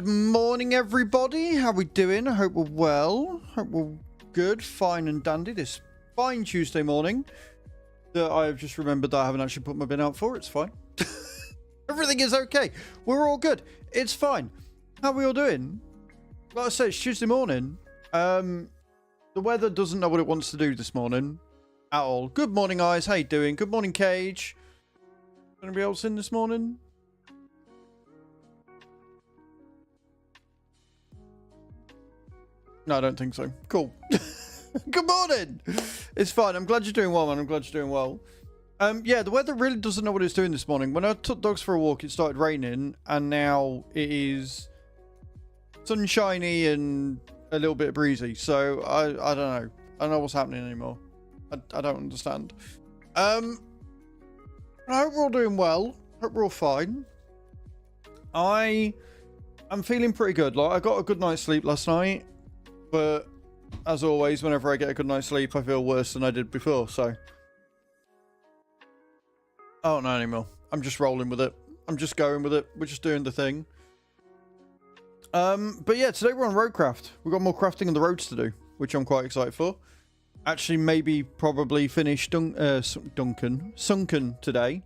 Good morning, everybody. How we doing? I hope we're well. Hope we're good, fine and dandy this fine Tuesday morning that I've just remembered that I haven't actually put my bin out for. It's fine. Everything is okay. We're all good. It's fine. How are we all doing? Like I said, it's Tuesday morning. The weather doesn't know what it wants to do this morning at all. Good morning, guys. How you doing? Good morning, Cage. Anybody else in this morning? No, I don't think so. Cool. Good morning. It's fine. I'm glad you're doing well, man. I'm glad you're doing well. Yeah, the weather really doesn't know what it's doing this morning. When I took dogs for a walk, it started raining, and now it is sunshiny and a little bit breezy. So I don't know. I don't know what's happening anymore. I don't understand. I hope we're all doing well. Hope we're all fine. I'm feeling pretty good. Like, I got a good night's sleep last night. But, as always, whenever I get a good night's sleep, I feel worse than I did before, so. I don't know anymore. I'm just rolling with it. I'm just going with it. We're just doing the thing. But yeah, today we're on Roadcraft. We've got more crafting on the roads to do, which I'm quite excited for. Actually, maybe probably finish Sunken today,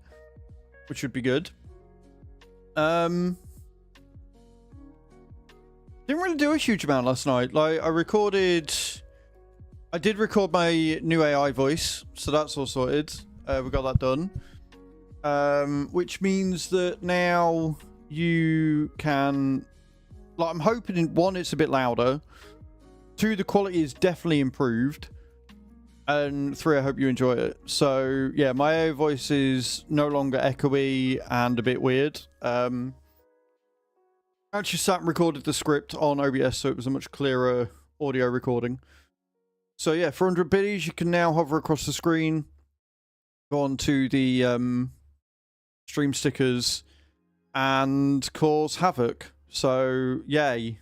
which would be good. Didn't really do a huge amount last night. Like, I did record my new AI voice, so that's all sorted. We got that done. Which means that now you can, like, I'm hoping, one, it's a bit louder. Two, the quality is definitely improved. And three, I hope you enjoy it. So, yeah, my AI voice is no longer echoey and a bit weird. I actually sat and recorded the script on OBS, so it was a much clearer audio recording. So yeah, for 100 biddies, you can now hover across the screen, go on to the stream stickers, and cause havoc. So, yay.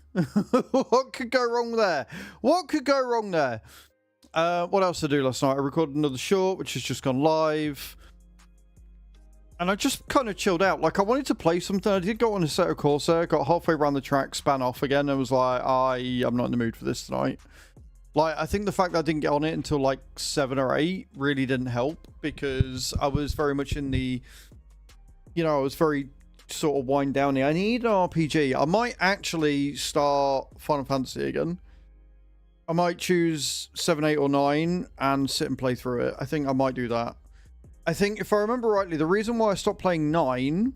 What could go wrong there? What could go wrong there? What else did I do last night? I recorded another short, which has just gone live. And I just kind of chilled out. Like, I wanted to play something. I did go on a set of Corsair, got halfway around the track, span off again, and was like, I'm not in the mood for this tonight. Like, I think the fact that I didn't get on it until like 7 or 8 really didn't help, because I was very much in the, you know, I was very sort of wind down. I need an RPG. I might actually start Final Fantasy again. I might choose 7, 8, or 9 and sit and play through it. I think I might do that. I think, if I remember rightly, the reason why I stopped playing 9...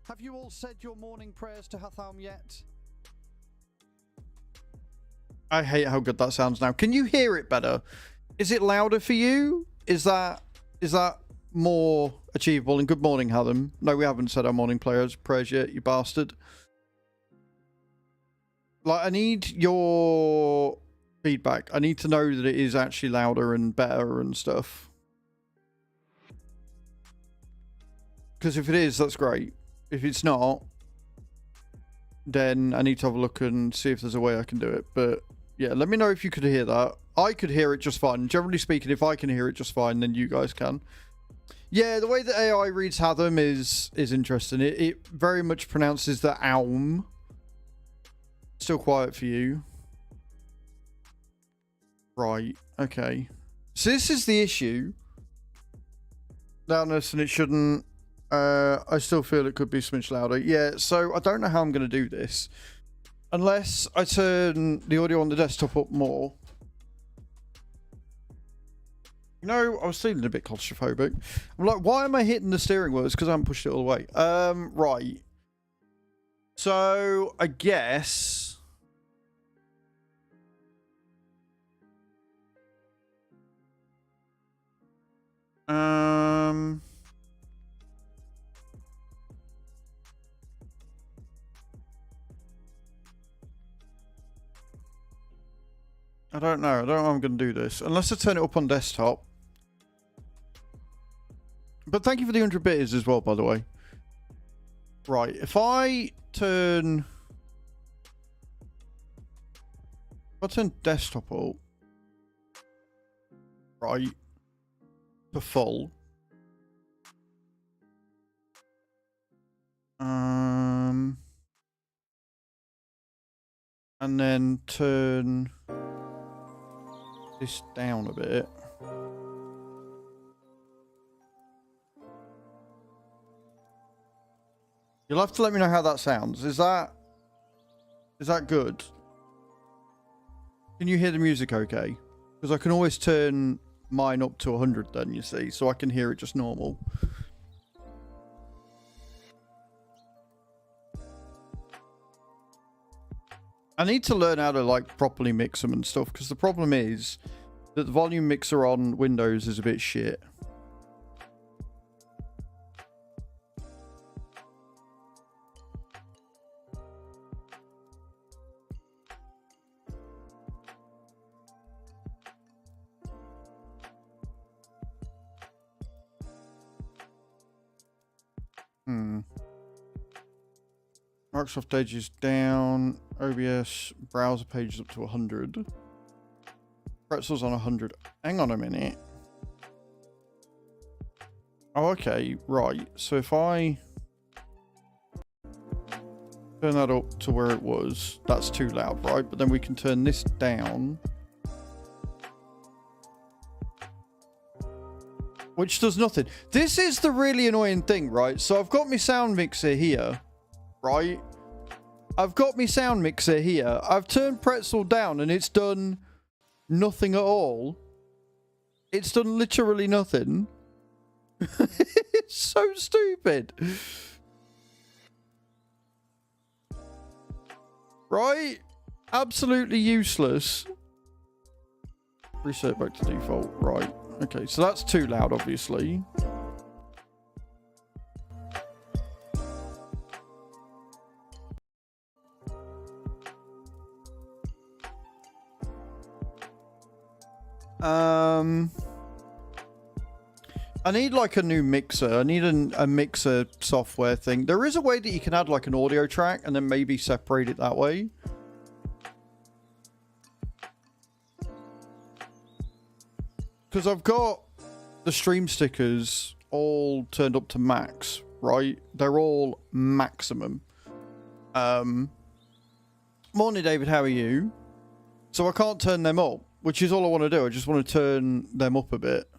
Have you all said your morning prayers to Hatham yet? I hate how good that sounds now. Can you hear it better? Is it louder for you? Is that more achievable? And good morning, Hatham. No, we haven't said our morning prayers yet, you bastard. Like, I need your feedback. I need to know that it is actually louder and better and stuff. Because if it is, that's great. If it's not, then I need to have a look and see if there's a way I can do it. But yeah, let me know if you could hear that. I could hear it just fine. Generally speaking, if I can hear it just fine, then you guys can. Yeah, the way that AI reads Hatham is interesting. It very much pronounces the aum. Still quiet for you. Right, okay. So this is the issue. Loudness, and it shouldn't... I still feel it could be so much louder. Yeah, so I don't know how I'm going to do this. Unless I turn the audio on the desktop up more. You know, I was feeling a bit claustrophobic. I'm like, why am I hitting the steering wheel? It's because I haven't pushed it all the way. Right. So, I guess... I don't know. I don't know how I'm going to do this. Unless I turn it up on desktop. But thank you for the 100 bits as well, by the way. Right. If I turn desktop up. Right. To full. And then turn this down a bit. You'll have to let me know how that sounds. Is that good? Can you hear the music okay? Because I can always turn mine up to 100 then, you see, so I can hear it just normal. I need to learn how to like properly mix them and stuff, because the problem is that the volume mixer on Windows is a bit shit. Microsoft Edge is down. OBS browser page is up to 100. Pretzel's on 100. Hang on a minute. Oh, okay. Right. So if I turn that up to where it was, that's too loud, right? But then we can turn this down, which does nothing. This is the really annoying thing, right? So I've got my sound mixer here, right? I've got my sound mixer here. I've turned Pretzel down and it's done nothing at all. It's done literally nothing. It's so stupid. Right? Absolutely useless. Reset back to default. Right. Okay, so that's too loud, obviously. I need like a new mixer. I need a mixer software thing. There is a way that you can add like an audio track and then maybe separate it that way. Because I've got the stream stickers all turned up to max, right? They're all maximum. Morning, David. How are you? So I can't turn them up, which is all I want to do. I just want to turn them up a bit.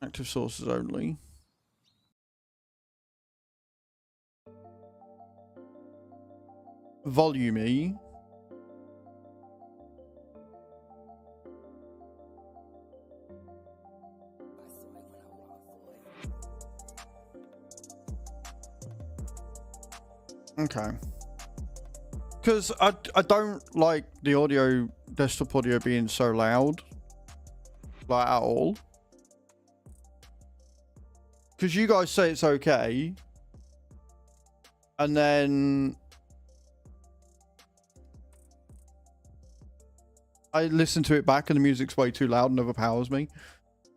Active sources only. Volume E. Okay. Because I don't like the audio, desktop audio being so loud. Like, at all. Because you guys say it's okay. And then I listen to it back and the music's way too loud and overpowers me.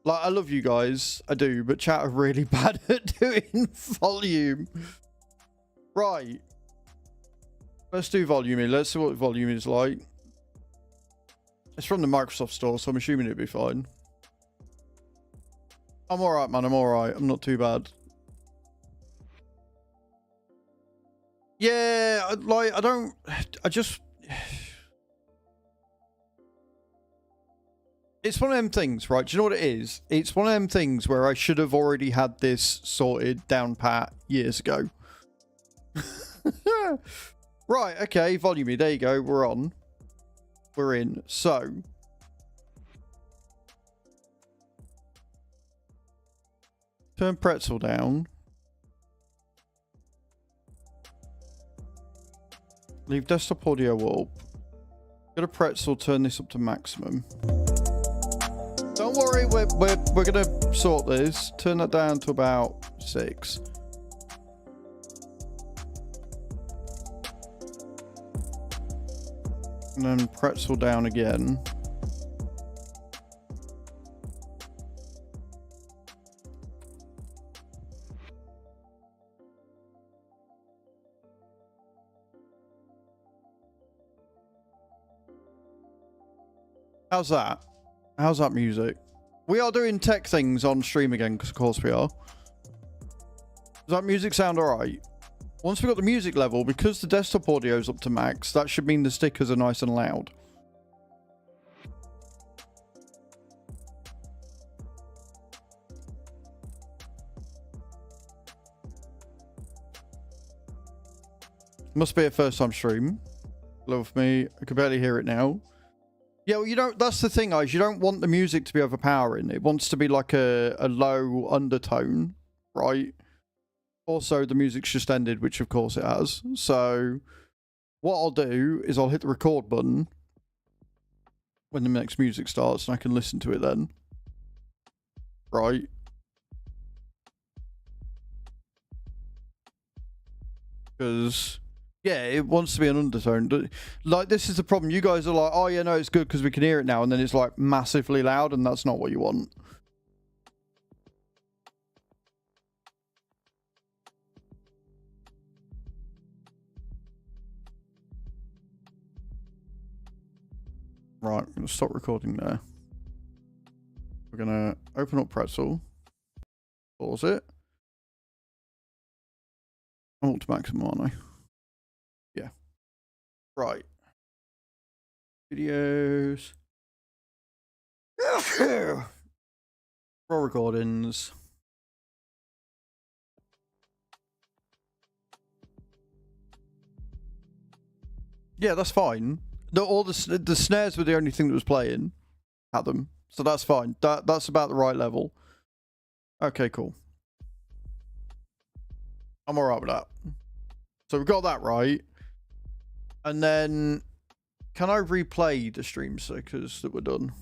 Like, I love you guys. I do. But chat are really bad at doing volume. Right. Let's do volume. Let's see what volume is like. It's from the Microsoft store, so I'm assuming it'll be fine. I'm alright, man. I'm alright. I'm not too bad. Yeah, I just... It's one of them things, right? Do you know what it is? It's one of them things where I should have already had this sorted down pat years ago. Right, okay, volume. There you go. We're on. We're in. So... turn Pretzel down. Leave desktop audio up. Go to Pretzel, turn this up to maximum. Don't worry, we're gonna sort this. Turn that down to about 6. And then Pretzel down again. How's that? How's that music? We are doing tech things on stream again, because of course we are. Does that music sound alright? Once we've got the music level, because the desktop audio is up to max, that should mean the stickers are nice and loud. Must be a first time stream. Love me. I can barely hear it now. Yeah, well, you don't, that's the thing, guys. You don't want the music to be overpowering. It wants to be like a low undertone, right? Also, the music's just ended, which of course it has. So what I'll do is I'll hit the record button when the next music starts and I can listen to it then. Right? Because, yeah, it wants to be an undertone. Like, this is the problem. You guys are like, oh, yeah, no, it's good because we can hear it now. And then it's like massively loud and that's not what you want. Right, I'm going to stop recording there. We're going to open up Pretzel. Pause it. I'm up to maximum, aren't I? Yeah. Right. Videos. Raw recordings. Yeah, that's fine. All the snares were the only thing that was playing at them, so that's fine. That's about the right level. Okay, cool. I'm alright with that. So we got that right, and then can I replay the stream stickers that were done?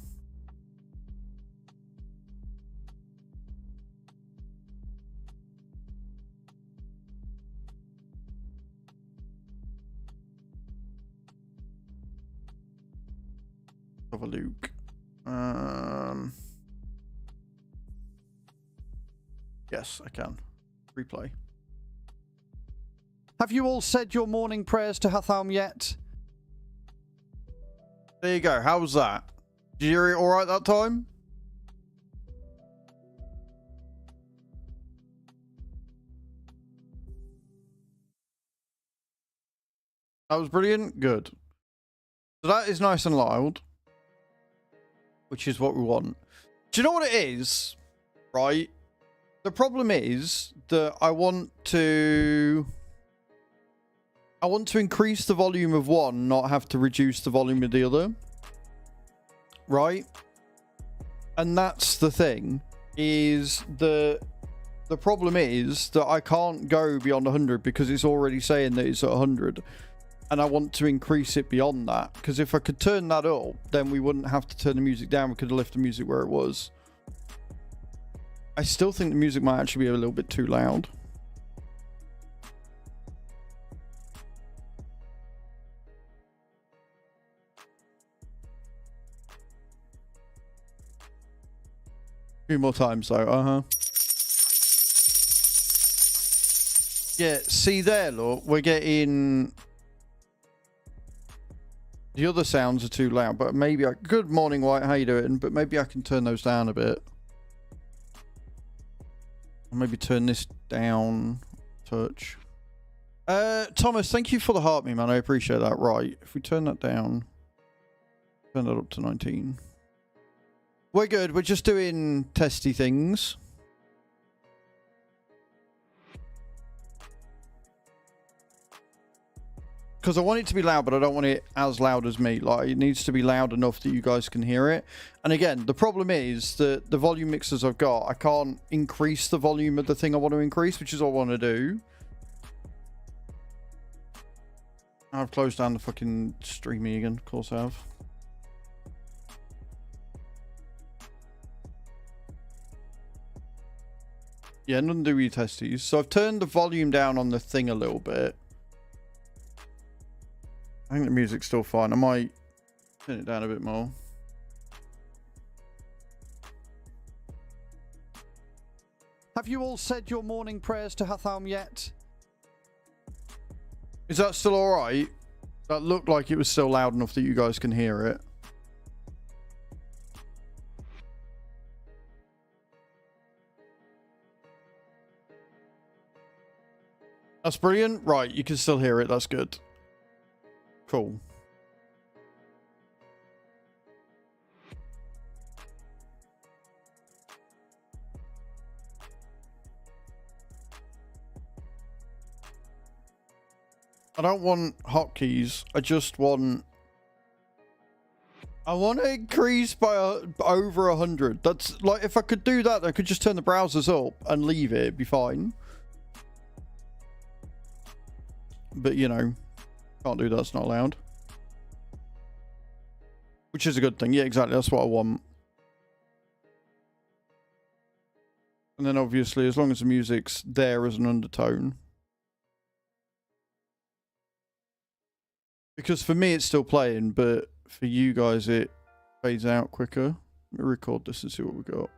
Have a look. Yes, I can. Replay. Have you all said your morning prayers to Hatham yet? There you go. How was that? Did you hear it alright that time? That was brilliant? Good. So that is nice and loud. Which is what we want. Do you know what it is? Right? The problem is that I want to increase the volume of one, not have to reduce the volume of the other. Right? And that's the thing. Is the problem is that I can't go beyond 100 because it's already saying that it's at 100. And I want to increase it beyond that. Because if I could turn that up, then we wouldn't have to turn the music down. We could have left the music where it was. I still think the music might actually be a little bit too loud. A few more times though, Yeah, see there, look, we're getting... The other sounds are too loud, but maybe I... Good morning, White, how you doing? But maybe I can turn those down a bit. Or maybe turn this down a touch. Thomas, thank you for the heart, me man. I appreciate that. Right, if we turn that down, turn that up to 19. We're good. We're just doing testy things. Because I want it to be loud, but I don't want it as loud as me. Like, it needs to be loud enough that you guys can hear it. And again, the problem is that the volume mixers I've got, I can't increase the volume of the thing I want to increase, which is what I want to do. I've closed down the fucking streaming again. Of course I have. Yeah, N00B testes. So I've turned the volume down on the thing a little bit. I think the music's still fine. I might turn it down a bit more. Have you all said your morning prayers to Hatham yet? Is that still alright? That looked like it was still loud enough that you guys can hear it. That's brilliant. Right, you can still hear it. That's good. Cool. I don't want hotkeys. I just want... I want to increase by over 100. That's like, if I could do that, I could just turn the browsers up and leave it. It'd be fine. But, you know, can't do that. It's not allowed. Which is a good thing. Yeah, exactly. That's what I want. And then, obviously, as long as the music's there as an undertone. Because for me, it's still playing, but for you guys, it fades out quicker. Let me record this and see what we got.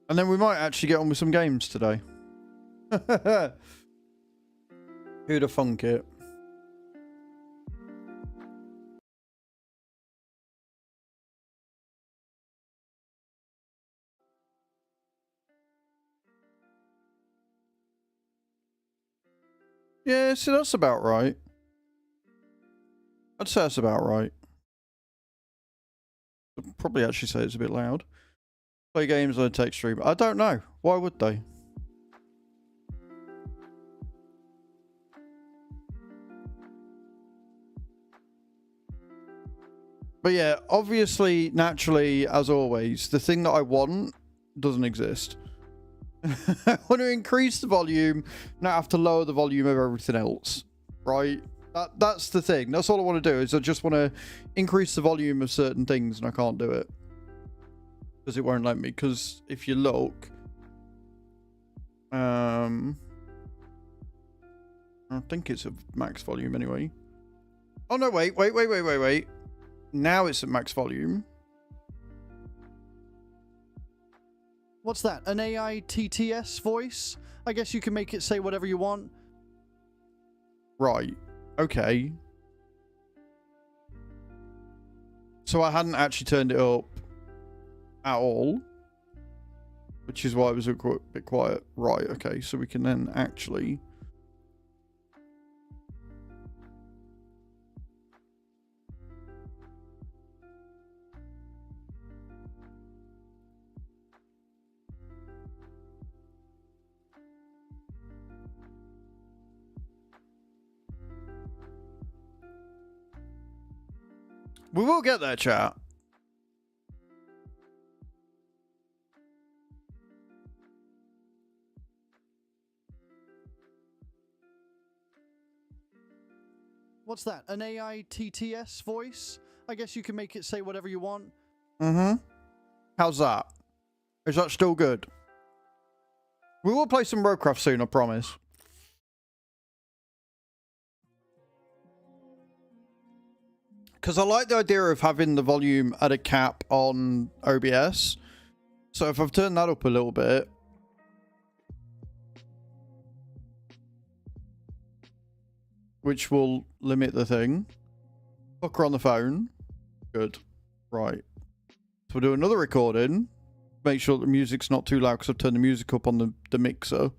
And then we might actually get on with some games today. Who'd have thunk it? Yeah, so that's about right. I'd say that's about right. I'd probably actually say it's a bit loud. Play games on a tech stream. I don't know. Why would they? But yeah, obviously, naturally, as always, the thing that I want doesn't exist. I want to increase the volume, not have to lower the volume of everything else, right? That's the thing. That's all I want to do, is I just want to increase the volume of certain things, and I can't do it. Because it won't let me. Because if you look... I think it's a max volume anyway. Oh no, wait. Now it's at max volume. What's that? An AI TTS voice? I guess you can make it say whatever you want. Right. Okay. So I hadn't actually turned it up at all, which is why it was a bit quiet. Right. Okay. So we can then actually... We will get there, chat. What's that? An AI TTS voice? I guess you can make it say whatever you want. Mm-hmm. How's that? Is that still good? We will play some Roadcraft soon, I promise. Because I like the idea of having the volume at a cap on OBS. So if I've turned that up a little bit... which will limit the thing. Hooker on the phone. Good. Right. So we'll do another recording. Make sure the music's not too loud because I've turned the music up on the mixer.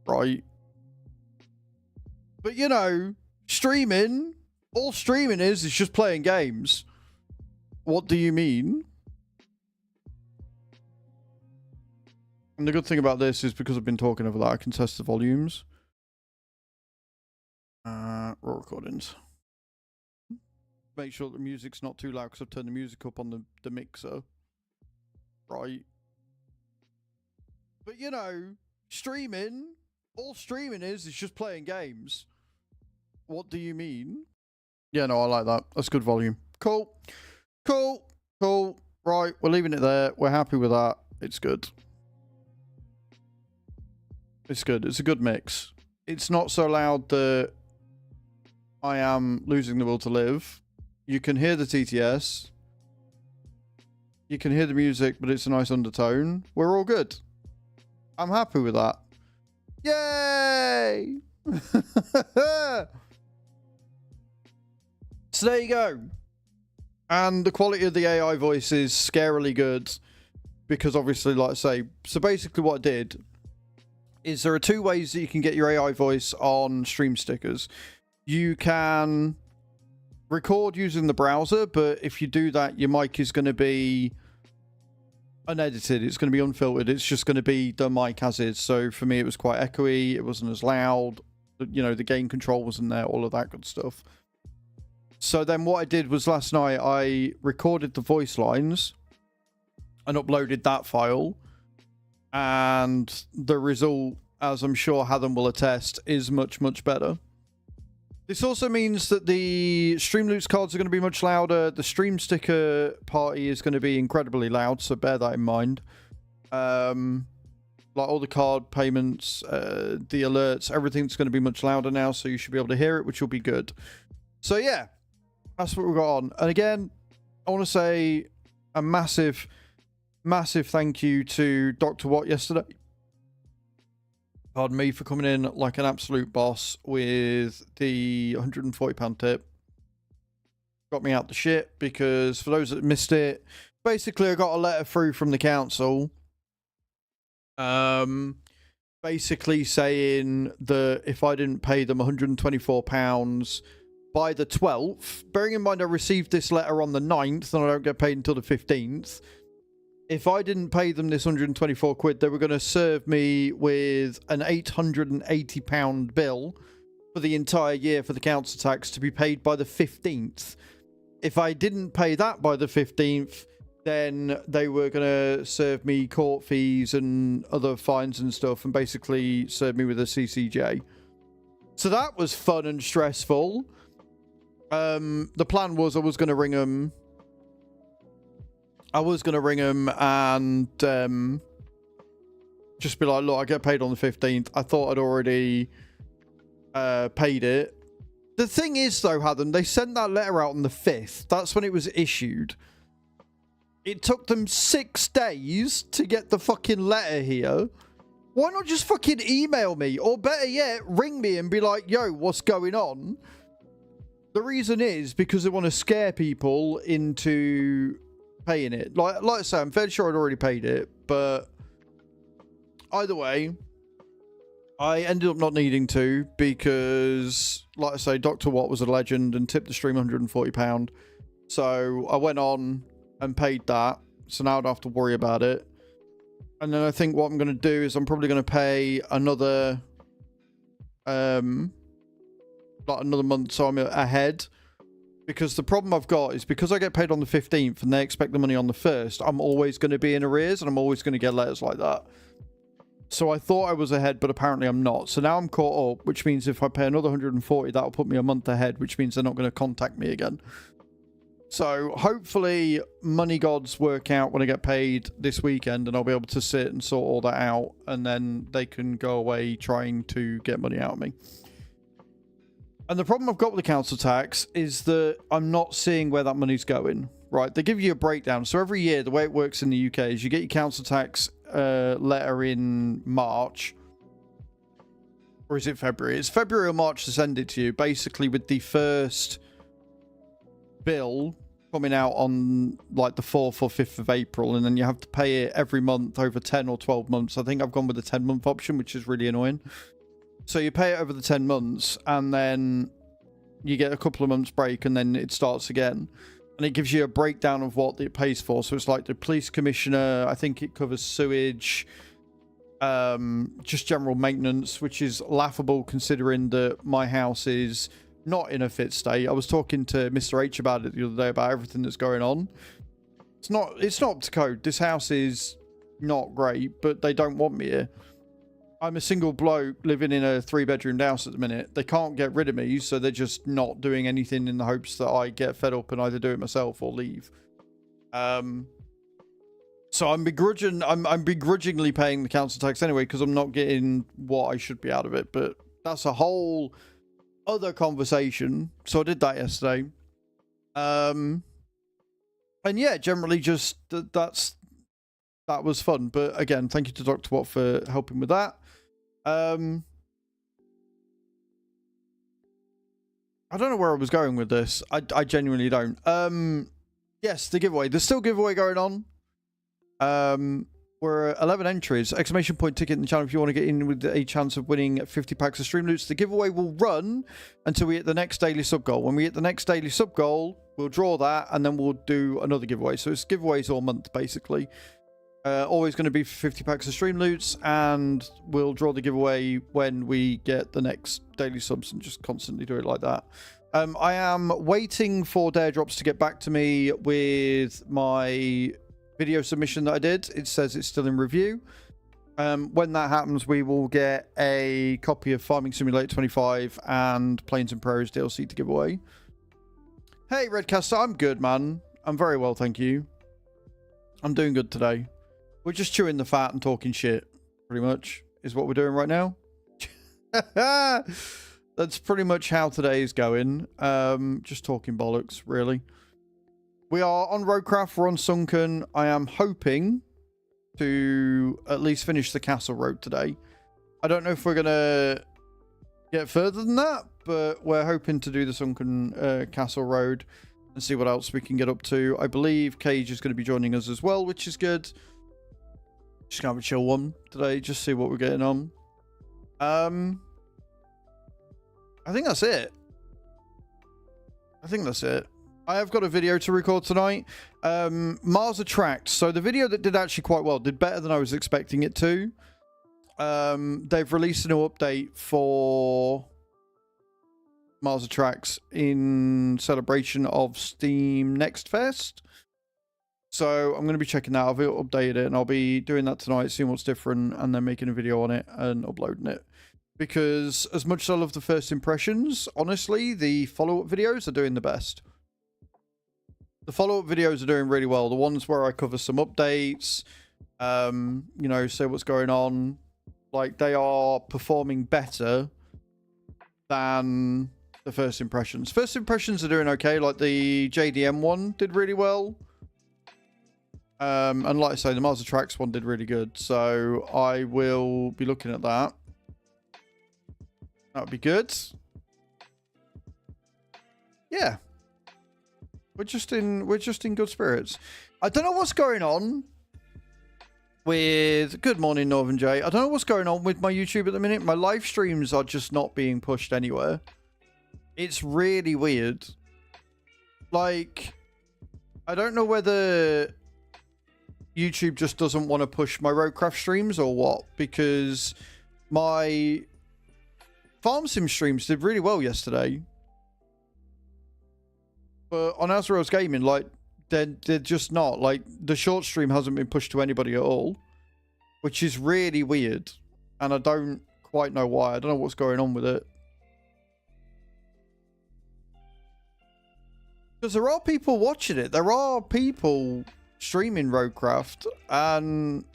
Right. But you know, streaming... all streaming is just playing games. What do you mean? And the good thing about this is because I've been talking over that, I can test the volumes. Raw recordings. Make sure the music's not too loud because I've turned the music up on the mixer. Right. But you know, streaming, all streaming is just playing games. What do you mean? Yeah, no, I like that. That's good volume. Cool. Cool. Cool. Right, we're leaving it there. We're happy with that. It's good. It's good. It's a good mix. It's not so loud that I am losing the will to live. You can hear the TTS. You can hear the music, but it's a nice undertone. We're all good. I'm happy with that. Yay! So there you go. And the quality of the AI voice is scarily good because obviously, like I say, so basically what I did is there are two ways that you can get your AI voice on stream stickers. You can record using the browser, but if you do that, your mic is going to be unedited. It's going to be unfiltered. It's just going to be the mic as is. So for me, it was quite echoey. It wasn't as loud. You know, the gain control wasn't there, all of that good stuff. So then what I did was last night, I recorded the voice lines and uploaded that file. And the result, as I'm sure Hatham will attest, is much, much better. This also means that the Streamloots cards are going to be much louder. The stream sticker party is going to be incredibly loud, so bear that in mind. Like all the card payments, the alerts, everything's going to be much louder now, so you should be able to hear it, which will be good. So yeah, that's what we've got on. And again, I want to say a massive thank you to Dr. Watt yesterday. Pardon me, for coming in like an absolute boss with the £140 tip. Got me out the shit, because for those that missed it, basically I got a letter through from the council basically saying that if I didn't pay them £124 by the 12th, bearing in mind I received this letter on the 9th and I don't get paid until the 15th, if I didn't pay them this 124 quid, they were going to serve me with an £880 bill for the entire year for the council tax to be paid by the 15th. If I didn't pay that by the 15th, then they were going to serve me court fees and other fines and stuff and basically serve me with a CCJ. So that was fun and stressful. The plan was I was going to ring them. And just be like, look, I get paid on the 15th. I thought I'd already paid it. The thing is, though, Hatham, they sent that letter out on the 5th. That's when it was issued. It took them 6 days to get the fucking letter here. Why not just fucking email me? Or better yet, ring me and be like, yo, what's going on? The reason is because they want to scare people into paying it. Like I say, I'm fairly sure I'd already paid it, but either way, I ended up not needing to because, like I say, Dr. Watt was a legend and tipped the stream £140. So I went on and paid that, so now I don't have to worry about it. And then I think what I'm going to do is I'm probably going to pay another like another month, so I'm ahead. Because the problem I've got is because I get paid on the 15th and they expect the money on the 1st, I'm always going to be in arrears and I'm always going to get letters like that. So I thought I was ahead, but apparently I'm not. So now I'm caught up, which means if I pay another 140, that'll put me a month ahead, which means they're not going to contact me again. So hopefully money gods work out when I get paid this weekend and I'll be able to sit and sort all that out and then they can go away trying to get money out of me. And the problem I've got with the council tax is that I'm not seeing where that money's going, right? They give you a breakdown. So every year, the way it works in the UK is you get your council tax letter in March. Or is it February? It's February or March to send it to you, basically with the first bill coming out on like the 4th or 5th of April. And then you have to pay it every month over 10 or 12 months. I think I've gone with the 10-month option, which is really annoying. So you pay it over the 10 months and then you get a couple of months break and then it starts again. And it gives you a breakdown of what it pays for. So it's like the police commissioner, I think it covers sewage, just general maintenance, which is laughable considering that my house is not in a fit state. I was talking to Mr. H about it the other day about everything that's going on. It's not up to code. This house is not great, but they don't want me here. I'm a single bloke living in a 3-bedroom house at the minute. They can't get rid of me, so they're just not doing anything in the hopes that I get fed up and either do it myself or leave. So I'm begrudgingly paying the council tax anyway because I'm not getting what I should be out of it. But that's a whole other conversation. So I did that yesterday. And yeah, generally just that was fun. But again, thank you to Dr. Watt for helping with that. I don't know where I was going with this. I genuinely don't. Yes, the giveaway. There's still giveaway going on. We're at 11 entries. Exclamation point ticket in the channel if you want to get in with a chance of winning 50 packs of stream loots. The giveaway will run until we hit the next daily sub goal. When we hit the next daily sub goal, we'll draw that and then we'll do another giveaway. So it's giveaways all month, basically. Always going to be for 50 packs of stream loots, and we'll draw the giveaway when we get the next daily subs and just constantly do it like that. I am waiting for Dare Drops to get back to me with my video submission that I did. It says it's still in review. When that happens, we will get a copy of Farming Simulator 25 and Plains and Prairies DLC to give away. Hey, Redcaster, I'm good, man. I'm very well, thank you. I'm doing good today. We're just chewing the fat and talking shit, pretty much, is what we're doing right now. That's pretty much how today is going. Just talking bollocks, really. We are on Roadcraft, we're on Sunken. I am hoping to at least finish the castle road today. I don't know if we're going to get further than that, but we're hoping to do the Sunken castle road and see what else we can get up to. I believe Cage is going to be joining us as well, which is good. Just gonna have a chill one today, just see what we're getting on. I think that's it. I have got a video to record tonight. Mars Attracts. So the video that did actually quite well, did better than I was expecting it to. They've released a new update for Mars Attracts in celebration of Steam Next Fest. So I'm going to be checking that. I've updated it and I'll be doing that tonight, seeing what's different, and then making a video on it and uploading it. Because as much as I love the first impressions, honestly, the follow-up videos are doing the best. The follow-up videos are doing really well. The ones where I cover some updates, you know, say what's going on, like they are performing better than the first impressions. First impressions are doing okay. Like the JDM one did really well. And like I say, the Mars Attracts one did really good. So I will be looking at that. That would be good. Yeah. We're just in good spirits. I don't know what's going on with... Good morning, Northern J. I don't know what's going on with my YouTube at the minute. My live streams are just not being pushed anywhere. It's really weird. Like, I don't know whether YouTube just doesn't want to push my Roadcraft streams or what, because my Farm Sim streams did really well yesterday. But on Azraels Gaming, like, they're just not. Like, the short stream hasn't been pushed to anybody at all, which is really weird. And I don't quite know why. I don't know what's going on with it. Because there are people watching it. There are people streaming Roadcraft, and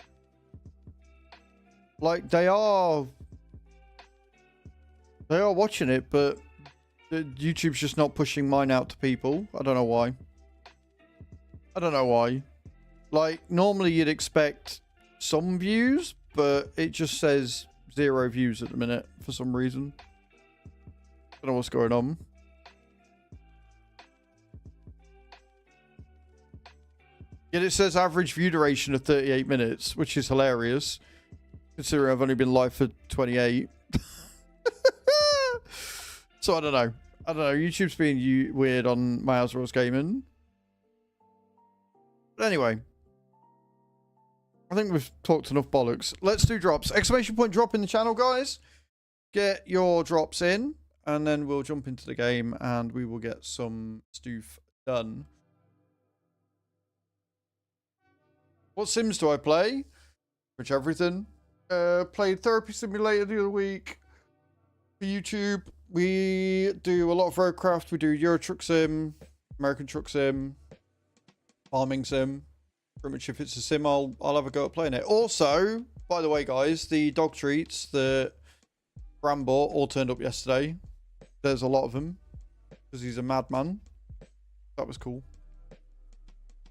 like they are watching it, but YouTube's just not pushing mine out to people. I don't know why. Like, normally you'd expect some views, but it just says 0 views at the minute for some reason. I don't know what's going on. Yet it says average view duration of 38 minutes, which is hilarious, considering I've only been live for 28. So I don't know. YouTube's being weird on my Azraels Gaming. But anyway, I think we've talked enough bollocks. Let's do drops. Exclamation point drop in the channel, guys. Get your drops in, and then we'll jump into the game, and we will get some stuff done. What Sims do I play? Pretty much everything. Played Therapy Simulator the other week for YouTube. We do a lot of Roadcraft. We do Euro Truck Sim, American Truck Sim, Farming Sim. Pretty much if it's a sim, I'll have a go at playing it. Also, by the way, guys, the dog treats that Bram bought all turned up yesterday. There's a lot of them because he's a madman. That was cool.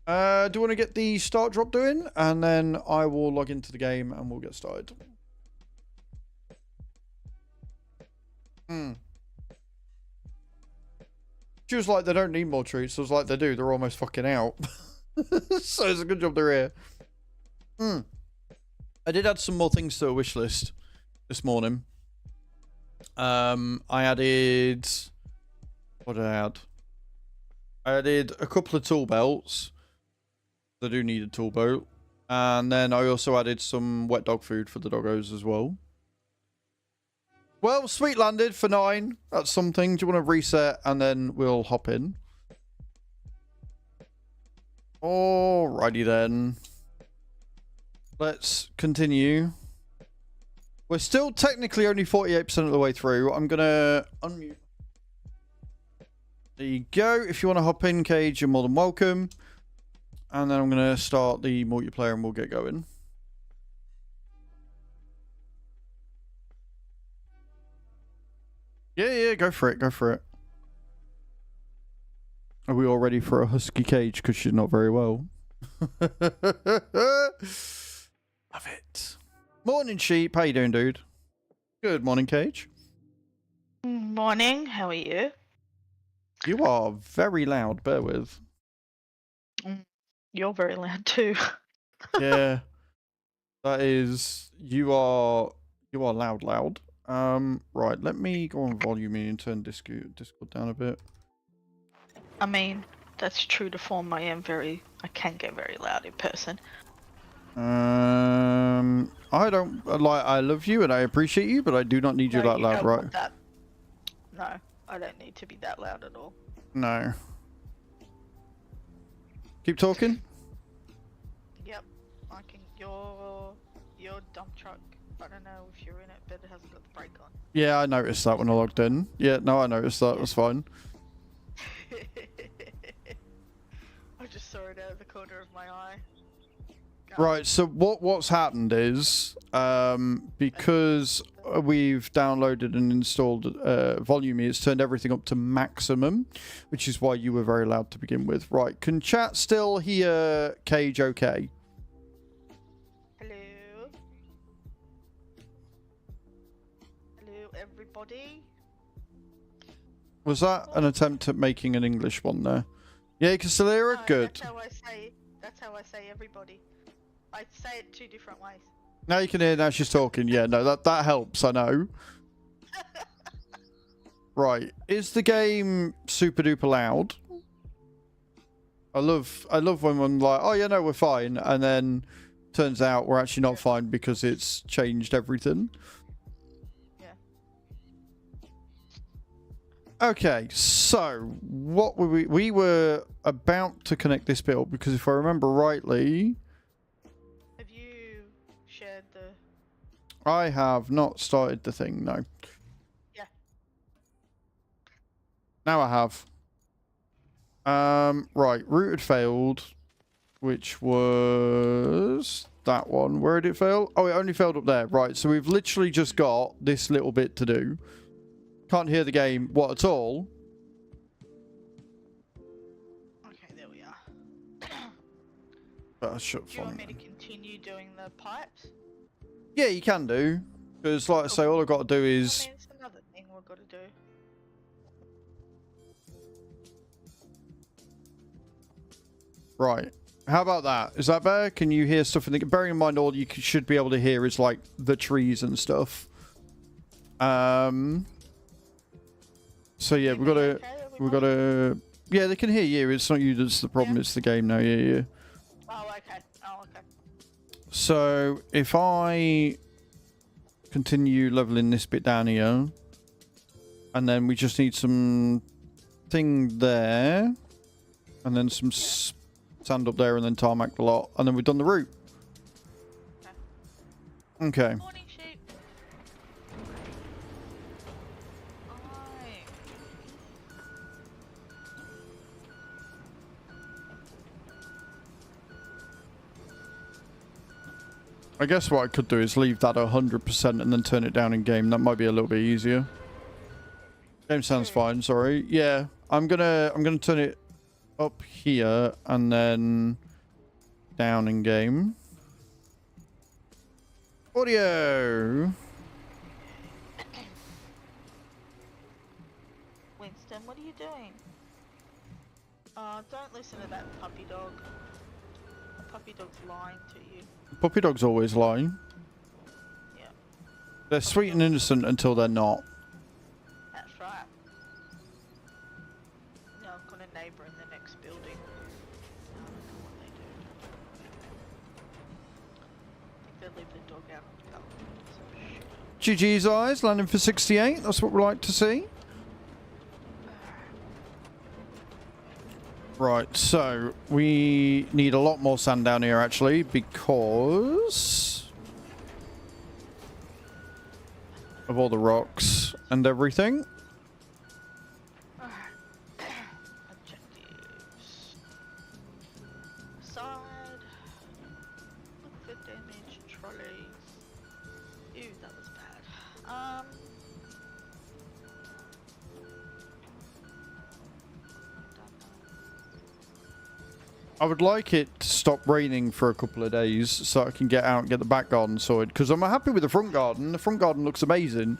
Do you want to get the start drop doing? And then I will log into the game and we'll get started. She was like, they don't need more treats. I was like, they do. They're almost fucking out. So it's a good job they're here. I did add some more things to a wish list this morning. I added... What did I add? I added a couple of tool belts. I do need a tool belt. And then I also added some wet dog food for the doggos as well. Well, sweet landed for 9. That's something. Do you want to reset and then we'll hop in? Alrighty then. Let's continue. We're still technically only 48% of the way through. I'm going to unmute. There you go. If you want to hop in, Cage, you're more than welcome. And then I'm going to start the multiplayer and we'll get going. Yeah, go for it, go for it. Are we all ready for a husky Cage? Because she's not very well. Love it. Morning, Sheep. How you doing, dude? Good morning, Cage. Morning, how are you? You are very loud, bear with. You're very loud too. Yeah. That is... You are loud. Right, let me go on volume and turn Discord down a bit. I mean, that's true to form. I can get very loud in person. I don't like. I love you and I appreciate you, but I do not need you that loud, right? No, I don't need to be that loud at all. No. Keep talking. Yep, I can. Your dump truck. I don't know if you're in it, but it hasn't got the brake on. Yeah, I noticed that when I logged in. Yeah, no, I noticed that. That's fine. I just saw it out of the corner of my eye. Right, so what's happened is, because we've downloaded and installed Volume, it's turned everything up to maximum, which is why you were very loud to begin with. Right, can chat still hear Cage okay? Hello? Hello, everybody? Was that an attempt at making an English one there? Yeah, you can still hear it? No, Good. That's how I say everybody. I say it 2 different ways. Now you can hear, now she's talking. Yeah, no, that helps, I know. Right, is the game super duper loud? I love when I'm like, oh yeah, no, we're fine, and then turns out we're actually not fine because it's changed everything. Yeah. Okay, so what were we were about to connect this build because if I remember rightly, Have you shared the... I have not started the thing, no. Yeah. Now I have. Right, route had failed, which was that one. Where did it fail? Oh, it only failed up there. Right, so we've literally just got this little bit to do. Can't hear the game, what, at all? Okay, there we are. Better shut Do you want phone. me to continue doing the pipes? Yeah, you can do. Because, like I say, all I've got to do is... I mean, it's another thing we've got to do. Right. How about that? Is that better? Can you hear stuff in the... Bearing in mind all you should be able to hear is, like, the trees and stuff. So, yeah, we've got to... We've got to... Yeah, they can hear you. It's not you that's the problem. Yeah. It's the game now. Yeah. Oh, okay. So, if I continue leveling this bit down here, and then we just need some thing there, and then some sand up there, and then tarmac the lot, and then we've done the route. Okay. Morning, sheep. I guess what I could do is leave that 100% and then turn it down in game. That might be a little bit easier. Game sounds fine, sorry. Yeah, I'm gonna turn it up here and then down in game. Audio. Winston, what are you doing? Don't listen to that puppy dog. The puppy dog's lying to you. Puppy dogs always lie. Yeah, They're sweet and innocent until they're not. that's right. No, I've got a neighbour in the next building. I don't know what they do. I think they leave the dog out on the couch. GG's eyes landing for 68. That's what we like to see. Right, so we need a lot more sand down here actually because of all the rocks and everything. Objectives. Side. Look for damage. Trolleys. Ew, that was bad. I would like it to stop raining for a couple of days so I can get out and get the back garden sorted. Because I'm happy with the front garden. The front garden looks amazing.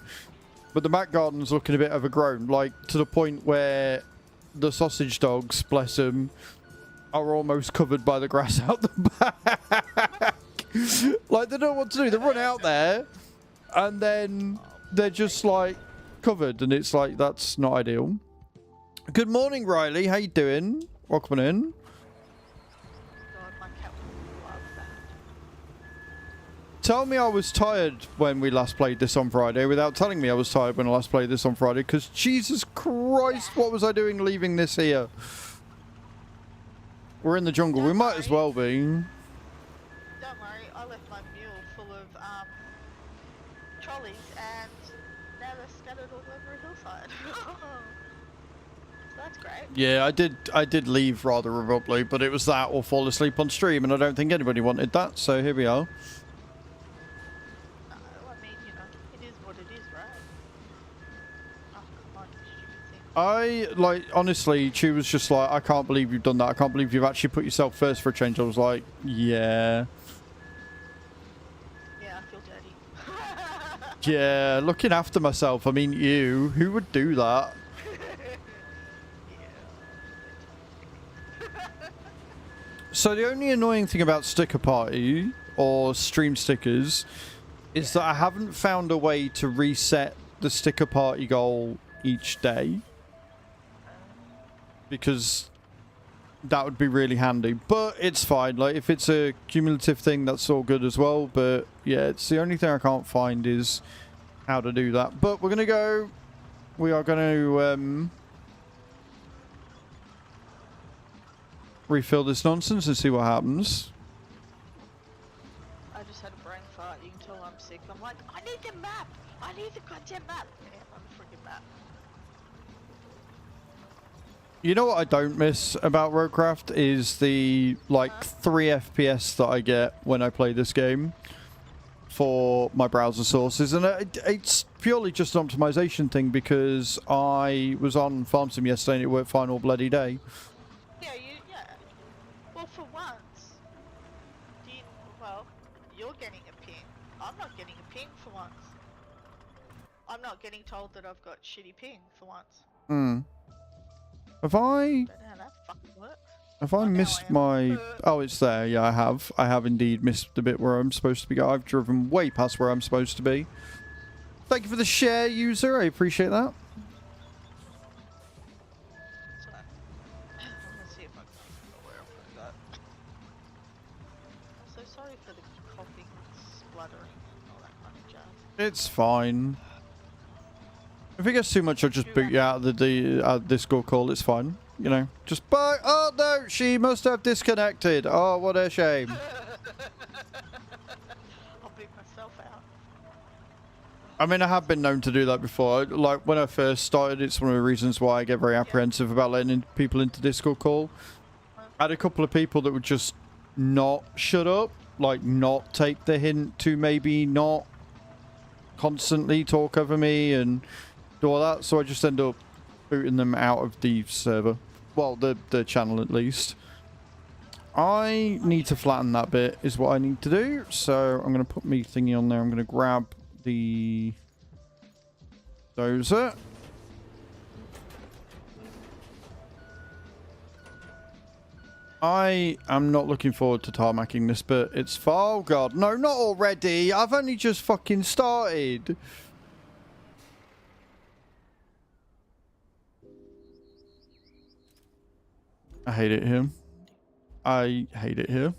But the back garden's looking a bit overgrown. Like, to the point where the sausage dogs, bless them, are almost covered by the grass out the back. Like, they don't know what to do. They run out there. And then they're just, like, covered. And it's like, that's not ideal. Good morning, Riley. How you doing? Welcome in. Tell me I was tired when we last played this on Friday without telling me I was tired when I last played this on Friday, because Jesus Christ, what was I doing leaving this here? We're in the jungle. We might as well be. Don't worry, I left my mule full of trolleys and now they're scattered all over a hillside. So that's great. Yeah, I did leave rather abruptly, but it was that or fall asleep on stream, and I don't think anybody wanted that, so here we are. Honestly, she was just like, I can't believe you've done that. I can't believe you've actually put yourself first for a change. I was like, yeah. Yeah, I feel dirty. Yeah, looking after myself. I mean, who would do that? So the only annoying thing about Sticker Party or stream stickers is that I haven't found a way to reset the Sticker Party goal each day. Because that would be really handy, but it's fine. Like, if it's a cumulative thing, that's all good as well. But yeah, it's the only thing I can't find is how to do that. But we are going to refill this nonsense and see what happens. I just had a brain fart. You can tell I'm sick. I'm like, I need the map. I need the goddamn map. Yeah, I'm a freaking map. You know what I don't miss about Roadcraft is the, like, 3 FPS that I get when I play this game for my browser sources. And it's purely just an optimization thing because I was on Farm Sim yesterday and it worked fine all bloody day. Yeah, well, for once, you're getting a ping. I'm not getting a ping for once. I'm not getting told that I've got shitty ping for once. Hmm. Have I missed my... Oh, it's there. Yeah, I have. I have indeed missed the bit where I'm supposed to be. I've driven way past where I'm supposed to be. Thank you for the share, user. I appreciate that. Let's see if I can remember where I put that. I'm so sorry for the coughing, spluttering, and all that kind of jazz. It's fine. If it gets too much, I'll just boot you out of the Discord call. It's fine. You know, just bye. Oh, no, she must have disconnected. Oh, what a shame. I'll beat myself out. I mean, I have been known to do that before. Like, when I first started, it's one of the reasons why I get very apprehensive about letting people into Discord call. I had a couple of people that would just not shut up. Like, not take the hint to maybe not constantly talk over me and do all that. So I just end up booting them out of the server. Well, the channel at least. I need to flatten that bit is what I need to do. So I'm going to put me thingy on there. I'm going to grab the dozer. I am not looking forward to tarmacking this, but it's far. Oh god, no, not already. I've only just fucking started. I hate it here. I hate it here.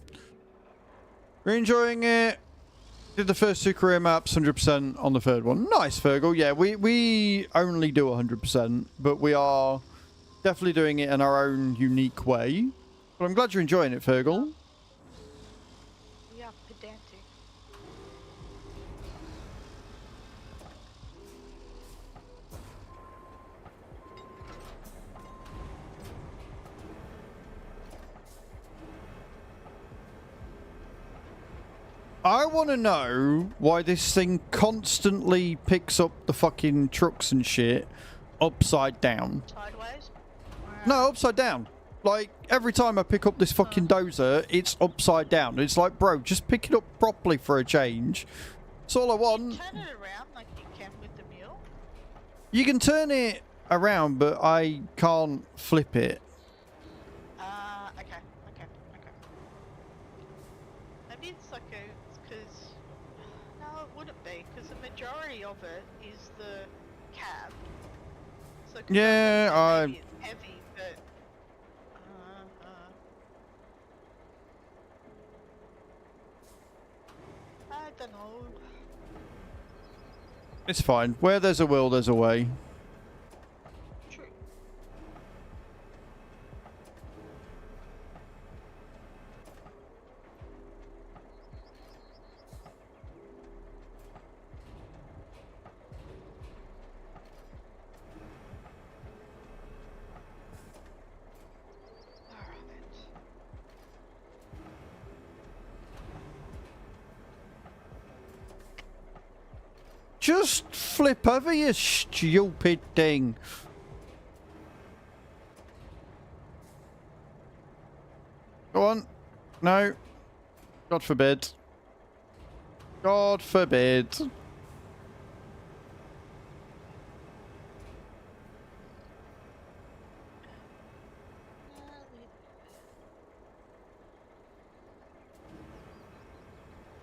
We're enjoying it. Did the first 2 career maps 100% on the 3rd one. Nice, Fergal. Yeah, we only do 100%, but we are definitely doing it in our own unique way. But I'm glad you're enjoying it, Fergal. Yeah, pedantic. I want to know why this thing constantly picks up the fucking trucks and shit upside down. Sideways? No, upside down. Like, every time I pick up this fucking dozer, it's upside down. It's like, bro, just pick it up properly for a change. That's all I want. Turn it around like you can with the mule. You can turn it around, but I can't flip it. Okay. Maybe it's like it's because... No, it wouldn't be, because the majority of it is the cab. So Yeah, maybe it's heavy, but... I don't know. It's fine. Where there's a will, there's a way. True. Just flip over, you stupid thing. Go on. No. God forbid. God forbid.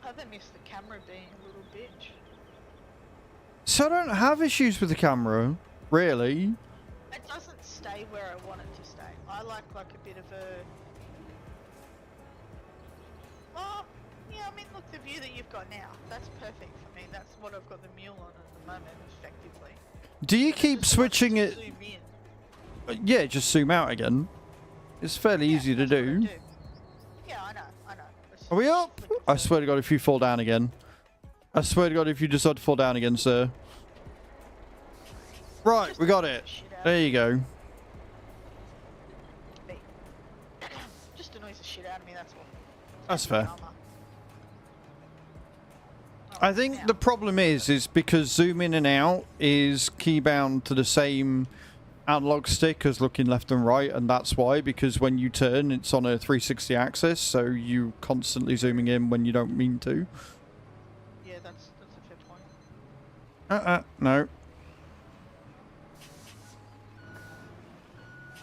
I haven't missed the camera being a little bitch. So I don't have issues with the camera, really. It doesn't stay where I want it to stay. I like a bit of a... Oh, yeah, I mean, look, the view that you've got now, that's perfect for me. That's what I've got the mule on at the moment, effectively. Do you keep Just switching like it? to zoom in. Yeah, just zoom out again. It's fairly easy to That's what I do. Yeah, I know. It's Are we just up? flick I the- swear to God, if you fall down again. I swear to God, if you decide to fall down again, sir. Right, Just we got annoys it. the shit out of There you go. me. Just annoys the shit out of me, that's all. That's fair. Armor. Oh, I think now. the problem is because zoom in and out is keybound to the same analog stick as looking left and right, and that's why, because when you turn, it's on a 360 axis, so you constantly zooming in when you don't mean to. Yeah, that's a fair point. No.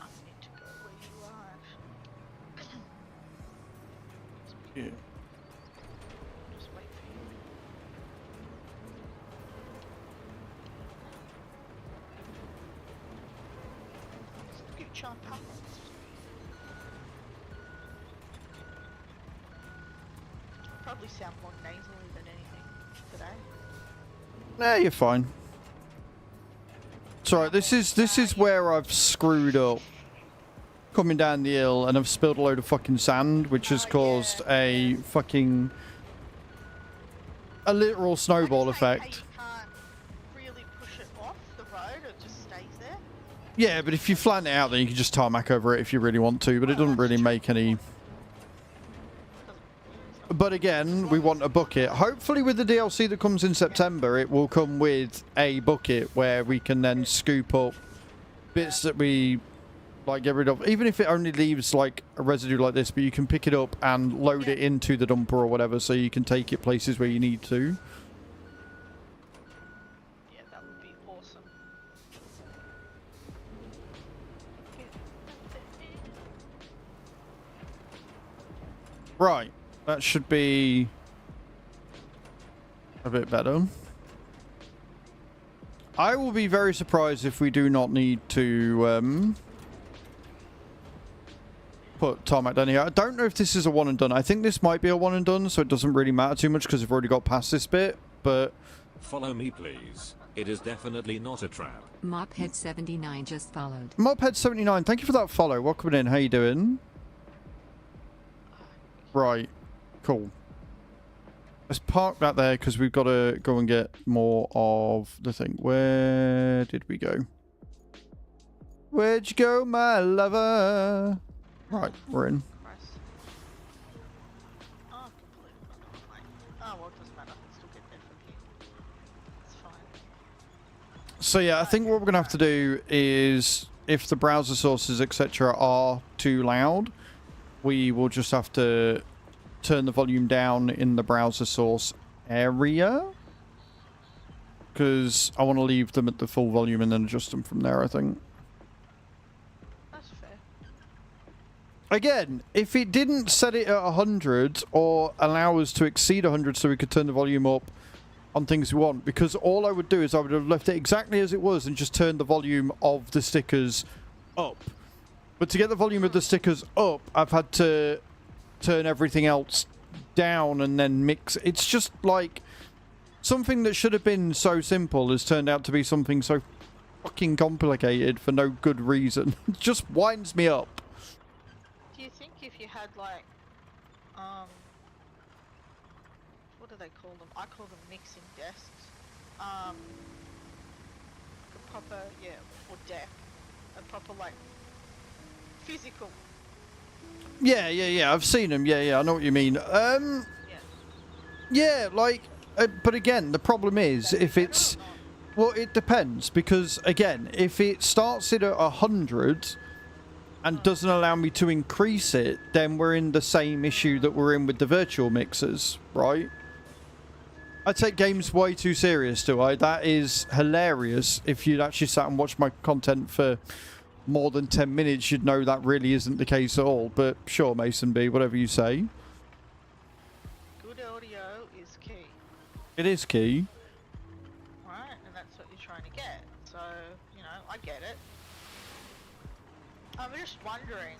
I need to go where you are, actually. Yeah. Just wait for you. Scoot on past. Probably sound more nasally than anything today. Nah, you're fine. It's alright, this is where I've screwed up. Coming down the hill, and I've spilled a load of fucking sand, which has caused a fucking... a literal snowball I just hate how effect. you can't really push it off the road, it just stays there. Yeah, but if you flatten it out, then you can just tarmac over it if you really want to, but it doesn't really make any... But again, we want a bucket. Hopefully with the DLC that comes in September, it will come with a bucket where we can then scoop up bits that we like get rid of. Even if it only leaves like a residue like this, but you can pick it up and load it into the dumper or whatever, so you can take it places where you need to. Yeah, that would be awesome. Right. That should be a bit better. I will be very surprised if we do not need to put tarmac down here. I don't know if this is a one and done. I think this might be a one and done, so it doesn't really matter too much because we've already got past this bit, but... Follow me, please. It is definitely not a trap. Mophead79 just followed. Mophead79, thank you for that follow. Welcome in. How you doing? Right. Cool. Let's park that there because we've got to go and get more of the thing. Where did we go? Where'd you go, my lover? Right, we're in. Christ. Oh, completely forgot, mate. Oh, well, it doesn't matter. I can still get there from here. It's fine. So yeah, I think what we're going to have to do is, if the browser sources, etc. are too loud, we will just have to turn the volume down in the browser source area. Because I want to leave them at the full volume and then adjust them from there, I think. That's fair. Again, if it didn't set it at 100 or allow us to exceed 100 so we could turn the volume up on things we want, because all I would do is I would have left it exactly as it was and just turned the volume of the stickers up. But to get the volume of the stickers up, I've had to turn everything else down and then mix. It's just like something that should have been so simple has turned out to be something so fucking complicated for no good reason. It just winds me up. Do you think if you had like, what do they call them? I call them mixing desks. A proper, yeah, or deck. A proper like physical. Yeah. I've seen them. Yeah. I know what you mean. Yeah. Yeah, like, but again, the problem is if it's, well, it depends because again, if it starts it at 100 and doesn't allow me to increase it, then we're in the same issue that we're in with the virtual mixers, right? I take games way too serious, do I? That is hilarious. If you'd actually sat and watched my content for more than 10 minutes, you'd know that really isn't the case at all. But sure, Mason B, whatever you say. Good audio is key. It is key. Right, and that's what you're trying to get. So, you know, I get it. I'm just wondering.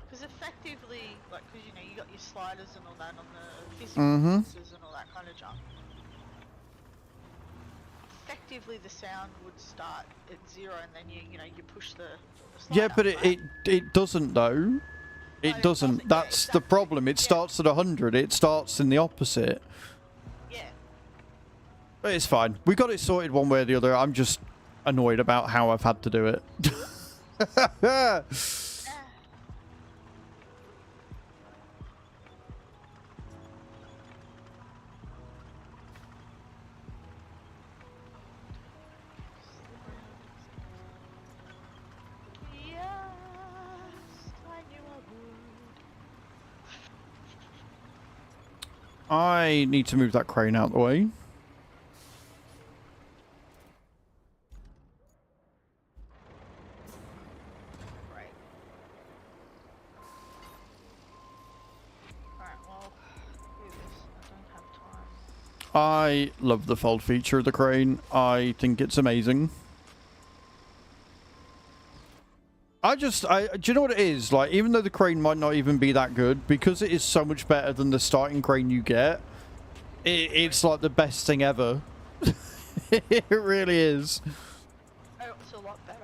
Because effectively, like, because, you know, you got your sliders and all that on the physical mixers and all that kind of junk. Effectively, the sound would start at 0 and then you know, you push the slider, Yeah, but right? it doesn't though. It doesn't. Yeah, That's the exactly. problem. It starts at 100. It starts in the opposite. Yeah. But it's fine. We got it sorted one way or the other. I'm just annoyed about how I've had to do it. I need to move that crane out the way. Right. Alright, well, do this. I don't have time. I love the fold feature of the crane. I think it's amazing. Do you know what it is? Like, even though the crane might not even be that good, because it is so much better than the starting crane you get, it's like the best thing ever. It really is. Oh, it's a lot better.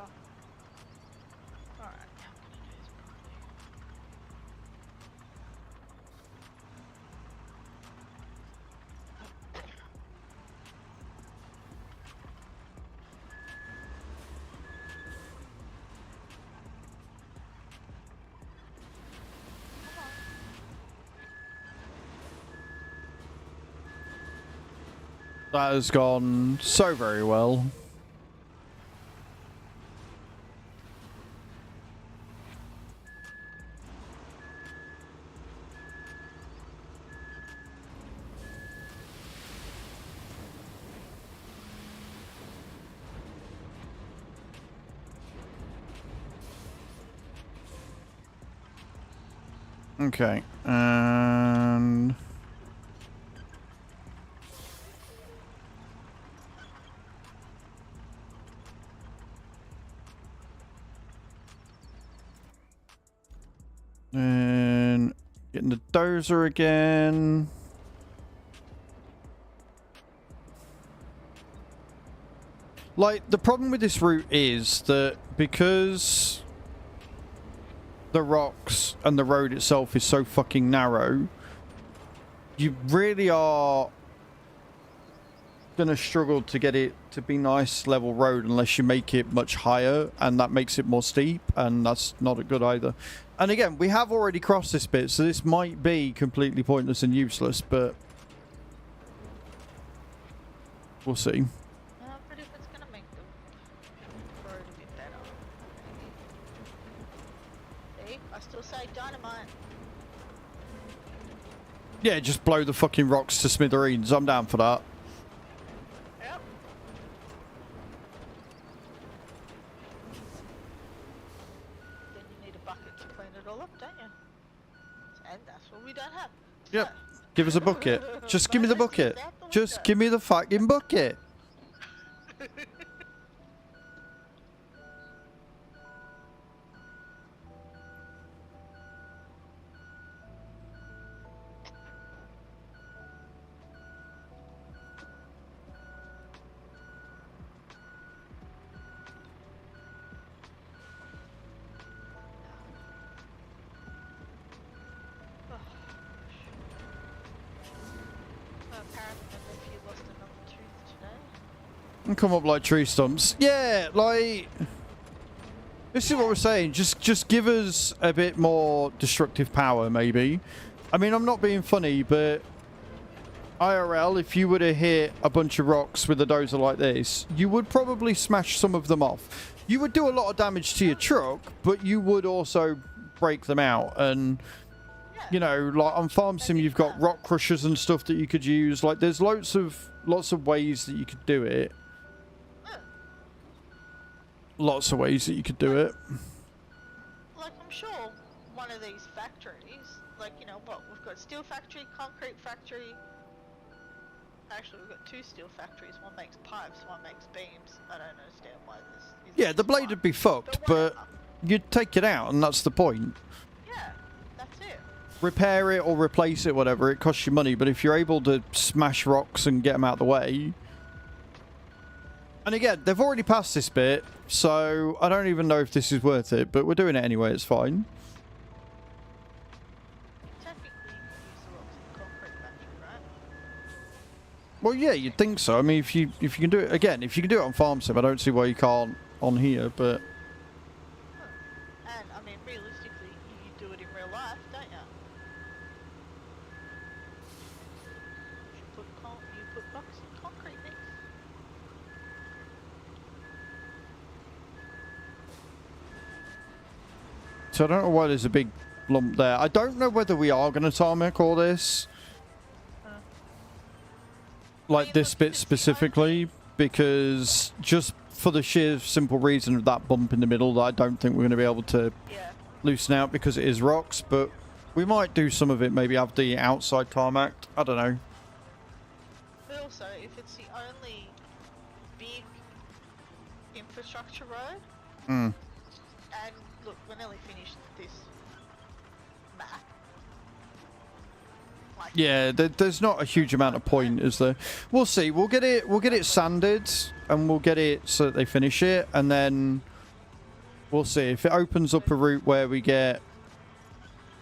Alright, how can I do this That has gone so very well. Okay, and... And getting the dozer again. Like, the problem with this route is that because the rocks and the road itself is so fucking narrow, you really are gonna struggle to get it to be nice level road unless you make it much higher, and that makes it more steep, and that's not a good either. And again, we have already crossed this bit, so this might be completely pointless and useless, but we'll see. But if it's gonna make the road a bit better. See, I still say dynamite. Yeah, just blow the fucking rocks to smithereens. I'm down for that. Yep. Then you need a bucket to clean it all up, don't you? And that's what we don't have. Yep. So, Give us a bucket. Just give me the bucket. Just give me the fucking bucket. Apparently, my nephew lost another tooth today. And come up like tree stumps. Yeah, like... This is what we're saying. Just give us a bit more destructive power, maybe. I mean, I'm not being funny, but... IRL, if you were to hit a bunch of rocks with a dozer like this, you would probably smash some of them off. You would do a lot of damage to your truck, but you would also break them out. And, you know, like on Farm Sim, you've got rock crushers and stuff that you could use. Like, there's lots of ways that you could do it. Lots of ways that you could do it. Like, I'm sure one of these factories, like, you know, what, we've got steel factory, concrete factory. Actually, we've got two steel factories. One makes pipes, one makes beams. I don't understand why this is. Yeah, the blade would be fucked, but you'd take it out, and that's the point. Yeah, that's it. Repair it or replace it, whatever. It costs you money, but if you're able to smash rocks and get them out of the way... And again, they've already passed this bit, so I don't even know if this is worth it, but we're doing it anyway, it's fine. Technically, you can use the rocks in the concrete factory, right? Well, yeah, you'd think so. I mean, if you can do it... Again, if you can do it on Farm Sim, I don't see why you can't on here, but... And, I mean, realistically, you do it in real life, don't you? You put blocks in concrete mix. So I don't know why there's a big lump there. I don't know whether we are going to tarmac all this. Like this bit specifically, because just for the sheer simple reason of that bump in the middle, that I don't think we're going to be able to loosen out because it is rocks, but we might do some of it, maybe have the outside tarmac. I don't know. But also, if it's the only big infrastructure road, and look, we're nearly finished this map. Like, Yeah, there's not a huge amount of point, is there? We'll see. We'll get it sanded, and we'll get it so that they finish it, and then we'll see if it opens up a route where we get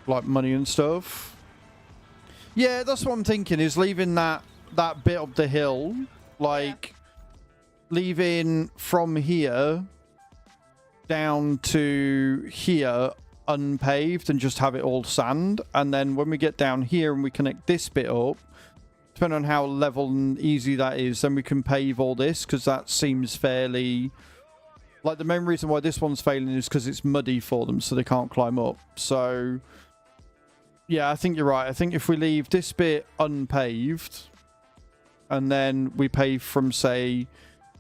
like money and stuff. Yeah, that's what I'm thinking. Is leaving that bit up the hill, like leaving from here down to here unpaved and just have it all sand, and then when we get down here and we connect this bit up, depending on how level and easy that is, then we can pave all this, because that seems fairly... Like, the main reason why this one's failing is because it's muddy for them, so they can't climb up. So yeah, I think you're right. I think if we leave this bit unpaved and then we pave from, say,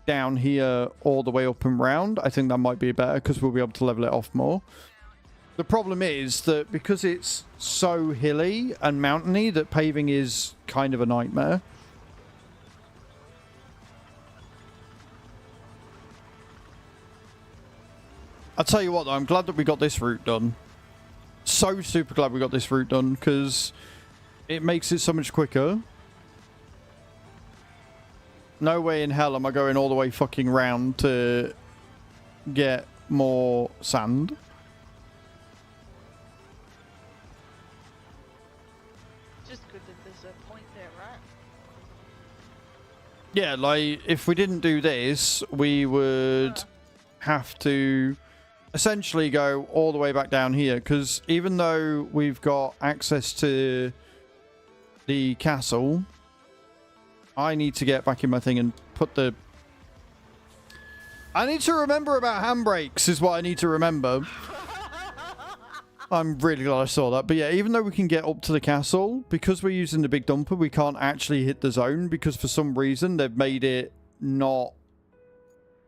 down here all the way up and round, I think that might be better, because we'll be able to level it off more. The problem is that because it's so hilly and mountainy, that paving is kind of a nightmare. I'll tell you what, though, I'm glad that we got this route done. So super glad we got this route done, because it makes it so much quicker. No way in hell am I going all the way fucking round to get more sand. Just good that there's a point there, right? Yeah, like, if we didn't do this, we would have to essentially go all the way back down here, because even though we've got access to the castle, I need to get back in my thing and put the... I need to remember about handbrakes is what I need to remember. I'm really glad I saw that. But yeah, even though we can get up to the castle, because we're using the big dumper, we can't actually hit the zone, because for some reason they've made it not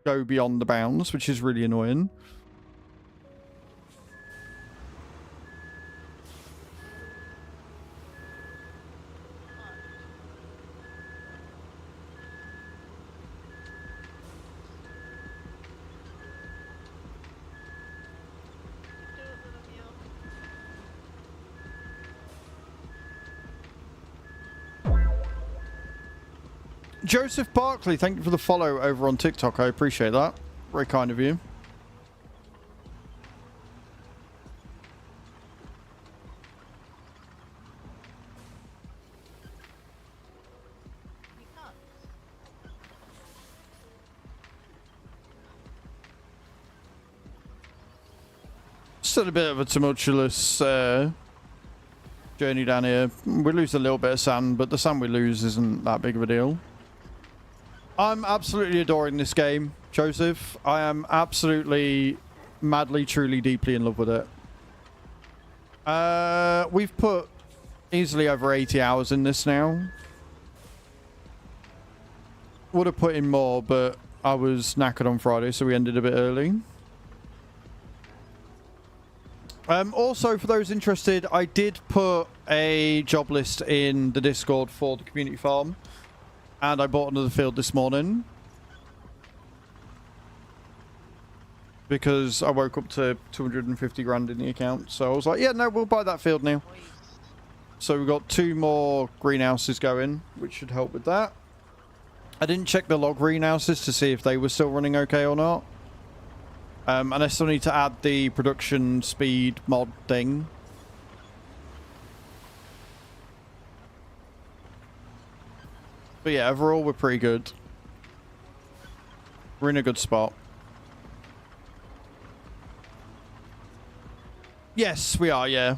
go beyond the bounds, which is really annoying. Joseph Barkley, thank you for the follow over on TikTok. I appreciate that. Very kind of you. Still a bit of a tumultuous journey down here. We lose a little bit of sand, but the sand we lose isn't that big of a deal. I'm absolutely adoring this game, Joseph. I am absolutely, madly, truly, deeply in love with it. We've put easily over 80 hours in this now. Would have put in more, but I was knackered on Friday, so we ended a bit early. Also, for those interested, I did put a job list in the Discord for the community farm. And I bought another field this morning. Because I woke up to 250 grand in the account. So I was like, yeah, no, we'll buy that field now. So we've got 2 more greenhouses going, which should help with that. I didn't check the log greenhouses to see if they were still running okay or not. And I still need to add the production speed mod thing. But yeah, overall, we're pretty good. We're in a good spot. Yes, we are, yeah.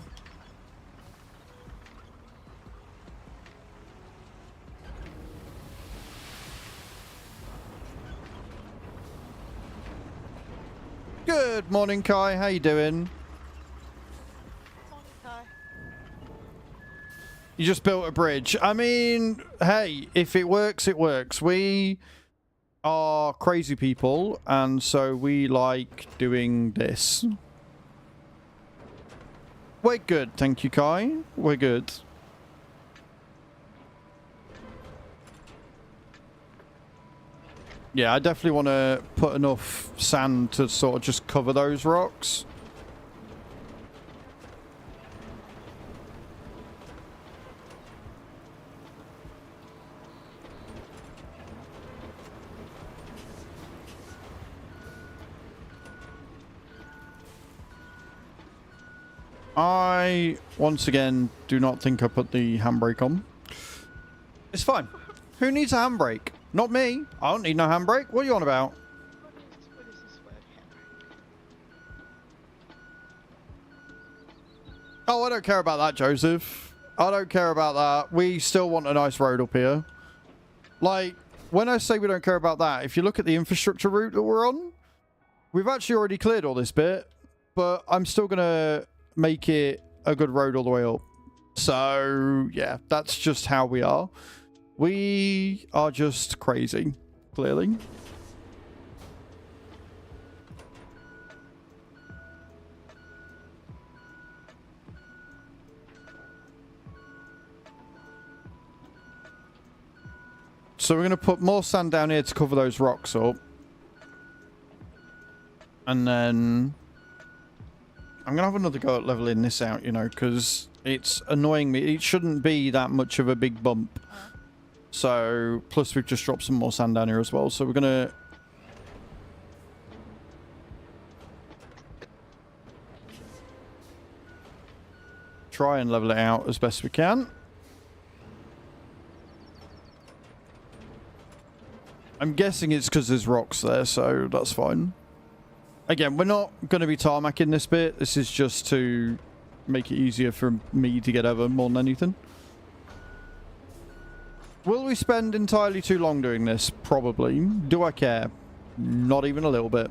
Good morning, Kai. How you doing? You just built a bridge. I mean, hey, if it works, it works. We are crazy people, and so we like doing this. We're good, thank you, Kai. We're good. Yeah, I definitely want to put enough sand to sort of just cover those rocks. I, once again, do not think I put the handbrake on. It's fine. Who needs a handbrake? Not me. I don't need no handbrake. What are you on about? What is this word, handbrake? Oh, I don't care about that, Joseph. I don't care about that. We still want a nice road up here. Like, when I say we don't care about that, if you look at the infrastructure route that we're on, we've actually already cleared all this bit, but I'm still going to make it a good road all the way up. So, yeah, that's just how we are. We are just crazy, clearly. So we're going to put more sand down here to cover those rocks up. And then I'm going to have another go at leveling this out, you know, because it's annoying me. It shouldn't be that much of a big bump. So, plus we've just dropped some more sand down here as well. So we're going to... try and level it out as best we can. I'm guessing it's because there's rocks there, so that's fine. Again, we're not going to be tarmacking this bit. This is just to make it easier for me to get over more than anything. Will we spend entirely too long doing this? Probably. Do I care? Not even a little bit.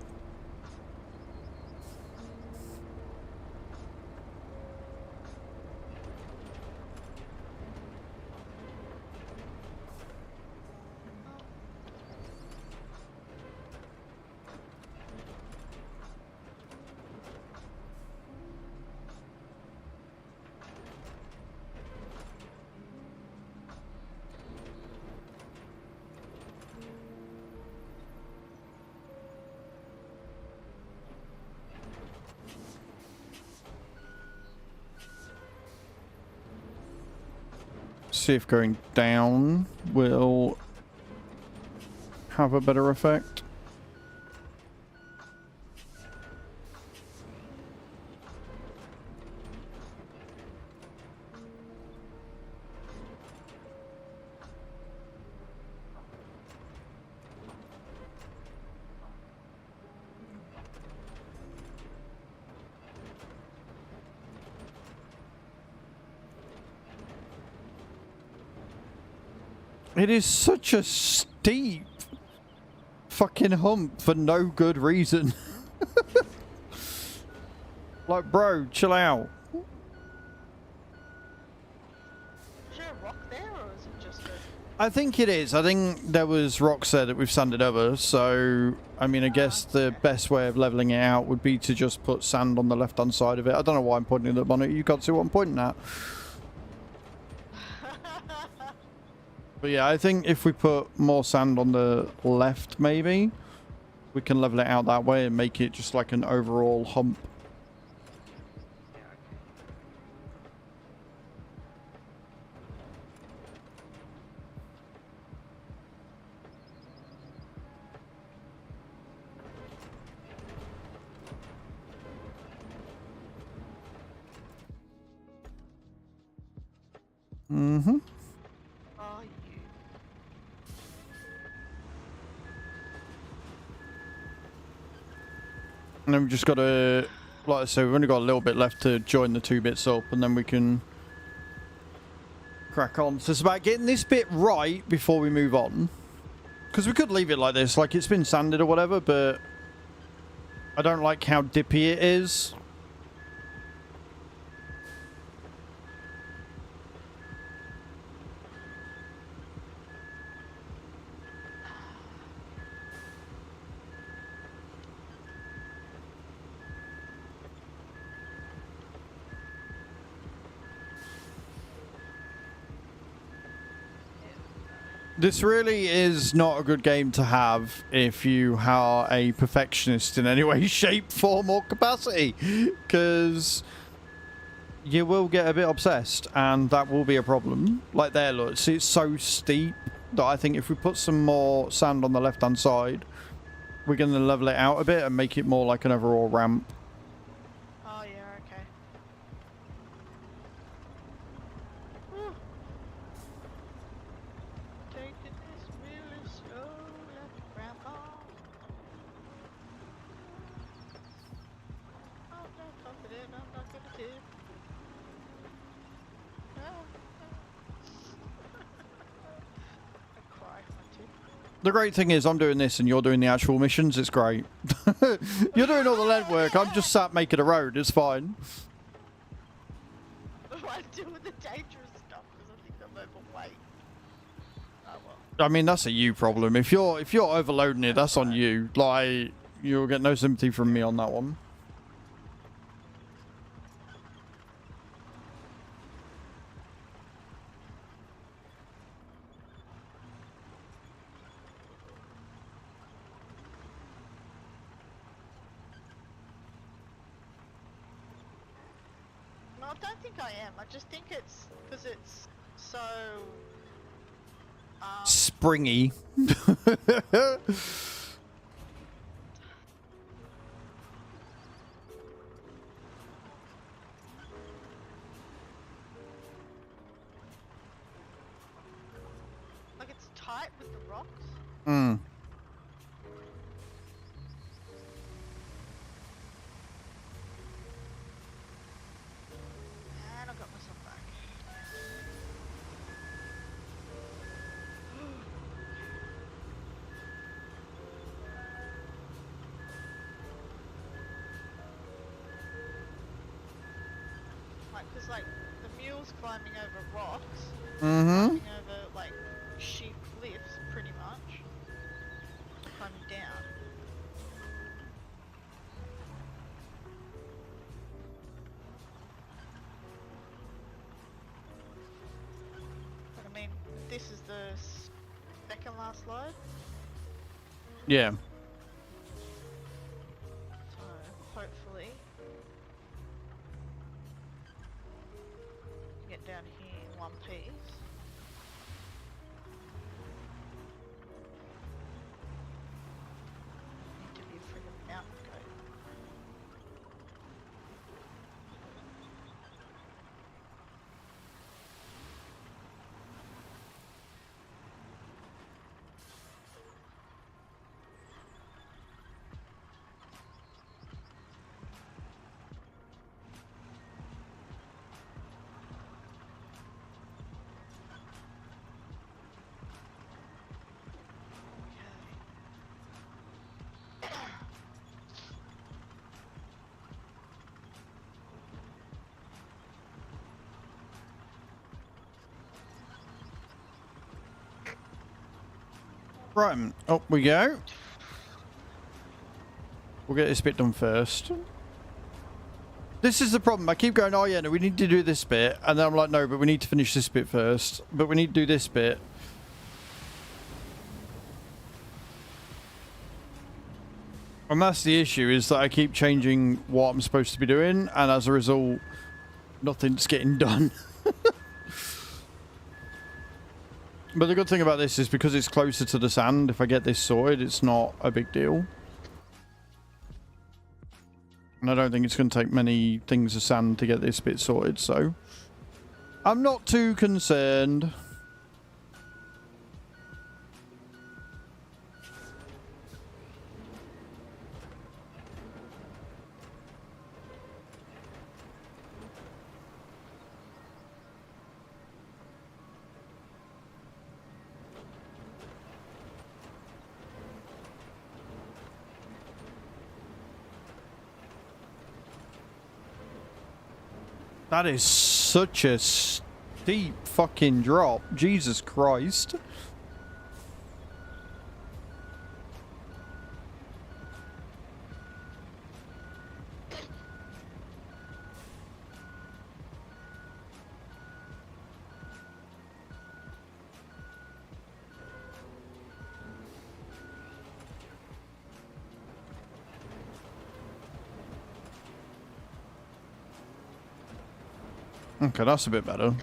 See if going down will have a better effect. It is such a steep fucking hump for no good reason. Like, bro, chill out. Is there a rock there, or is it just a... I think it is. I think there was rocks there that we've sanded over. So, I mean, I guess the best way of leveling it out would be to just put sand on the left-hand side of it. I don't know why I'm pointing at the monitor. You can't see what I'm pointing at. But yeah, I think if we put more sand on the left, maybe, we can level it out that way and make it just like an overall hump. Mm-hmm. Are you? And then we've just got to, like I said, we've only got a little bit left to join the two bits up, and then we can crack on. So it's about getting this bit right before we move on. Because we could leave it like this, like it's been sanded or whatever, but I don't like how dippy it is. This really is not a good game to have if you are a perfectionist in any way, shape, form, or capacity, because you will get a bit obsessed, and that will be a problem. Like there, look, see, it's so steep that I think if we put some more sand on the left-hand side, we're going to level it out a bit and make it more like an overall ramp. Oh yeah, okay. Whew. Taking this really slow like a grandpa. I'm not confident, I'm not gonna tip. I cry if I tip. The great thing is I'm doing this and you're doing the actual missions. It's great. You're doing all the lead work. I'm just sat making a road. It's fine. I do with the dangerous stuff because I think I'm overweight. Oh well. I mean, that's a you problem. If you're overloading it, that's on you. Like, you'll get no sympathy from me on that one. I don't think I am. I just think it's because it's so. Springy. Like it's tight with the rocks. Hmm. And I got myself back. Because like the mule's climbing over rocks, Mm-hmm. climbing over like sheep cliffs, pretty much. Climbing down. But I mean, this is the second last load, Yeah. so hopefully get down here in one piece. Need to be a friggin' mountain goat. Right, up we go. We'll get this bit done first. This is the problem. I keep going, oh yeah, no, we need to do this bit. And then I'm like, no, but we need to finish this bit first. But we need to do this bit. And that's the issue, is that I keep changing what I'm supposed to be doing. And as a result, nothing's getting done. But the good thing about this is because it's closer to the sand, if I get this sorted, it's not a big deal. And I don't think it's going to take many things of sand to get this bit sorted, so I'm not too concerned. That is such a steep fucking drop. Jesus Christ. Okay, that's a bit better.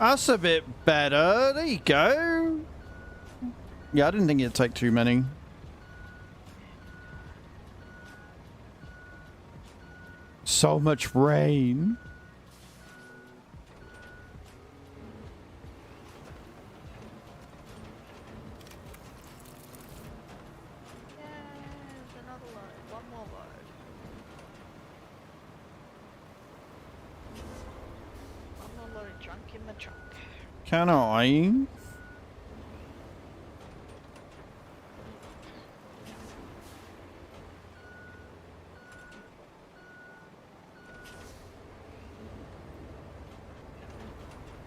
That's a bit better. There you go. Yeah, I didn't think it'd take too many. So much rain. Yeah, there's another load. One more load. One more load of junk in the trunk. Can I?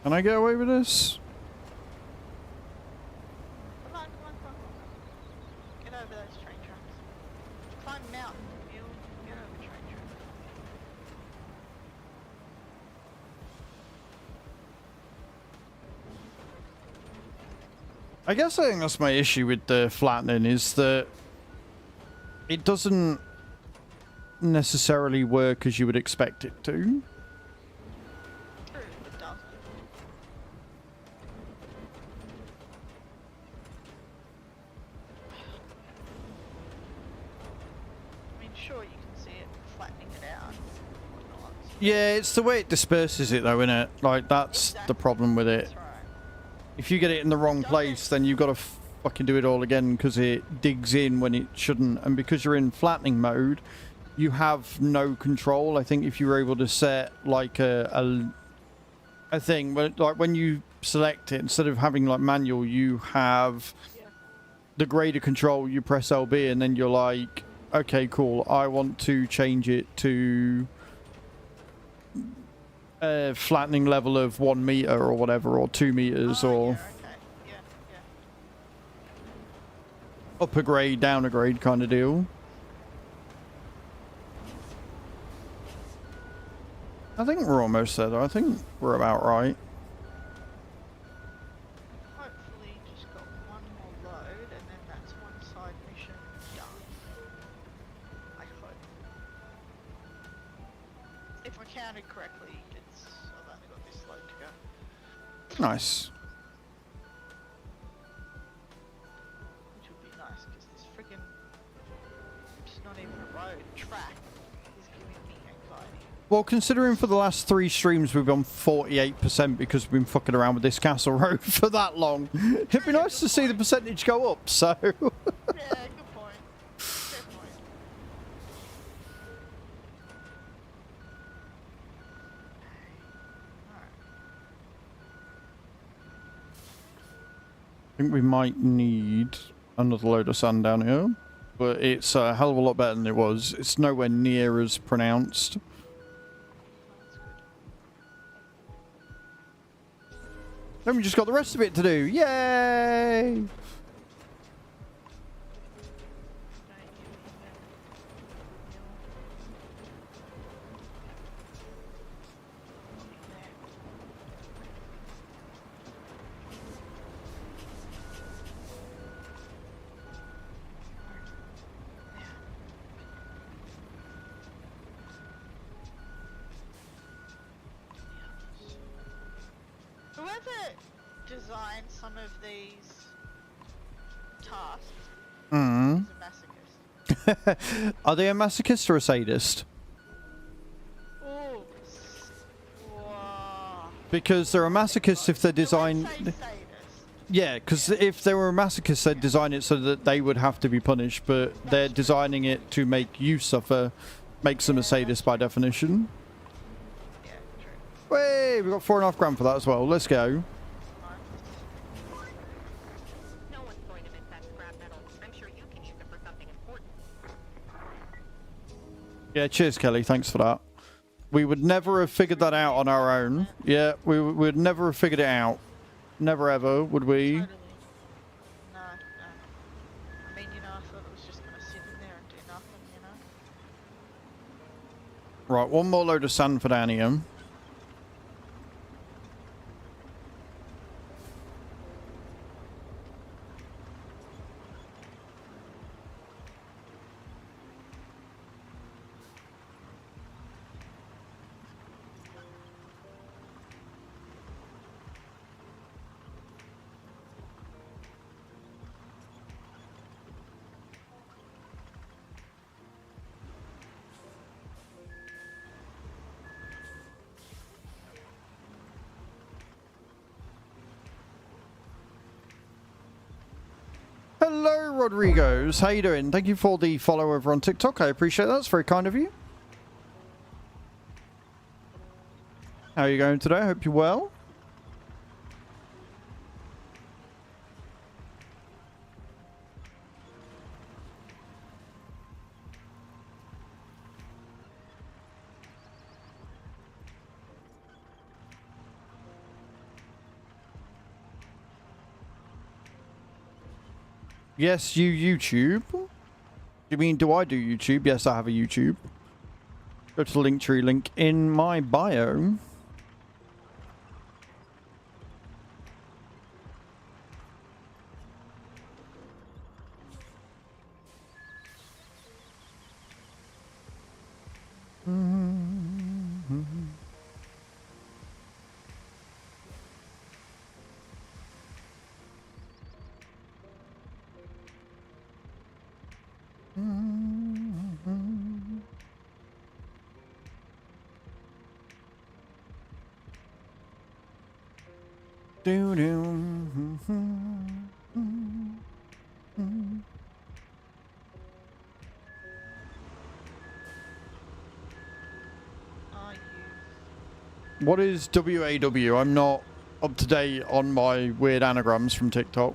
Can I get away with this? Come on, come on, come on, come on. Get over those train tracks. Climb mountain, mule. Get over train tracks. I guess I think that's my issue with the flattening, is that it doesn't necessarily work as you would expect it to. True, it doesn't. I mean, sure, you can see it flattening it out and whatnot. Yeah, it's the way it disperses it though, isn't it? Like, that's the problem with it. That's right. If you get it in the wrong place, then you've got to fucking do it all again because it digs in when it shouldn't. And because you're in flattening mode, you have no control. I think if you were able to set like a thing, like when you select it, instead of having like manual, you have the grader control, you press LB and then you're like, okay, cool, I want to change it to a flattening level of 1 meter or whatever, or 2 meters, Oh, or yeah, okay. Yeah, yeah. up a grade, down a grade kind of deal. I think we're almost there though. I think we're about right. Hopefully just got one more load and then that's one side mission done. I hope. If I counted correctly, I've only got this load to go. Nice. Which would be nice because this friggin' it's not even a road, track is giving me anxiety. Well, considering for the last 3 streams we've gone 48% because we've been fucking around with this castle road for that long, it'd be nice to see the percentage go up, so... Yeah, good point. Fair point. Alright. I think we might need another load of sand down here, but it's a hell of a lot better than it was. It's nowhere near as pronounced. Then we just got the rest of it to do. Yay! Whoever designed some of these tasks Mm. is a masochist. Are they a masochist or a sadist? Ooh. Whoa. Because they're a masochist if they're So let's designed... say sadist. Yeah, because if they were a masochist, they'd design it so that they would have to be punished, but they're designing it to make you suffer, makes them a sadist by definition. Yeah, true. Hey, we got 4.5 grand for that as well. Let's go. Nice. No one's going to miss that scrap metal. I'm sure you can use it for something important. Yeah, cheers, Kelly. Thanks for that. We would never have figured that out on our own. Yeah, we would never have figured it out. Never ever, would we? Totally. No, no. I mean, you know, I thought it was just gonna sit in there and do nothing, you know? Right, one more load of sand for down here. Hello, Rodriguez. How you doing? Thank you for the follow over on TikTok. I appreciate that. It's very kind of you. How are you going today? I hope you're well. Yes, you YouTube. You mean, do I do YouTube? Yes, I have a YouTube. Go to the Linktree link in my bio. Are you? What is WAW? I'm not up to date on my weird anagrams from TikTok.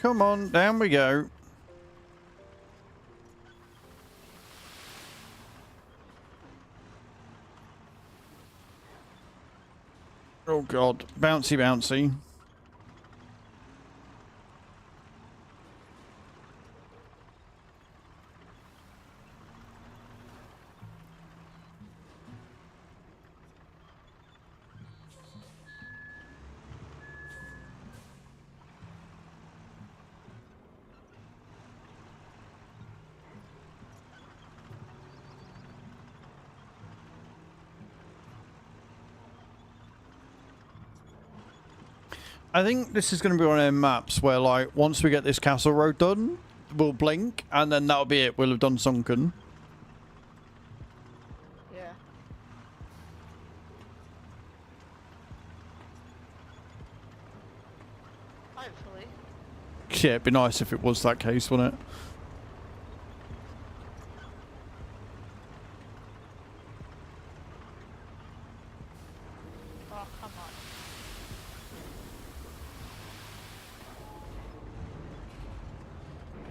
Come on, down we go. Oh god, bouncy bouncy. I think this is going to be one of them maps where, like, once we get this castle road done, we'll blink, and then that'll be it. We'll have done Sunken. Yeah. Hopefully. Yeah, it'd be nice if it was that case, wouldn't it? Oh, come on.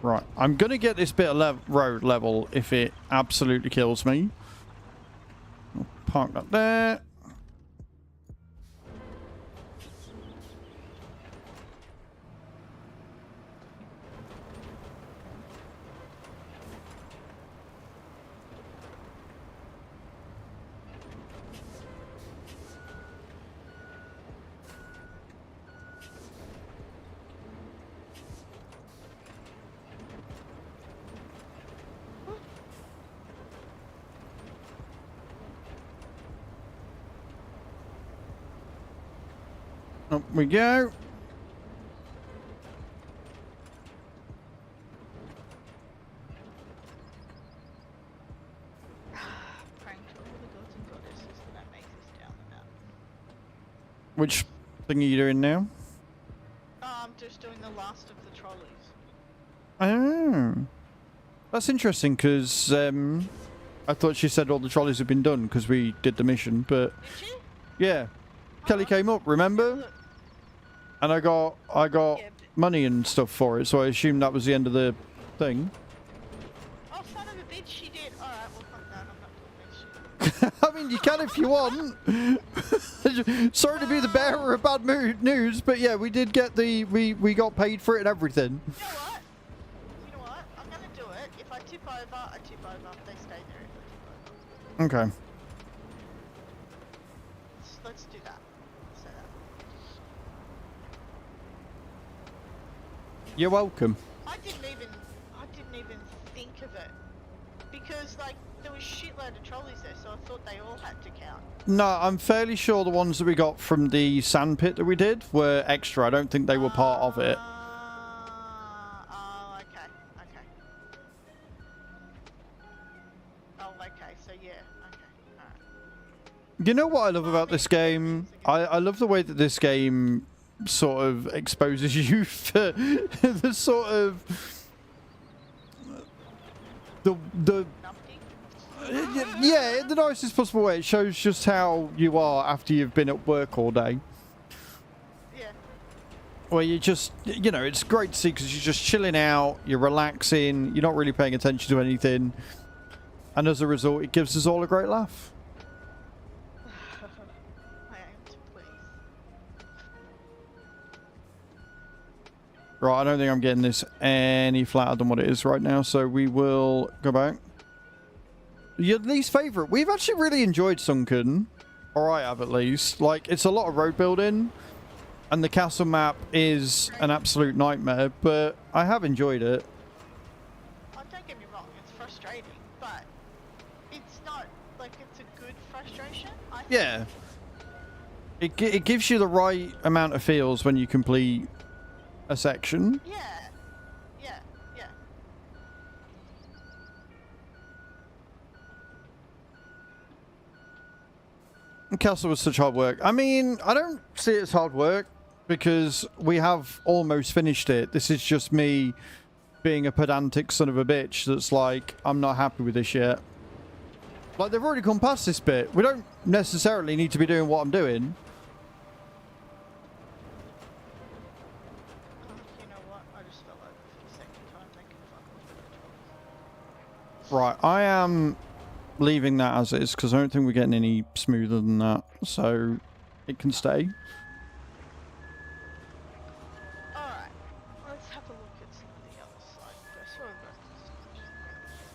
Right, I'm going to get this bit of road level if it absolutely kills me. I'll park that there. Up we go. Praying to all the gods and goddesses that makes us down the mountain. Which thing are you doing now? I'm just doing the last of the trolleys. Oh. That's interesting, because I thought she said all the trolleys had been done because we did the mission, but Did you? yeah. Kelly came up, remember? Look. And I got Yeah, but- money and stuff for it, so I assumed that was the end of the thing. Oh, son of a bitch, she did. Alright, well, fuck that. I'm not doing this shit. I mean, you can if you want. Sorry to be the bearer of bad news, but yeah, we did get the we got paid for it and everything. You know what? You know what? I'm gonna do it. If I tip over, I tip over. They stay there if I tip over. Okay. Let's do that. Let's say that. You're welcome. I didn't even think of it. Because, like, there was shitload of trolleys there, so I thought they all had to count. No, I'm fairly sure the ones that we got from the sand pit that we did were extra. I don't think they were part of it. Oh, okay. Okay. Oh, okay. So, yeah. Okay. Alright. You know what I love about this game? I love the way that this game sort of exposes you for the sort of the Numpty? yeah, in the nicest possible way. It shows just how you are after you've been at work all day. Yeah. Where you just, you know, it's great to see because you're just chilling out, you're relaxing, you're not really paying attention to anything, and as a result, it gives us all a great laugh. I am to please. Right, I don't think I'm getting this any flatter than what it is right now, so we will go back. Your least favourite? We've actually really enjoyed Sunken. Or I have, at least. Like, it's a lot of road building. And the castle map is an absolute nightmare, but I have enjoyed it. Oh, don't get me wrong, it's frustrating, but it's not like it's a good frustration. I think. Yeah. It gives you the right amount of feels when you complete a section. Yeah. Yeah. Yeah. And castle was such hard work. I mean, I don't see it as hard work because we have almost finished it. This is just me being a pedantic son of a bitch that's like, I'm not happy with this yet. Like, they've already gone past this bit. We don't necessarily need to be doing what I'm doing. You know what? I just fell over for the second time. They can fuck off. Right, I am leaving that as is because I don't think we're getting any smoother than that. So it can stay. Alright, let's have a look at some of the other side first.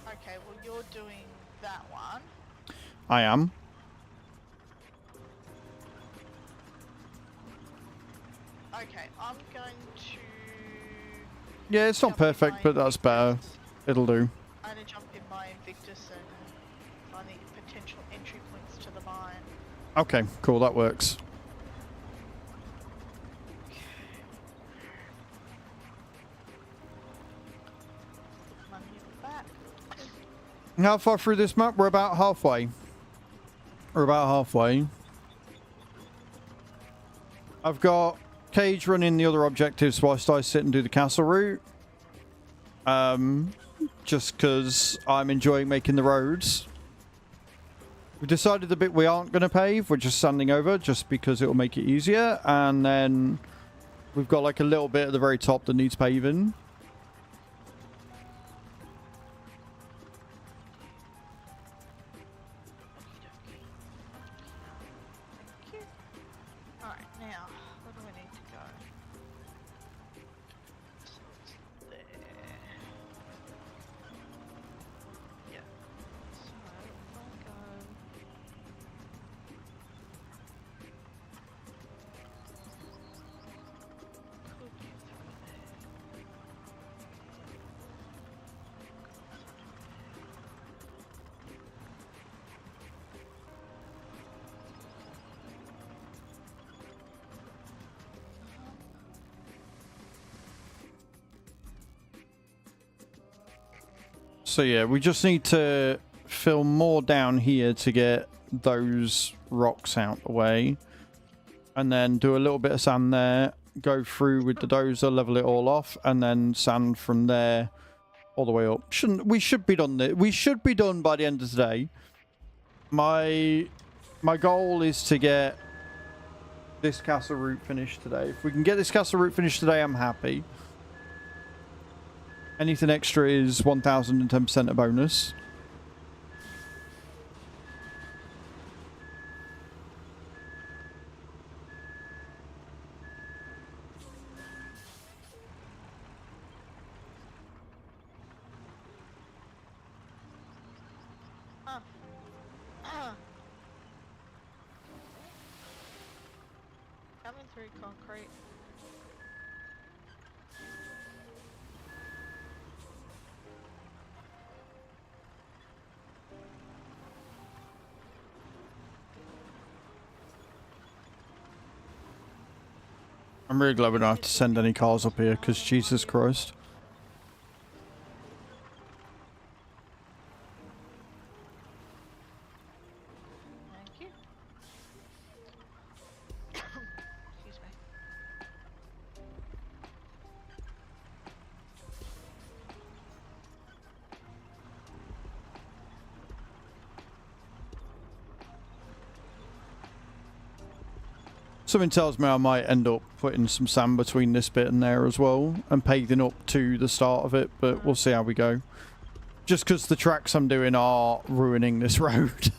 Okay, well you're doing that one. I am. Okay, I'm going to... Yeah, it's not jump in perfect, my but that's better. Invictus. It'll do. I'm going to jump in my Invictus and find the potential entry points to the mine. Okay, cool, that works. Money in the back. How far through this map? We're about halfway. We're about halfway. I've got Cage running the other objectives whilst I sit and do the castle route. Just because I'm enjoying making the roads. We decided the bit we aren't going to pave, we're just sanding over just because it will make it easier. And then we've got like a little bit at the very top that needs paving. Alright, now, where do we need to go? So it's there. Yeah. So, if I go... Could get through there. So yeah, we just need to fill more down here to get those rocks out the way. And then do a little bit of sand there, go through with the dozer, level it all off, and then sand from there all the way up. We should be done. We should be done by the end of today. My goal is to get this castle route finished today. If we can get this castle route finished today, I'm happy. Anything extra is 1010% a bonus. Coming through concrete. I'm really glad we don't have to send any cars up here, because Jesus Christ. Thank you. Excuse me. Something tells me I might end up putting some sand between this bit and there as well, and paving up to the start of it, but we'll see how we go. Just because the tracks I'm doing are ruining this road.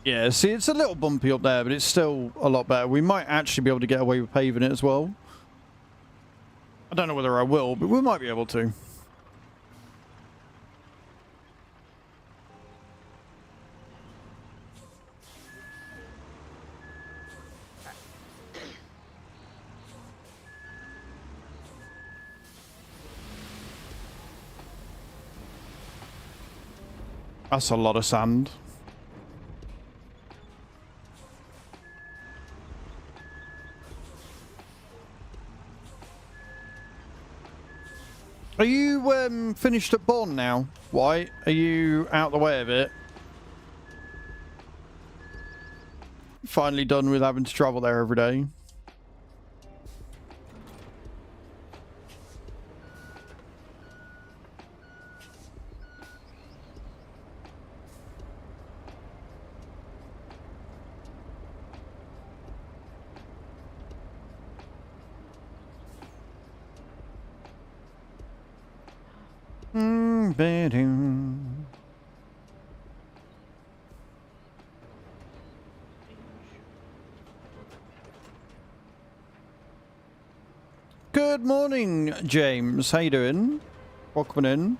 Yeah, see, it's a little bumpy up there, but it's still a lot better. We might actually be able to get away with paving it as well. I don't know whether I will, but we might be able to. That's a lot of sand. Are you finished at Bonn now, White? Are you out the way of it? Finally done with having to travel there every day? Good morning, James. How you doing? Welcome in.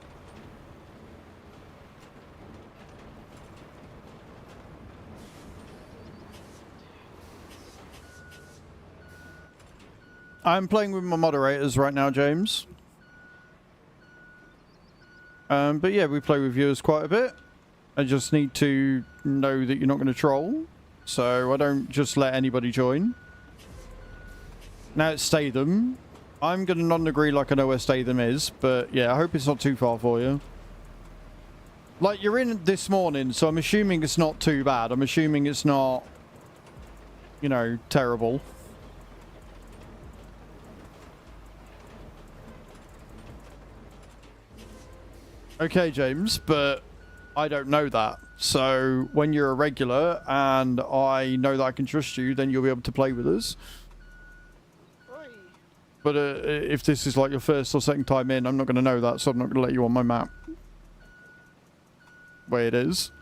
I'm playing with my moderators right now, James. But yeah, we play with viewers quite a bit. I just need to know that you're not going to troll, so I don't just let anybody join. Now it's Statham. I'm going to non-agree like I know where Statham is, but yeah, I hope it's not too far for you. Like, you're in this morning, so I'm assuming it's not too bad. I'm assuming it's not, you know, terrible. Okay, James, but I don't know that. So when you're a regular and I know that I can trust you, then you'll be able to play with us. But if this is like your first or second time in, I'm not going to know that, so I'm not going to let you on my map. Way it is.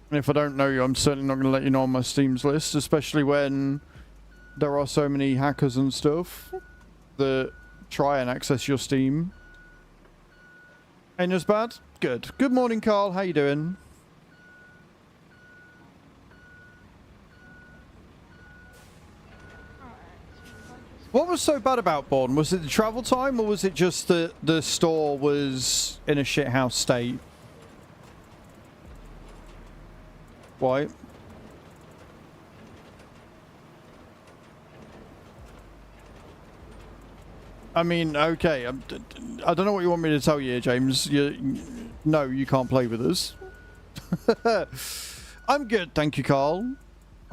And if I don't know you, I'm certainly not going to let you know on my Steam's list, especially when there are so many hackers and stuff that try and access your Steam. Ain't as bad? Good. Good morning, Carl. How you doing? What was so bad about Bonn? Was it the travel time, or was it just that the store was in a shithouse state? Why? I mean, okay. I don't know what you want me to tell you, James. No, you can't play with us. I'm good, thank you, Carl.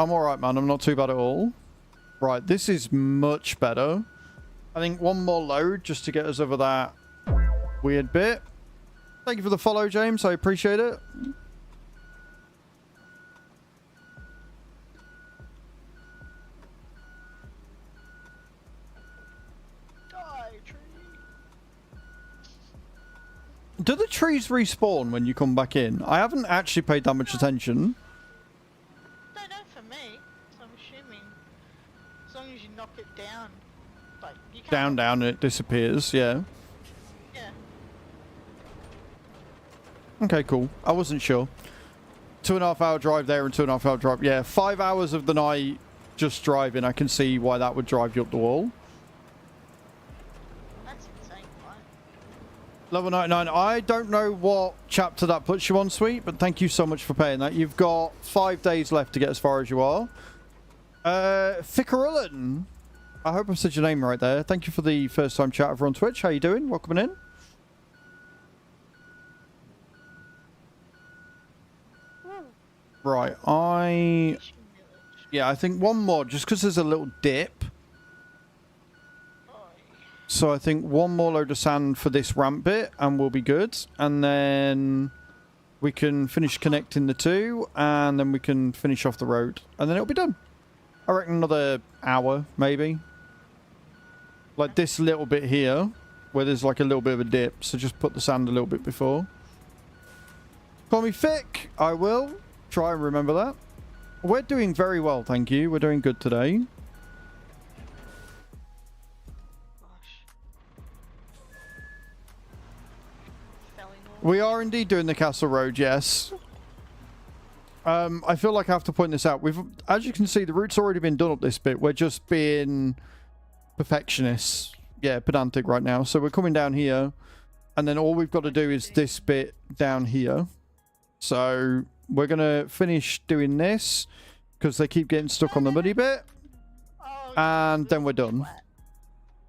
I'm alright, man. I'm not too bad at all. Right, this is much better. I think one more load just to get us over that weird bit. Thank you for the follow, James. I appreciate it. Die, tree. Do the trees respawn when you come back in? I haven't actually paid that much attention. Don't know for me. So I'm assuming as long as you knock it down, like you can't. Down, and it disappears, yeah. Yeah. Okay, cool. I wasn't sure. 2.5 hour drive there and 2.5 hour drive. Yeah, 5 hours of the night just driving. I can see why that would drive you up the wall. That's insane, right? Level 99. I don't know what chapter that puts you on, sweet, but thank you so much for paying that. You've got 5 days left to get as far as you are. Fickarullan. I hope I said your name right there. Thank you for the first time chat over on Twitch. How you doing? Welcome in. Right, yeah, I think one more, just because there's a little dip. So I think one more load of sand for this ramp bit, and we'll be good. And then we can finish connecting the two, and then we can finish off the road. And then it'll be done. I reckon another hour, maybe. Like this little bit here, where there's like a little bit of a dip. So just put the sand a little bit before. Call me Fick. I will try and remember that. We're doing very well, thank you. We're doing good today. Gosh. Felling all We are indeed doing the Castle Road, yes. I feel like I have to point this out. As you can see, the route's already been done up this bit. We're just being perfectionists. Yeah, pedantic right now. So we're coming down here, and then all we've got to do is this bit down here. So we're going to finish doing this, because they keep getting stuck on the muddy bit, Oh, and then we're done.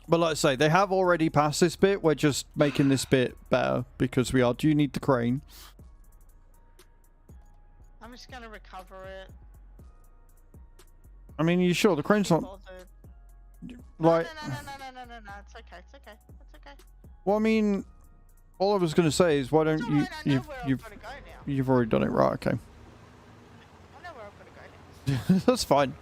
But like I say, they have already passed this bit. We're just making this bit better, because we are. Do you need the crane? I'm just gonna recover it. I mean, you sure? The crane's not... Bothered. Like... No. It's okay. It's okay. Well, I mean, all I was going to say is, why don't It's you... alright, I know where I've You've got to go now. you've already done it, right? Okay. I know where I've got to go now. That's fine.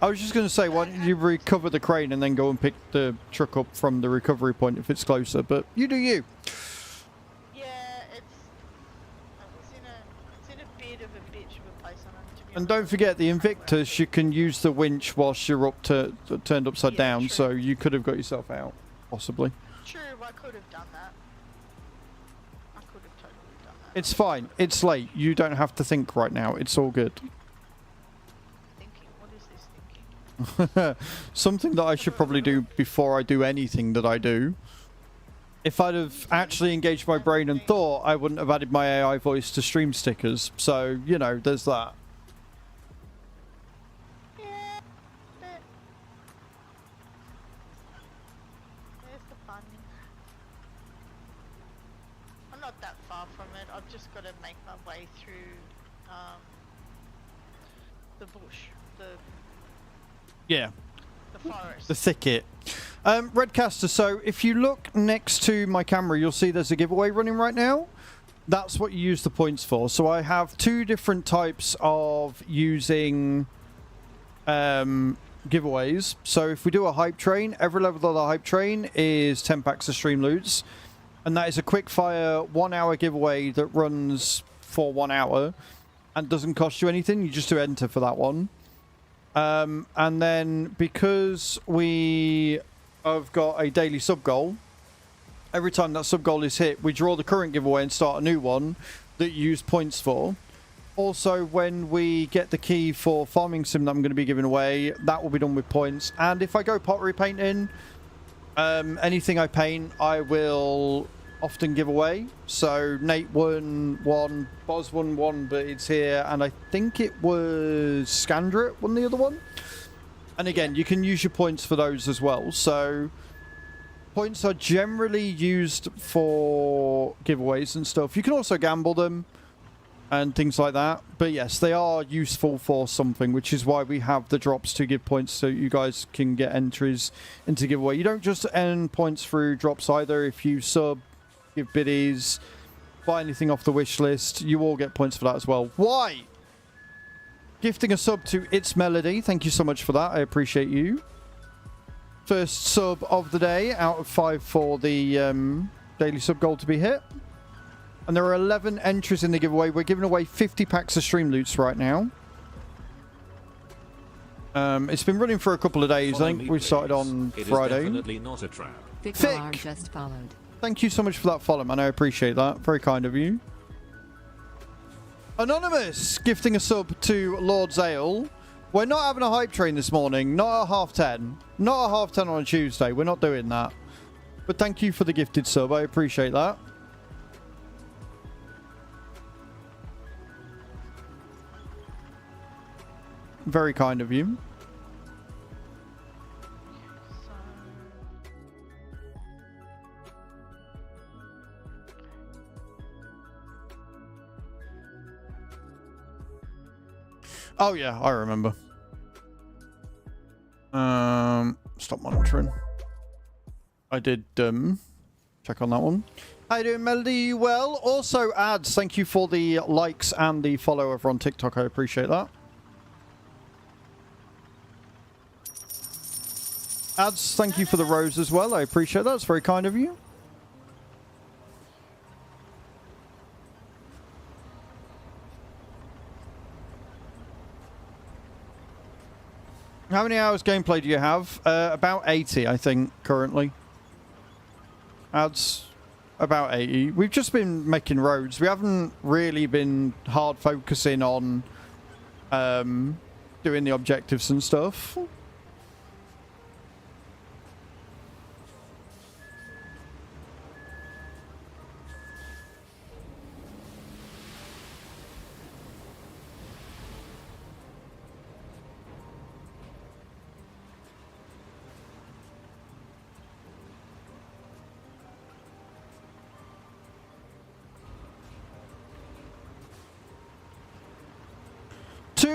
I was just going to say, why don't you recover the crane and then go and pick the truck up from the recovery point if it's closer, but you do you. Yeah, it's in a bit of a bitch of a place on it, to be And honest. don't forget, the Invictus, you can use the winch whilst you're turned upside Yeah, down, true. so you could have got yourself out, possibly. True, I could have done that. I could have totally done that. It's fine. It's late. You don't have to think right now. It's all good. Thinking, what is this thinking? Something that I should probably do before I do anything that I do. If I'd have actually engaged my brain and thought, I wouldn't have added my AI voice to stream stickers. So, you know, there's that. Yeah, but there's the fun. I'm not that far from it. I've just got to make my way through the bush, Yeah. the forest. The thicket. Redcaster, so if you look next to my camera, you'll see there's a giveaway running right now. That's what you use the points for. So I have two different types of using giveaways. So if we do a hype train, every level of the hype train is 10 packs of stream loots. And that is a quick fire 1 hour giveaway that runs for 1 hour and doesn't cost you anything. You just do enter for that one. And then because we have got a daily sub goal, every time that sub goal is hit, we draw the current giveaway and start a new one that you use points for. Also, when we get the key for farming sim that I'm going to be giving away, that will be done with points. And if I go pottery painting, anything I paint, I will often give away. So Nate won one, Boz won one, but it's here, and I think it was Scandret won the other one. And again, you can use your points for those as well. So points are generally used for giveaways and stuff. You can also gamble them and things like that. But yes, they are useful for something, which is why we have the drops to give points so you guys can get entries into giveaway. You don't just earn points through drops either. If you sub, give biddies, buy anything off the wish list, you all get points for that as well. Why? Gifting a sub to It's Melody. Thank you so much for that. I appreciate you. First sub of the day out of 5 for the daily sub goal to be hit. And there are 11 entries in the giveaway. We're giving away 50 packs of stream loots right now. It's been running for a couple of days. I think we started on Friday. It is definitely not a trap. Vic Thick. Alarm just followed. Thank you so much for that follow, man. I appreciate that. Very kind of you. Anonymous gifting a sub to Lord Zale. We're not having a hype train this morning. Not at 10:30. Not at 10:30 on a Tuesday. We're not doing that. But thank you for the gifted sub. I appreciate that. Very kind of you. So, Oh yeah, I remember. Stop monitoring. I did check on that one. How you doing, Melody? You well? Also, ads. Thank you for the likes and the follow over on TikTok. I appreciate that. Ads, thank you for the rose as well. I appreciate that. It's very kind of you. How many hours gameplay do you have? About 80, I think, currently. That's about 80. We've just been making roads. We haven't really been hard focusing on doing the objectives and stuff.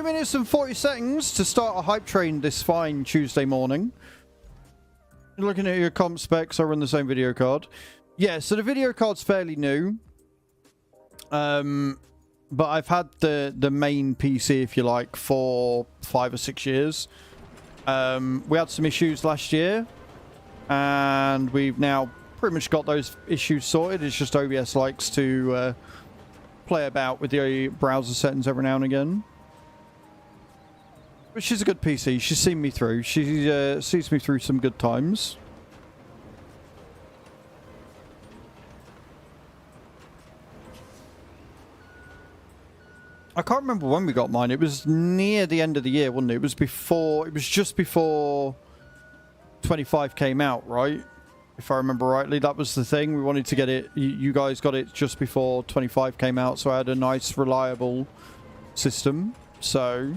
Minutes and 40 seconds to start a hype train this fine Tuesday morning. Looking at your comp specs, I run the same video card. Yeah, so the video card's fairly new. But I've had the main PC, if you like, for 5 or 6 years. We had some issues last year, and we've now pretty much got those issues sorted. It's just OBS likes to play about with the browser settings every now and again. But she's a good PC. She's seen me through. She sees me through some good times. I can't remember when we got mine. It was near the end of the year, wasn't it? It was before. It was just before 25 came out, right? If I remember rightly, that was the thing. We wanted to get it. You guys got it just before 25 came out, so I had a nice, reliable system. So.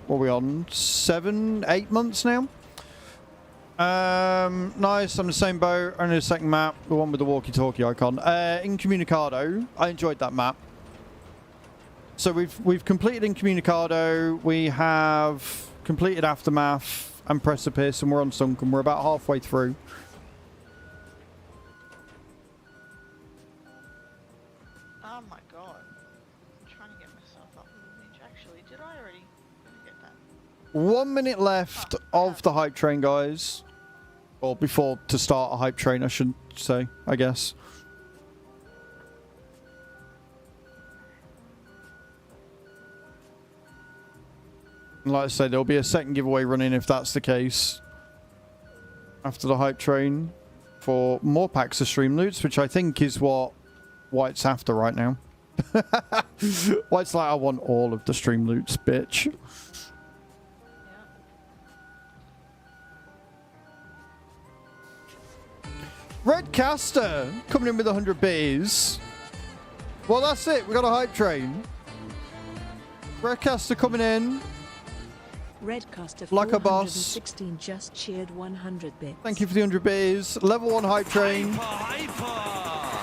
What are we on? 7, 8 months now? Nice, on the same boat. Only the second map, the one with the walkie-talkie icon. Incommunicado. I enjoyed that map. So we've completed Incommunicado. We have completed Aftermath and Precipice, and we're on Sunken. We're about halfway through. Oh my god. I'm trying to get myself up with the bench. Actually, did I already get that? 1 minute left of the hype train, guys. Or before to start a hype train, I should say, I guess. And like I say, there'll be a second giveaway running if that's the case. After the hype train. For more packs of stream loots, which I think is what White's after right now. White's like, I want all of the stream loots, bitch. Redcaster coming in with 100 bits. Well, that's it. We got a hype train. Redcaster coming in. Redcaster like a boss. 416 just cheered 100 bits. Thank you for the 100 bits. Level 1 hype train.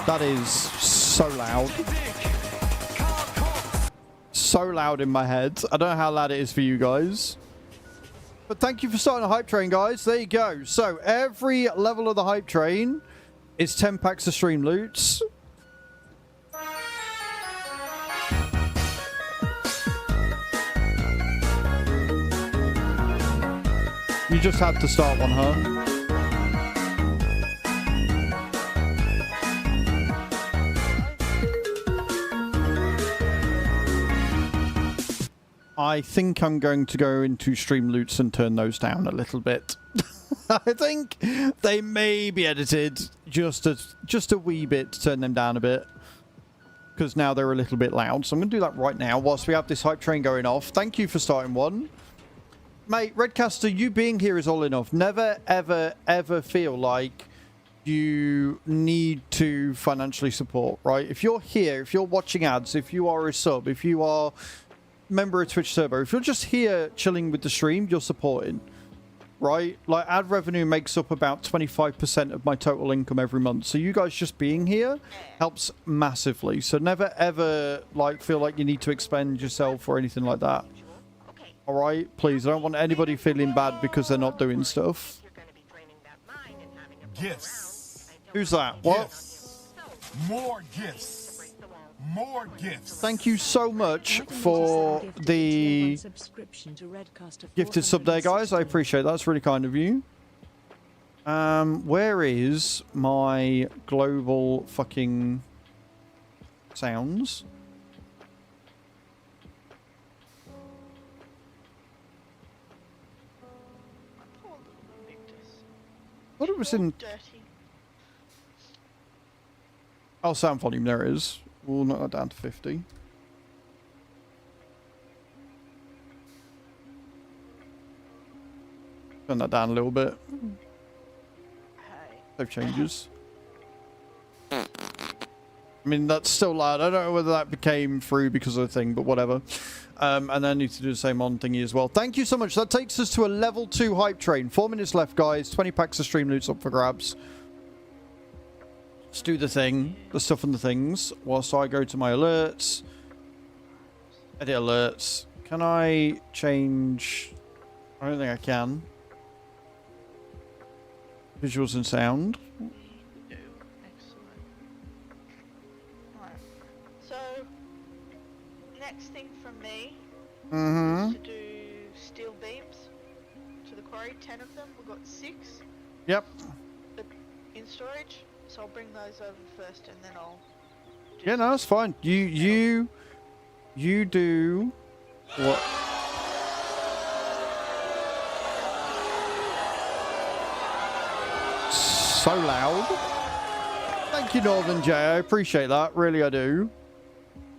That is so loud. So loud in my head. I don't know how loud it is for you guys. But thank you for starting a hype train, guys. There you go. So every level of the hype train is 10 packs of stream loots. You just had to start one, huh? I think I'm going to go into stream loots and turn those down a little bit. I think they may be edited just a wee bit to turn them down a bit. Because now they're a little bit loud. So I'm going to do that right now whilst we have this hype train going off. Thank you for starting one. Mate, Redcaster, you being here is all enough. Never, ever, ever feel like you need to financially support, right? If you're here, if you're watching ads, if you are a sub, if you are a member of Twitch Turbo, if you're just here chilling with the stream, you're supporting, right? Like, ad revenue makes up about 25% of my total income every month. So you guys just being here helps massively. So never, ever, like, feel like you need to expend yourself or anything like that. All right, please. I don't want anybody feeling bad because they're not doing stuff. Gifts. Who's that? What? Gifts. More gifts. More gifts. Thank you so much for the gifted sub there, guys. I appreciate that. That's really kind of you. Where is my global fucking sounds? thought it was in... Dirty. Oh, sound volume, there it is. We'll knock that down to 50. Turn that down a little bit. Hey. Save changes. I mean, that's still loud. I don't know whether that became through because of the thing, but whatever. And then I need to do the same on thingy as well. Thank you so much. That takes us to a level 2 hype train. 4 minutes left, guys. 20 packs of stream loots up for grabs. Let's do the thing. The stuff and the things. Whilst I go to my alerts. Edit alerts. Can I change... I don't think I can. Visuals and sound. Do. Excellent. Right. So, next thing from me is to do steel beams to the quarry. 10 of them. We've got 6 Yep. in storage. So I'll bring those over first, and then I'll. Yeah, no, that's fine. You do what? So loud. Thank you, Northern J. I appreciate that. Really, I do.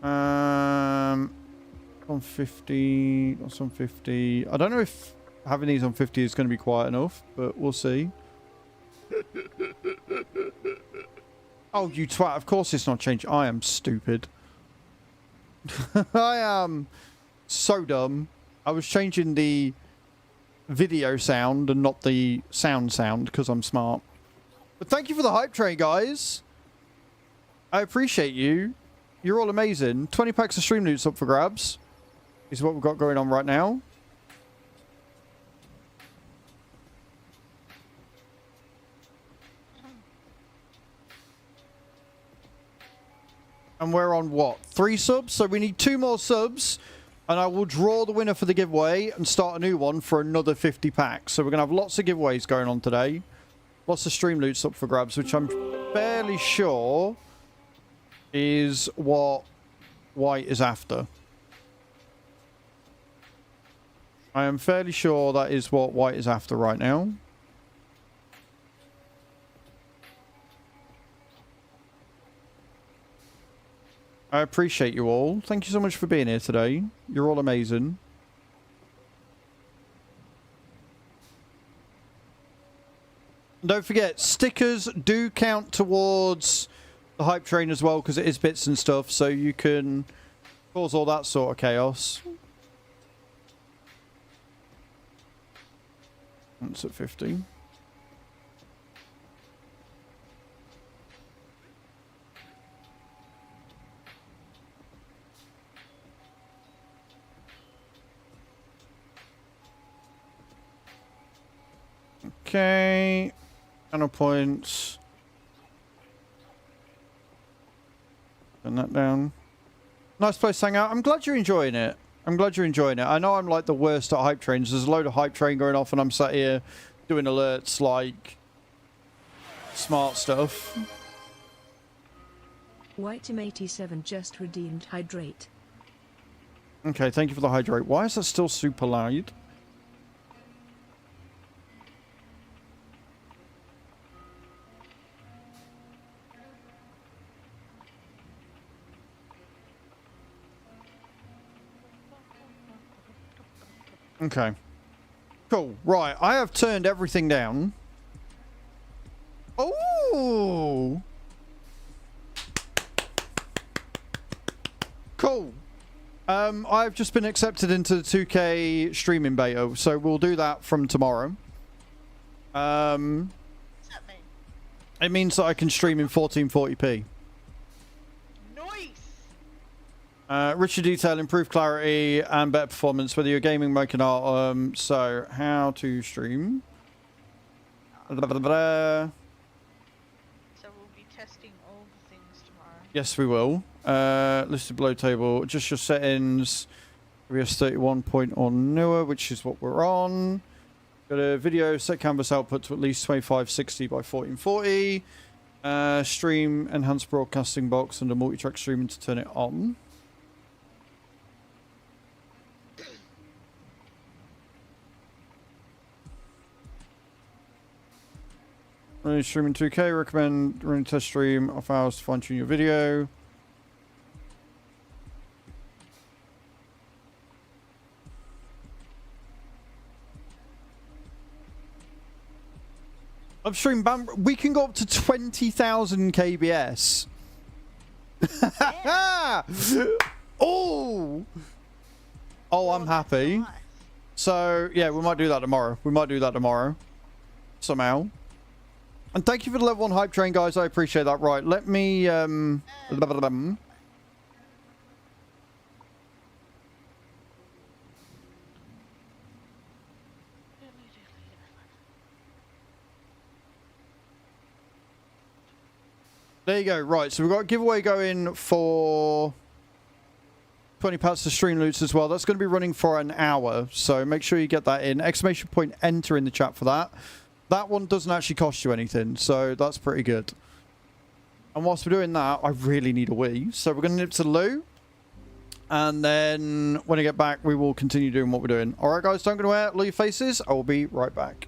On 50. That's on 50. I don't know if having these on 50 is going to be quiet enough, but we'll see. Oh, you twat. Of course it's not changed. I am stupid. I am so dumb. I was changing the video sound and not the sound because I'm smart. But thank you for the hype train, guys. I appreciate you. You're all amazing. 20 packs of stream loots up for grabs is what we've got going on right now. And we're on what? 3 subs? So we need 2 more subs. And I will draw the winner for the giveaway and start a new one for another 50 packs. So we're going to have lots of giveaways going on today. Lots of stream loots up for grabs, which I'm fairly sure is what White is after. I am fairly sure that is what White is after right now. I appreciate you all. Thank you so much for being here today. You're all amazing. And don't forget, stickers do count towards the hype train as well, because it is bits and stuff, so you can cause all that sort of chaos. That's at 50. Okay. Channel points. Turn that down. Nice place to hang out. I'm glad you're enjoying it. I'm glad you're enjoying it. I know I'm like the worst at hype trains. There's a load of hype train going off and I'm sat here doing alerts like smart stuff. Whiteum87 just redeemed hydrate. Okay, thank you for the hydrate. Why is that still super loud? Okay. Cool. Right. I have turned everything down. Oh! Cool. I've just been accepted into the 2K streaming beta, so we'll do that from tomorrow. What does that mean? It means that I can stream in 1440p. Richer detail, improved clarity, and better performance, whether you're gaming, making art. So, how to stream. Blah, blah, blah. So we'll be testing all the things tomorrow. Yes, we will. Listed below table. Just your settings. OBS 31 point or newer, which is what we're on. Got a video, set canvas output to at least 2560 by 1440. Stream, enhanced broadcasting box, and a multi-track streaming to turn it on. Running stream in 2K. Recommend running test stream of hours to fine tune your video. Upstream ban. We can go up to 20,000 KBS. Oh! Oh, I'm happy. Nice. So, yeah, we might do that tomorrow. We might do that tomorrow. Somehow. And thank you for the level 1 hype train, guys. I appreciate that. Right, let me... There you go. Right, so we've got a giveaway going for 20 packs of stream loots as well. That's going to be running for an hour, so make sure you get that in. Exclamation point enter in the chat for that. That one doesn't actually cost you anything, so that's pretty good. And whilst we're doing that, I really need a wee. So we're going to nip to the loo. And then when I get back, we will continue doing what we're doing. All right, guys, don't go anywhere. Look your faces. I will be right back.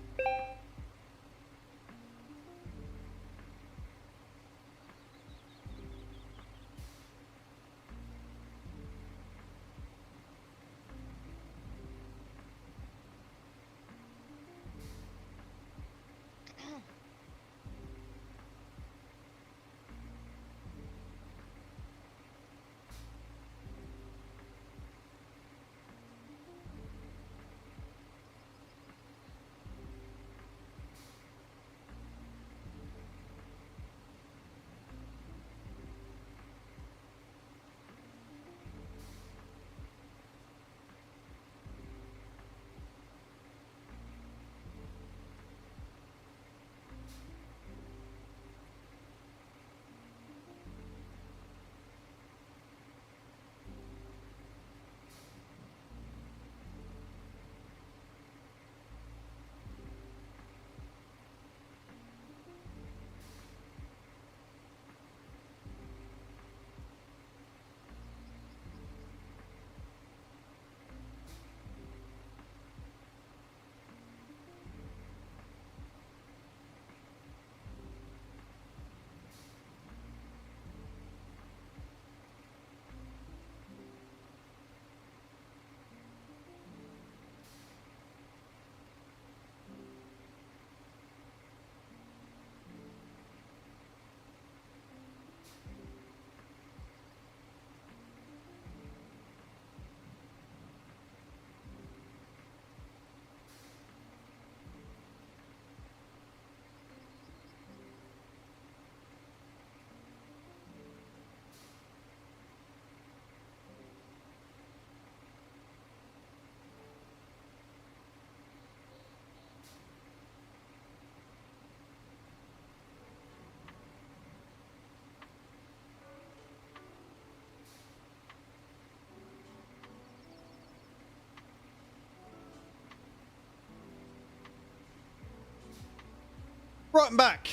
Right, I'm back.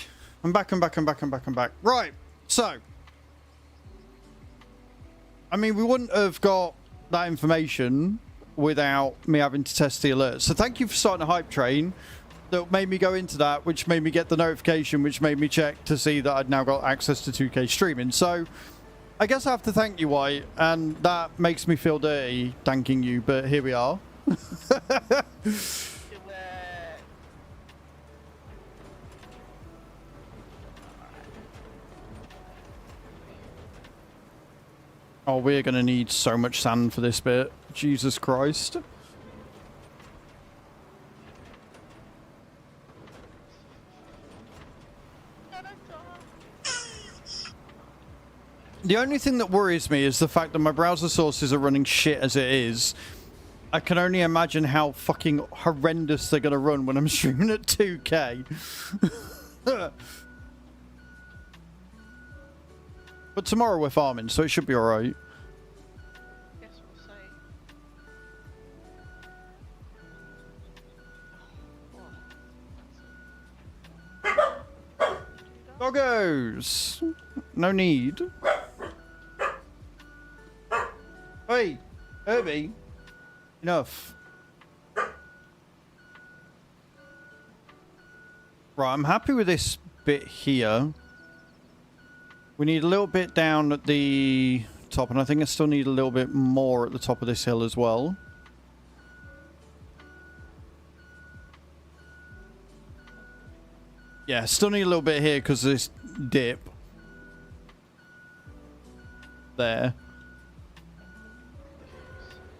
I'm back. Right, so. I mean, we wouldn't have got that information without me having to test the alerts. So thank you for starting a hype train that made me go into that, which made me get the notification, which made me check to see that I'd now got access to 2K streaming. So I guess I have to thank you, White, and that makes me feel dirty thanking you, but here we are. Oh, we're going to need so much sand for this bit. Jesus Christ. The only thing that worries me is the fact that my browser sources are running shit as it is. I can only imagine how fucking horrendous they're going to run when I'm streaming at 2K. But tomorrow we're farming, so it should be alright. Guess we'll see. Doggos! No need. Hey, Herbie. Enough. Right, I'm happy with this bit here. We need a little bit down at the top, and I think I still need a little bit more at the top of this hill as well. Yeah, still need a little bit here because of this dip. There.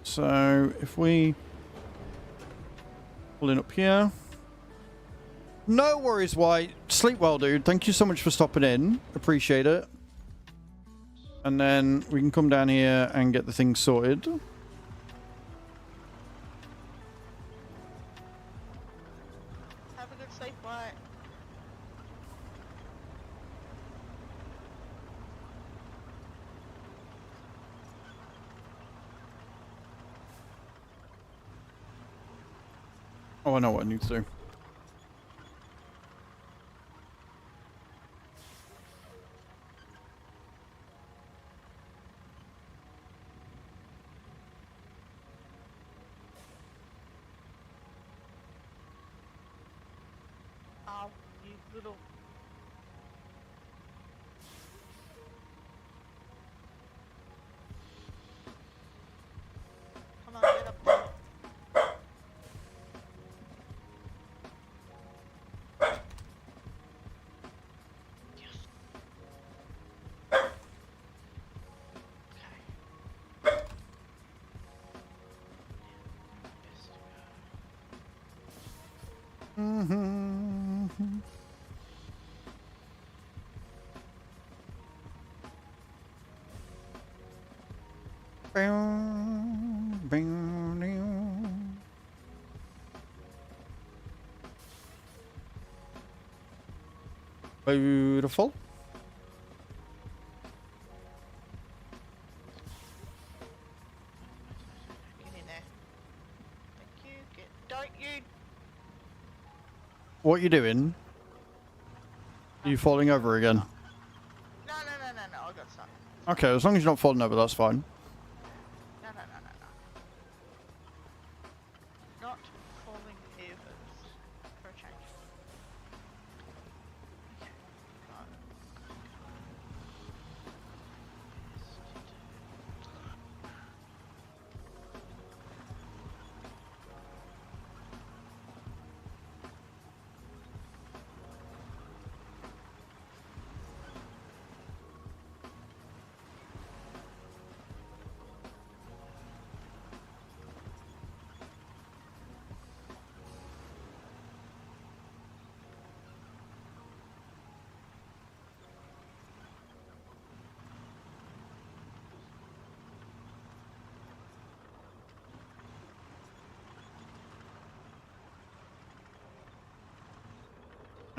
So, if we pull in up here. No worries, White. Sleep well, dude. Thank you so much for stopping in. Appreciate it. And then we can come down here and get the thing sorted. Have a good sleep, White. Oh, I know what I need to do. Oh, you little... Come on, get up there. Beautiful. Get in there. Thank you. Don't you... What are you doing? Are you falling over again? No, I got something. Okay, as long as you're not falling over, that's fine. No. Not falling over for a change. Okay.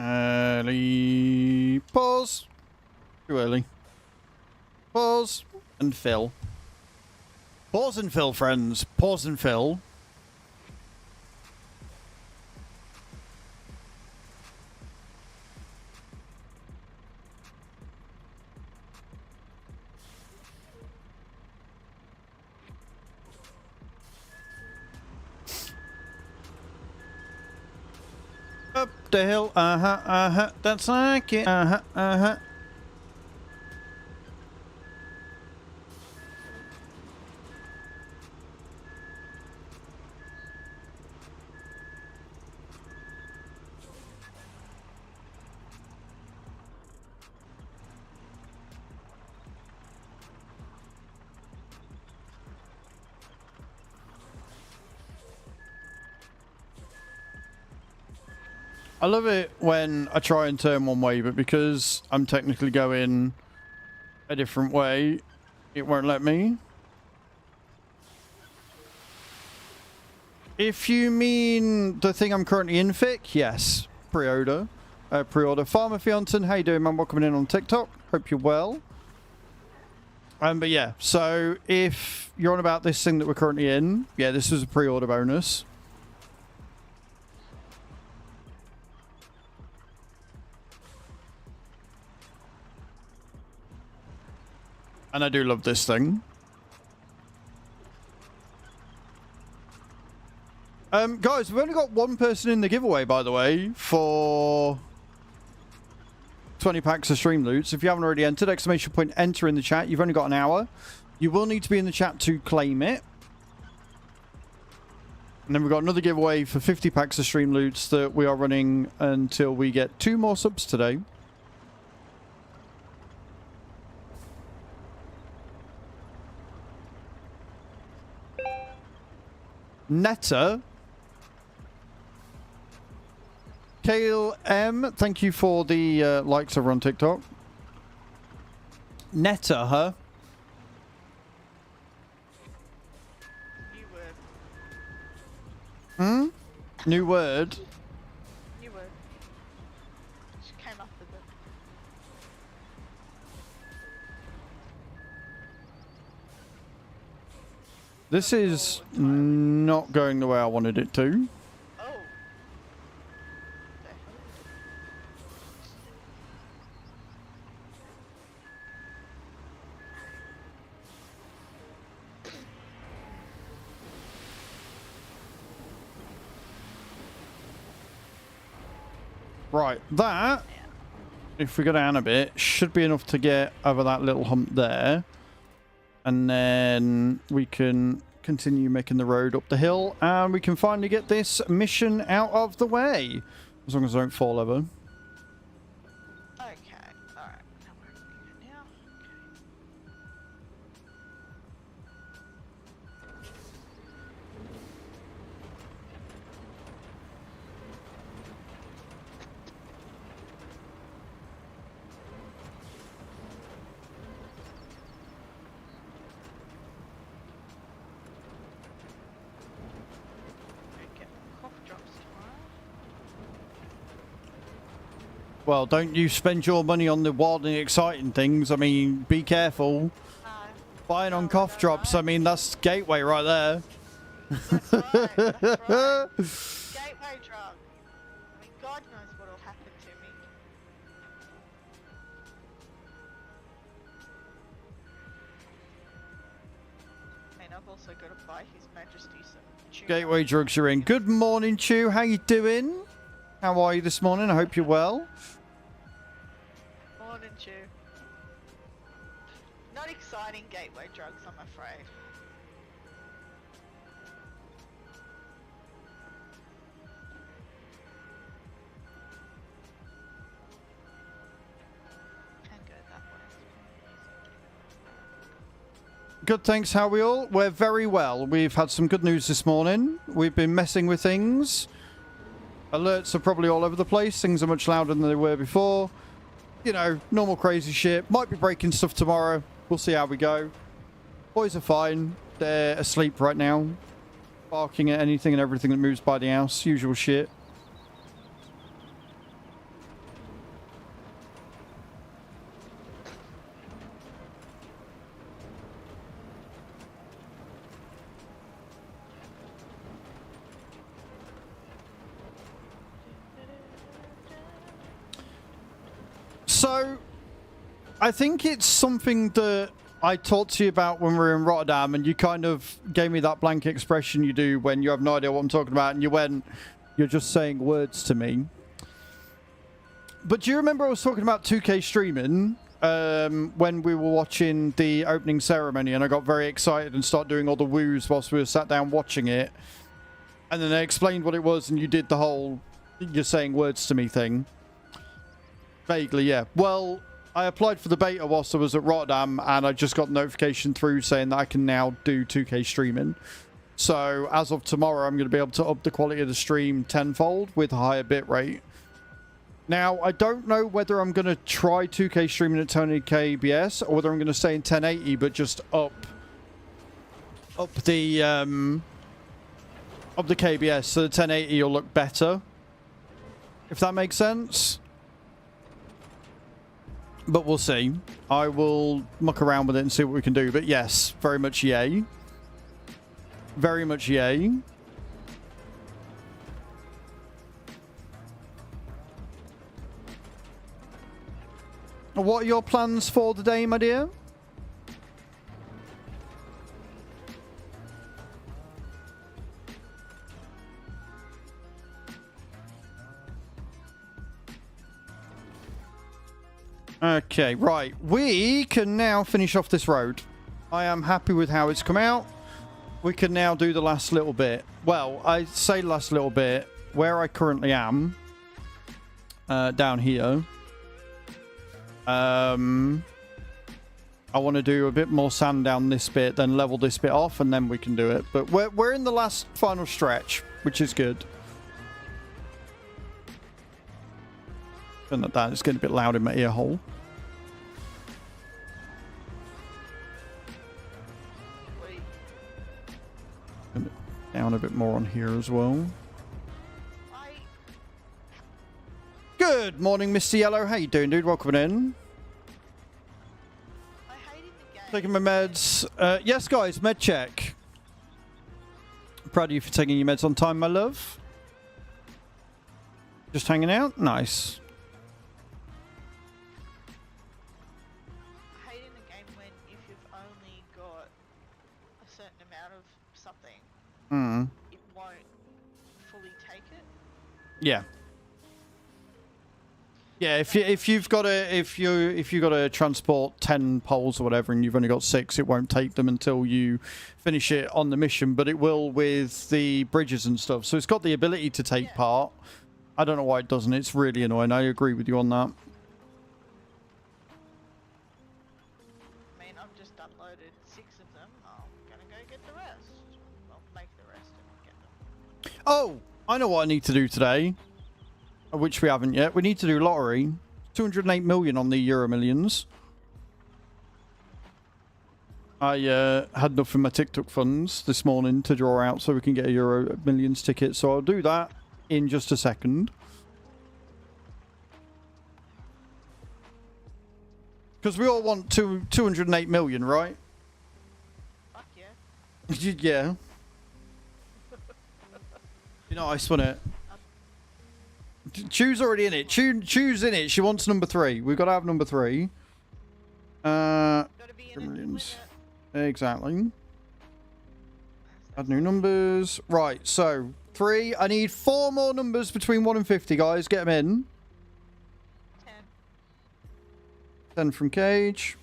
Early. Pause. Too early. Pause and fill. Pause and fill, friends. Pause and fill. Up the hill, that's like it, I love it when I try and turn one way, but because I'm technically going a different way, it won't let me. If you mean the thing I'm currently in, Fick, yes. Pre-order. Pre-order. Farmer Fionton, how you doing, man? Welcome in on TikTok. Hope you're well. But yeah, so if you're on about this thing that we're currently in, yeah, this is a pre-order bonus. And I do love this thing. Guys, we've only got one person in the giveaway, by the way, for 20 packs of stream loots. If you haven't already entered, exclamation point enter in the chat. You've only got an hour. You will need to be in the chat to claim it. And then we've got another giveaway for 50 packs of stream loots that we are running until we get 2 more subs today. Netta. Kale M, thank you for the likes over on TikTok. Netta, huh? New word. Hmm? New word. New word. She came up with it. This is not going the way I wanted it to. Oh. Right, that, if we go down a bit, should be enough to get over that little hump there. And then we can continue making the road up the hill, and we can finally get this mission out of the way. As long as I don't fall over. Okay. Alright. Now we're looking now. Okay. Get cough drops tomorrow. Well, don't you spend your money on the wild and exciting things. I mean, be careful. Buying on cough drops, I mean, that's gateway right there. That's right. That's right. Gateway drug. I mean, God knows what'll happen to me. I mean, I've also got to buy His Majesty some tuna. Gateway drugs are in. Good morning, Chew. How you doing? How are you this morning? I hope you're well. Morning, Chew. Not exciting gateway drugs, I'm afraid. Can go that way. Good, thanks. How are we all? We're very well. We've had some good news this morning. We've been messing with things. Alerts are probably all over the place. Things are much louder than they were before. You know, normal crazy shit. Might be breaking stuff tomorrow. We'll see how we go. Boys are fine. They're asleep right now. Barking at anything and everything that moves by the house. Usual shit. So, I think it's something that I talked to you about when we were in Rotterdam, and you kind of gave me that blank expression you do when you have no idea what I'm talking about, and you went, you're just saying words to me. But do you remember I was talking about 2K streaming when we were watching the opening ceremony, and I got very excited and started doing all the woos whilst we were sat down watching it, and then I explained what it was, and you did the whole you're saying words to me thing. Vaguely, yeah. Well, I applied for the beta whilst I was at Rotterdam, and I just got notification through saying that I can now do 2K streaming. So, as of tomorrow, I'm going to be able to up the quality of the stream tenfold with a higher bitrate. Now, I don't know whether I'm going to try 2K streaming at 1080 KBS, or whether I'm going to stay in 1080, but just up the KBS, so the 1080 will look better. If that makes sense. But we'll see. I will muck around with it and see what we can do. But yes, very much yay. Very much yay. What are your plans for the day, my dear? Okay, right. We can now finish off this road. I am happy with how it's come out. We can now do the last little bit. Well, I say last little bit. Where I currently am, down here, I want to do a bit more sand down this bit, then level this bit off, and then we can do it. But we're in the last final stretch, which is good. Turn that down. It's getting a bit loud in my ear hole. Turn it down a bit more on here as well. Good morning, Mr. Yellow. How you doing, dude? Welcome in. Taking my meds. Yes, guys, med check. Proud of you for taking your meds on time, my love. Just hanging out? Nice. I hate in a game when if you've only got a certain amount of something, it won't fully take it. Yeah. Yeah, if you've got to transport 10 poles or whatever, and you've only got 6, it won't take them until you finish it on the mission. But it will with the bridges and stuff. So it's got the ability to take part. I don't know why it doesn't. It's really annoying. I agree with you on that. I mean, I've just unloaded 6 of them. I'm gonna go get the rest. I'll make the rest and get them. Oh, I know what I need to do today. Which we haven't yet. We need to do lottery. 208 million on the Euro Millions. I had enough in my TikTok funds this morning to draw out so we can get a Euro Millions ticket. So I'll do that in just a second. Because we all want 208 million, right? Fuck yeah. Yeah. You know, I spun it. Chew's already in it. Chew's in it. She wants number 3. We've got to have number 3. Gotta be in Millions. Exactly. Add new numbers. Right, so 3. I need 4 more numbers between 1 and 50, guys. Get them in. 10. 10 from Cage.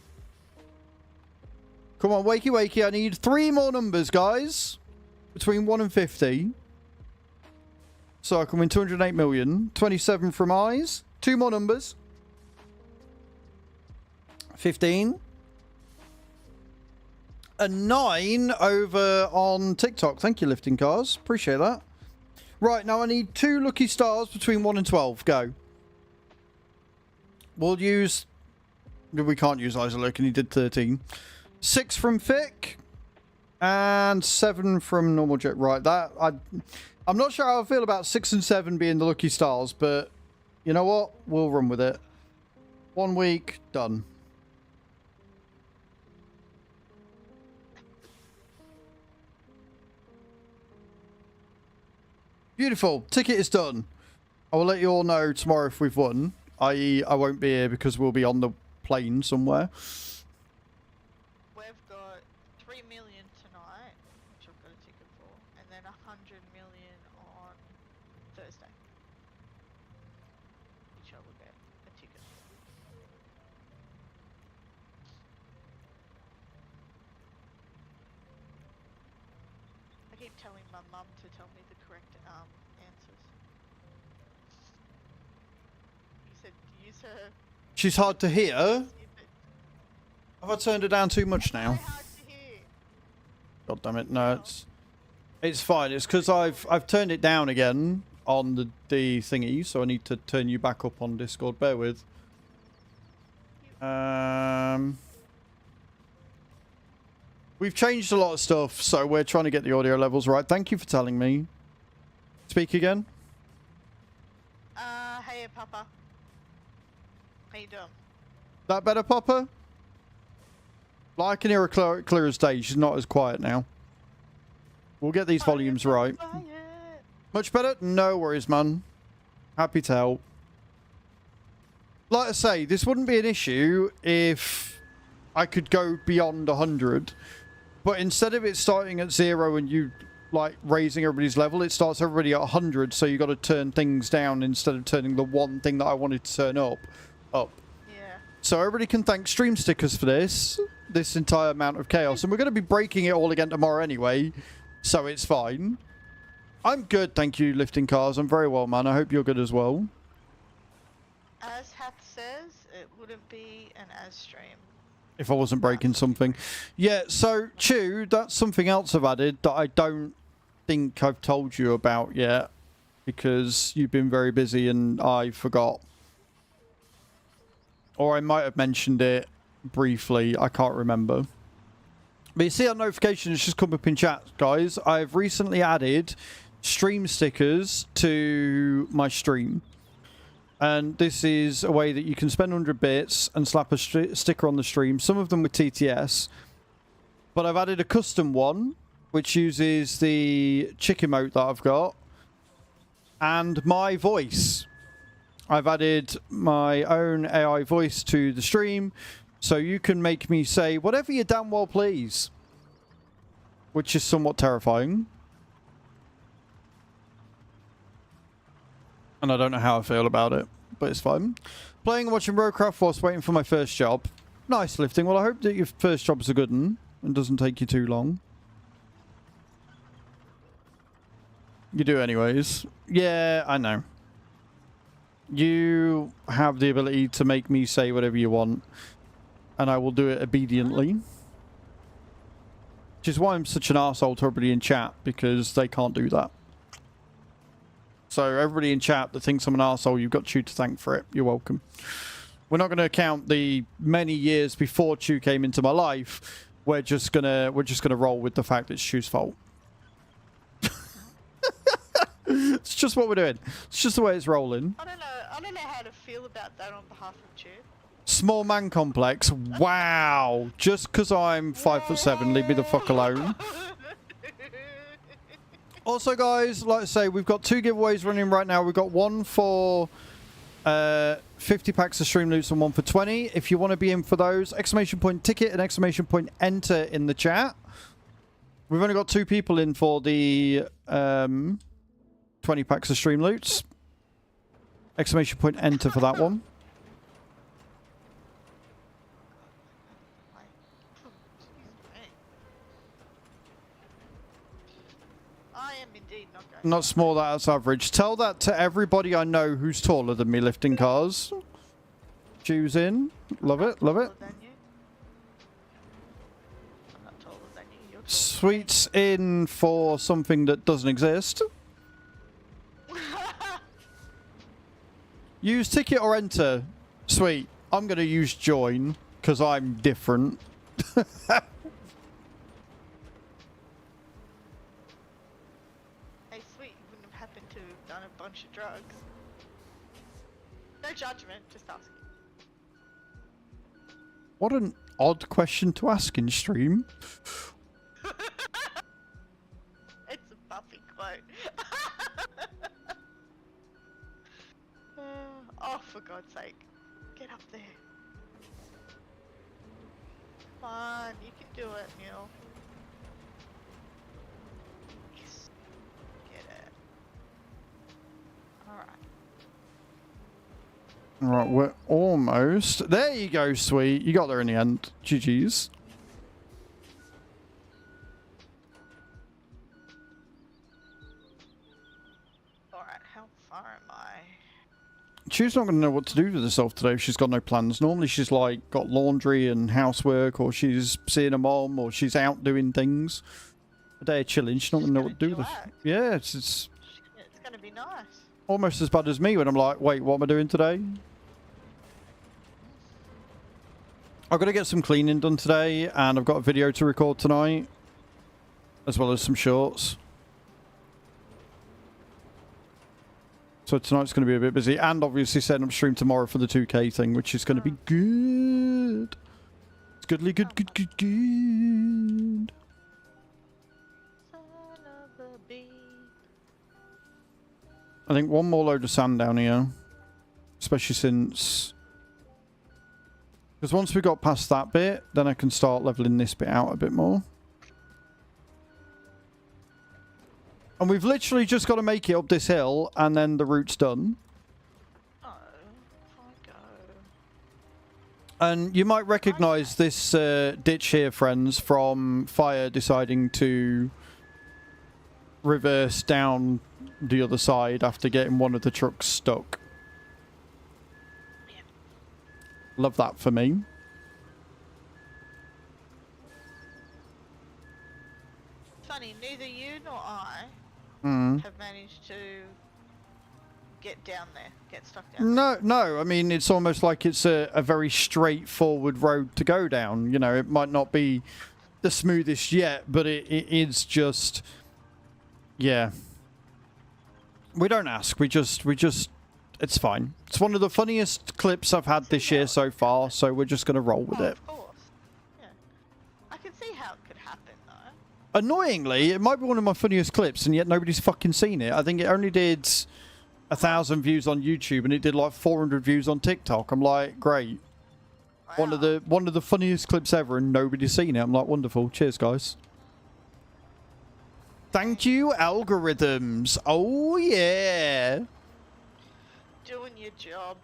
Come on, wakey wakey. I need 3 more numbers, guys. Between 1 and 50. So I can win 208 million. 27 from Eyes. 2 more numbers. 15. A 9 over on TikTok. Thank you, Lifting Cars. Appreciate that. Right, now I need 2 lucky stars between 1 and 12. Go. We'll use... We can't use Eyes Alert, and he did 13. 6 from Fick. And 7 from Normal Jet. Right, that... I'm not sure how I feel about 6 and 7 being the lucky stars, but you know what? We'll run with it. 1 week, done. Beautiful. Ticket is done. I will let you all know tomorrow if we've won. I.e., I won't be here because we'll be on the plane somewhere. We've got 3 million tonight, which I've got a ticket for, and then 100 million on Thursday, which I will get a ticket for. I keep telling my mum to tell me the correct answers. You said use her. She's hard to hear. Stupid. Have I turned her down too much Very now? hard to hear. God damn it! No, it's fine. It's because I've turned it down again on the thingy, so I need to turn you back up on Discord. Bear with. We've changed a lot of stuff, so we're trying to get the audio levels right. Thank you for telling me. Speak again. Hey, Papa. How you doing? That better, Papa? Well, I can hear her clear as day. She's not as quiet now. We'll get these volumes right. Much better? No worries, man. Happy to help. Like I say, this wouldn't be an issue if I could go beyond 100. But instead of it starting at 0 and you, like, raising everybody's level, it starts everybody at 100, so you got to turn things down instead of turning the one thing that I wanted to turn up. Yeah. So everybody can thank stream stickers for this entire amount of chaos. And we're going to be breaking it all again tomorrow anyway, so it's fine. I'm good, thank you, Lifting Cars. I'm very well, man. I hope you're good as well. As Hath says, it wouldn't be an as stream. If I wasn't breaking something. Yeah, so, Chew, that's something else I've added that I don't think I've told you about yet. Because you've been very busy and I forgot. Or I might have mentioned it briefly. I can't remember. But you see our notification has just come up in chat, guys. I've recently added stream stickers to my stream. And this is a way that you can spend 100 bits and slap a sticker on the stream. Some of them with TTS. But I've added a custom one, which uses the chick emote that I've got. And my voice. I've added my own AI voice to the stream. So you can make me say whatever you damn well please. Which is somewhat terrifying. And I don't know how I feel about it. But it's fine. Playing and watching Roadcraft whilst waiting for my first job. Nice, Lifting. Well, I hope that your first job's a good one. And doesn't take you too long. You do anyways. Yeah, I know. You have the ability to make me say whatever you want. And I will do it obediently. Which is why I'm such an arsehole to everybody in chat. Because they can't do that. So everybody in chat that thinks I'm an arsehole, you've got Chew to thank for it. You're welcome. We're not going to count the many years before Chew came into my life. We're just gonna roll with the fact that it's Chew's fault. It's just what we're doing. It's just the way it's rolling. I don't know how to feel about that on behalf of Chew. Small man complex. Wow. Just because I'm 5'7", leave me the fuck alone. Also, guys, like I say, we've got 2 giveaways running right now. We've got one for 50 packs of stream loots and one for 20. If you want to be in for those, exclamation point ticket and exclamation point enter in the chat. We've only got 2 people in for the 20 packs of stream loots. Exclamation point enter for that one. I am indeed not going. Not small, that's average. Tell that to everybody I know who's taller than me lifting cars. Choose in. Love it, love it. I'm not taller than you. You're taller. Sweets in for something that doesn't exist. Use ticket or enter. Sweet. I'm going to use join because I'm different. Hey, sweet, you wouldn't have happened to have done a bunch of drugs. No judgment, just asking. What an odd question to ask in stream. It's a Buffy quote. Oh, for God's sake. Get up there. Come on, you can do it, Neil. Yes. Get it. Alright. Right, we're almost... There you go, sweet. You got there in the end. GG's. Alright, how far am I? She's not going to know what to do with herself today if she's got no plans. Normally she's like got laundry and housework, or she's seeing her mom, or she's out doing things. A day of chilling, she's not going to know what to do with chillax. Yeah, it's It's gonna be nice. almost as bad as me when I'm like, wait, what am I doing today? I've got to get some cleaning done today, and I've got a video to record tonight, as well as some shorts. So tonight's going to be a bit busy, and obviously setting up stream tomorrow for the 2K thing, which is going to be good. It's goodly good, good, good, good. Son of a bee. I think one more load of sand down here, especially since... Because once we got past that bit, then I can start leveling this bit out a bit more. And we've literally just got to make it up this hill, and then the route's done. Oh, if I go. And you might recognise this ditch here, friends, from Fire deciding to reverse down the other side after getting one of the trucks stuck. Yeah. Love that for me. Funny, neither you nor I Mm. have managed to get down there, get stuck down there. No, I mean, it's almost like it's a very straightforward road to go down. You know, it might not be the smoothest yet, but it is just, yeah. We don't ask, we just, it's fine. It's one of the funniest clips I've had this year so far, so we're just going to roll with it. Of course. Yeah. I can see how it could happen, though. Annoyingly, it might be one of my funniest clips, and yet nobody's fucking seen it. I think it only did 1,000 views on YouTube, and it did like 400 views on TikTok. I'm like, great. Wow. One of the funniest clips ever, and nobody's seen it. I'm like, wonderful. Cheers, guys. Thank you, algorithms. Oh yeah. Doing your job.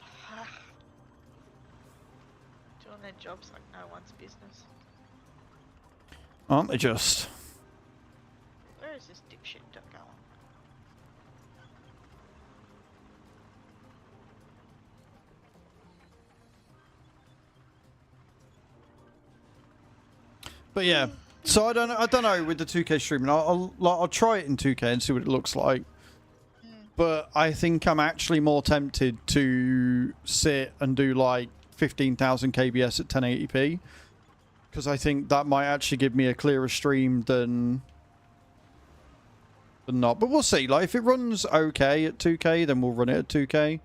Doing their jobs like no one's business. Aren't they just? Where is this dipshit going? But yeah. So I don't know with the 2K streaming. I'll try it in 2K and see what it looks like. But I think I'm actually more tempted to sit and do like 15,000 KBS at 1080p. Because I think that might actually give me a clearer stream than not. But we'll see. Like, if it runs okay at 2K, then we'll run it at 2K.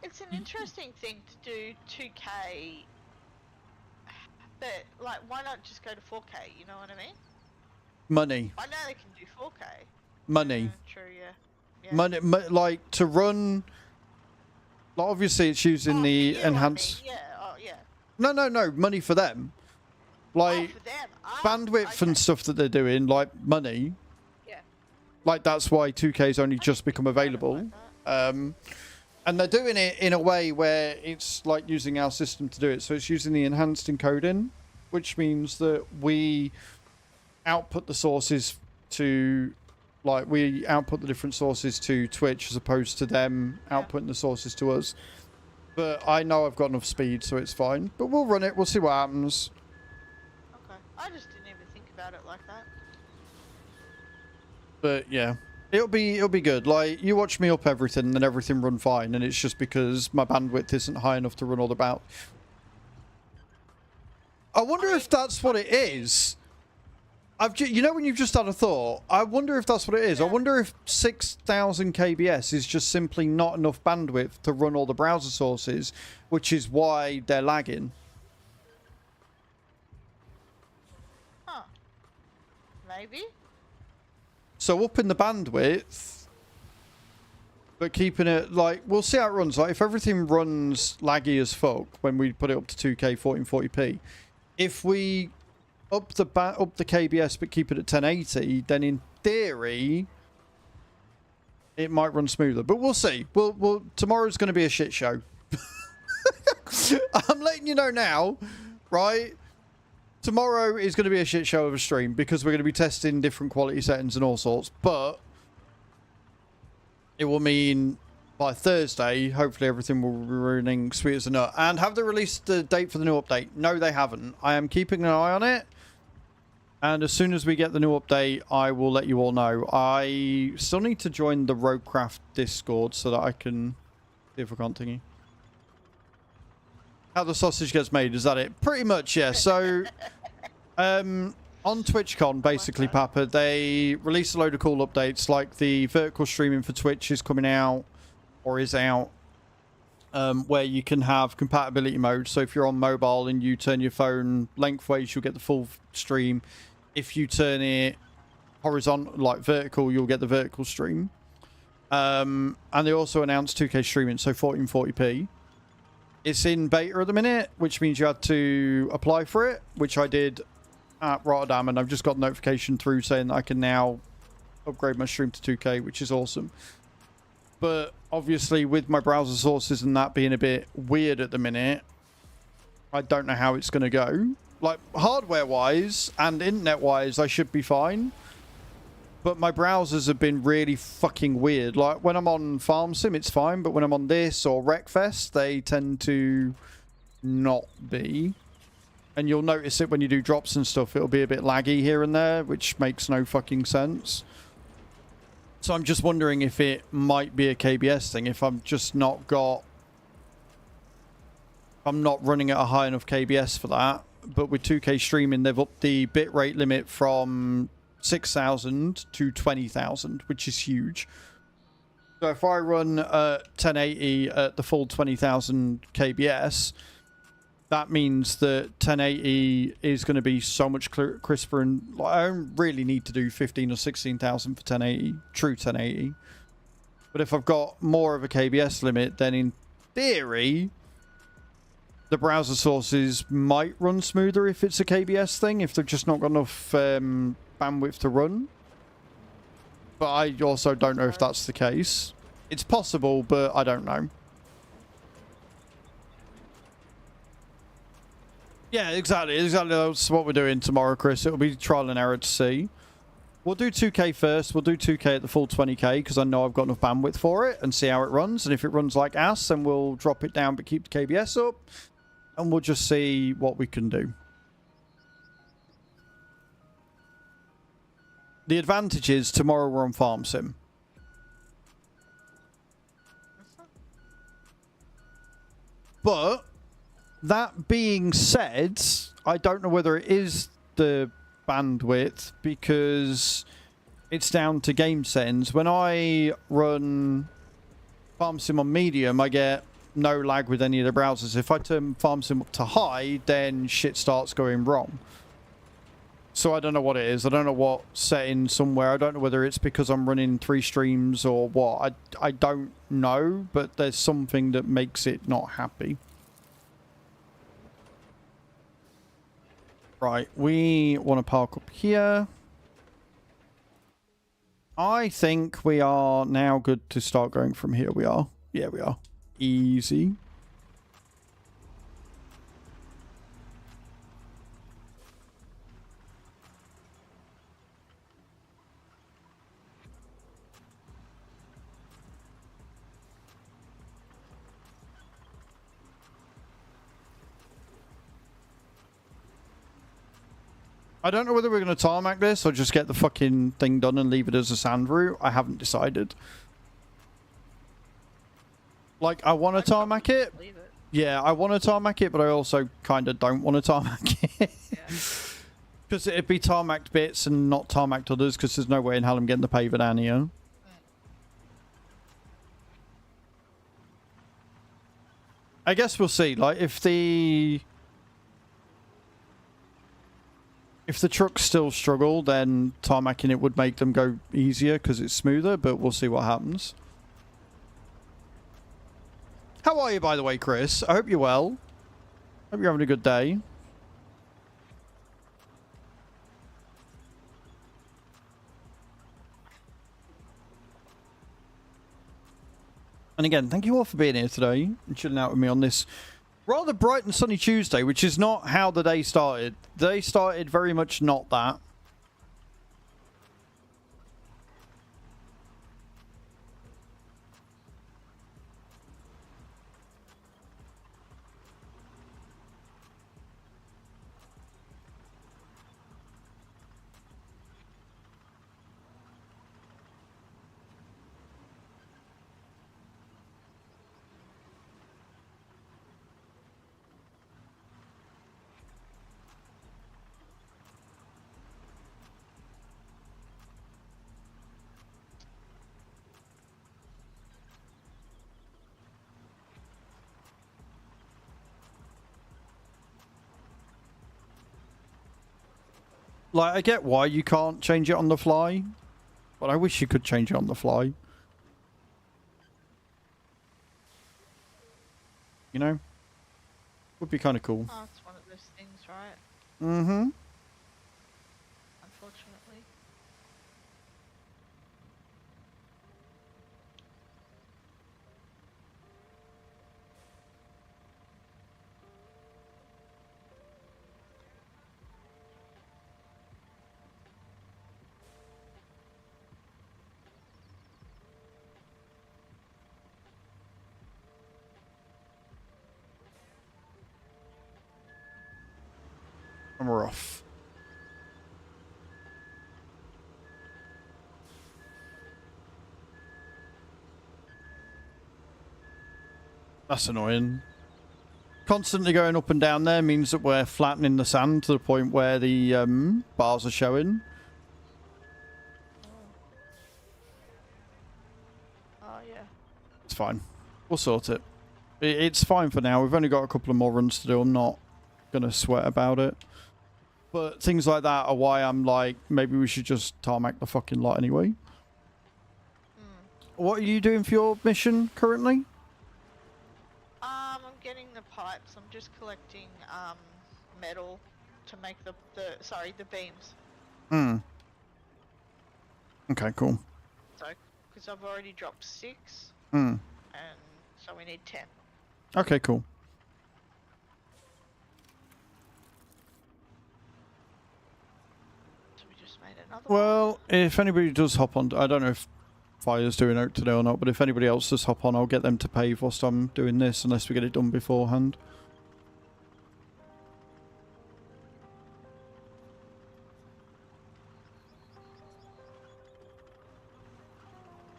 It's an interesting thing to do 2K, but like, why not just go to 4K? You know what I mean? Money. I know they can do 4K. Money. True, yeah. Money. Like, to run... Like, obviously, it's using the enhanced... Yeah, oh, yeah. No. Money for them. Like, for them. bandwidth Okay. and stuff that they're doing, like, money. Yeah. Like, that's why 2K's only just become available. And they're doing it in a way where it's like using our system to do it. So it's using the enhanced encoding, which means that we output the sources to, like, we output the different sources to Twitch as opposed to them outputting the sources to us. But I know I've got enough speed, so it's fine. But we'll run it. We'll see what happens. Okay. I just didn't even think about it like that. But yeah. It'll be good. Like, you watch me up everything and everything run fine, and it's just because my bandwidth isn't high enough to run all about. I wonder if that's what it is. You know when you've just had a thought? I wonder if that's what it is. I wonder if 6,000 KBS is just simply not enough bandwidth to run all the browser sources, which is why they're lagging. Huh. Maybe? So upping the bandwidth, but keeping it, like, we'll see how it runs. Like, if everything runs laggy as fuck when we put it up to 2K 1440p, if we up the KBS but keep it at 1080, then in theory it might run smoother. But we'll see. Tomorrow's going to be a shit show. I'm letting you know now, right? Tomorrow is going to be a shit show of a stream because we're going to be testing different quality settings and all sorts. But it will mean by Thursday, hopefully everything will be running sweet as a nut. And have they released the date for the new update? No, they haven't. I am keeping an eye on it. And as soon as we get the new update, I will let you all know. I still need to join the Roadcraft Discord so that I can see if I can't thingy. How the sausage gets made, is that it? Pretty much, yeah. So, on TwitchCon, basically, Papa, they released a load of cool updates, like the vertical streaming for Twitch is coming out, or is out, where you can have compatibility mode. So if you're on mobile and you turn your phone lengthways, you'll get the full stream. If you turn it horizontal, like vertical, you'll get the vertical stream. And they also announced 2K streaming, so 1440p. It's in beta at the minute, which means you had to apply for it, which I did at Rotterdam, and I've just got a notification through saying that I can now upgrade my stream to 2K, which is awesome. But obviously, with my browser sources and that being a bit weird at the minute, I don't know how it's going to go. Like, hardware-wise and internet-wise, I should be fine. But my browsers have been really fucking weird. Like, when I'm on Farm Sim, it's fine. But when I'm on this or Wreckfest, they tend to not be. And you'll notice it when you do drops and stuff. It'll be a bit laggy here and there, which makes no fucking sense. So I'm just wondering if it might be a KBS thing. If I'm just not got... I'm not running at a high enough KBS for that. But with 2K streaming, they've upped the bitrate limit from 6,000 to 20,000, which is huge. So if I run 1080 at the full 20,000 KBS, that means that 1080 is going to be so much crisper, and like, I don't really need to do 15 or 16,000 for 1080, true 1080. But if I've got more of a KBS limit, then in theory, the browser sources might run smoother if it's a KBS thing, if they've just not got enough bandwidth to run. But I also don't know if that's the case. It's possible, but I don't know. Yeah, exactly. That's what we're doing tomorrow, Chris. It'll be trial and error to see. We'll do 2K first. We'll do 2K at the full 20K because I know I've got enough bandwidth for it, and see how it runs. And if it runs like ass, then we'll drop it down but keep the KBS up. And we'll just see what we can do. The advantage is tomorrow we're on Farm Sim. But that being said, I don't know whether it is the bandwidth because it's down to game settings. When I run Farm Sim on medium, I get no lag with any of the browsers. If I turn Farm Sim up to high, then shit starts going wrong. So I don't know what it is. I don't know what setting somewhere. I don't know whether it's because I'm running 3 streams or what. I don't know, but there's something that makes it not happy. Right, we want to park up here. I think we are now good to start going from here. We are. Yeah, we are. Easy. I don't know whether we're going to tarmac this or just get the fucking thing done and leave it as a sand route. I haven't decided. Like, I want to tarmac it. Yeah, I want to tarmac it, but I also kind of don't want to tarmac it. Because it'd be tarmacked bits and not tarmacked others, because there's no way in hell I'm getting the paver down here. I guess we'll see. Like, if the trucks still struggle, then tarmacking it would make them go easier because it's smoother, but we'll see what happens. How are you, by the way, Chris? I hope you're well. Hope you're having a good day. And again, thank you all for being here today and chilling out with me on this rather bright and sunny Tuesday, which is not how the day started. The day started very much not that. Like, I get why you can't change it on the fly, but I wish you could change it on the fly. You know? Would be kind of cool. Oh, it's one of those things, right? Mm-hmm. Unfortunately. And we're off. That's annoying. Constantly going up and down there means that we're flattening the sand to the point where the bars are showing. Oh yeah. It's fine. We'll sort it. It's fine for now. We've only got a couple of more runs to do. I'm not going to sweat about it. But things like that are why I'm like, maybe we should just tarmac the fucking lot anyway. What are you doing for your mission currently? I'm getting the pipes. I'm just collecting metal to make the beams. Hmm. Okay, cool. So, because I've already dropped 6. Hmm. And so we need 10. Okay, cool. So we just made another one. Well, if anybody does hop on, I don't know if Fire's doing out today or not, but if anybody else does hop on, I'll get them to pave whilst I'm doing this, unless we get it done beforehand.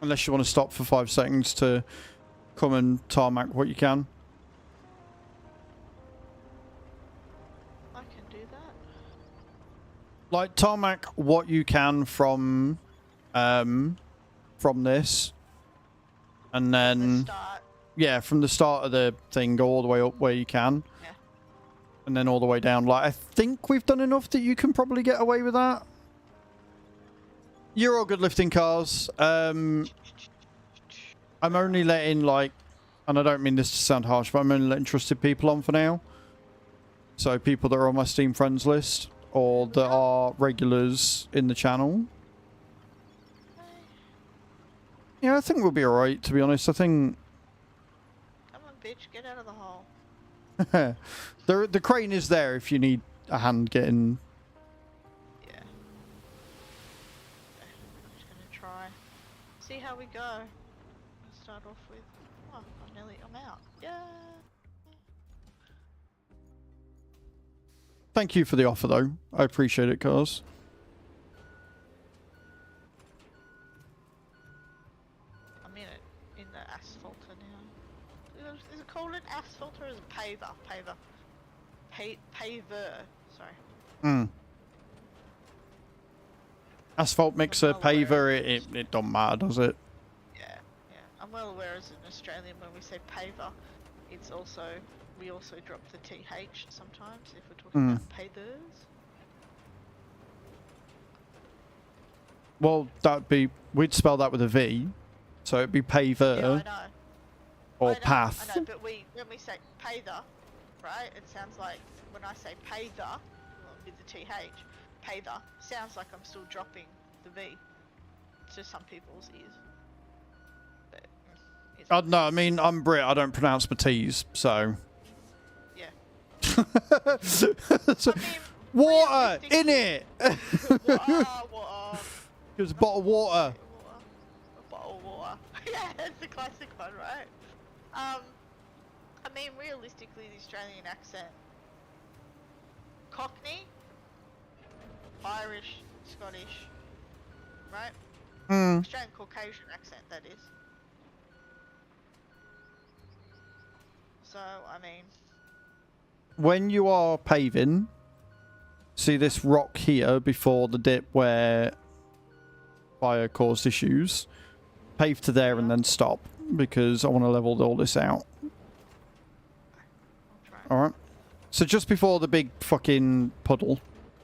Unless you want to stop for 5 seconds to come and tarmac what you can. I can do that. Like, tarmac what you can from this. And then... Start. Yeah, from the start of the thing, go all the way up where you can. Yeah. And then all the way down. Like, I think we've done enough that you can probably get away with that. You're all good lifting cars. I'm only letting, like... And I don't mean this to sound harsh, but I'm only letting trusted people on for now. So people that are on my Steam friends list. Or that are regulars in the channel. Yeah, I think we'll be alright, to be honest. I think... Come on, bitch, get out of the hole. the crane is there if you need a hand getting... Yeah. Okay, I'm just gonna try. See how we go. Let's start off with... Oh, I'm out. Yeah. Thank you for the offer, though. I appreciate it, cuz. I'm in the asphalter now. Is it called an asphalt or is it paver? Paver. Sorry. Hmm. Asphalt mixer, well aware. paver, it don't matter, does it? Yeah. I'm well aware as an Australian when we say paver, it's also... We also drop the TH sometimes if we're talking about pavers. Well, that'd be... We'd spell that with a V. So it'd be paver. Yeah, I know. Or I know, path. I know, but when we say paver, right, it sounds like, when I say paver, with the TH, paver, sounds like I'm still dropping the V to some people's ears. But, No, I mean, I'm Brit, I don't pronounce my T's, so... yeah. So, I mean, water! realistically- In it! Water. There's a bottle of water. A bottle of water. Yeah, that's the classic one, right? I mean, realistically, the Australian accent. Cockney, Irish, Scottish, right? Australian Caucasian accent, that is. So, I mean... When you are paving, see this rock here before the dip where fire caused issues, pave to there and then stop, because I want to level all this out. I'll try. Alright. So just before the big fucking puddle.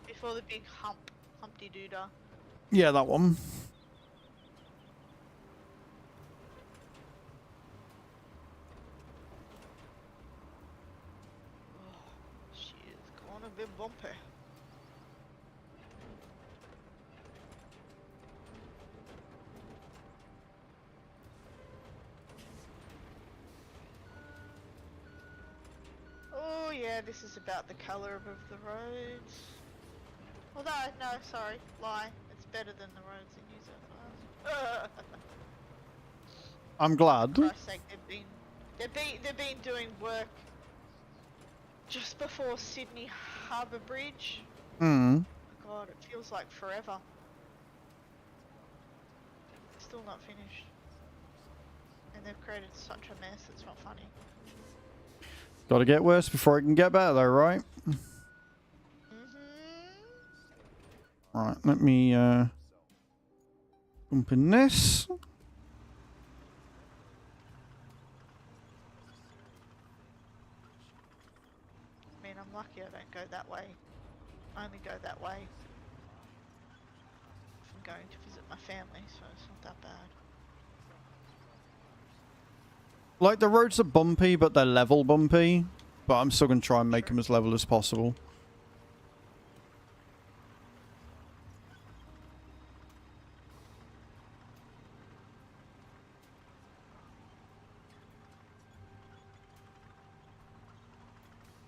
Before the big Humpty Doodah. Yeah, that one. She is going a bit bumpy. Oh yeah, this is about the colour of the roads. Although, no, sorry, lie. It's better than the roads in New South Wales. I'm glad. For Christ's sake, they've been doing work just before Sydney Harbour Bridge Hmm. God, it feels like forever. Still not finished. And they've created such a mess, it's not funny. Gotta get worse before it can get better, though, right? Right, let me jump in this. I mean, I'm lucky I don't go that way. I only go that way if I'm going to visit my family, so it's not that bad. Like, the roads are bumpy, but they're level bumpy. But I'm still gonna try and make them as level as possible.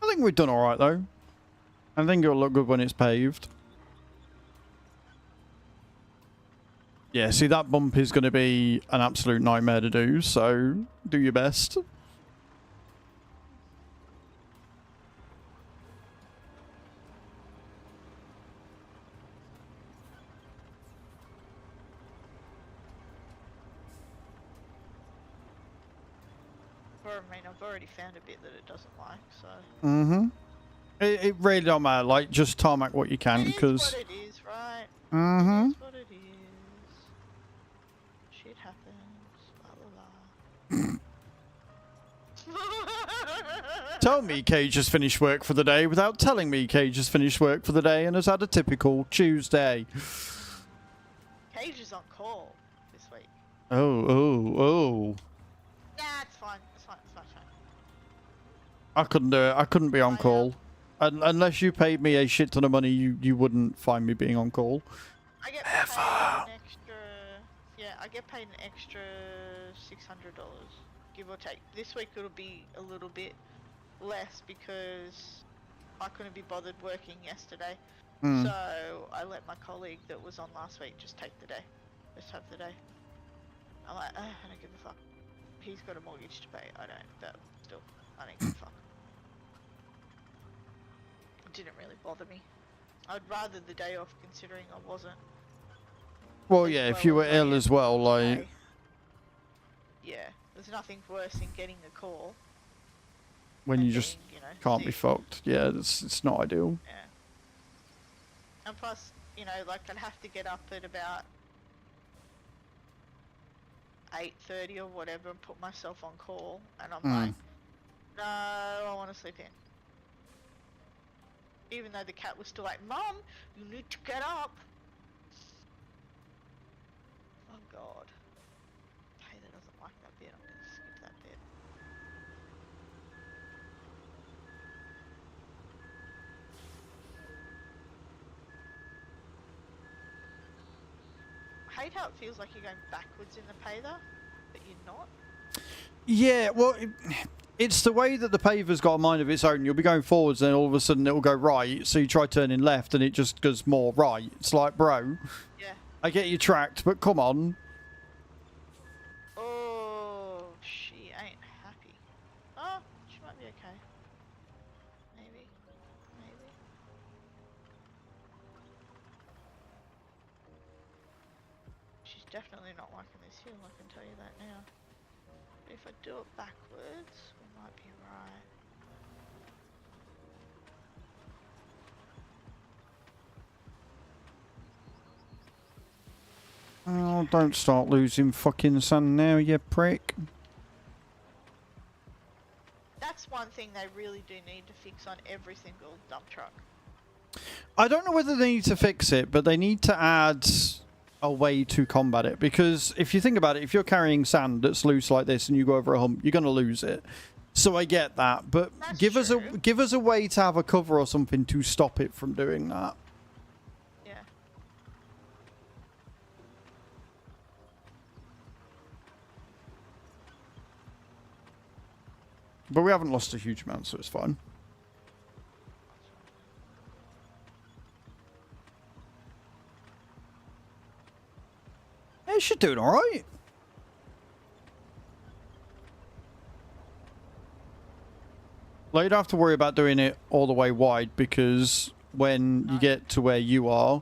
I think we've done alright, though. I think it'll look good when it's paved. Yeah, see, that bump is going to be an absolute nightmare to do, so do your best. Or, I mean, I've already found a bit that it doesn't like, so... Mm-hmm. It really don't matter, like, just tarmac what you can, because... It is what it is, right? Mm-hmm. It is what it is. Shit happens. La la la. Tell me Cage has finished work for the day without telling me Cage has finished work for the day and has had a typical Tuesday. Cage is on call this week. Oh. Nah, it's fine. It's fine. It's fine. It's fine. I couldn't do it. I couldn't be on call. Unless you paid me a shit ton of money, you wouldn't find me being on call. I get paid an extra. Yeah, I get paid an extra $600, give or take. This week it'll be a little bit less because I couldn't be bothered working yesterday. So I let my colleague that was on last week just take the day. Just have the day. I'm like, I don't give a fuck. He's got a mortgage to pay. I don't. But still, I don't give a fuck. It didn't really bother me. I'd rather the day off considering I wasn't. Well, yeah, if you were ill as well, like... Yeah, there's nothing worse than getting a call. When and you just being, you know, can't be sick. fucked. Yeah, it's not ideal. Yeah. And plus, you know, like I'd have to get up at about 8:30 or whatever and put myself on call, and I'm like, no, I want to sleep in. Even though the cat was still like, Mum, you need to get up. Oh God. Taylor doesn't like that bit. I'm gonna skip that bit. I hate how it feels like you're going backwards in the pay though, but you're not. Yeah, well, it's the way that the paver's got a mind of its own. You'll be going forwards, and all of a sudden it'll go right. So you try turning left, and it just goes more right. It's like, bro, Yeah. I get you tracked, but come on. Oh, she ain't happy. Oh, she might be okay. Maybe. Maybe. She's definitely not liking this hill, I can tell you that now. But if I do it backwards, we might be right. Oh, don't start losing fucking sun now, you prick. That's one thing they really do need to fix on every single dump truck. I don't know whether they need to fix it, but they need to add a way to combat it. Because if you think about it, if you're carrying sand that's loose like this and you go over a hump, you're going to lose it. So I get that, but That's give true. us a way to have a cover or something to stop it from doing that. Yeah. But we haven't lost a huge amount, so it's fine. Yeah, she's doing alright. Like, you don't have to worry about doing it all the way wide because when you get to where you are.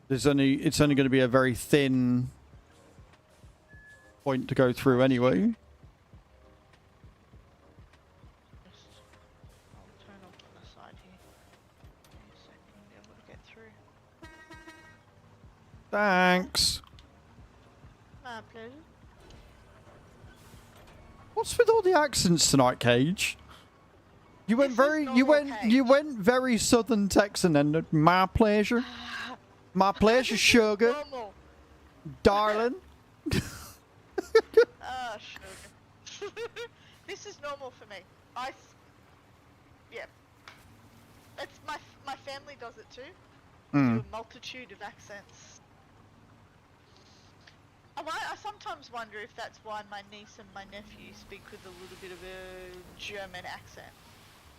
It's only going to be a very thin point to go through anyway. I'll turn off on the side here. Give me a second, be able to get through. Thanks. My pleasure. What's with all the accents tonight, Cage? You went you went very Southern Texan, and my pleasure, sugar, Normal. darling. Ah, sugar. This is normal for me. Yeah. It's my family does it too. Do a multitude of accents. I sometimes wonder if that's why my niece and my nephew speak with a little bit of a German accent.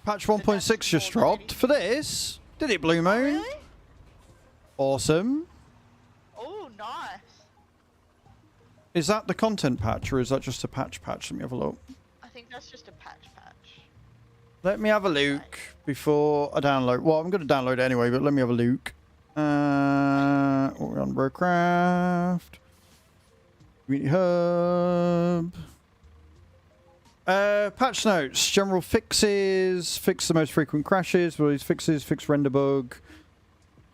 Patch 1.6 just dropped for this. Did it, Blue Moon? Really? Awesome. Oh, nice. Is that the content patch, or is that just a patch? Let me have a look. I think that's just a patch. Let me have a look before I download. Well, I'm going to download it anyway, but let me have a look. We're on Roadcraft. Community Hub. Patch notes. General fixes. Fix the most frequent crashes. Well, these fixes. Fix render bug.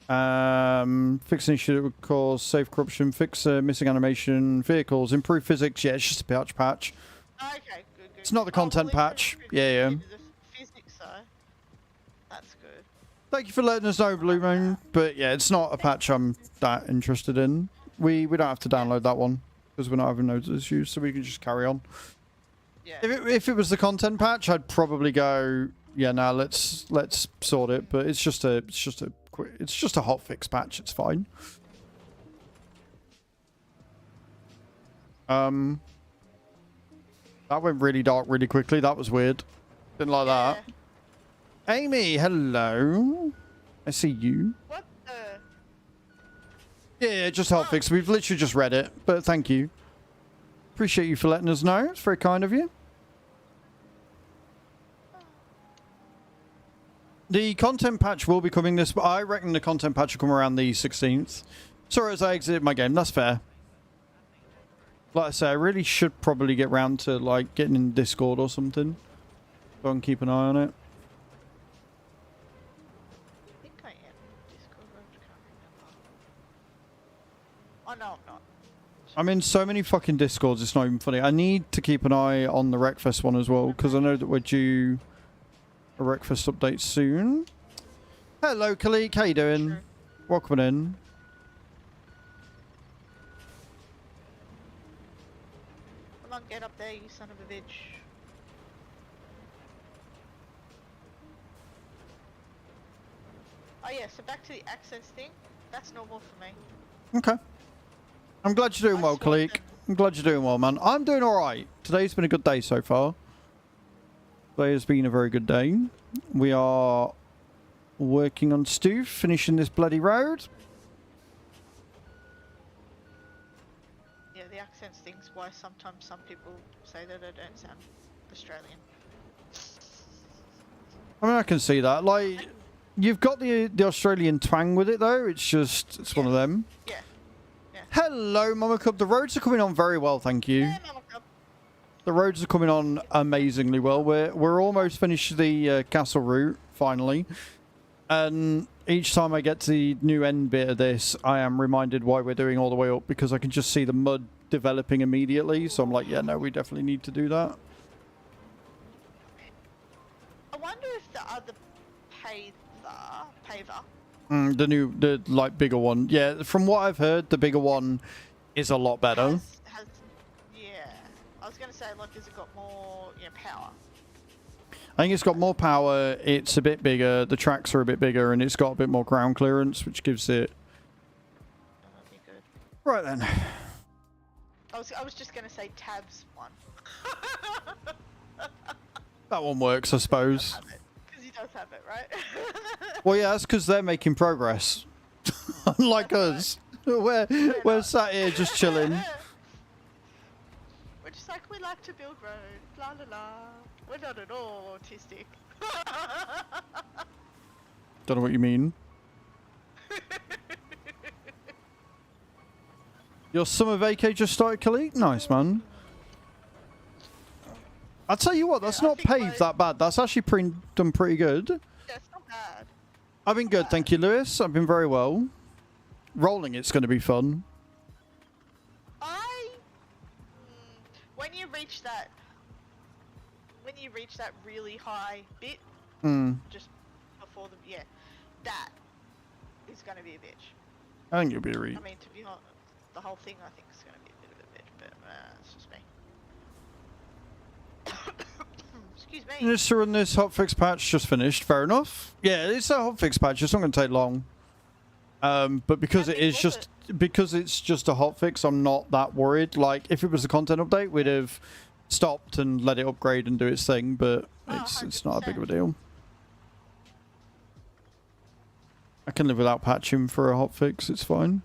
Fix an issue that would cause safe corruption. Fix missing animation. Vehicles. Improve physics. Yeah, it's just a patch. Okay, good. It's not the content patch. Yeah. That's good. Thank you for letting us know, Blue Moon. But yeah, it's not a patch I'm that interested in. We don't have to download that one because we're not having those issues, so we can just carry on. Yeah. If it was the content patch, I'd probably go, yeah, now let's sort it. But it's just a hotfix patch. It's fine. That went really dark really quickly. That was weird. Didn't like that. Amy, hello. I see you. What the? Yeah, just hotfix. We've literally just read it, but thank you. Appreciate you for letting us know. It's very kind of you. The content patch will be coming this... I reckon the content patch will come around the 16th. Sorry as I exited my game. That's fair. Like I say, I really should probably get round to like getting in Discord or something. Go and keep an eye on it. I think I am in Discord. I can't remember. Oh no, I'm not. I'm in so many fucking Discords, it's not even funny. I need to keep an eye on the Wreckfest one as well, because I know that we're due a Wreckfest update soon. Hello, Kalik. How you doing? Sure. Welcome in. Come on, get up there, you son of a bitch. Oh yeah, so back to the accents thing. That's normal for me. Okay. I'm glad you're doing well, Kalik. I'm glad you're doing well, man. I'm doing alright. Today's been a good day so far. Today has been a very good day. We are working on Stu, finishing this bloody road. Yeah, the accents thing's why sometimes some people say that I don't sound Australian. I mean, I can see that. Like, you've got the Australian twang with it, though. It's one of them. Yeah. Hello, Mama Cub. The roads are coming on very well, thank you. Yeah, Mama Cub. The roads are coming on amazingly well. We're almost finished the castle route, finally. And each time I get to the new end bit of this, I am reminded why we're doing all the way up, because I can just see the mud developing immediately. So I'm like, yeah, no, we definitely need to do that. I wonder if the other paver. The like bigger one. Yeah, from what I've heard, the bigger one is a lot better. Yeah. I was going to say, like, has it got more, power? I think it's got more power, it's a bit bigger, the tracks are a bit bigger, and it's got a bit more ground clearance, which gives it... That'd be good. Right then. I was just going to say tabs one. That one works, I suppose. Because he does have it, right? Well, yeah, that's because they're making progress. Unlike us. We're sat here just chilling. We're just like, we like to build roads, la la la. We're not at all autistic. Don't know what you mean. Your summer vacay just started, Khalid? Nice, man. I'll tell you what, that's Yeah, I not think paved that bad. That's actually done pretty good. Yeah, it's not bad. I've been good, thank you, Lewis. I've been very well. Rolling, it's going to be fun. When you reach that really high bit, just before the that is going to be a bitch. I think you'll be a read. I mean, to be honest, the whole thing I think is going to be a bit of a bitch, but it's just me. Excuse me. Just to run this hotfix patch just finished. Fair enough. Yeah, it's a hotfix patch. It's not going to take long. But because it's just a hotfix, I'm not that worried. Like if it was a content update, we'd have stopped and let it upgrade and do its thing. But it's not a big of a deal. I can live without patching for a hotfix. It's fine.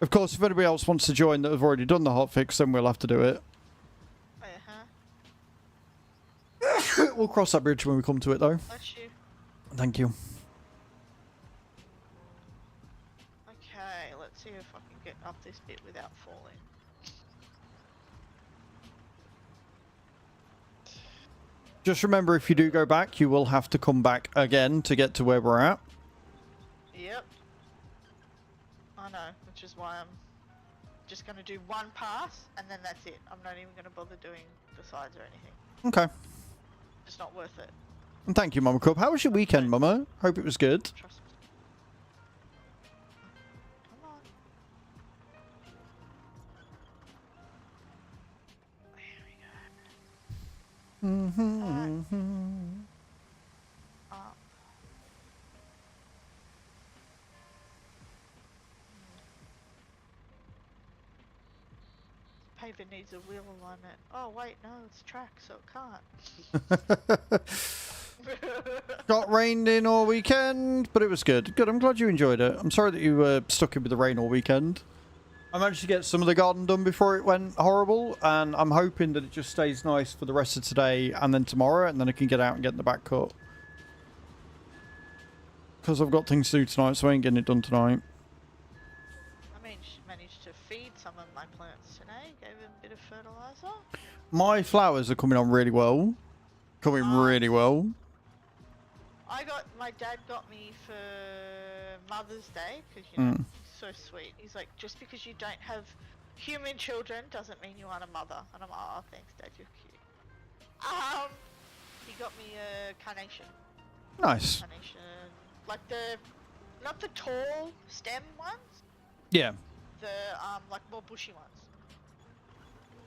Of course, if anybody else wants to join that have already done the hotfix, then we'll have to do it. We'll cross that bridge when we come to it, though. Bless you. Thank you. Okay, let's see if I can get up this bit without falling. Just remember, if you do go back, you will have to come back again to get to where we're at. Yep. I know, which is why I'm just going to do one pass, and then that's it. I'm not even going to bother doing the sides or anything. Okay. It's not worth it. And thank you, Mama Cub. How was your weekend, Mama? Hope it was good. Trust me. Come on. There we go. Alright. Up. Paper needs a wheel alignment. Oh wait, no, it's track, so it can't. Got rained in all weekend, but it was good. Good, I'm glad you enjoyed it. I'm sorry that you were stuck in with the rain all weekend. I managed to get some of the garden done before it went horrible, and I'm hoping that it just stays nice for the rest of today and then tomorrow, and then I can get out and get the back cut. Because I've got things to do tonight, so I ain't getting it done tonight. I mean, she managed to feed some of my plants today, gave them a bit of fertilizer. My flowers are coming on really well. Really well. My dad got me for Mother's Day, because, you know, he's so sweet. He's like, just because you don't have human children doesn't mean you aren't a mother. And I'm like, oh, thanks, Dad, you're cute. He got me a carnation. Nice. Carnation, like not the tall stem ones, Yeah. the like more bushy ones,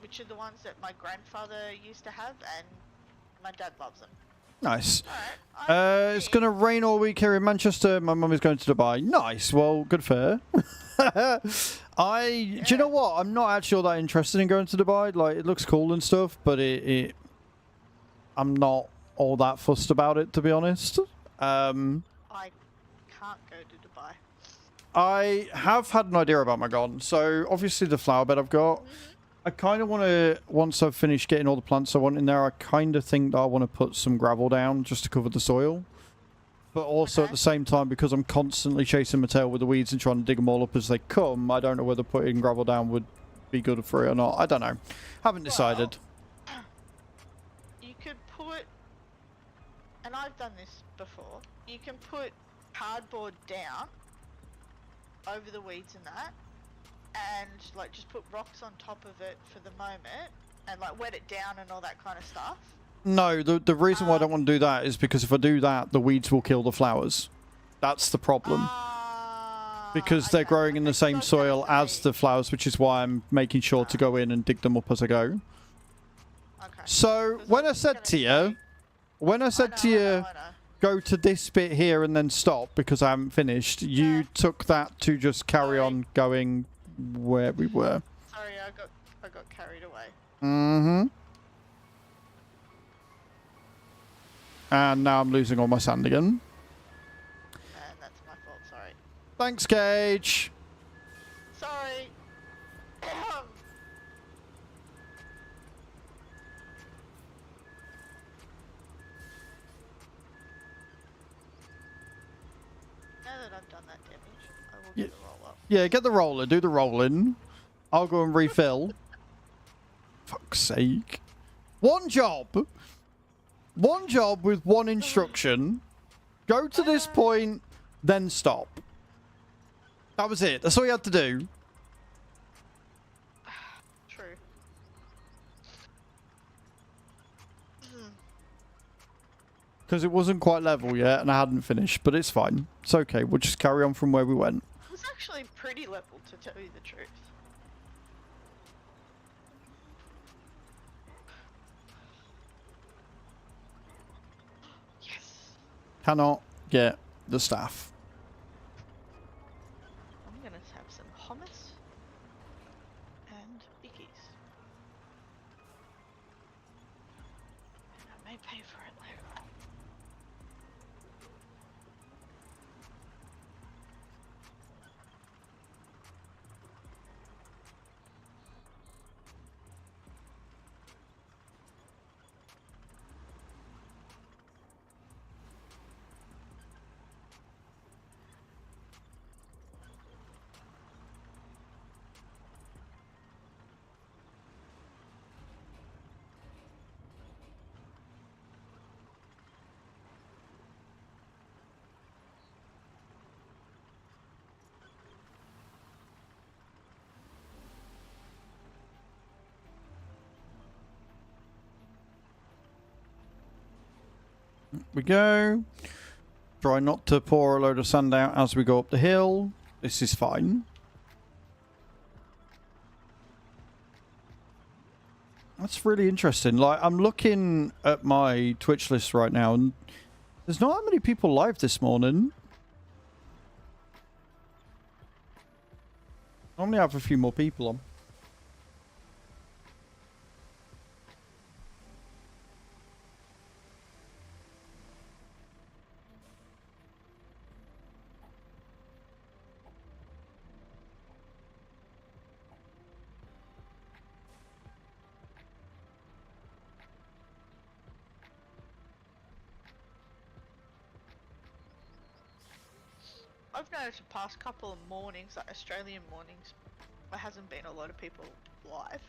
which are the ones that my grandfather used to have, and my dad loves them. Nice. Alright, It's going to rain all week here in Manchester. My mum is going to Dubai. Nice. Well, good for her. Do you know what? I'm not actually all that interested in going to Dubai. Like, it looks cool and stuff, but I'm not all that fussed about it, to be honest. I can't go to Dubai. I have had an idea about my garden. So, obviously, the flower bed I've got. I kind of want to, once I've finished getting all the plants I want in there, I kind of think that I want to put some gravel down just to cover the soil. But also at the same time, because I'm constantly chasing my tail with the weeds and trying to dig them all up as they come, I don't know whether putting gravel down would be good for it or not. I don't know. Haven't decided. You could put, and I've done this before, you can put cardboard down over the weeds and that, and like just put rocks on top of it for the moment, and like wet it down and all that kind of stuff. No, the reason why I don't want to do that is because if I do that, the weeds will kill the flowers. That's the problem. Because they're growing in the same soil as the flowers, which is why I'm making sure to go in and dig them up as I go. Okay. So, when I said to you, go to this bit here and then stop because I haven't finished, you took that to just carry on going where we were. Sorry, I got carried away. Mm-hmm. And now I'm losing all my sand again. And that's my fault, sorry. Thanks, Gage. Sorry. that I've done that damage, I will Yeah. do the roll up. Yeah, get the roller, do the rolling. I'll go and refill. Fuck's sake. One job. One job with one instruction. Go to this point, then stop. That was it. That's all you had to do. True. Because it wasn't quite level yet and I hadn't finished, but it's fine. It's okay. We'll just carry on from where we went. It was actually pretty level, to tell you the truth. Yes. Cannot get the staff. I'm gonna have some hummus and biggies. And I may pay for it later. We go. Try not to pour a load of sand out as we go up the hill. This is fine. That's really interesting. Like, I'm looking at my Twitch list right now, and there's not that many people live this morning. Normally I have a few more people on. I've noticed the past couple of mornings, like Australian mornings, there hasn't been a lot of people live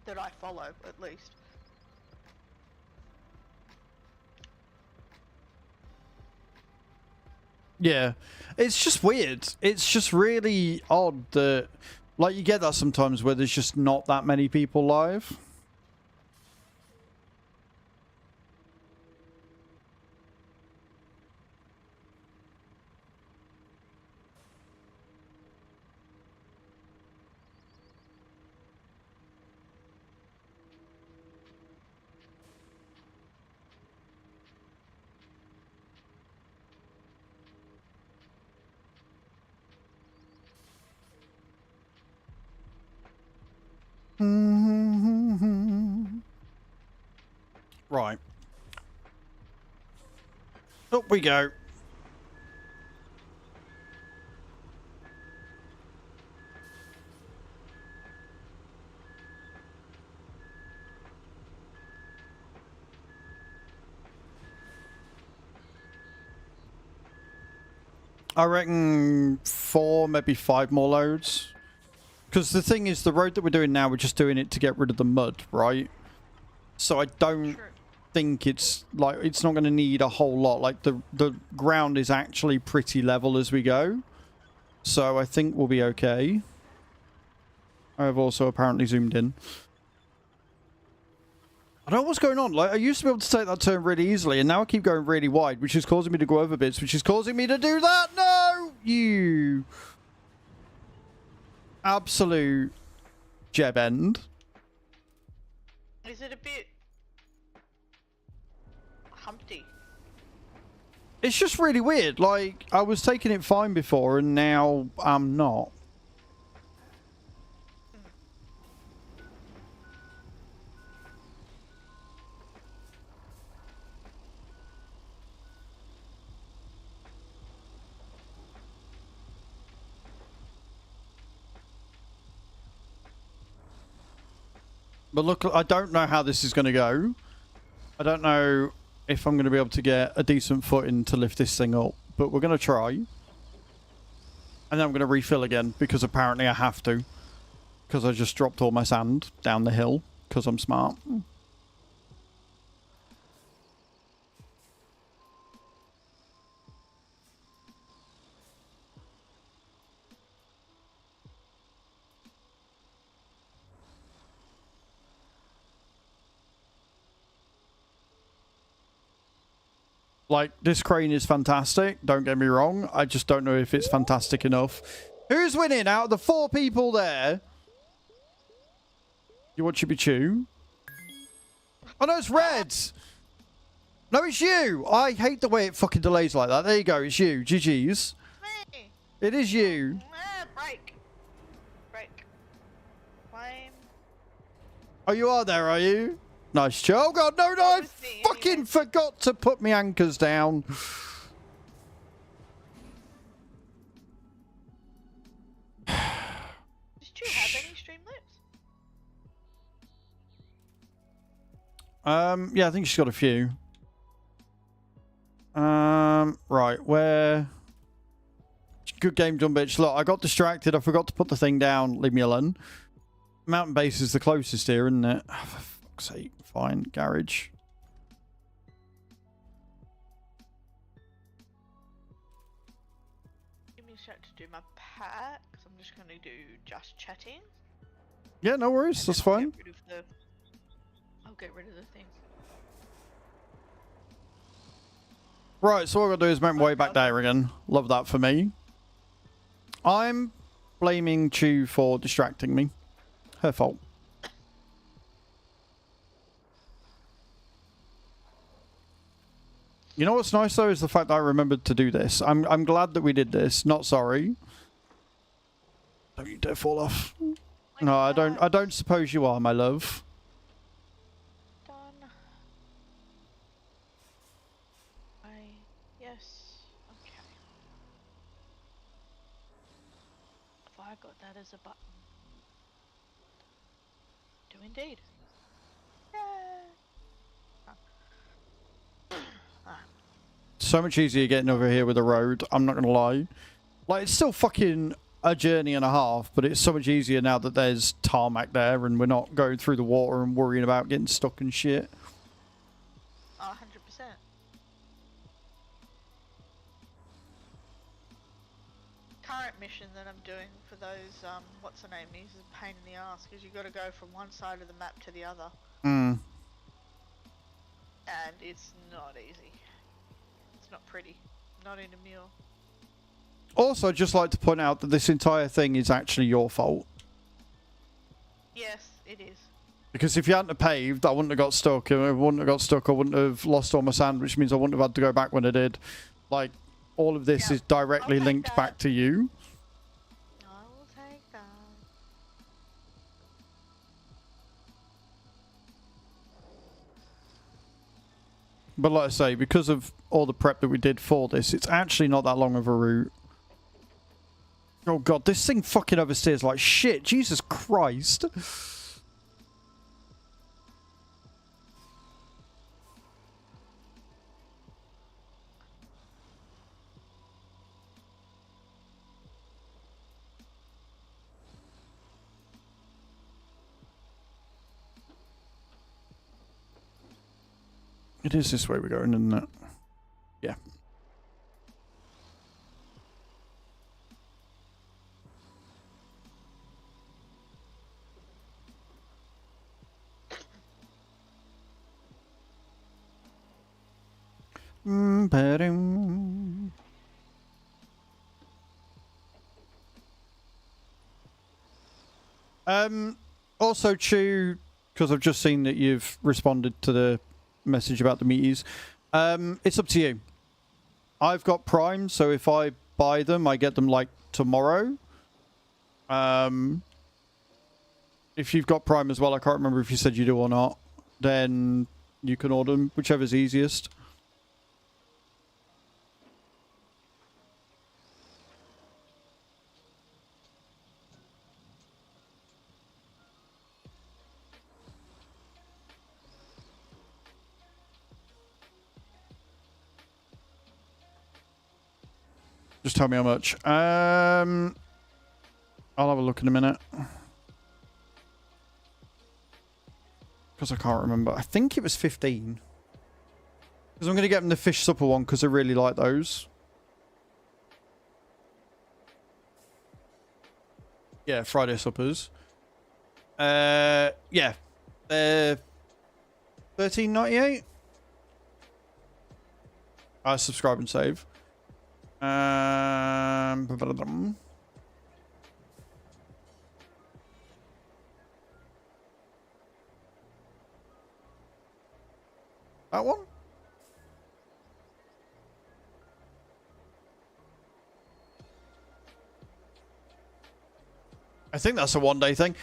that I follow, at least. Yeah, it's just weird. It's just really odd that, like, you get that sometimes where there's just not that many people live. Right. Up we go. I reckon 4, maybe 5 more loads. Because the thing is, the road that we're doing now, we're just doing it to get rid of the mud, right? So I don't think it's, like, it's not going to need a whole lot. Like, the ground is actually pretty level as we go. So I think we'll be okay. I have also apparently zoomed in. I don't know what's going on. Like, I used to be able to take that turn really easily, and now I keep going really wide, which is causing me to go over bits, which is causing me to do that. No! You... absolute jeb end. Is it a bit humpty? It's just really weird. Like, I was taking it fine before, and now I'm not. But look, I don't know how this is going to go. I don't know if I'm going to be able to get a decent footing to lift this thing up. but we're going to try. And then I'm going to refill again, because apparently I have to. Because I just dropped all my sand down the hill, because I'm smart. Like, this crane is fantastic, don't get me wrong. I just don't know if it's fantastic enough. Who's winning out of the 4 people there? You want Chibichu? Oh no, it's Red! No, it's you! I hate the way it fucking delays like that. There you go, it's you. GG's. Me. It is you. Break. Break. Flame. Oh, you are there, are you? Nice job. Oh god, no, I Obviously, fucking anyway. forgot to put my anchors down. Did you have any Streamlabs? Yeah, I think she's got a few. Right, where? Good game done, bitch. Look, I got distracted. I forgot to put the thing down. Leave me alone. Mountain base is the closest here, isn't it? Oh, for fuck's sake. Fine, garage. Give me a sec to do my pack. So I'm just going to do just chatting. Yeah, no worries. and That's then I'll fine. get rid of the- I'll get rid of the thing. Right, so what I've got to do is make my way back there again. Love that for me. I'm blaming Chu for distracting me. Her fault. You know what's nice though is the fact that I remembered to do this. I'm glad that we did this. Not sorry. Don't you dare fall off. No, I don't suppose you are, my love. Done. Yes. Okay. Have I got that as a button? Do indeed. So much easier getting over here with a road. I'm not gonna lie. Like, it's still fucking a journey and a half, but it's so much easier now that there's tarmac there and we're not going through the water and worrying about getting stuck and shit. 100%. Current mission that I'm doing for those, what's the name, is a pain in the ass because you've got to go from one side of the map to the other. Hmm. And it's not easy. It's not pretty. Not in a meal. Also, I'd just like to point out that this entire thing is actually your fault. Yes, it is. Because if you hadn't have paved, I wouldn't have got stuck. If I wouldn't have got stuck, I wouldn't have lost all my sand, which means I wouldn't have had to go back when I did. Like, all of this Yeah, is directly I'll take linked that. back to you. I will take that. But like I say, because of all the prep that we did for this, it's actually not that long of a route. Oh god, this thing fucking oversteers like shit. Jesus Christ. It is this way we're going, isn't it? Yeah. Ba-dum. Also, Chu, because I've just seen that you've responded to the message about the meaties. It's up to you. I've got Prime, so if I buy them, I get them like tomorrow. If you've got Prime as well, I can't remember if you said you do or not, then you can order them, whichever's easiest. Just tell me how much. I'll have a look in a minute. Because I can't remember. I think it was 15. Because I'm going to get them the fish supper one because I really like those. Yeah, Friday suppers. Yeah. They're $13.98. I subscribe and save. That one? I think that's a one-day thing.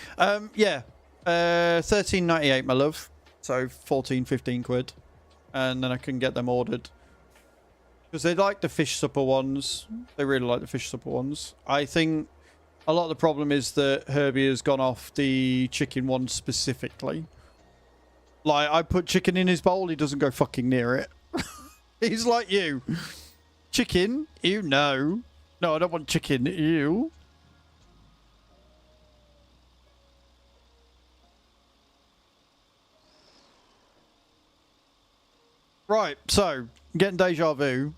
Yeah. $13.98, my love. So 14, 15 quid. And then I can get them ordered. Because they like the fish supper ones. They really like the fish supper ones. I think a lot of the problem is that Herbie has gone off the chicken one specifically. Like, I put chicken in his bowl, he doesn't go fucking near it. He's like you. Chicken? Ew, no. No, I don't want chicken. Ew. Right, so, getting deja vu.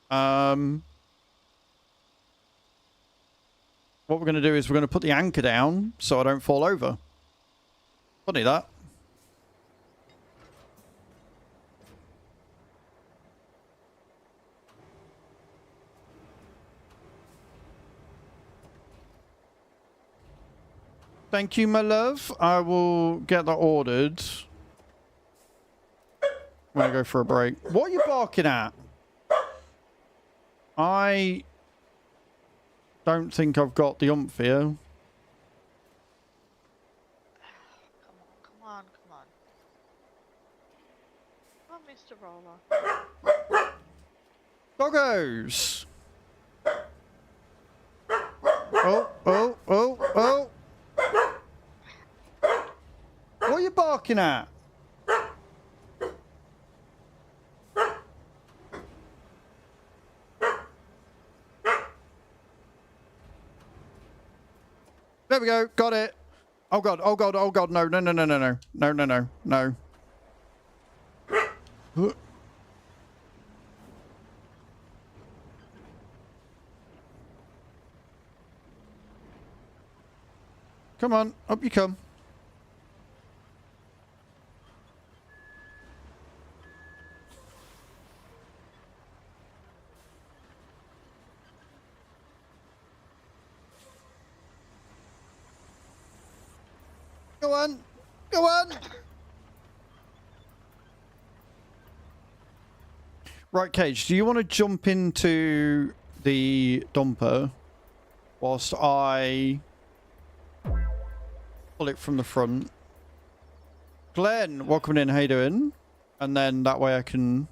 What we're going to do is we're going to put the anchor down so I don't fall over. Funny that. Thank you, my love. I will get that ordered when I go for a break. What are you barking at? I don't think I've got the oomph here. Come on. Come on, Mr. Roller. Doggos! Oh. What are you barking at? There we go. Got it. Oh god. No. No. Come on. Up you come. Go on. Right, Cage, do you want to jump into the dumper whilst I pull it from the front? Glenn, welcome in. How you doing? And then that way I can...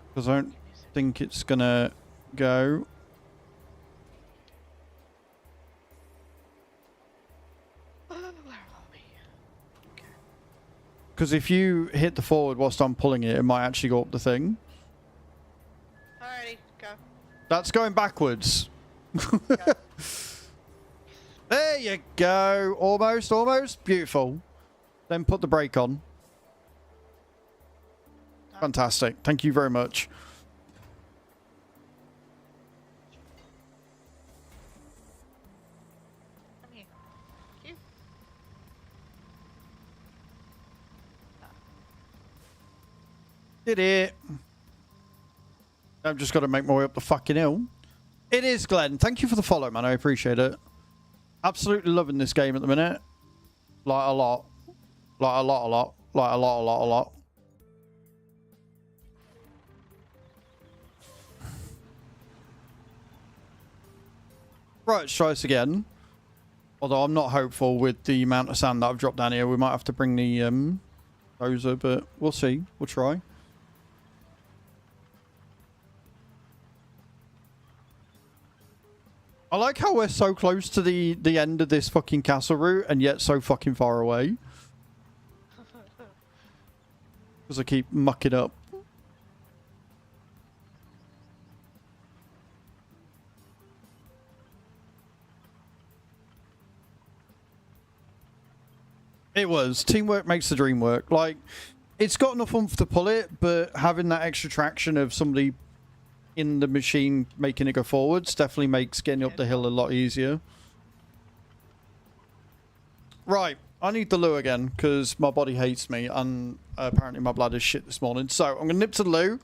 Because I don't think it's going to go... Because if you hit the forward whilst I'm pulling it, it might actually go up the thing. Alrighty, go. That's going backwards. There you go. Almost. Beautiful. Then put the brake on. Fantastic. Thank you very much. Come here. Thank you. Did it. I've just got to make my way up the fucking hill. It is, Glenn. Thank you for the follow, man. I appreciate it. Absolutely loving this game at the minute. Like a lot. Like a lot. Like a lot. Right, let's try this again. Although I'm not hopeful with the amount of sand that I've dropped down here. We might have to bring the dozer, but we'll see. We'll try. I like how we're so close to the end of this fucking castle route and yet so fucking far away. Because I keep mucking up. It was. Teamwork makes the dream work. Like, it's got enough oomph to pull it, but having that extra traction of somebody in the machine making it go forwards definitely makes getting up the hill a lot easier. Right. I need the loo again, because my body hates me, and apparently my bladder's shit this morning. So, I'm going to nip to the loo.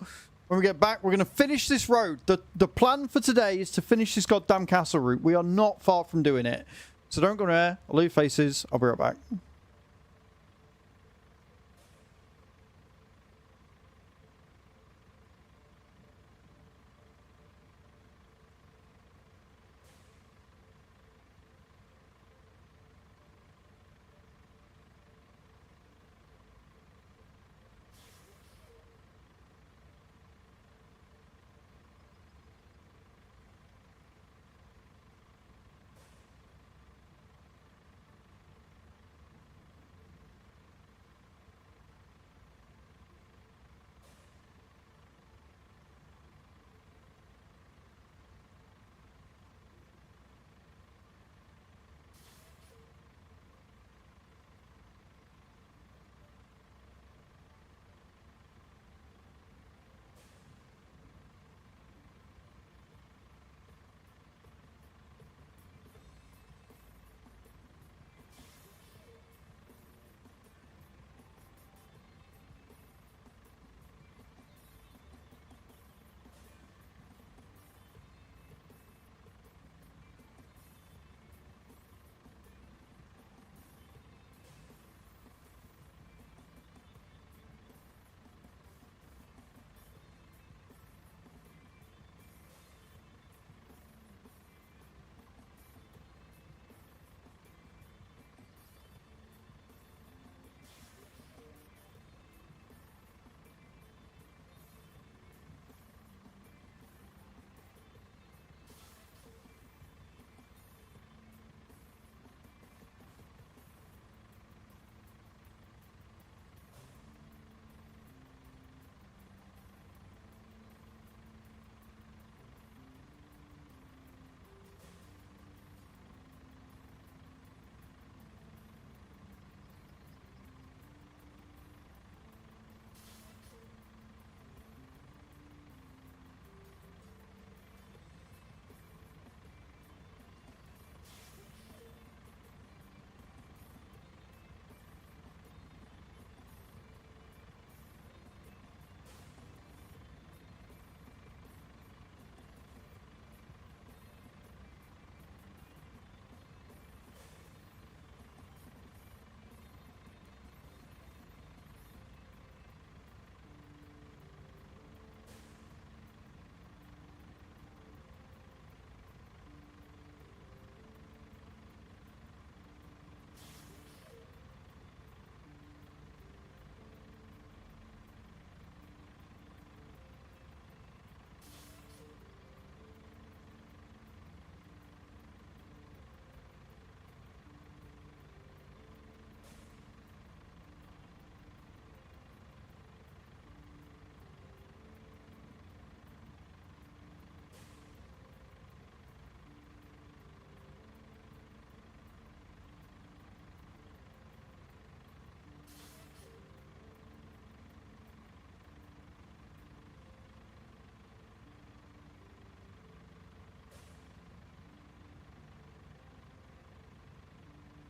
When we get back, we're going to finish this road. The plan for today is to finish this goddamn castle route. We are not far from doing it. So don't go there. I'll leave faces. I'll be right back.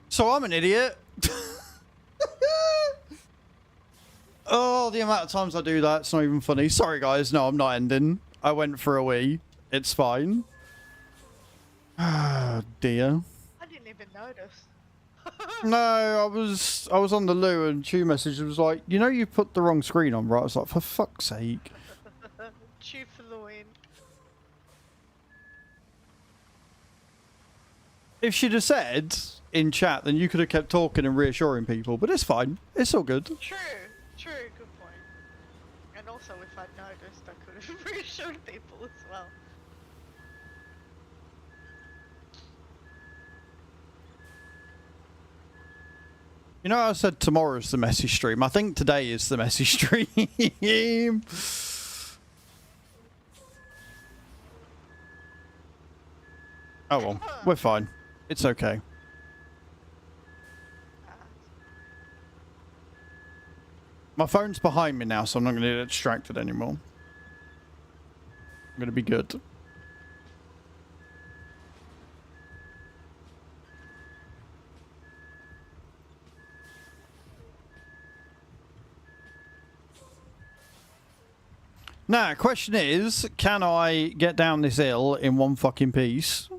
So I'm an idiot. Oh, the amount of times I do that, it's not even funny. Sorry, guys. No, I'm not ending. I went for a wee. It's fine. Ah, dear. I didn't even notice. No, I was on the loo and she messaged was like, you know you put the wrong screen on, right? I was like, for fuck's sake. Chew for the win. If she'd have said in chat, then you could have kept talking and reassuring people, but it's fine. It's all good. True, true, good point. And also, if I'd noticed, I could have reassured people as well. You know, I said tomorrow's the messy stream. I think today is the messy stream. Oh well, we're fine. It's okay. My phone's behind me now, so I'm not going to get distracted anymore. I'm going to be good. Now, question is, can I get down this hill in one fucking piece?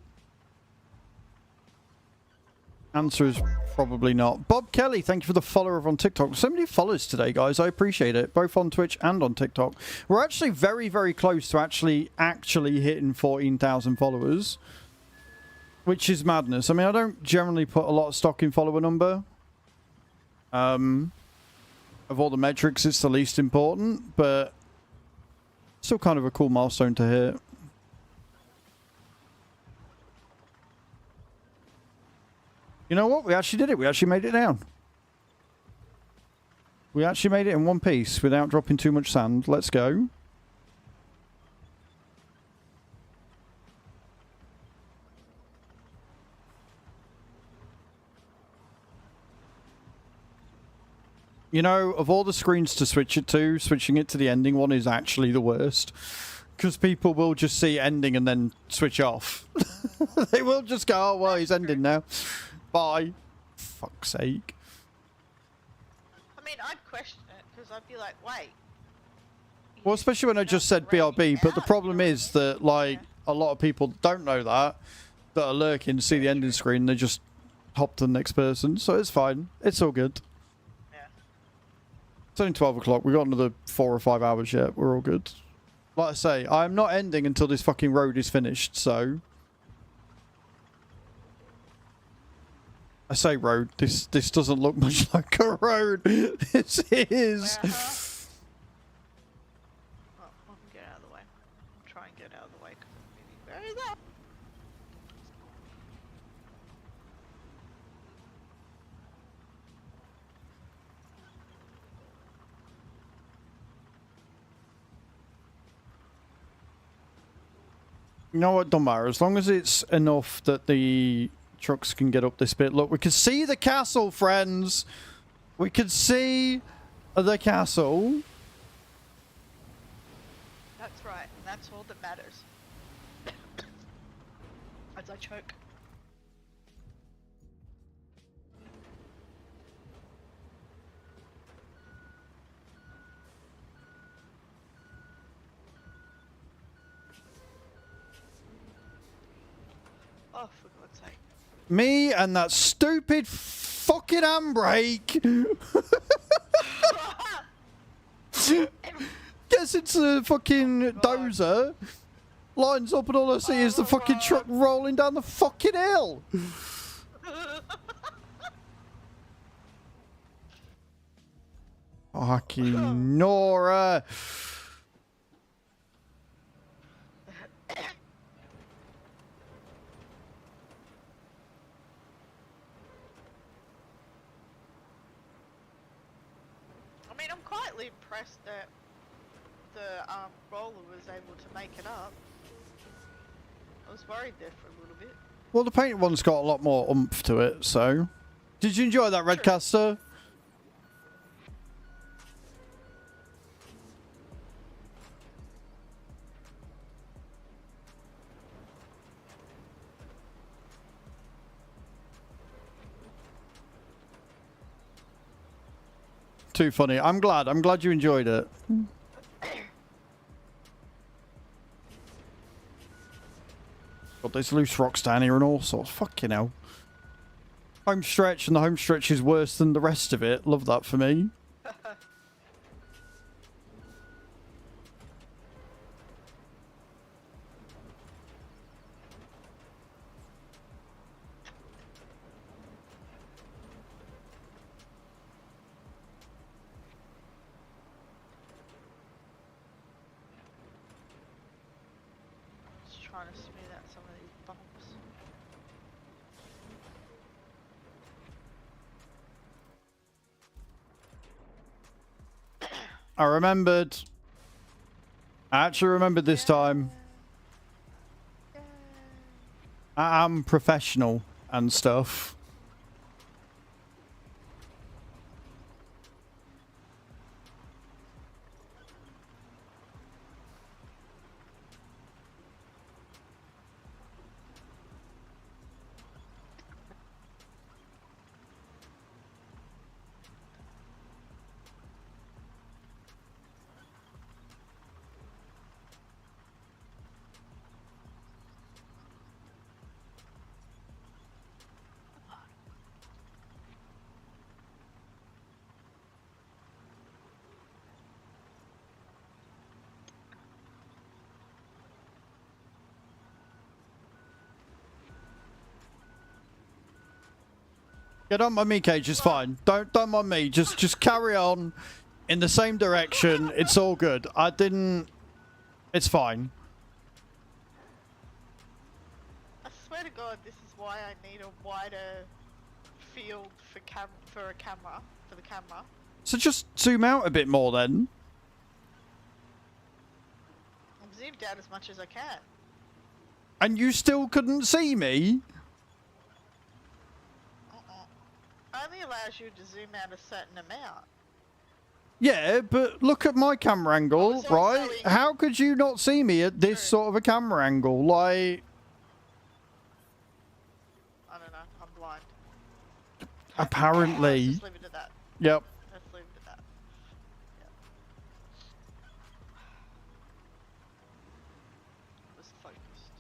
Answer is probably not. Bob Kelly, thank you for the follower on TikTok. So many followers today, guys. I appreciate it. Both on Twitch and on TikTok. We're actually very, very close to actually hitting 14,000 followers. Which is madness. I mean, I don't generally put a lot of stock in follower number. Of all the metrics, it's the least important. But still kind of a cool milestone to hit. You know what? We actually did it. We actually made it down. We actually made it in one piece without dropping too much sand. Let's go. You know, of all the screens to switch it to, switching it to the ending one is actually the worst. Because people will just see ending and then switch off. They will just go, oh, well, he's ending now. Bye. Fuck's sake. I mean, I'd question it, because I'd be like, wait. Well, especially when I just said BRB, but the problem is that, like, a lot of people don't know that are lurking, see the ending screen, they just hop to the next person. So it's fine. It's all good. It's only 12 o'clock. We've got another 4 or 5 hours yet. We're all good. Like I say, I'm not ending until this fucking road is finished, so... I say road. This doesn't look much like a road. This is... Well, I can get out of the way. I'll try and get out of the way, because I'm moving very low. You know what? Don't matter. As long as it's enough that the trucks can get up this bit. Look, we can see the castle, friends. We can see the castle. That's right, and that's all that matters. As I choke. Oh, for God's sake. Me and that stupid fucking handbrake. Gets into the fucking dozer. Lines up and all I see is the fucking truck rolling down the fucking hill. Fucking Nora. I mean, I'm quietly impressed that the roller was able to make it up. I was worried there for a little bit. Well, the painted one's got a lot more oomph to it, so... Did you enjoy that, Redcaster? Too funny. I'm glad you enjoyed it. Got these loose rocks down here and all sorts. Fucking hell. Home stretch, and the home stretch is worse than the rest of it. Love that for me. Trying to smooth out some of these bumps. I remembered. I actually remembered this time. I am professional and stuff. Yeah, don't mind me, Cage. It's fine. Don't mind me. Just carry on in the same direction. It's all good. I didn't. It's fine. I swear to God, this is why I need a wider field for the camera. So just zoom out a bit more then. I'm zoomed out as much as I can. And you still couldn't see me? Only allows you to zoom out a certain amount. Yeah, but look at my camera angle, also right? showing- How could you not see me at this sort of a camera angle? Like, I don't know. I'm blind. apparently. Let's just leave it at that. Yep. Let's leave it at that. Yep. It was focused.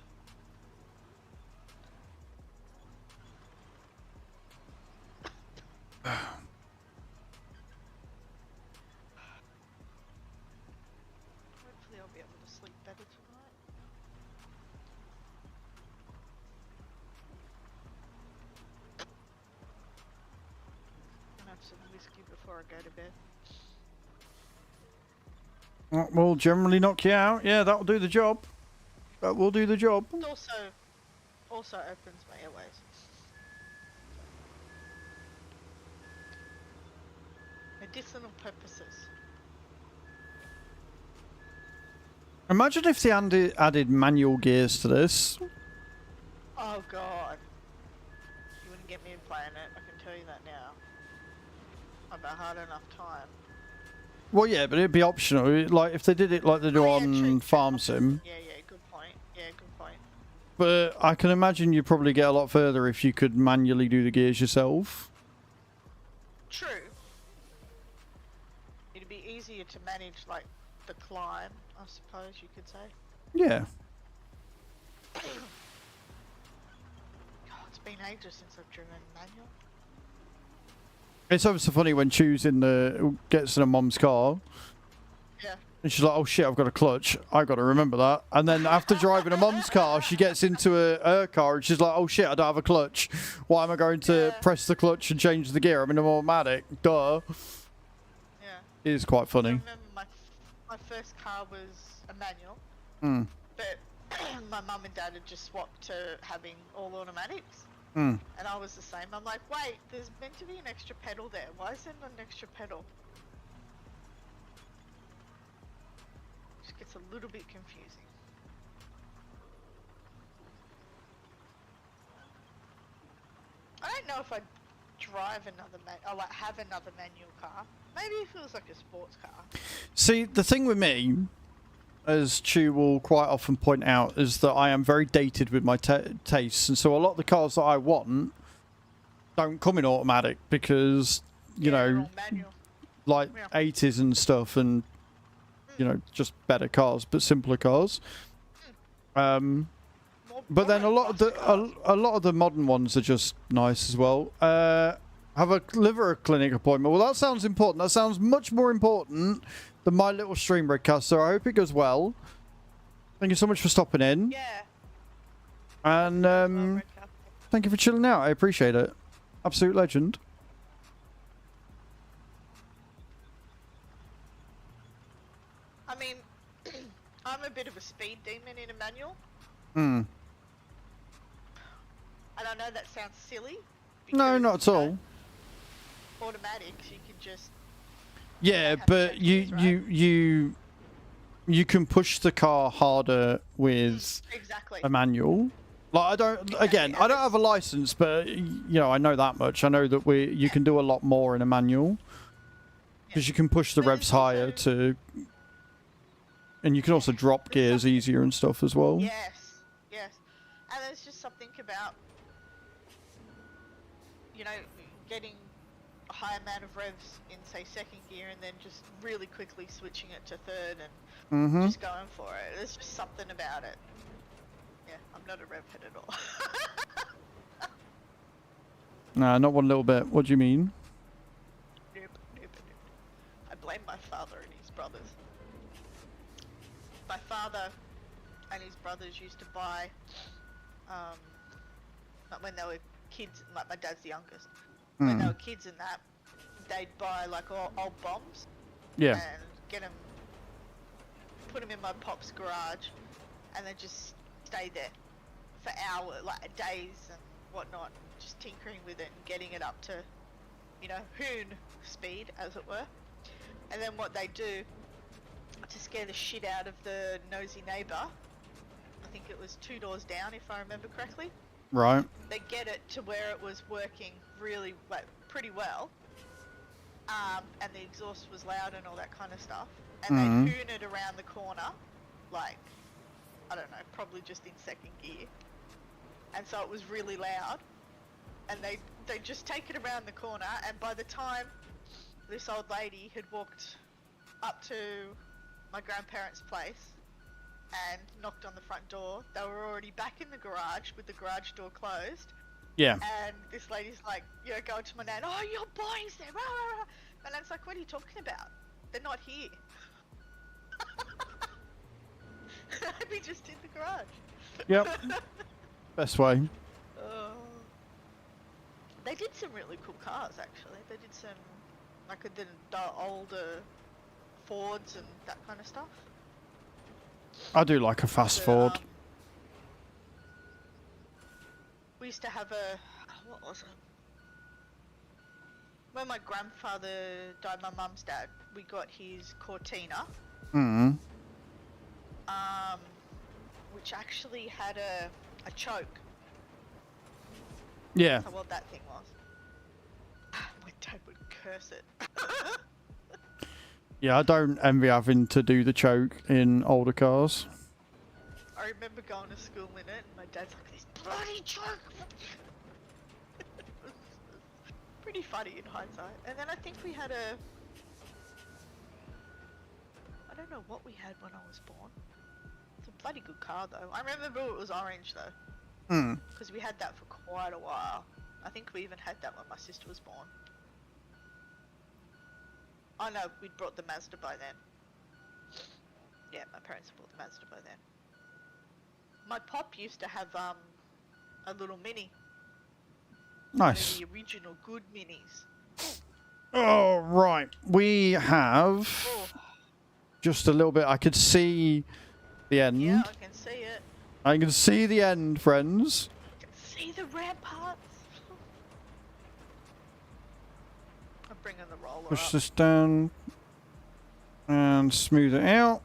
Hopefully I'll be able to sleep better tonight. I'm gonna have some whiskey before I go to bed. We'll generally knock you out. Yeah, that'll do the job. That will do the job. It also opens my airways. Medicinal purposes. Imagine if they added manual gears to this. Oh god. You wouldn't get me in playing it, I can tell you that now. I've had enough time. Well, yeah, but it'd be optional. Like, if they did it like they do Oh, yeah, on true. Farm Sim. Yeah, good point. Yeah, good point. But I can imagine you'd probably get a lot further if you could manually do the gears yourself. True. It'd be easier to manage, like, the climb, I suppose you could say. Yeah. God, it's been ages since I've driven manual. It's always so funny when gets in a mom's car. Yeah. And she's like, oh shit, I've got a clutch. I got to remember that. And then after driving a mom's car, she gets into her car and she's like, oh shit, I don't have a clutch. Why am I going to press the clutch and change the gear? I'm in an automatic. Duh. Yeah. It is quite I funny. remember my first car was a manual, Mm. but my mum and dad had just swapped to having all automatics. Mm. And I was the same. I'm like, wait, there's meant to be an extra pedal there. Why is there an extra pedal? Just gets a little bit confusing. I don't know if I'd drive another have another manual car. Maybe it feels like a sports car. See, the thing with me, as Chu will quite often point out, is that I am very dated with my tastes. And so a lot of the cars that I want don't come in automatic because, you they're know, all manual. like Yeah. 80s and stuff and, you know, just better cars, but simpler cars. But then a lot of the modern ones are just nice as well. Have a liver clinic appointment. Well, that sounds important. That sounds much more important than my little stream broadcast. So I hope it goes well. Thank you so much for stopping in. Yeah. And Roadcraft. thank you for chilling out. I appreciate it. Absolute legend. I mean, I'm a bit of a speed demon in a manual. Hmm. And I know that sounds silly. No, because, not at you all. know, automatics, you can just... Yeah, have to but check these, right? you can push the car harder with Exactly. a manual. Like I don't I don't have a license, but you know I know that much. I know that you can do a lot more in a manual because you can push the But revs it's higher also- and you can also drop gears easier and stuff as well. Yes, yes. And there's just something about, you know, getting a high amount of revs in, say, second gear and then just really quickly switching it to third and just going for it. There's just something about it. Yeah, I'm not a rev head at all. Nah, not one little bit. What do you mean? Nope. I blame my father and his brothers. My father and his brothers used to buy, like when they were kids, like my dad's the youngest, when they were kids and that, they'd buy like old bombs Yeah. and get them, put them in my pop's garage, and then just stay there for hours, like days and whatnot, just tinkering with it and getting it up to, you know, hoon speed, as it were. And then what they do to scare the shit out of the nosy neighbour, I think it was 2 doors down if I remember correctly, Right. they get it to where it was working really, like, pretty well, and the exhaust was loud and all that kind of stuff, and they'd hoon it around the corner, like, I don't know, probably just in second gear, and so it was really loud, and they'd just take it around the corner, and by the time this old lady had walked up to my grandparents' place and knocked on the front door, they were already back in the garage with the garage door closed. Yeah. And this lady's like, you know, going to my nan, oh, your boy's there, rah, rah, rah. And Nan's like, what are you talking about? They're not here. I'd be just in the garage. Yep. Best way. They did some really cool cars, actually. They did some, like, the older Fords and that kind of stuff. I do like a fast Ford. We used to have a, what was it? When my grandfather died, my mum's dad, we got his Cortina. Which actually had a choke. Yeah. That's how old that thing was. My dad would curse it. Yeah, I don't envy having to do the choke in older cars. I remember going to school in it, and my dad's like, this bloody choke! Pretty funny in hindsight. And then I think we had a... I don't know what we had when I was born. It's a bloody good car, though. I remember it was orange, though. Because we had that for quite a while. I think we even had that when my sister was born. Oh no, we'd brought the Mazda by then. Yeah, my parents bought the Mazda by then. My pop used to have a little Mini. Nice. The original good Minis. Oh, right. We have just a little bit. I could see the end. Yeah, I can see it. I can see the end, friends. I can see the ramparts. I'm bringing the roller Push up. this down and smooth it out.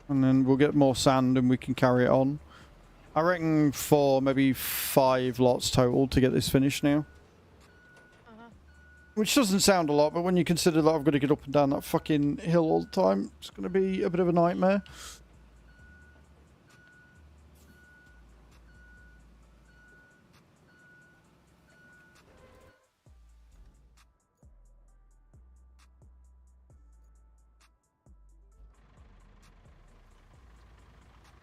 And then we'll get more sand and we can carry it on. I reckon for maybe 5 lots total to get this finished now. Which doesn't sound a lot, but when you consider that I've got to get up and down that fucking hill all the time, it's going to be a bit of a nightmare.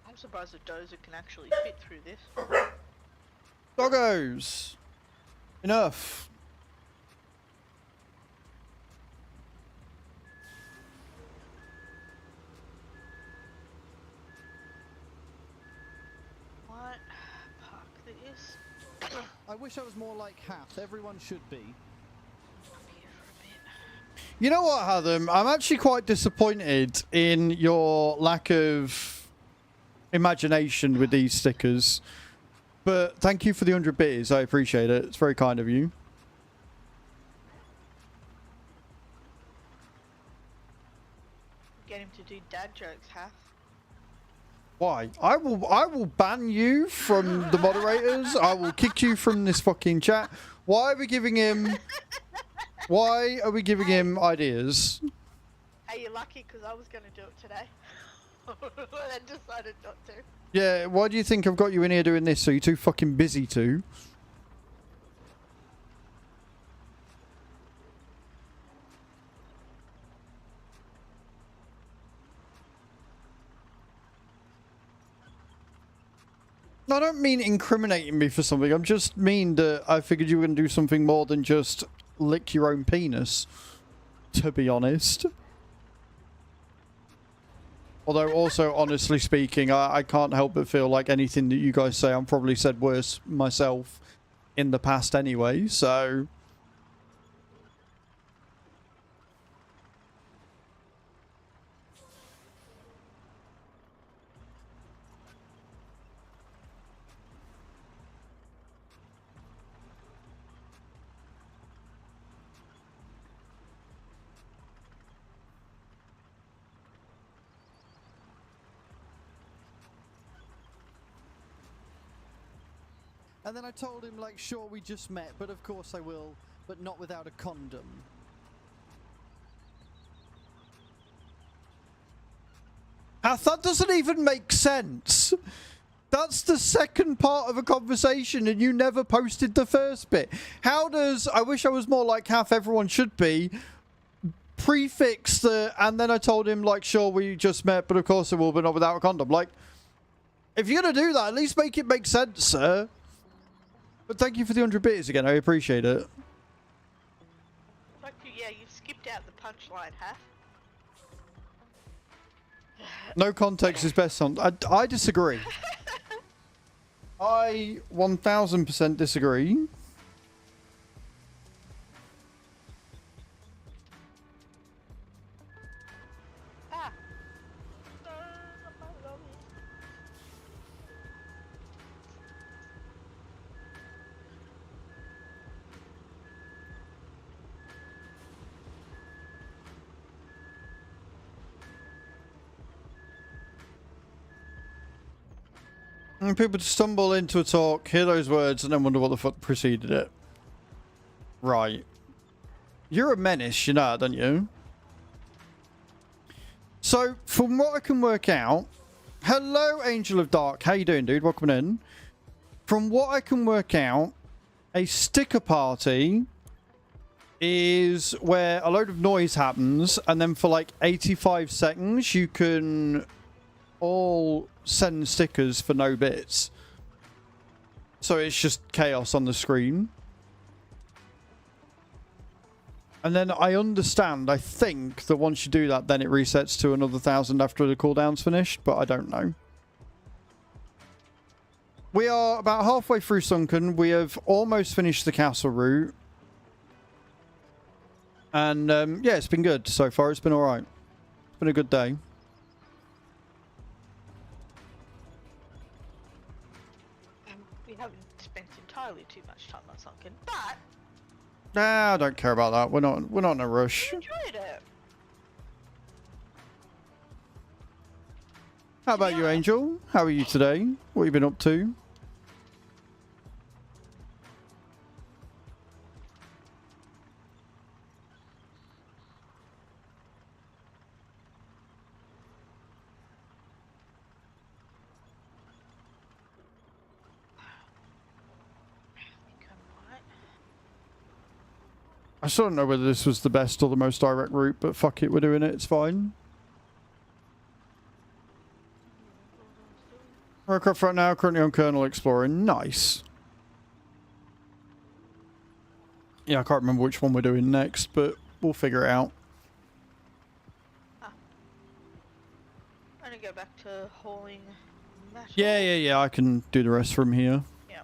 I'm surprised a dozer can actually fit through this. Doggos! Enough! What? Park this. I wish I was more like Hath. Everyone should be. Up here for a bit. You know what, Hatham? I'm actually quite disappointed in your lack of imagination with these stickers. But thank you for the 100 bits. I appreciate it. It's very kind of you. Get him to do dad jokes, Hath. Why? I will ban you from the moderators. I will kick you from this fucking chat. Why are we giving him ideas? Hey, you're lucky because I was going to do it today. I decided not to. Yeah, why do you think I've got you in here doing this? So you're too fucking busy to? I don't mean incriminating me for something. I'm just mean that I figured you were going to do something more than just lick your own penis, to be honest. Although, also, honestly speaking, I can't help but feel like anything that you guys say, I'm probably said worse myself in the past anyway, so... And then I told him, like, sure, we just met, but of course I will, but not without a condom. That doesn't even make sense. That's the second part of a conversation and you never posted the first bit. How does, I wish I was more like half everyone should be, prefix the, and then I told him, like, sure, we just met, but of course it will, but not without a condom. Like, if you're going to do that, at least make it make sense, sir. But thank you for the 100 bits again. I appreciate it. Fuck you, yeah, you've skipped out the punchline, huh? No context is best on. I disagree. I 1000% disagree. Ah! No, not my lobby. And people stumble into a talk, hear those words, and then wonder what the fuck preceded it. Right. You're a menace, you know that, don't you? So, from what I can work out... Hello, Angel of Dark. How you doing, dude? Welcome in. From what I can work out, a sticker party is where a load of noise happens, and then for like 85 seconds, you can all send stickers for no bits. So it's just chaos on the screen. And then I understand, I think, that once you do that, then it resets to another 1,000 after the cooldown's finished, but I don't know. We are about halfway through Sunken. We have almost finished the castle route. And, yeah, it's been good so far. It's been alright. It's been a good day. We haven't spent entirely too much time on Sunken, but Nah, I don't care about that. We're not in a rush. I enjoyed it. How about you, Angel? How are you today? What have you been up to? I still don't know whether this was the best or the most direct route, but fuck it, we're doing it. It's fine. Roadcraft right now, currently on Colonel Exploring. Nice. Yeah, I can't remember which one we're doing next, but we'll figure it out. I'm gonna go back to hauling metal. Yeah, I can do the rest from here. Yeah.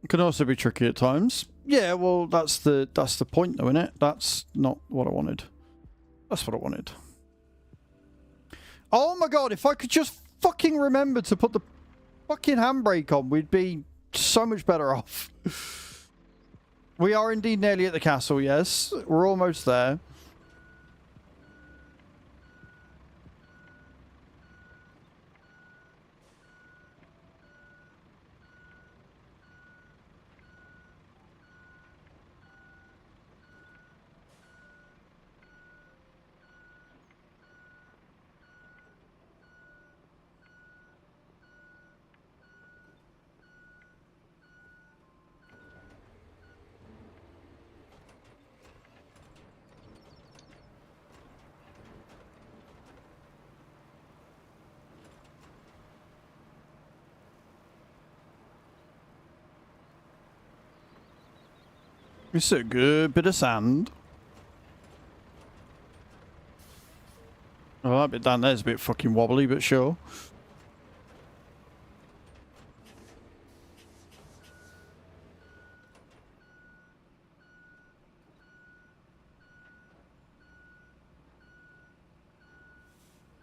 It can also be tricky at times. Yeah, well, that's the point, though, isn't it? That's not what I wanted. That's what I wanted. Oh my god, if I could just fucking remember to put the fucking handbrake on, we'd be so much better off. We are indeed nearly at the castle, yes. We're almost there. It's a good bit of sand. Oh, that bit down there's a bit fucking wobbly, but sure.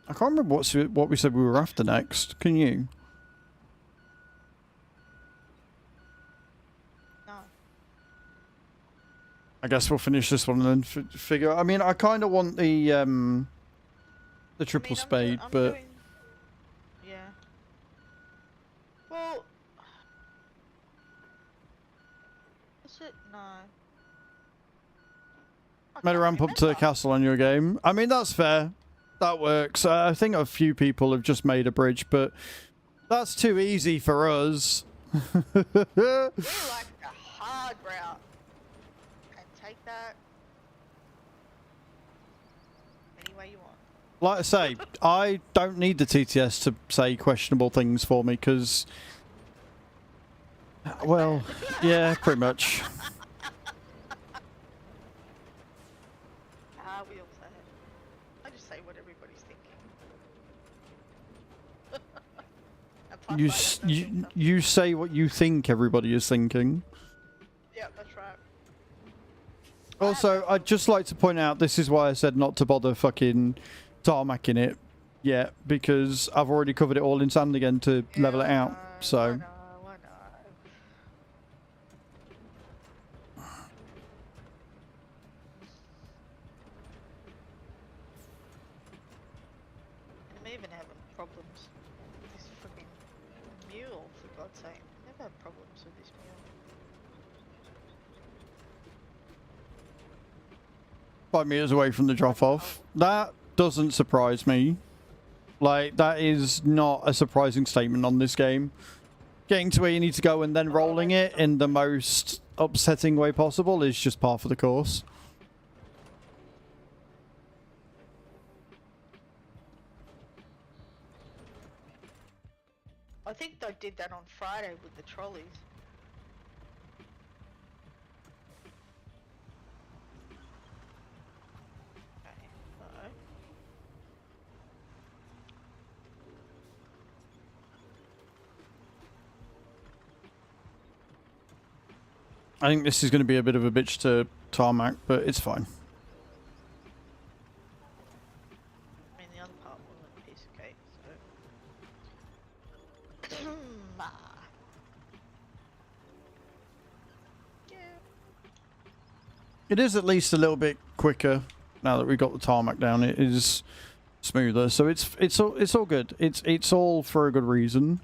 I can't remember what we said we were after next. Can you? No. I guess we'll finish this one and then figure. I mean, I kind of want the triple I'm spade, I'm but doing... Yeah. Well... Is it? No. I made a can't ramp up to the remember. castle on your game. I mean, that's fair. That works. I think a few people have just made a bridge, but that's too easy for us. We like the hard route. And take that any way you want. Like I say, I don't need the TTS to say questionable things for me, because... well, yeah, pretty much. We all say it. I just say what everybody's thinking. And plus You, I s- don't know you, things. you say what you think everybody is thinking. Yeah, that's right. Also, I'd just like to point out, this is why I said not to bother fucking tarmacking it yet, because I've already covered it all in sand again to level it out, so... I know. I'm even having problems with this freaking mule, for God's sake. I've never had problems with this mule. 5 meters away from the drop-off. That doesn't surprise me. Like, that is not a surprising statement on this game. Getting to where you need to go and then rolling it in the most upsetting way possible is just par for the course. I think they did that on Friday with the trolleys. Okay, so... I think this is going to be a bit of a bitch to tarmac, but it's fine. I mean, the other part wasn't a piece of cake, so... Yeah. It is at least a little bit quicker now that we've got the tarmac down. It is smoother, so it's all good. It's all for a good reason.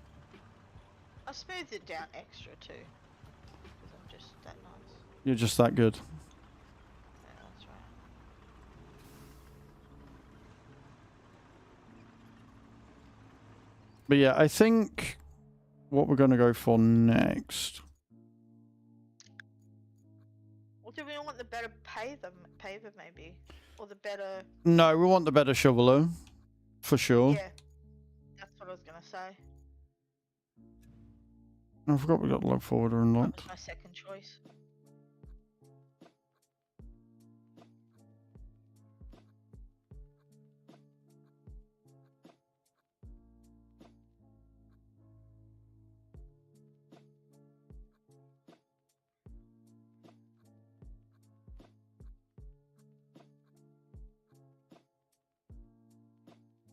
I smoothed it down extra too. Because I'm just that nice. You're just that good. Yeah, that's right. But yeah, I think what we're going to go for next. Or do we want the better paver maybe? Or the better... No, we want the better shoveler, for sure. Yeah. That's what I was gonna say. I forgot we got log forwarder That unlocked. was my second choice.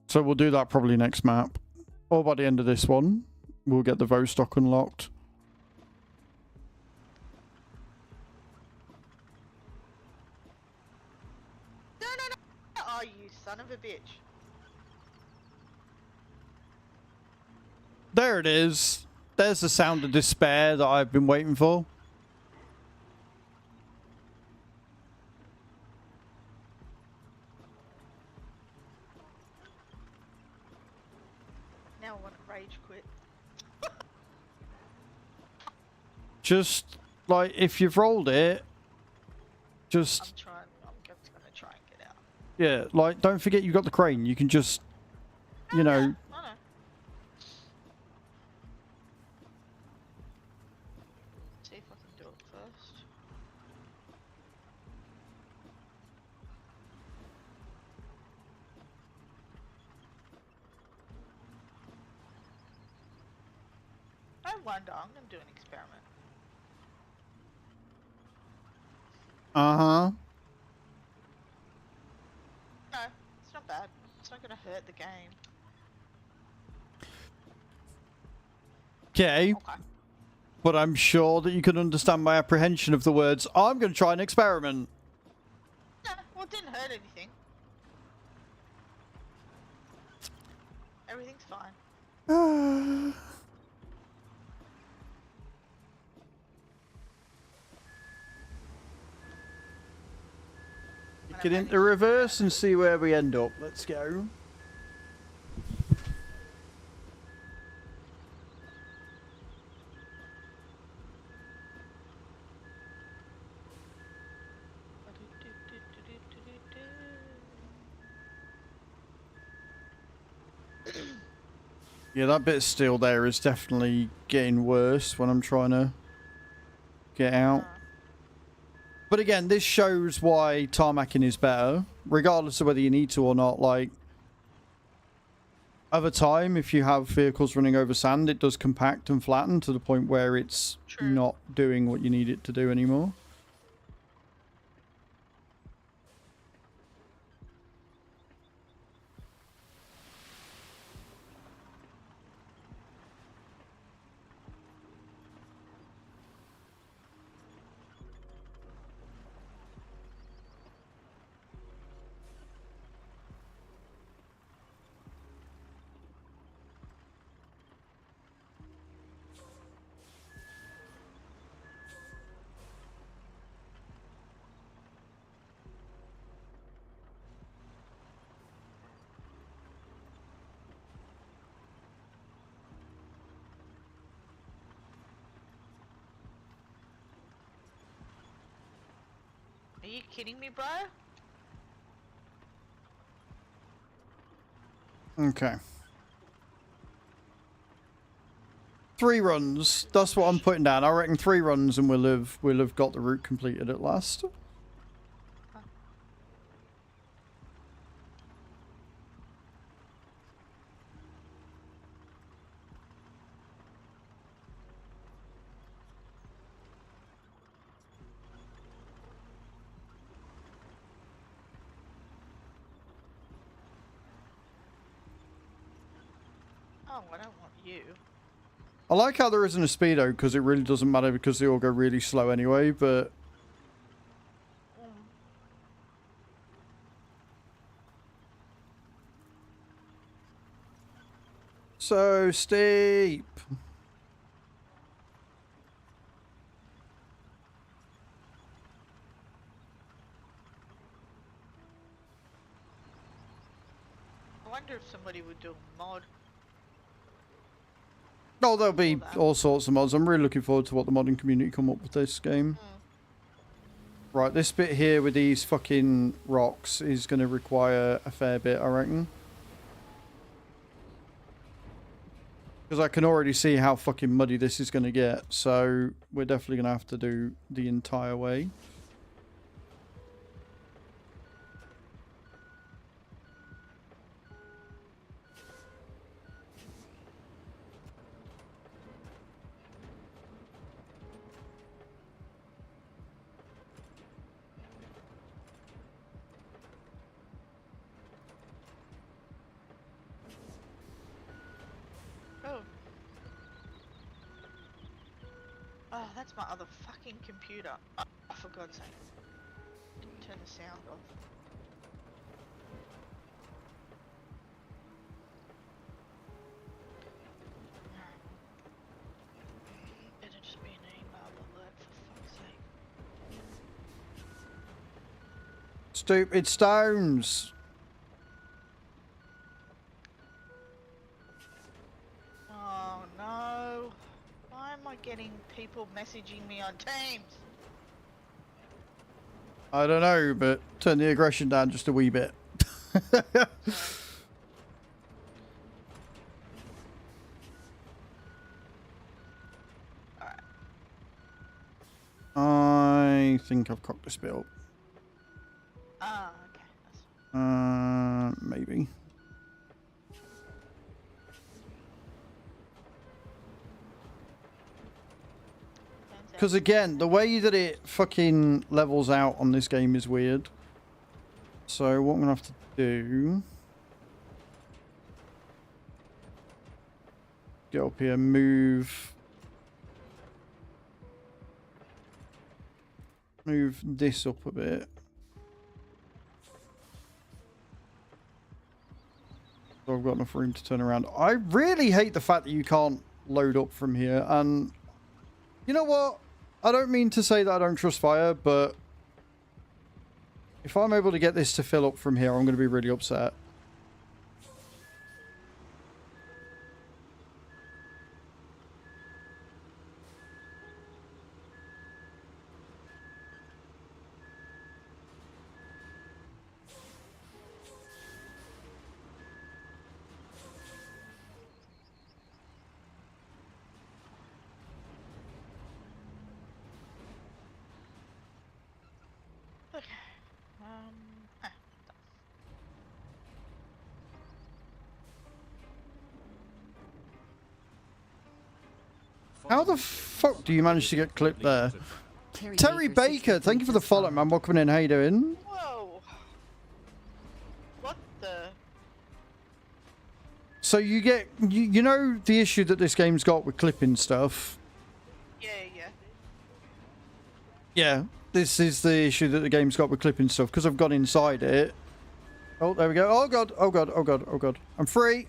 So we'll do that probably next map. Or by the end of this one, we'll get the Vostok unlocked. No, no, no! Oh, you son of a bitch. There it is. There's the sound of despair that I've been waiting for. Now I want to rage quit. Just, like, if you've rolled it, I'm just, just gonna try and get out. yeah, like, don't forget you got the crane. You can just, you know, I know. See if I can do it first. wonder, I'm gonna do an experiment. Uh-huh. No, it's not bad. It's not gonna hurt the game. Okay. Okay. But I'm sure that you can understand my apprehension of the words, I'm going to try an experiment. No, well, it didn't hurt anything. Everything's fine. Get into reverse and see where we end up. Let's go. Yeah, that bit still there is definitely getting worse when I'm trying to get out. But again, this shows why tarmacking is better, regardless of whether you need to or not. Like, over time, if you have vehicles running over sand, it does compact and flatten to the point where it's not doing what you need it to do anymore. Are you kidding me, bro? Okay. 3 runs. That's what I'm putting down. I reckon 3 runs and we'll have got the route completed at last. Oh, I don't want you. I like how there isn't a speedo because it really doesn't matter because they all go really slow anyway, but... So steep. I wonder if somebody would do a mod. Oh, there'll be all sorts of mods. I'm really looking forward to what the modding community come up with this game. Right, this bit here with these fucking rocks is going to require a fair bit, I reckon. Because I can already see how fucking muddy this is going to get, so we're definitely going to have to do the entire way. Oh, that's my other fucking computer. Oh, for God's sake. Turn the sound off. It'll just be an email alert, for fuck's sake. Stupid stones. Oh no. Why am I getting people messaging me on Teams? I don't know, but turn the aggression down just a wee bit. I think I've cocked this bit up. Ah, okay. Maybe. Because again, the way that it fucking levels out on this game is weird. So what I'm going to have to do... Get up here, move... Move this up a bit. So I've got enough room to turn around. I really hate the fact that you can't load up from here. And you know what? I don't mean to say that I don't trust fire, but if I'm able to get this to fill up from here, I'm going to be really upset. Okay. Ah. How the fuck do you manage to get clipped there? Terry Baker, thank you for the follow, man. Welcome in. How you doing? Whoa. What the? So you get, you know the issue that this game's got with clipping stuff? Yeah. Yeah, this is the issue that the game's got with clipping stuff, because I've gone inside it. Oh, there we go. Oh god, oh god, oh god, oh god. I'm free.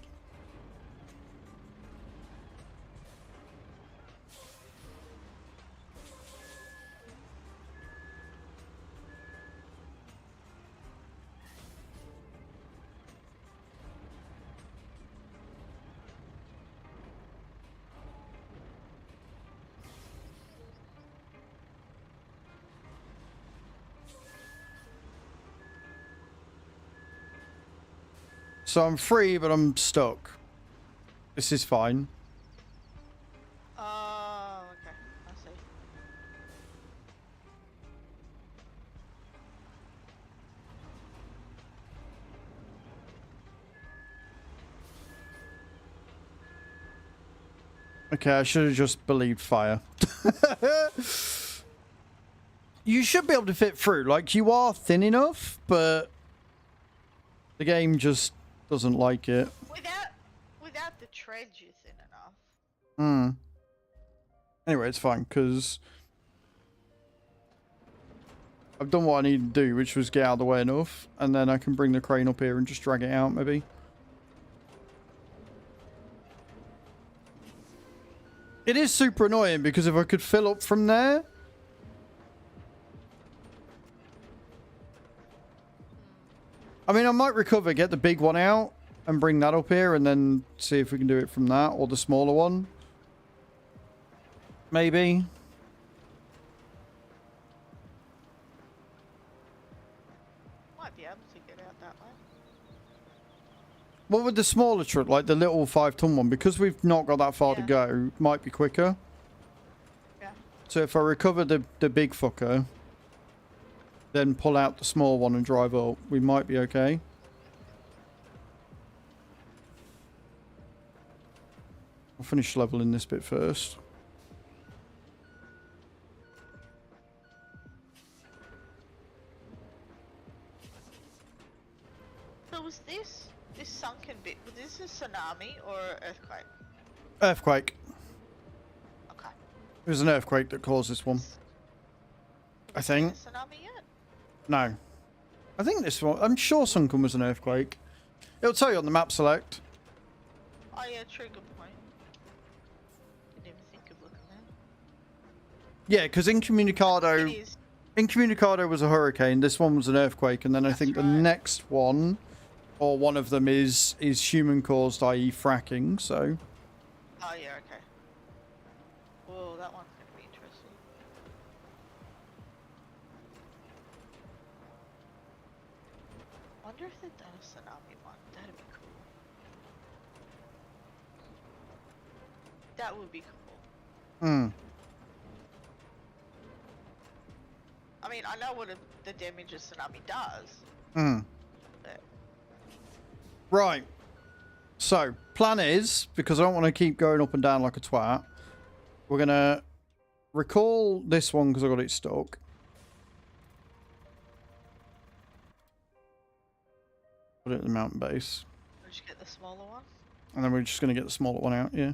So I'm free, but I'm stuck. This is fine. Oh, okay. I see. Okay, I should have just believed fire. You should be able to fit through. Like, you are thin enough, but the game just doesn't like it. Without the treads, you're thin enough. Hmm. Anyway, it's fine, because I've done what I need to do, which was get out of the way enough, and then I can bring the crane up here and just drag it out, maybe. It is super annoying, because if I could fill up from there... I mean, I might recover, get the big one out, and bring that up here, and then see if we can do it from that, or the smaller one. Maybe. Might be able to get out that way. Well, with the smaller truck, like the little 5-ton one, because we've not got that far to Yeah. go, might be quicker. Yeah. So if I recover the big fucker, then pull out the small one and drive up, we might be okay. I'll finish leveling this bit first. So was this sunken bit? Was this a tsunami or earthquake? Earthquake. Okay. It was an earthquake that caused this one. I think. Is it a tsunami yet? No. I think this one... I'm sure Sunken was an earthquake. It'll tell you on the map select. Oh yeah, true, good point. Didn't even think of looking there. Yeah, because Incommunicado... It is. Incommunicado was a hurricane. This one was an earthquake. And then I That's think the right. next one, or one of them, is human-caused, i.e. fracking, so... Oh yeah, okay. Whoa, that one's gonna be interesting. Wonder if they've done a tsunami one. That'd be cool. That would be cool. Hmm. I mean, I know what the damage a tsunami does, Hmm. but Right. So, plan is, because I don't want to keep going up and down like a twat, we're going to recall this one because I got it stuck. Put it in the mountain base. Did you get the smaller one? And then we're just going to get the smaller one out, yeah.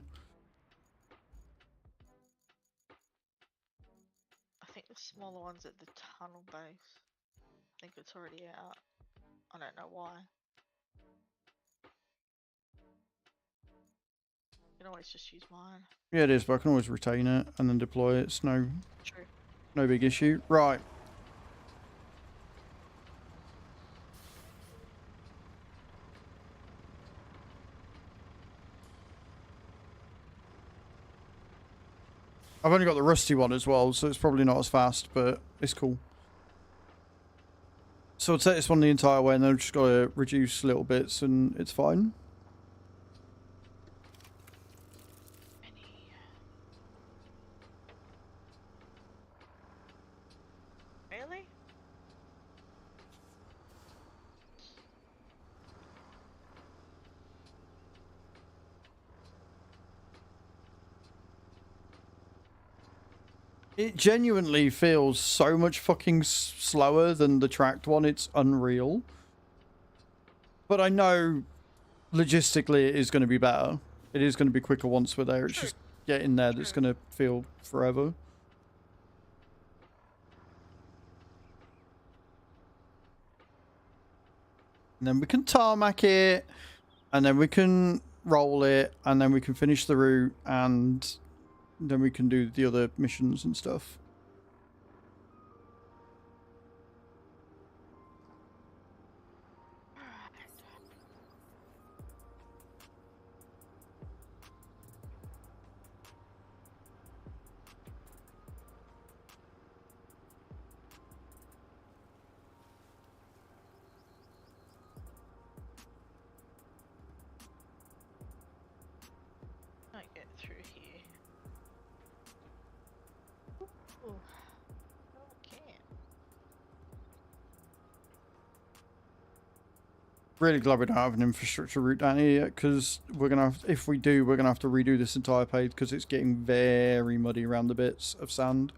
I think the smaller one's at the tunnel base. I think it's already out. I don't know why. You can always just use mine. Yeah, it is, but I can always retain it and then deploy it. It's no big issue. Right. I've only got the rusty one as well, so it's probably not as fast, but it's cool. So I'll take this one the entire way, and then I've just got to reduce little bits, and it's fine. Really? It genuinely feels so much fucking slower than the tracked one. It's unreal. But I know logistically it is going to be better. It is going to be quicker once we're there. It's just getting there that's going to feel forever. And then we can tarmac it. And then we can roll it. And then we can finish the route. And then we can do the other missions and stuff. I get through here. Ooh. Okay. Really glad we don't have an infrastructure route down here yet, because we're gonna have, if we do, we're gonna have to redo this entire page because it's getting very muddy around the bits of sand.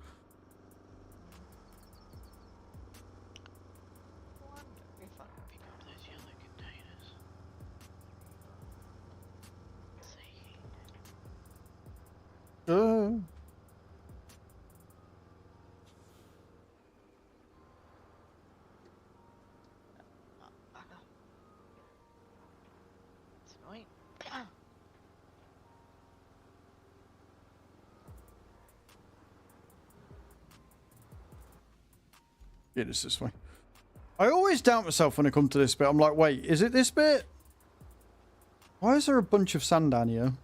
I wonder if I can pick up those yellow containers. Let's see. Oh, bugger. It's annoying. It is this way. I always doubt myself when I come to this bit. I'm like, wait, is it this bit? Why is there a bunch of sand down here?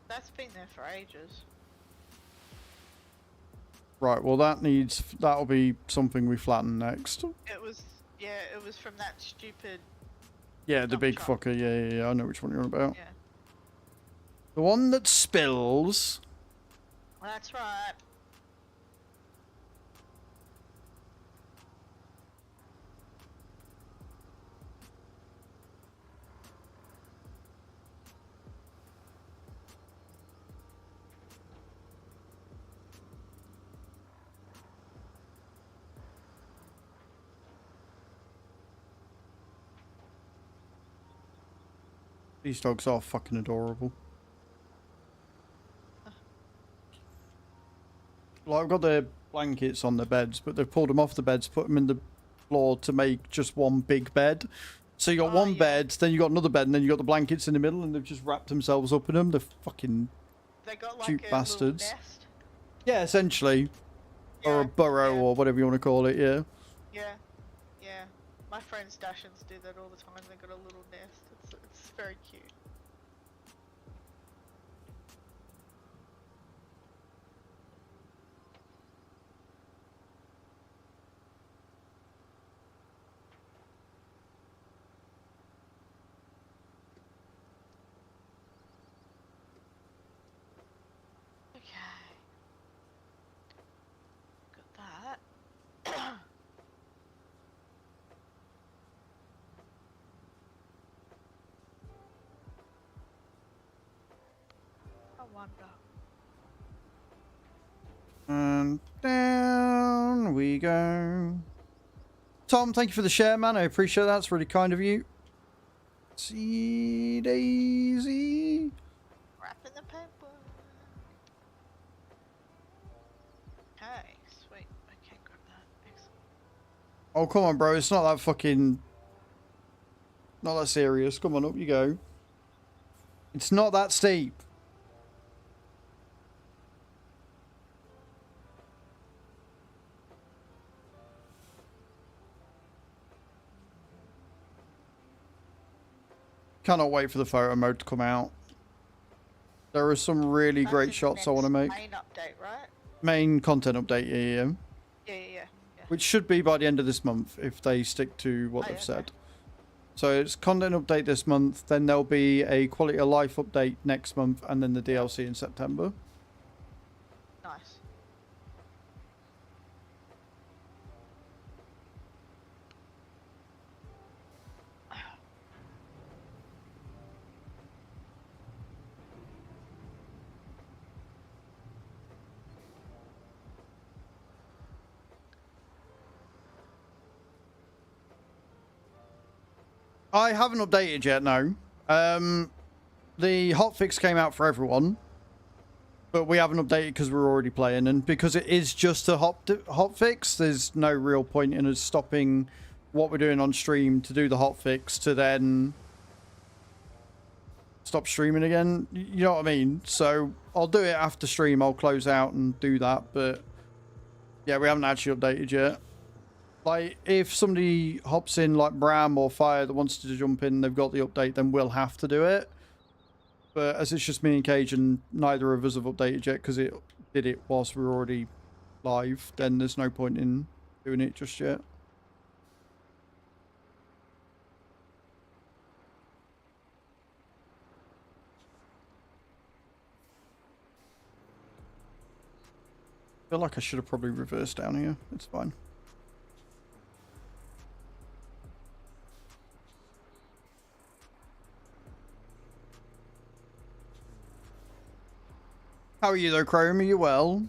That's been there for ages. Right, well that'll be something we flatten next. It was, yeah, it was from that stupid. Yeah, the Dump big truck. fucker. Yeah, I know which one you're on about. Yeah. The one that spills. That's right. These dogs are fucking adorable. Like, I've got their blankets on the beds, but they've pulled them off the beds, put them in the floor to make just one big bed. So you got one bed, then you got another bed, and then you got the blankets in the middle, and they've just wrapped themselves up in them. They're fucking They got like cute a bastards. little nest. Yeah, essentially. Or a Yeah, burrow, yeah. or whatever you want to call it, yeah. Yeah, yeah. My friends Dashins do that all the time. They got a little nest. It's very cute. Okay. Got that. I wonder. And down we go. Tom, thank you for the share, man. I appreciate that. It's really kind of you. See Daisy. Wrapping the paper. Okay, sweet. Okay, grab that. Excellent. Oh, come on, bro. It's not that fucking... Not that serious. Come on, up you go. It's not that steep. Cannot wait for the photo mode to come out. There are some really That's great in the shots I want to next make. Main update, right? Main content update, yeah. Yeah. Which should be by the end of this month if they stick to what Oh, they've yeah, said. So it's content update this month, then there'll be a quality of life update next month, and then the DLC in September. Nice. I haven't updated yet, no. The hotfix came out for everyone, but we haven't updated because we're already playing, and because it is just a hotfix, there's no real point in us stopping what we're doing on stream to do the hotfix to then stop streaming again. You know what I mean? So I'll do it after stream. I'll close out and do that, but yeah, we haven't actually updated yet. Like, if somebody hops in, like Bram or Fire, that wants to jump in, they've got the update, then we'll have to do it. But as it's just me and Cage, and neither of us have updated yet, because it did it whilst we were already live, then there's no point in doing it just yet. I feel like I should have probably reversed down here. It's fine. How are you though, Chrome? Are you well?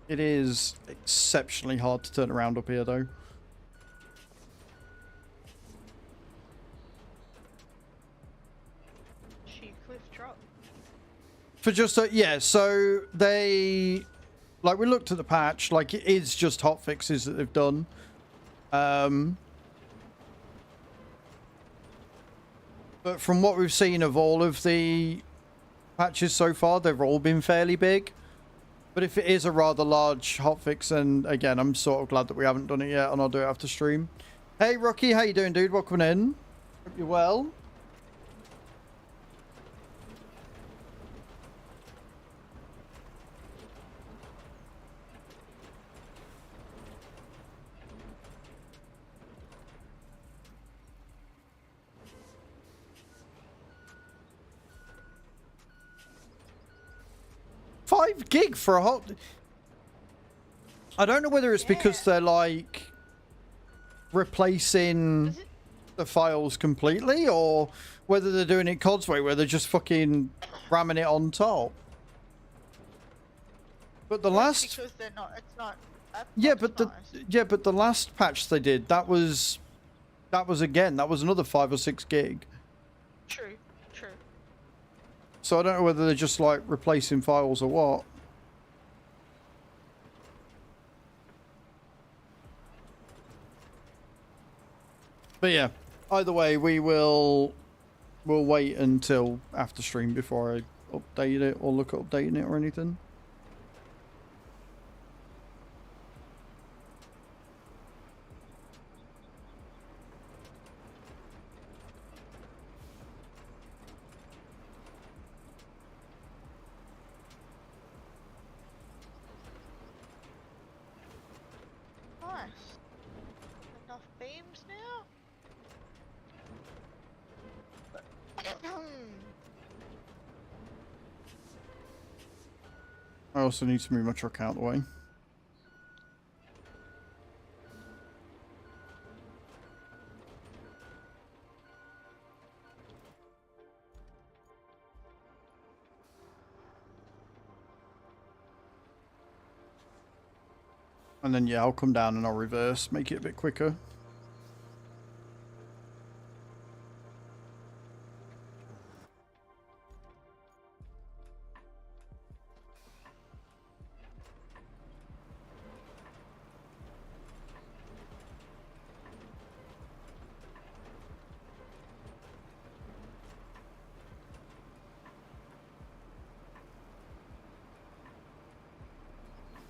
It is exceptionally hard to turn around up here, though. She cliff drop. For just a, yeah, so they, like, we looked at the patch, like, it is just hot fixes that they've done. But from what we've seen of all of the patches so far, they've all been fairly big. But if it is a rather large hotfix, then again, I'm sort of glad that we haven't done it yet, and I'll do it after stream. Hey, Rocky, how you doing, dude? Welcome in. Hope you're well. $5 GB for a hot... I don't know whether it's because they're, like, replacing the files completely, or whether they're doing it COD's way, where they're just fucking ramming it on top. But the last... Because they're not, it's not... Yeah, but the last patch they did, that was again, that was another 5 or 6 gig. True. So I don't know whether they're just, like, replacing files or what. But yeah, either way, we'll wait until after stream before I update it or look at updating it or anything. Nice. Enough beams now? I also need to move my truck out of the way. And then, yeah, I'll come down and I'll reverse, make it a bit quicker.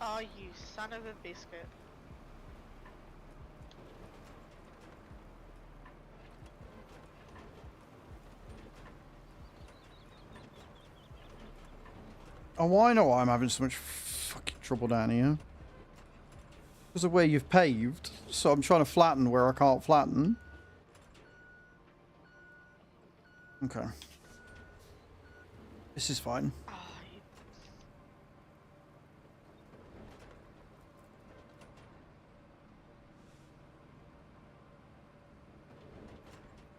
Oh, you son of a biscuit. Oh, I know why I'm having so much fucking trouble down here. Because of where you've paved. So I'm trying to flatten where I can't flatten. Okay. This is fine. Oh, you...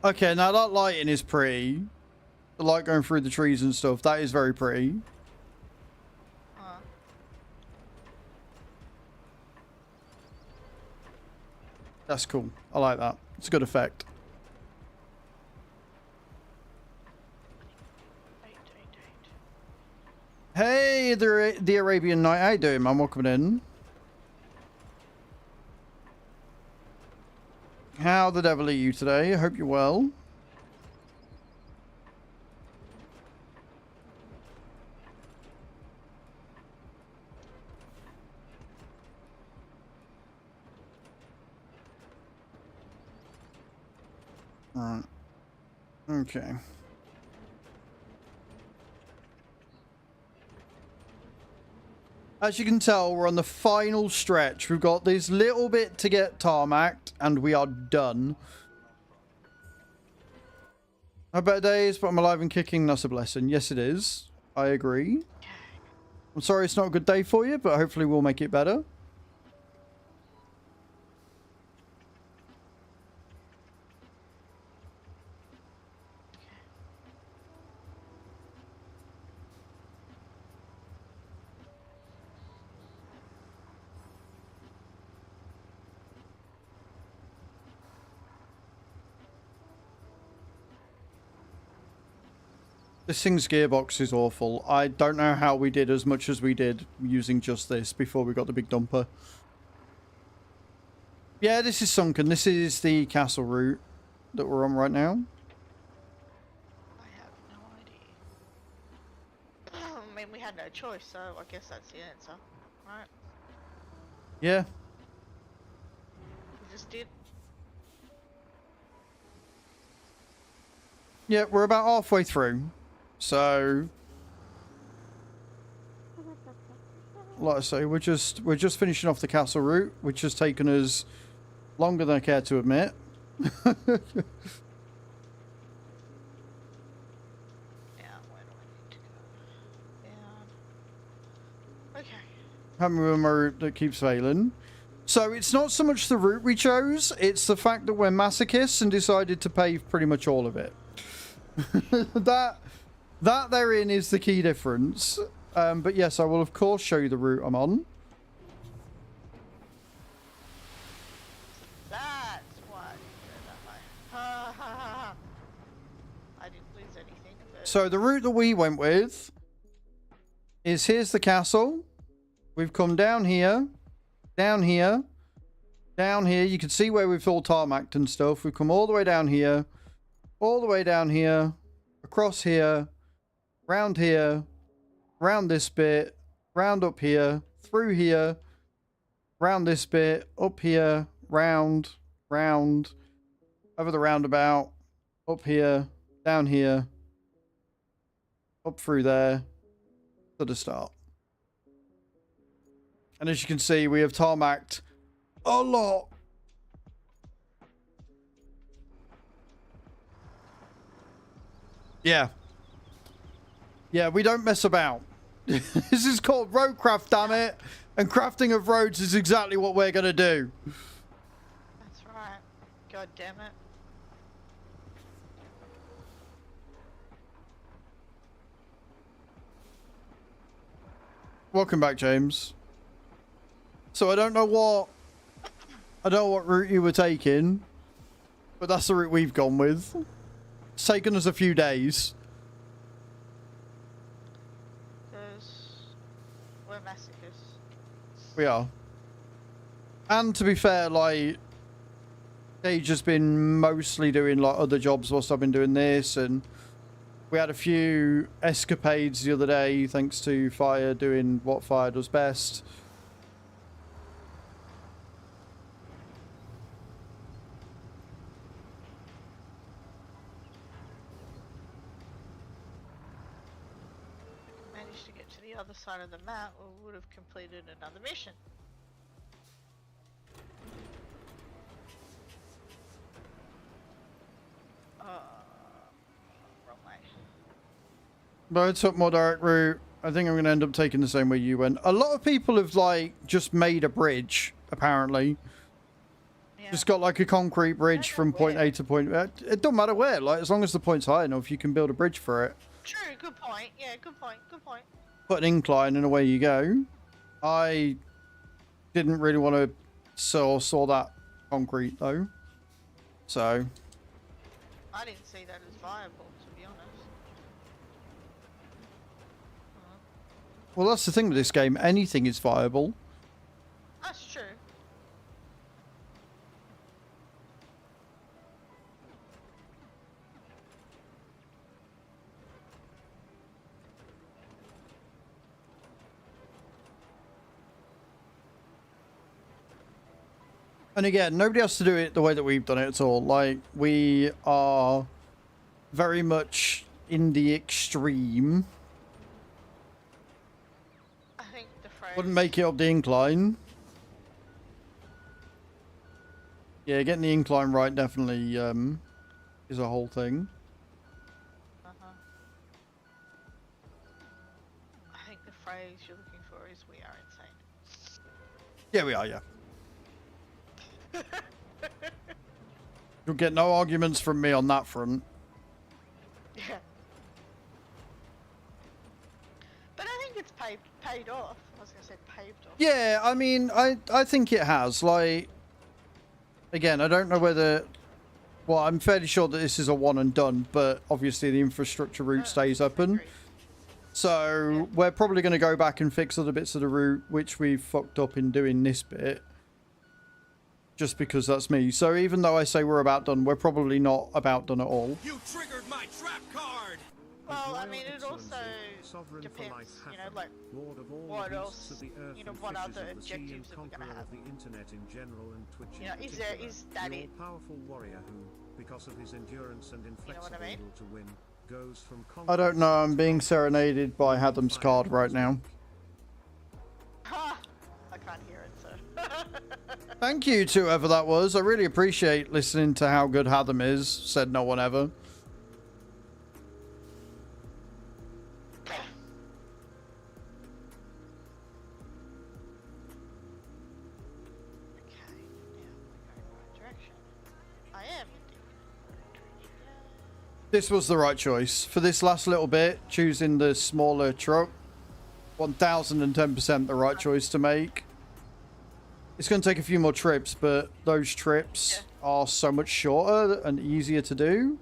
Okay, now that lighting is pretty. The light going through the trees and stuff, that is very pretty. That's cool. I like that. It's a good effect. Hey, the Arabian Night. How you doing, man? Welcome in. How the devil are you today? I hope you're well. Alright. Okay. As you can tell, we're on the final stretch. We've got this little bit to get tarmacked, and we are done. I better days, but I'm alive and kicking. That's a blessing. Yes, it is. I agree. I'm sorry it's not a good day for you, but hopefully we'll make it better. This thing's gearbox is awful. I don't know how we did as much as we did using just this before we got the big dumper. Yeah, this is sunken. This is the castle route that we're on right now. I have no idea. I mean, we had no choice, so I guess that's the answer, right? Yeah. We just did. Yeah, we're about halfway through. So, like I say, we're just finishing off the castle route, which has taken us longer than I care to admit. Yeah, where do I need to go? Down. Okay. Haven't remembered my route that keeps failing. So it's not so much the route we chose, it's the fact that we're masochists and decided to pave pretty much all of it. That therein is the key difference. But yes, I will of course show you the route I'm on. That's what. Ha ha ha. I didn't lose anything. But... So the route that we went with is here's the castle. We've come down here, down here, down here. You can see where we've all tarmacked and stuff. We've come all the way down here, all the way down here, across here, round here, round this bit, round up here, through here, round this bit, up here, round, round, over the roundabout, up here, down here, up through there, to the start. And as you can see, we have tarmacked A lot. Yeah. Yeah, we don't mess about. This is called Roadcraft, damn it. And crafting of roads is exactly what we're going to do. That's right. God damn it. Welcome back, James. So I don't know what route you were taking, but that's the route we've gone with. It's taken us a few days. Because we're masochists. We are. And to be fair, like, Gage has been mostly doing like other jobs whilst I've been doing this, and we had a few escapades the other day thanks to Fire doing what Fire does best. Managed to get to the other side of the map, we would have completed another mission. Wrong way. But I took more direct route. I think I'm going to end up taking the same way you went. A lot of people have like just made a bridge, apparently. Yeah. Just got like a concrete bridge from point A to point... It don't matter where. Like, as long as the point's high enough, you can build a bridge for it. True, good point. Yeah, good point, good point. Put an incline and away you go. I didn't really want to saw that concrete, though. So... I didn't see that as viable, to be honest. Well, that's the thing with this game. Anything is viable. That's true. And again, nobody has to do it the way that we've done it at all. Like, we are very much in the extreme. I think the phrase... Wouldn't make it up the incline. Yeah, getting the incline right definitely is a whole thing. I think the phrase you're looking for is "we are insane." Yeah, we are, yeah. You'll get no arguments from me on that front. Yeah. But I think it's paid off. I was going to say paved off. Yeah, I mean, I think it has. Like, again, I don't know whether... Well, I'm fairly sure that this is a one and done, but obviously the infrastructure route stays open. Agreed. So we're probably going to go back and fix other bits of the route, which we've fucked up in doing this bit. Just because that's me. So even though I say we're about done, we're probably not about done at all. You triggered my trap card! Well, I mean, it also depends, you know, like, what else, you know, what other objectives are we going to have? The internet in general and Twitch You know, is that it? Powerful warrior who, because of his endurance and inflexible what I mean? will to win, goes from I don't know, I'm being serenaded by Hadam's card right now. Ha! I can't hear it, so... Thank you to whoever that was. I really appreciate listening to how good Hadam is, said no one ever. This was the right choice. For this last little bit, choosing the smaller truck, 1010% the right choice to make. It's going to take a few more trips, but those trips are so much shorter and easier to do.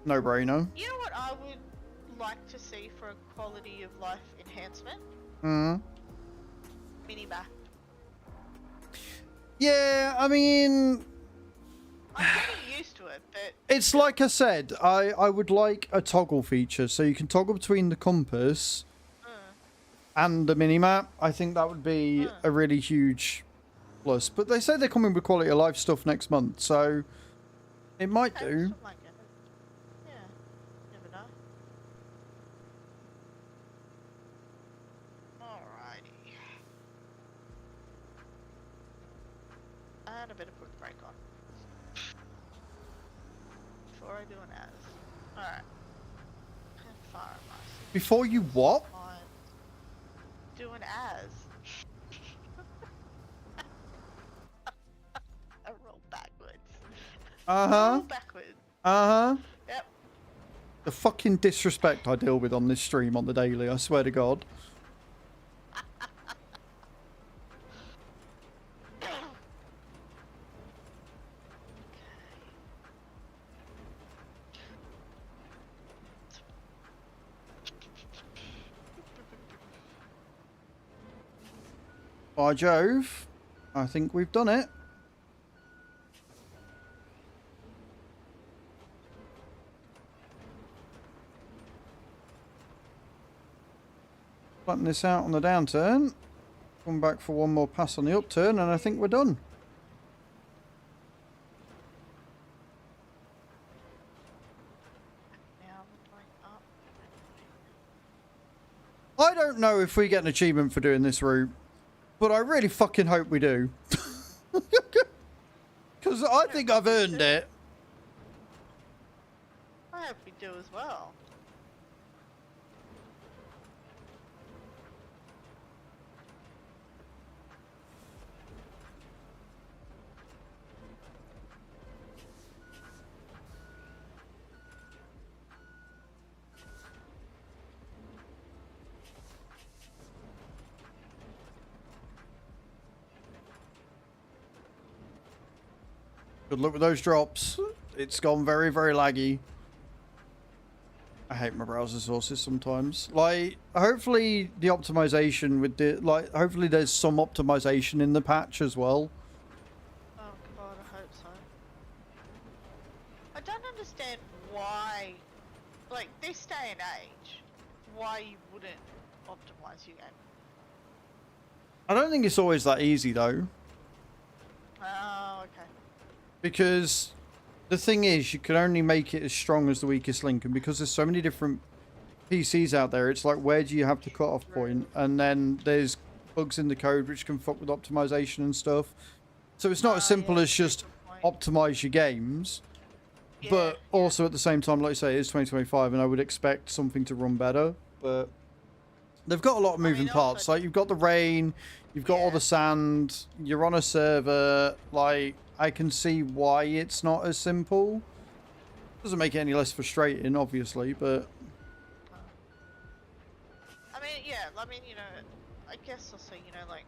No brainer. You know what I would like to see for a quality of life enhancement? Mini-map. Yeah, I mean... I'm getting used to it, but... It's like I said, I would like a toggle feature, so you can toggle between the compass and the minimap. I think that would be a really huge plus. But they say they're coming with quality of life stuff next month, so it might do. Like it. Yeah, never know. Alrighty. I better put brake on. Before I do an as. Alright. How far am I? Before you what? Do an as. I roll backwards. Uh-huh. Roll backwards. Uh-huh. Yep. The fucking disrespect I deal with on this stream on the daily, I swear to God. By Jove, I think we've done it. Flatten this out on the downturn. Come back for one more pass on the upturn, and I think we're done. Now I'm going up. I don't know if we get an achievement for doing this route, but I really fucking hope we do. Because I think I've earned it. I hope we do as well. Good luck with those drops. It's gone very, very laggy. I hate my browser sources sometimes. Like, hopefully the optimization with the, like, hopefully there's some optimization in the patch as well. Oh god, I hope so. I don't understand why, like, this day and age, why you wouldn't optimize your game. I don't think it's always that easy though. Oh, okay. Because the thing is, you can only make it as strong as the weakest link, and because there's so many different PCs out there, it's like, where do you have the cutoff point? And then there's bugs in the code which can fuck with optimization and stuff. So it's not as simple as just optimize your games, but also at the same time, like I say, it is 2025, and I would expect something to run better. But they've got a lot of moving parts. Like, you've got the rain, you've got all the sand, you're on a server, like, I can see why it's not as simple. Doesn't make it any less frustrating, obviously, but... I mean, yeah, I mean, you know, I guess also, you know, like...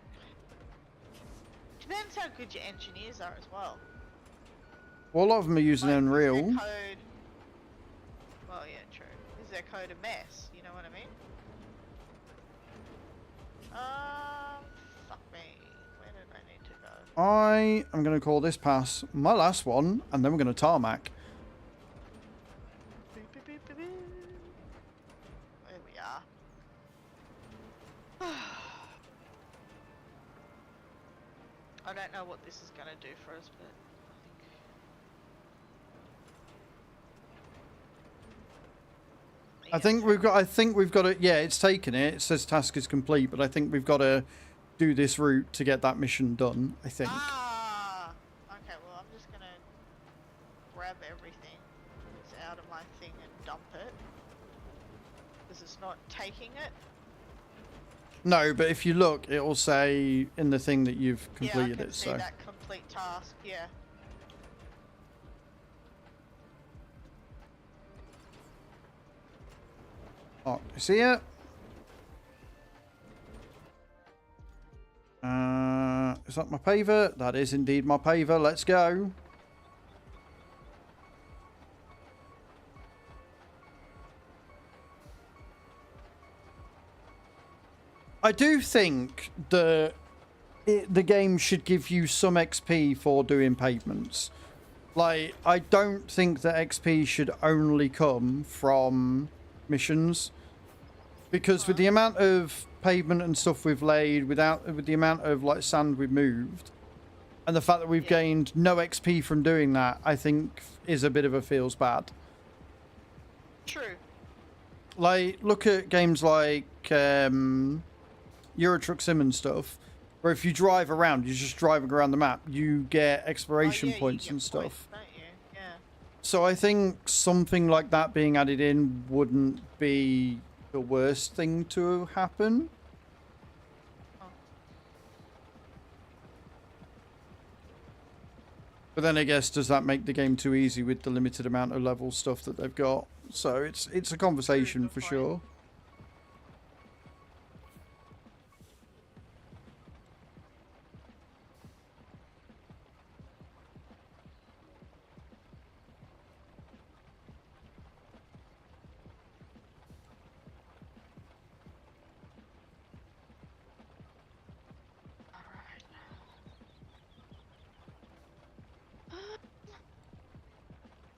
Depends how good your engineers are as well. Well, a lot of them are using Like, Unreal. is their code... Well, yeah, true. Is their code a mess? You know what I mean? Fuck me. Where did I need to go? I am going to call this pass my last one, and then we're going to tarmac. Boop, boop, boop, boop, boop. There we are. I don't know what this is going to do for us, but I think we've got it. Yeah, it's taken it. It says task is complete, but I think we've got to do this route to get that mission done, I think. Ah! Okay, well, I'm just gonna grab everything that's out of my thing and dump it. Because it's not taking it. No, but if you look, it will say in the thing that you've completed yeah, I can it, see so. that complete task, yeah. Oh, you see it? Is that my paver? That is indeed my paver. Let's go. I do think that the game should give you some XP for doing pavements. Like, I don't think that XP should only come from missions, because with the amount of pavement and stuff we've laid, with the amount of like sand we've moved, and the fact that we've gained no XP from doing that, I think is a bit of a feels bad. True. Like, look at games like Euro Truck Sim and stuff. Where if you drive around, you're just driving around the map, you get exploration Oh, yeah, you points get and stuff. points, don't you? Yeah. So I think something like that being added in wouldn't be the worst thing to happen. Oh. But then I guess, does that make the game too easy with the limited amount of level stuff that they've got? So it's a conversation for sure.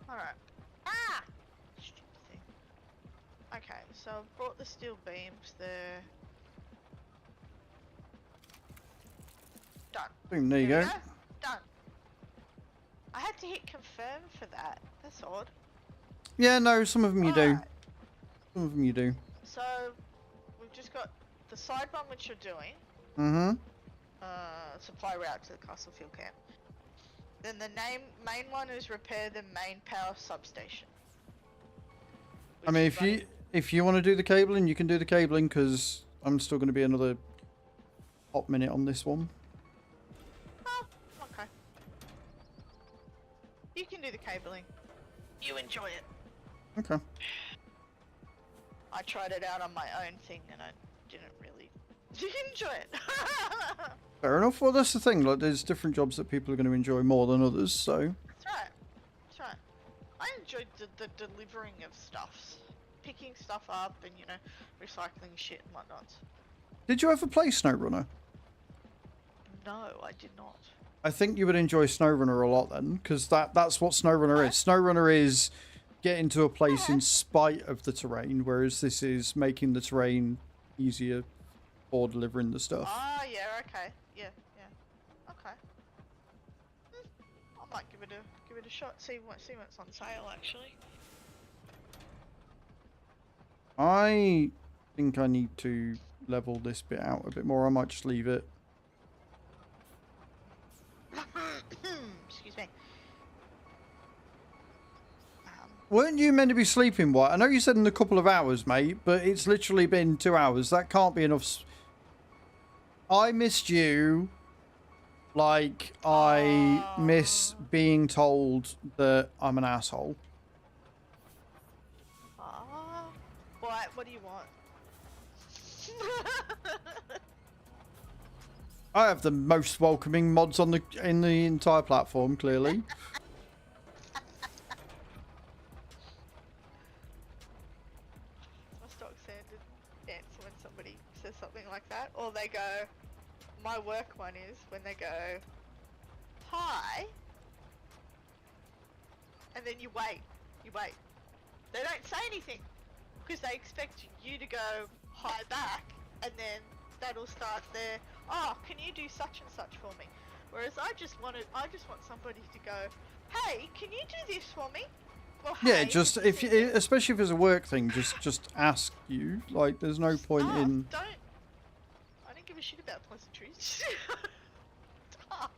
Alright. Ah! Stupid thing. Okay, so I've brought the steel beams there. Done. Boom, there you There go. we go. Done. I had to hit confirm for that. That's odd. Yeah, no, some of them you do. Alright, Some of them you do. so we've just got the side one which you're doing. Mm-hmm. Supply route to the Castle Field Camp. Then the main one is repair the main power substation. I mean, if you want to do the cabling, you can do the cabling, because I'm still going to be another hot minute on this one. Oh, okay. You can do the cabling. You enjoy it. Okay. I tried it out on my own thing and I didn't really enjoy it. Fair enough. Well, that's the thing. Like, there's different jobs that people are going to enjoy more than others. So That's right. That's right. I enjoyed the delivering of stuffs. Picking stuff up and, you know, recycling shit and whatnot. did you ever play SnowRunner? No, I did not. I think you would enjoy SnowRunner a lot then, because that's what SnowRunner is. SnowRunner is getting to a place in spite of the terrain, whereas this is making the terrain easier for delivering the stuff. Ah, yeah, okay. Yeah, yeah. Okay. I might give it a shot, see what's on sale actually. I think I need to level this bit out a bit more. I might just leave it. Excuse me. Weren't you meant to be sleeping, White? I know you said in a couple of hours, mate, but it's literally been 2 hours. That can't be enough. I missed you like I miss being told that I'm an asshole. What do you want? I have the most welcoming mods on in the entire platform, clearly. My stock standard answer when somebody says something like that, or they go. My work one is when they go, "Hi," and then you wait. They don't say anything because they expect you to go hi back, and then that'll start their, "Oh, can you do such and such for me?" Whereas I just want somebody to go, "Hey, can you do this for me?" Well, Yeah, hey, just if you, especially if it's a work thing, just ask you. Like, there's no point in. Don't. I don't give a shit about pleasantries. Ask.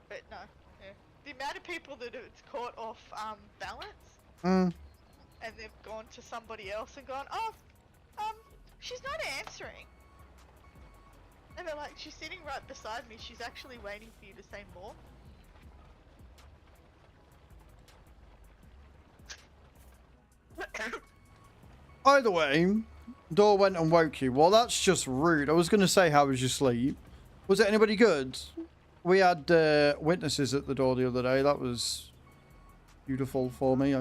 But no, yeah. The amount of people that it's caught off balance, Mm. and they've gone to somebody else and gone, "Oh, she's not answering," and they're like, "She's sitting right beside me. She's actually waiting for you to say more." Either way, door went and woke you. Well, that's just rude. I was going to say, how was your sleep? Was it anybody good? We had witnesses at the door the other day. That was beautiful for me.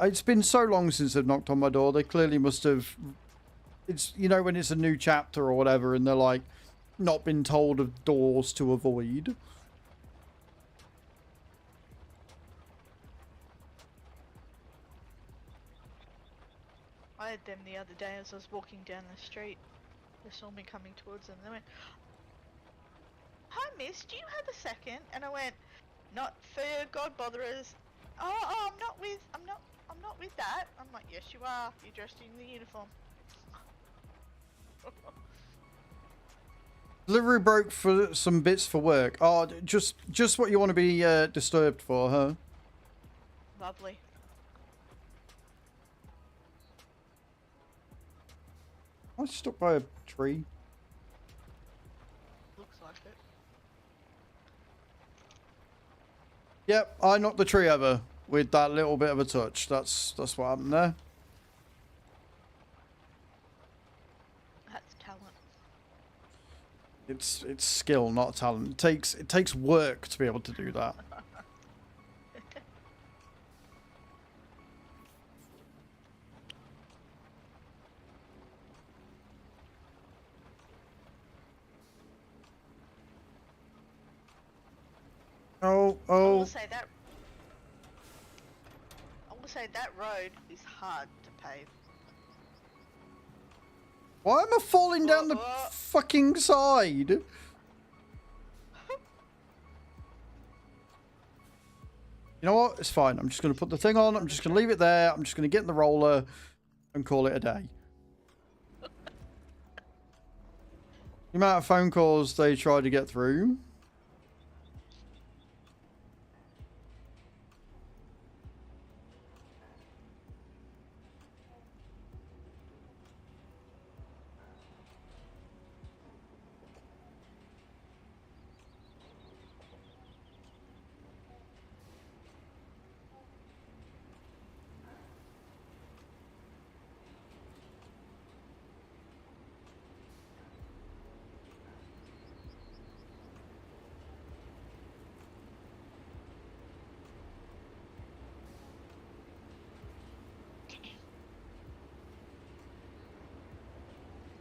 It's been so long since they've knocked on my door. They clearly must have... It's, you know, when it's a new chapter or whatever, and they're like, not been told of doors to avoid. I had them the other day as I was walking down the street. They saw me coming towards them and they went, "Hi miss, do you have a second?" And I went, "Not for God botherers." Oh, I'm not with that. I'm like, "Yes you are, you're dressed in the uniform." Delivery broke for some bits for work. Oh, just what you want to be disturbed for, huh? Lovely. I was stuck by a tree. Looks like it. Yep, I knocked the tree over with that little bit of a touch. That's what happened there. That's talent. It's skill, not talent. It takes work to be able to do that. I Oh. will say that. I will say that road is hard to pave. Why am I falling down the fucking side? You know what? It's fine. I'm just going to put the thing on. I'm just going to leave it there. I'm just going to get in the roller and call it a day. The amount of phone calls they tried to get through.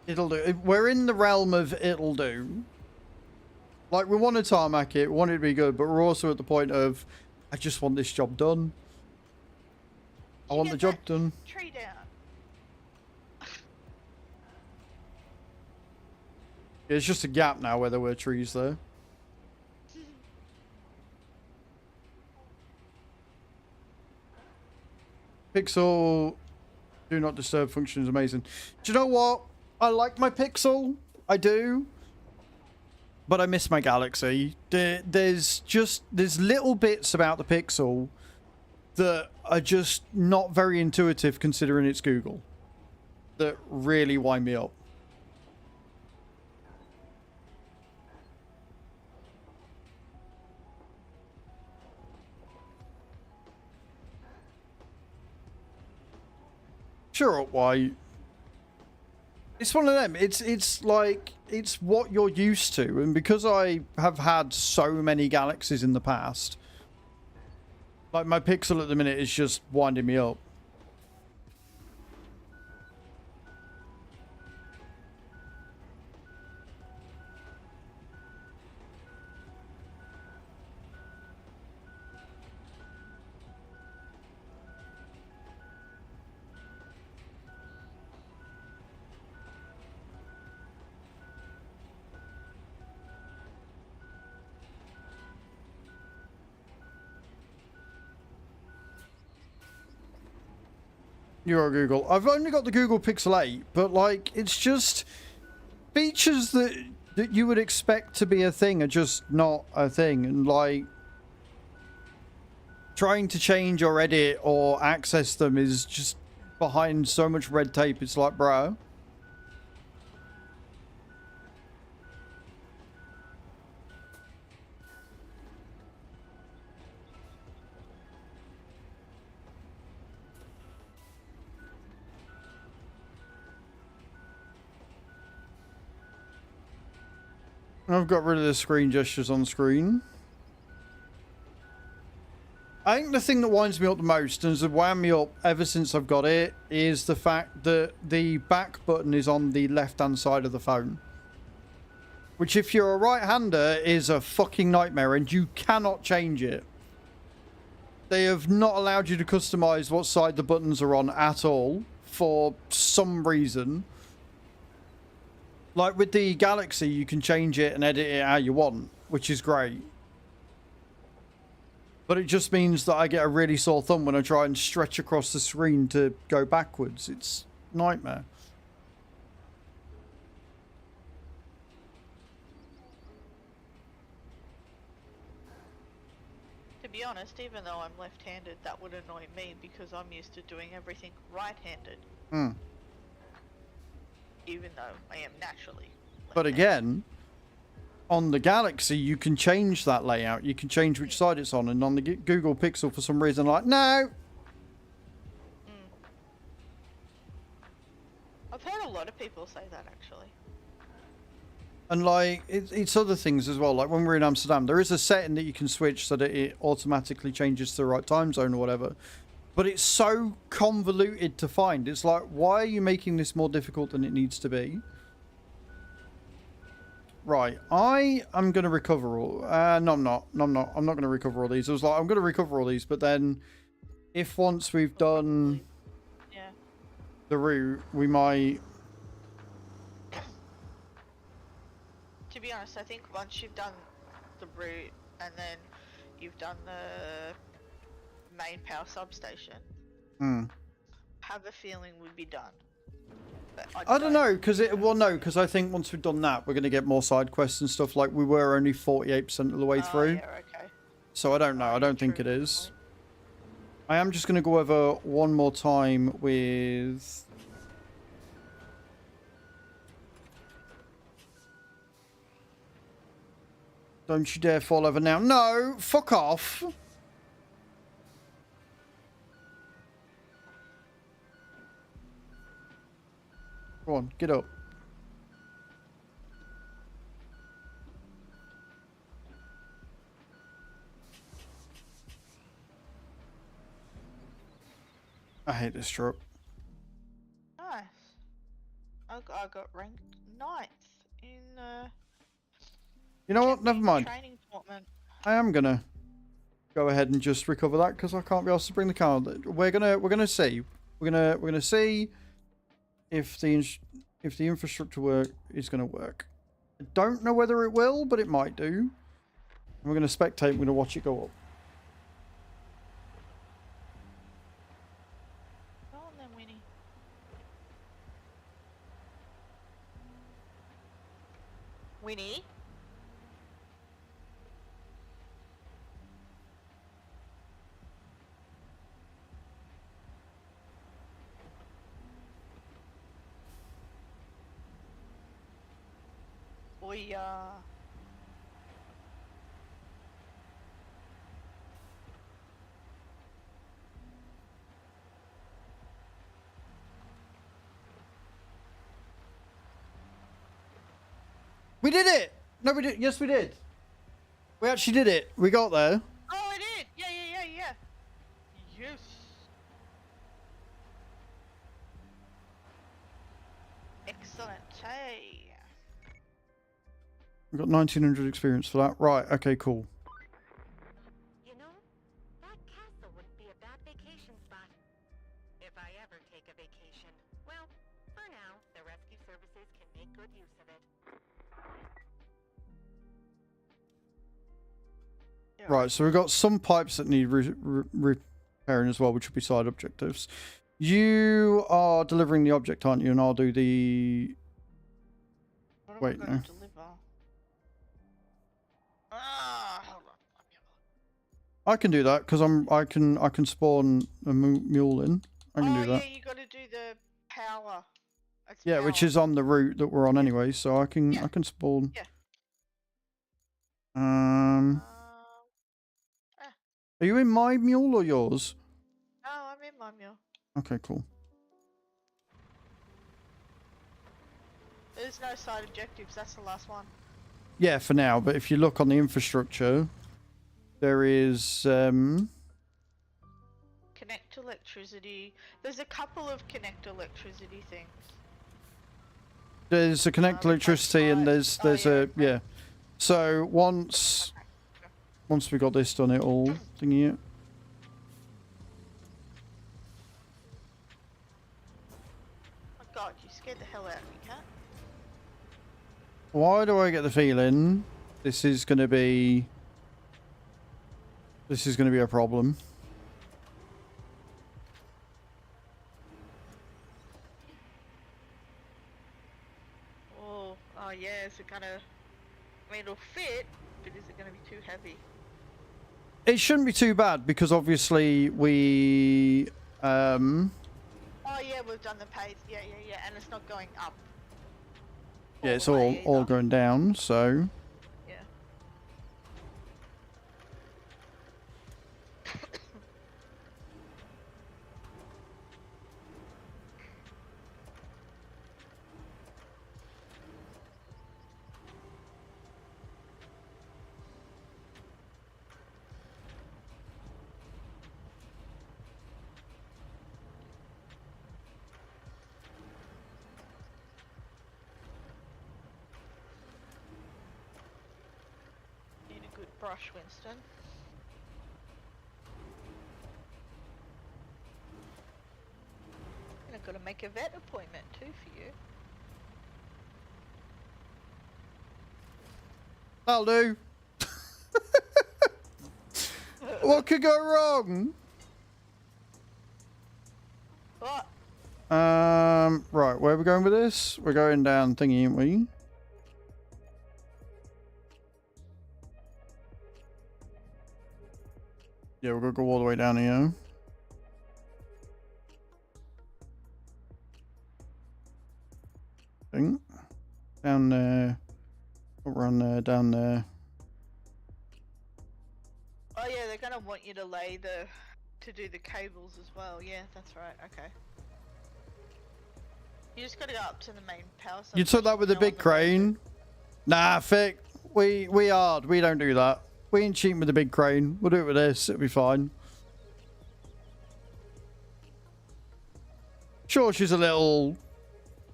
It'll do. We're in the realm of it'll do. Like, we want to tarmac it, we want it to be good, but we're also at the point of, I just want this job done. I want the job done. Tree down. It's just a gap now where there were trees there. Pixel do not disturb function is amazing. Do you know what? I like my Pixel. I do. But I miss my Galaxy. There's little bits about the Pixel that are just not very intuitive considering it's Google. That really wind me up. Sure, why? It's one of them. It's like, it's what you're used to. And because I have had so many Galaxies in the past, like my Pixel at the minute is just winding me up. You're a Google. I've only got the Google Pixel 8, but like, it's just features that you would expect to be a thing are just not a thing. And like, trying to change or edit or access them is just behind so much red tape. It's like, bro. I've got rid of the screen gestures on screen. I think the thing that winds me up the most and has wound me up ever since I've got it is the fact that the back button is on the left-hand side of the phone. Which, if you're a right-hander, is a fucking nightmare and you cannot change it. They have not allowed you to customize what side the buttons are on at all for some reason. Like with the Galaxy, you can change it and edit it how you want, which is great. But it just means that I get a really sore thumb when I try and stretch across the screen to go backwards. It's a nightmare. be honest, even though I'm left-handed, that would annoy me because I'm used to doing everything right-handed. Hmm. Even though I am naturally But left-handed. again, on the Galaxy, you can change that layout. You can change which side it's on. And on the Google Pixel, for some reason, like, no! I've heard a lot of people say that, actually. And, like, it's other things as well. Like, when we're in Amsterdam, there is a setting that you can switch so that it automatically changes to the right time zone or whatever. But it's so convoluted to find. It's like, why are you making this more difficult than it needs to be? Right, I am going to recover all... no, I'm not. No, I'm not. I'm not going to recover all these. I was like, I'm going to recover all these, but then if once we've done the route, we might... To be honest, I think once you've done the route and then you've done the main power substation, have a feeling we'd be done. But I don't know, because because I think once we've done that, we're going to get more side quests and stuff. Like, we were only 48% of the way through. Yeah, okay. So I don't know. I don't think it is. I am just going to go over one more time with... Don't you dare fall over now. No! Fuck off! Go on, get up. I hate this truck. Nice. I got ranked 9th in You know what? Never mind. training tournament. I am gonna go ahead and just recover that because I can't be asked to bring the car. We're gonna see. We're gonna see if the infrastructure work is gonna work. I don't know whether it will, but it might do. We're gonna spectate. We're gonna watch it go up. Go on then, Winnie. Winnie? We We did it! No, we did. Yes, we did. We actually did it. We got there. Oh, I did! Yeah. Yes. Excellent. Hey. We got 1900 experience for that. Right. Okay. Cool. You know, that castle would be a bad vacation spot. If I ever take a vacation. Well, for now, the rescue services can make good use of it. Right. So we've got some pipes that need repairing as well, which will be side objectives. You are delivering the object, aren't you? And I'll do the... What am Wait, I going no. to deliver? Ah, hold on. I can do that because I can spawn a mule in. I can do that. Yeah, you got to do the power. It's Yeah, which power. is on the route that we're on anyway, so I can spawn. Yeah. Are you in my mule or yours? No, I'm in my mule. Okay, cool. There's no side objectives. That's the last one. Yeah, for now. But if you look on the infrastructure, there is Connect electricity. There's a couple of connect electricity things. there's a connect electricity and there's yeah. So once we got this done, it'll thingy it. Oh god, you scared the hell out of me, cat. Why do I get the feeling this is gonna be a problem? Oh yeah, is it gonna... I mean, it'll fit, but is it gonna be too heavy? It shouldn't be too bad because obviously we Oh yeah, we've done the pace. Yeah, and it's not going up. yeah, it's the all way either. going down, so Yeah. Need a good brush, Winston. And I've got to make a vet appointment too for you. that'll do. What could go wrong? What? Right, where are we going with this? We're going down thingy, aren't we? Yeah, we're gonna go all the way down here. Think. Down there. Run there, down there. Oh yeah, they're gonna want you to lay to do the cables as well. Yeah, that's right. Okay. You just gotta go up to the main power. You took that with the big crane? Nah, Fick. We don't do that. We ain't cheating with the big crane. We'll do it with this. It'll be fine. Sure, she's a little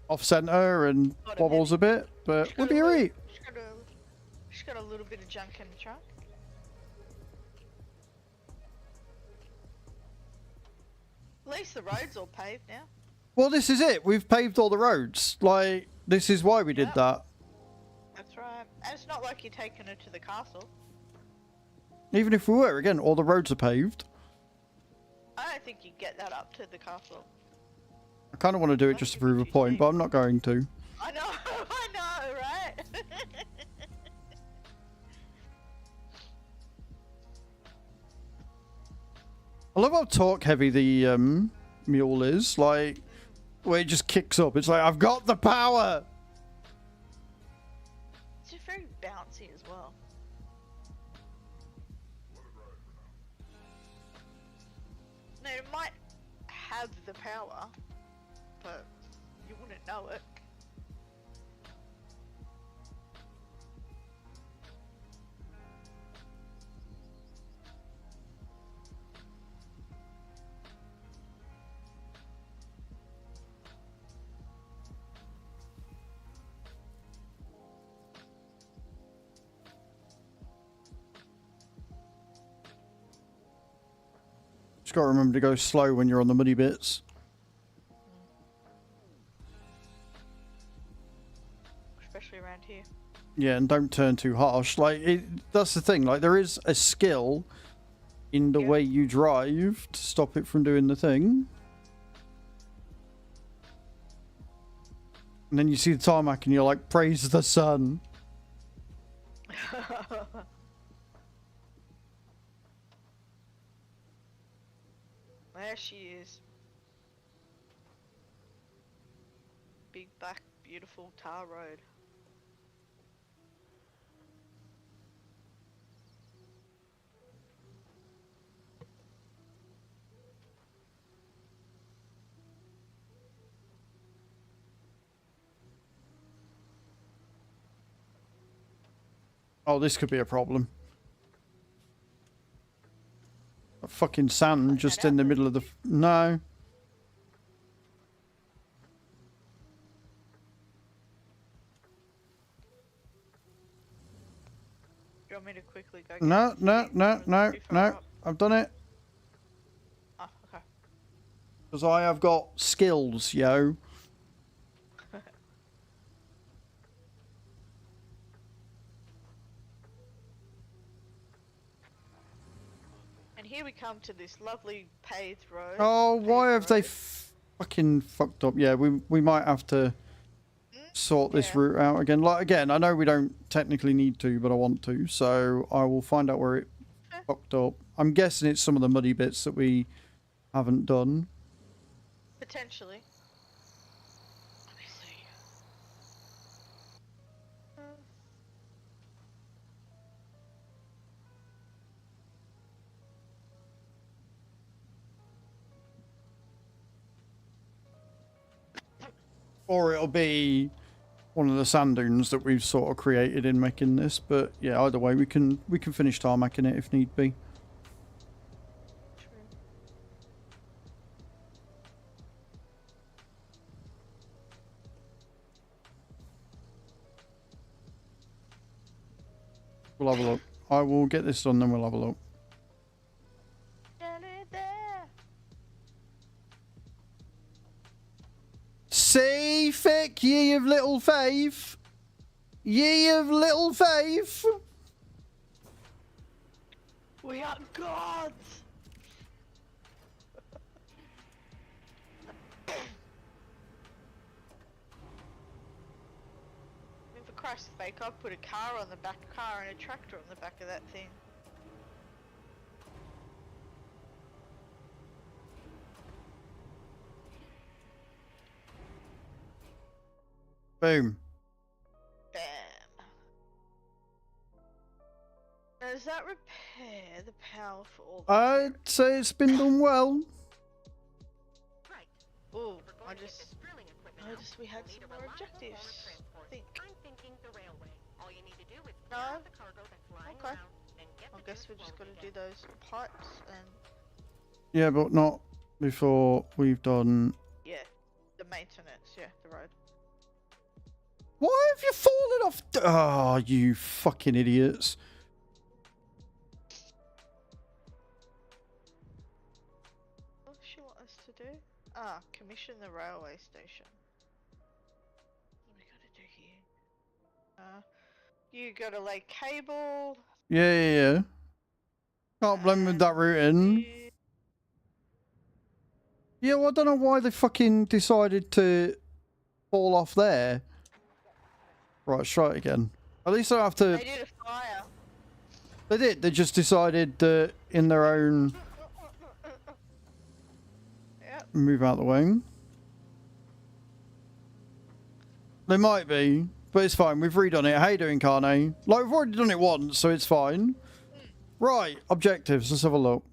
off center and wobbles a bit, but we'll be alright. She's got a little bit of junk in the trunk. At least the road's all paved now. Well, this is it. We've paved all the roads. Like, this is why we did that. That's right. And it's not like you're taking her to the castle. Even if we were, again, all the roads are paved. I don't think you get that up to the castle. I kind of want to do it just to prove a point, but I'm not going to. I know, I know, right? I love how talk heavy the mule is. Like, where it just kicks up. It's like, I've got the power! It's just very bouncy as well. No, it might have the power, but you wouldn't know it. Just gotta remember to go slow when you're on the muddy bits. Especially around here. Yeah, and don't turn too harsh. Like, that's the thing. Like, there is a skill in the way you drive to stop it from doing the thing. And then you see the tarmac and you're like, praise the sun. There she is. Big black, beautiful tar road. Oh, this could be a problem. A fucking sand just in the middle of the... No. Do you want me to quickly go? No, no, no, no, no. I've done it. Oh, okay. Because I have got skills, yo. And here we come to this lovely paved road. Oh, why have they fucking fucked up? Yeah, we might have to sort this route out again. Like, again, I know we don't technically need to, but I want to. So I will find out where it fair. fucked up. I'm guessing it's some of the muddy bits that we haven't done. Potentially. Let me see. Or it'll be one of the sand dunes that we've sort of created in making this. But yeah, either way, we can finish tarmacking it if need be. True. We'll have a look. I will get this done, then we'll have a look. Nearly there. See, Fick, ye of little faith. Ye of little faith. We are gods. I mean, for Christ's sake, I put a car on the back, car and a tractor on the back of that thing. Boom. Bam. Now, does that repair the power for all the I'd say it's been done well. Right. Ooh, We're going to get this drilling equipment out. we had We'll need some a more reliable objectives. form of transport. I think. I'm thinking the railway. All you need to do is No. clear out the cargo that's lying Okay. around and get I the guess goods we're just flowing gonna do again. those pipes and Yeah, but not before we've done. yeah, the maintenance. Yeah, the road. Why have you fallen off? Oh, you fucking idiots. What does she want us to do? Ah, commission the railway station. What do we gotta do here? You gotta lay cable. Yeah. Can't blame them with that routing. Yeah, well, I don't know why they fucking decided to fall off there. Right, let's try it again. At least I don't have to. They did a fire. They did. They just decided that in their own. Yep. Move out the way. They might be, but it's fine. We've redone it. How you doing, Carne? Like, we've already done it once, so it's fine. Right, objectives. Let's have a look.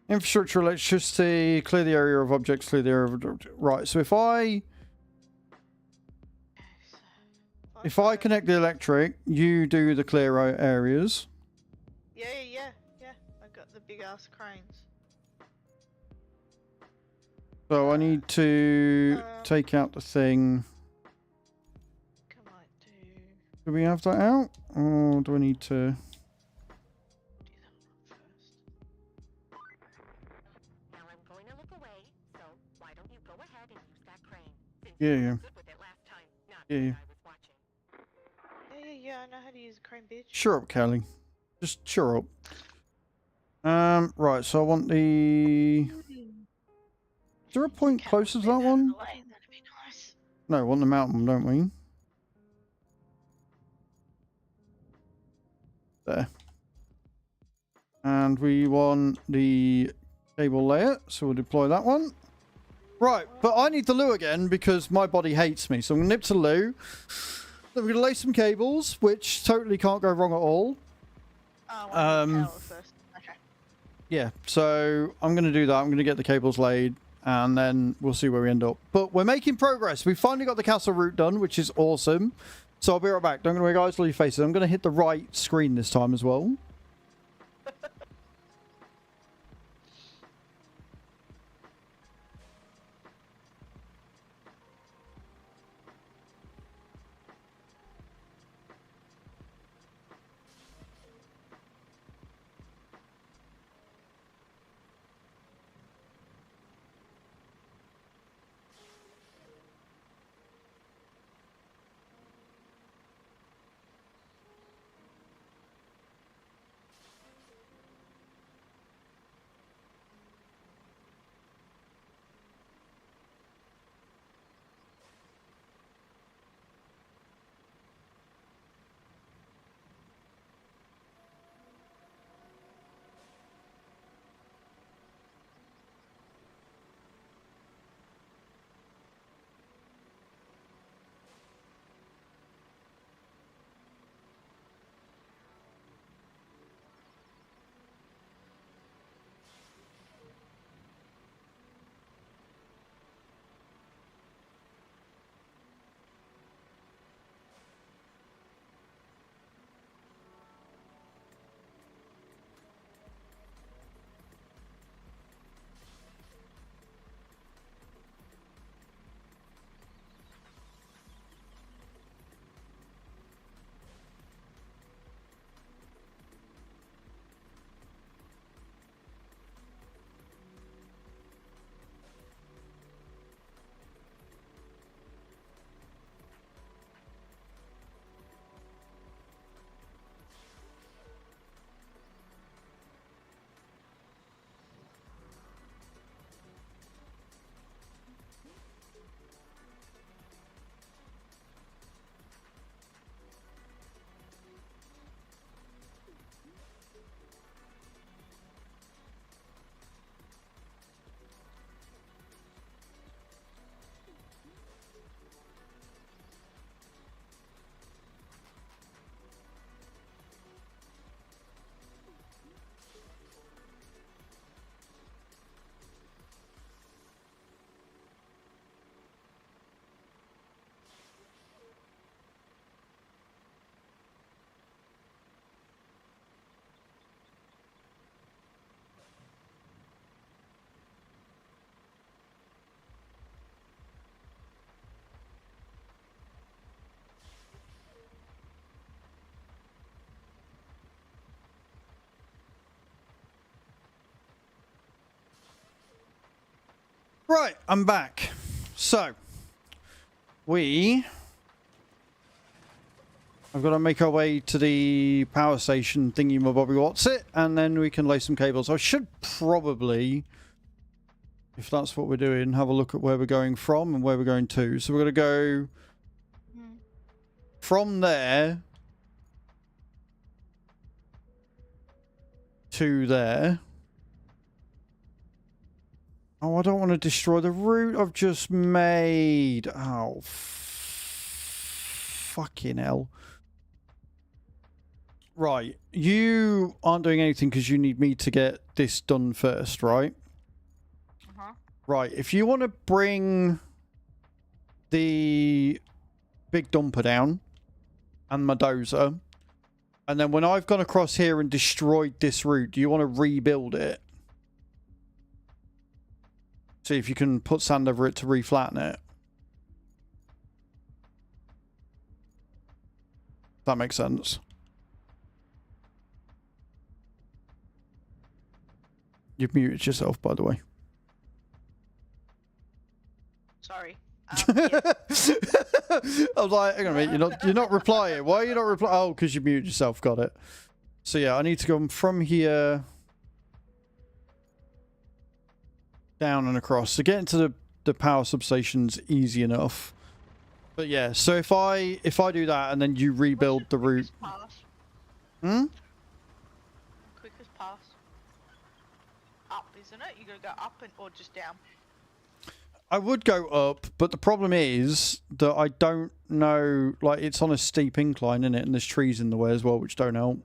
Infrastructure, electricity, clear the area of objects, clear the area of... Right, so if I connect the electric, you do the clear areas. Yeah. I got the big ass cranes. So I need to take out the thing. I might do Do we have that out? Or do I need to... that one first. Now I'm going to look away, so why don't you go ahead and use that crane? Since Yeah, you yeah. were good with it last time, not Yeah, when yeah. I was watching. Yeah, I know how to use a crane, bitch. Shut up, Kelly. Just shut up. Right, so I want the... Is there a point closer to that one? That'd be nice. No, I want the mountain, don't we? There. And we want the cable layer, so we'll deploy that one. Right, but I need the loo again because my body hates me. So I'm going to nip to the loo. Then we're going to lay some cables, which totally can't go wrong at all. Oh, I want the power first. Okay. Yeah, so I'm going to do that. I'm going to get the cables laid, and then we'll see where we end up. But we're making progress. We finally got the castle route done, which is awesome. So I'll be right back. Don't go away, guys. Leave your faces. I'm going to hit the right screen this time as well. Right, I'm back. So, I've got to make our way to the power station thingy bobby what's it, and then we can lay some cables. I should probably, if that's what we're doing, have a look at where we're going from and where we're going to. So we're going to go from there to there. Oh, I don't want to destroy the route I've just made. Oh, fucking hell. Right, you aren't doing anything because you need me to get this done first, right? Uh-huh. Right, if you want to bring the big dumper down and my dozer, and then when I've gone across here and destroyed this route, do you want to rebuild it? See if you can put sand over it to reflatten it. That makes sense. You've muted yourself, by the way. Sorry. I was like, hang on a minute, you're not replying. Why are you not replying? Oh, because you muted yourself. Got it. So yeah, I need to go from here down and across. So getting to the power substation's easy enough. But yeah, so if I do that and then you rebuild the route. Hmm? Quickest pass. Up, isn't it? You gotta go up or just down. I would go up, but the problem is that I don't know, like, it's on a steep incline, isn't it? And there's trees in the way as well, which don't help.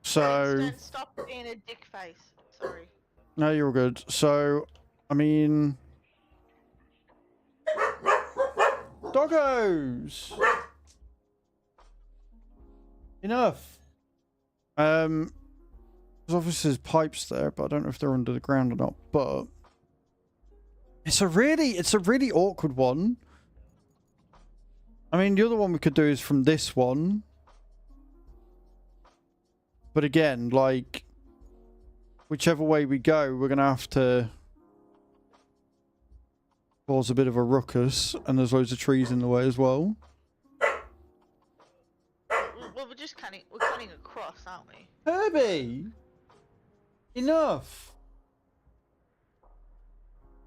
So... Don't stop being a dick face. Sorry. No, you're all good. So, I mean... Doggos! Enough! There's obviously there's pipes there, but I don't know if they're under the ground or not, but... It's a really awkward one. I mean, the other one we could do is from this one. But again, like, whichever way we go, we're going to have to cause a bit of a ruckus, and there's loads of trees in the way as well. Well, we're cutting across, aren't we? Herbie! Enough!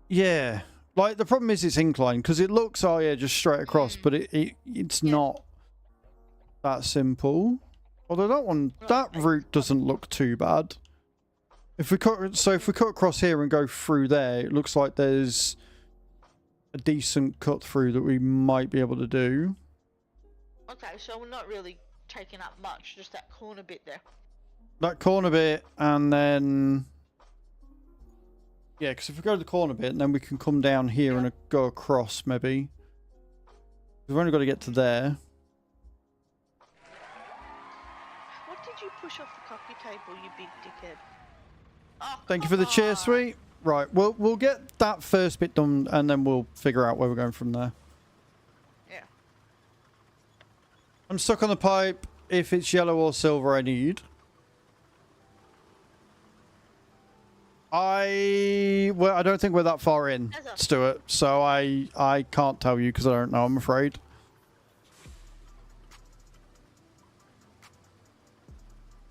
Yeah. Like, the problem is it's inclined, because it looks, oh yeah, just straight across, but it's not that simple. Although that route doesn't look too bad. If we cut across here and go through there, it looks like there's a decent cut through that we might be able to do. Okay, so we're not really taking up much, just that corner bit there. That corner bit, and then... Yeah, because if we go to the corner bit, and then we can come down here and go across, maybe. We've only got to get to there. What did you push off the coffee table, you big dickhead? Oh, Thank you for the cheer, sweet. Right, we'll get that first bit done, and then we'll figure out where we're going from there. Yeah. I'm stuck on the pipe. If it's yellow or silver, I need. I don't think we're that far in, Stuart, so I can't tell you because I don't know, I'm afraid.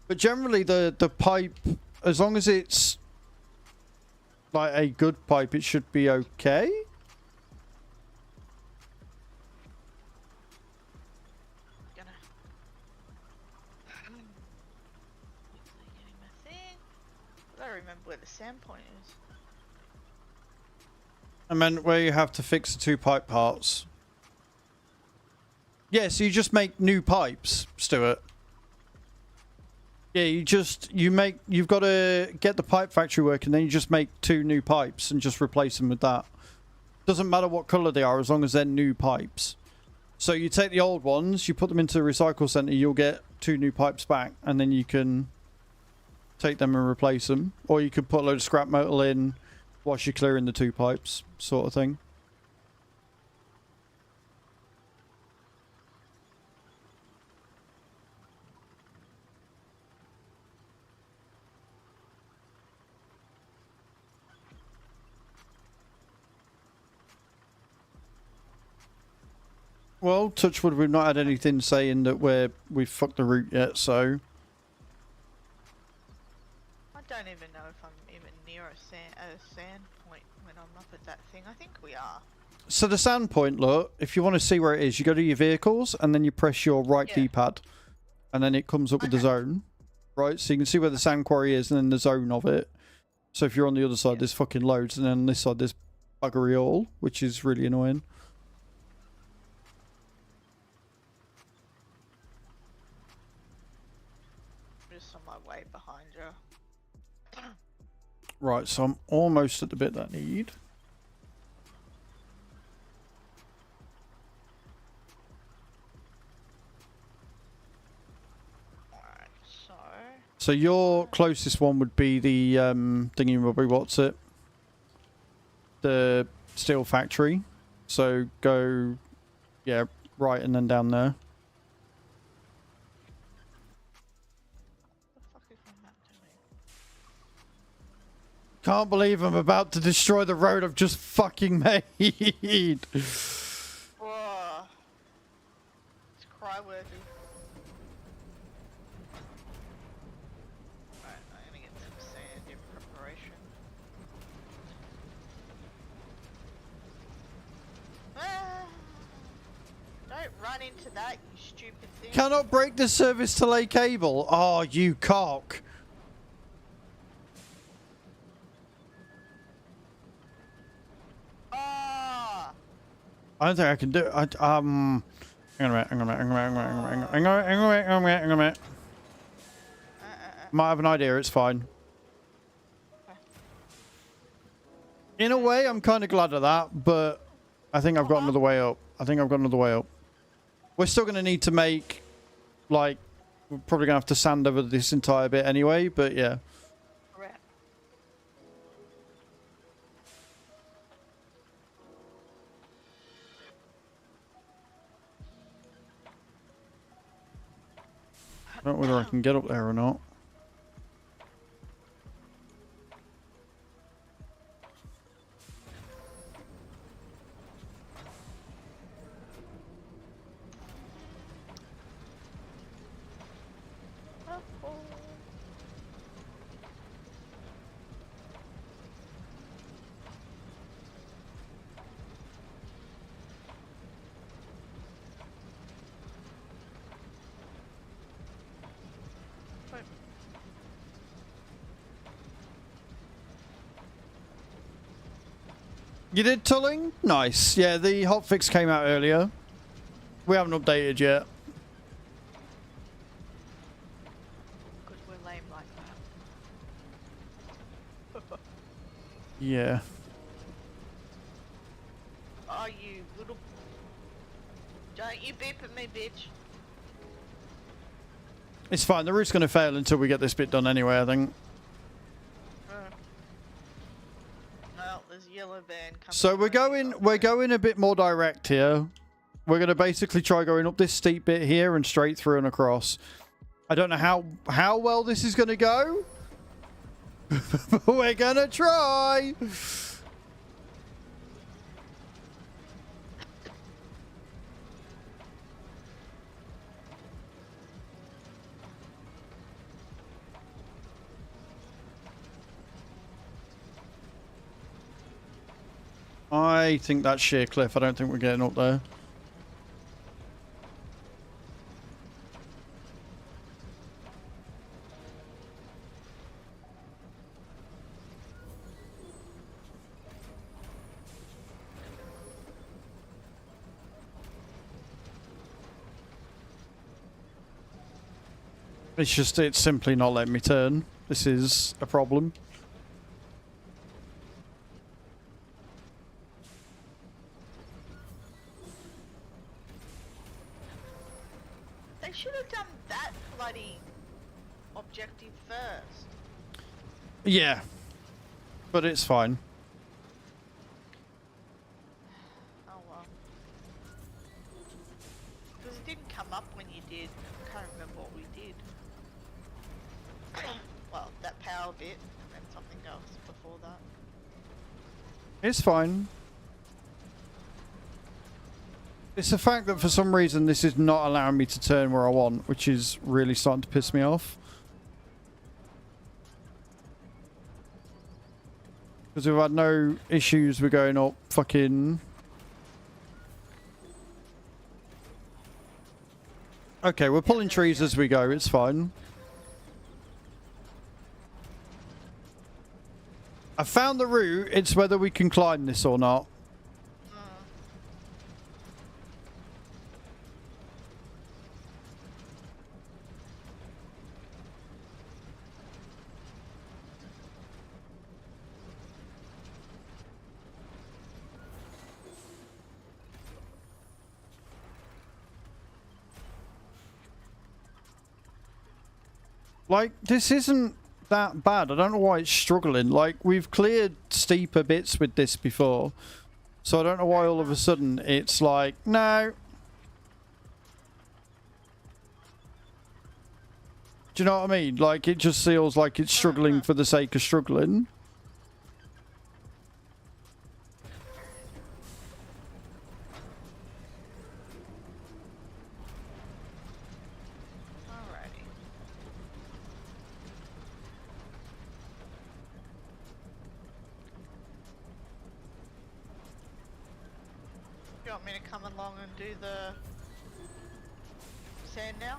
But generally the pipe, as long as it's like a good pipe, it should be okay. I don't remember where the sand point is. I meant where you have to fix the two pipe parts. Yeah, so you just make new pipes, Stuart. Yeah, you've got to get the pipe factory working, then you just make two new pipes and just replace them with that. Doesn't matter what colour they are as long as they're new pipes. So you take the old ones, you put them into the recycle centre, you'll get two new pipes back, and then you can take them and replace them. Or you could put a load of scrap metal in whilst you're clearing the two pipes, sort of thing. Well, touchwood, we've not had anything saying that we've fucked the route yet, so... I don't even know if I'm even near a sand point when I'm up at that thing. I think we are. So the sand point, look, if you want to see where it is, you go to your vehicles, and then you press your right D-pad. And then it comes up with the zone. Right, so you can see where the sand quarry is, and then the zone of it. So if you're on the other side, there's fucking loads, and then on this side, there's buggery all, which is really annoying. Just on my way behind you. Right, so I'm almost at the bit that I need. Alright, So your closest one would be the thingy, what's it? The steel factory. So go, yeah, right and then down there. What the fuck is my map doing? Can't believe I'm about to destroy the road I've just fucking made. Whoa. It's cry-worthy. Right, I'm gonna get some sand in preparation. Ah, don't run into that, you stupid thing. Cannot break the service to lay cable. Oh, you cock. Ah! I don't think I can do it. Hang on a minute. Might have an idea, it's fine. In a way, I'm kind of glad of that, but I think I've got another way up. We're still going to need to make, like, we're probably going to have to sand over this entire bit anyway, but yeah. Correct. I don't know whether I can get up there or not. You did, Tulling? Nice. Yeah, the hotfix came out earlier. We haven't updated yet. Because we're lame like that. Yeah. Oh, you little... Don't you beep at me, bitch. It's fine. The route's going to fail until we get this bit done anyway, I think. Well, there's a yellow van coming. So we're going a bit more direct here. We're going to basically try going up this steep bit here and straight through and across. I don't know how well this is going to go. But we're going to try. I think that's sheer cliff. I don't think we're getting up there. It's simply not letting me turn. This is a problem. They should have done that bloody objective first. Yeah. But it's fine. Oh well. Because it didn't come up when you did. I can't remember what we did. Well, that power bit and then something else before that. It's fine. It's the fact that for some reason this is not allowing me to turn where I want, which is really starting to piss me off. Because we've had no issues with going up fucking... Okay, we're pulling trees as we go, it's fine. I found the route, it's whether we can climb this or not. Like, this isn't that bad. I don't know why it's struggling. Like, we've cleared steeper bits with this before. So I don't know why all of a sudden it's like, no. Do you know what I mean? Like, it just feels like it's struggling for the sake of struggling. You want me to come along and do the sand now?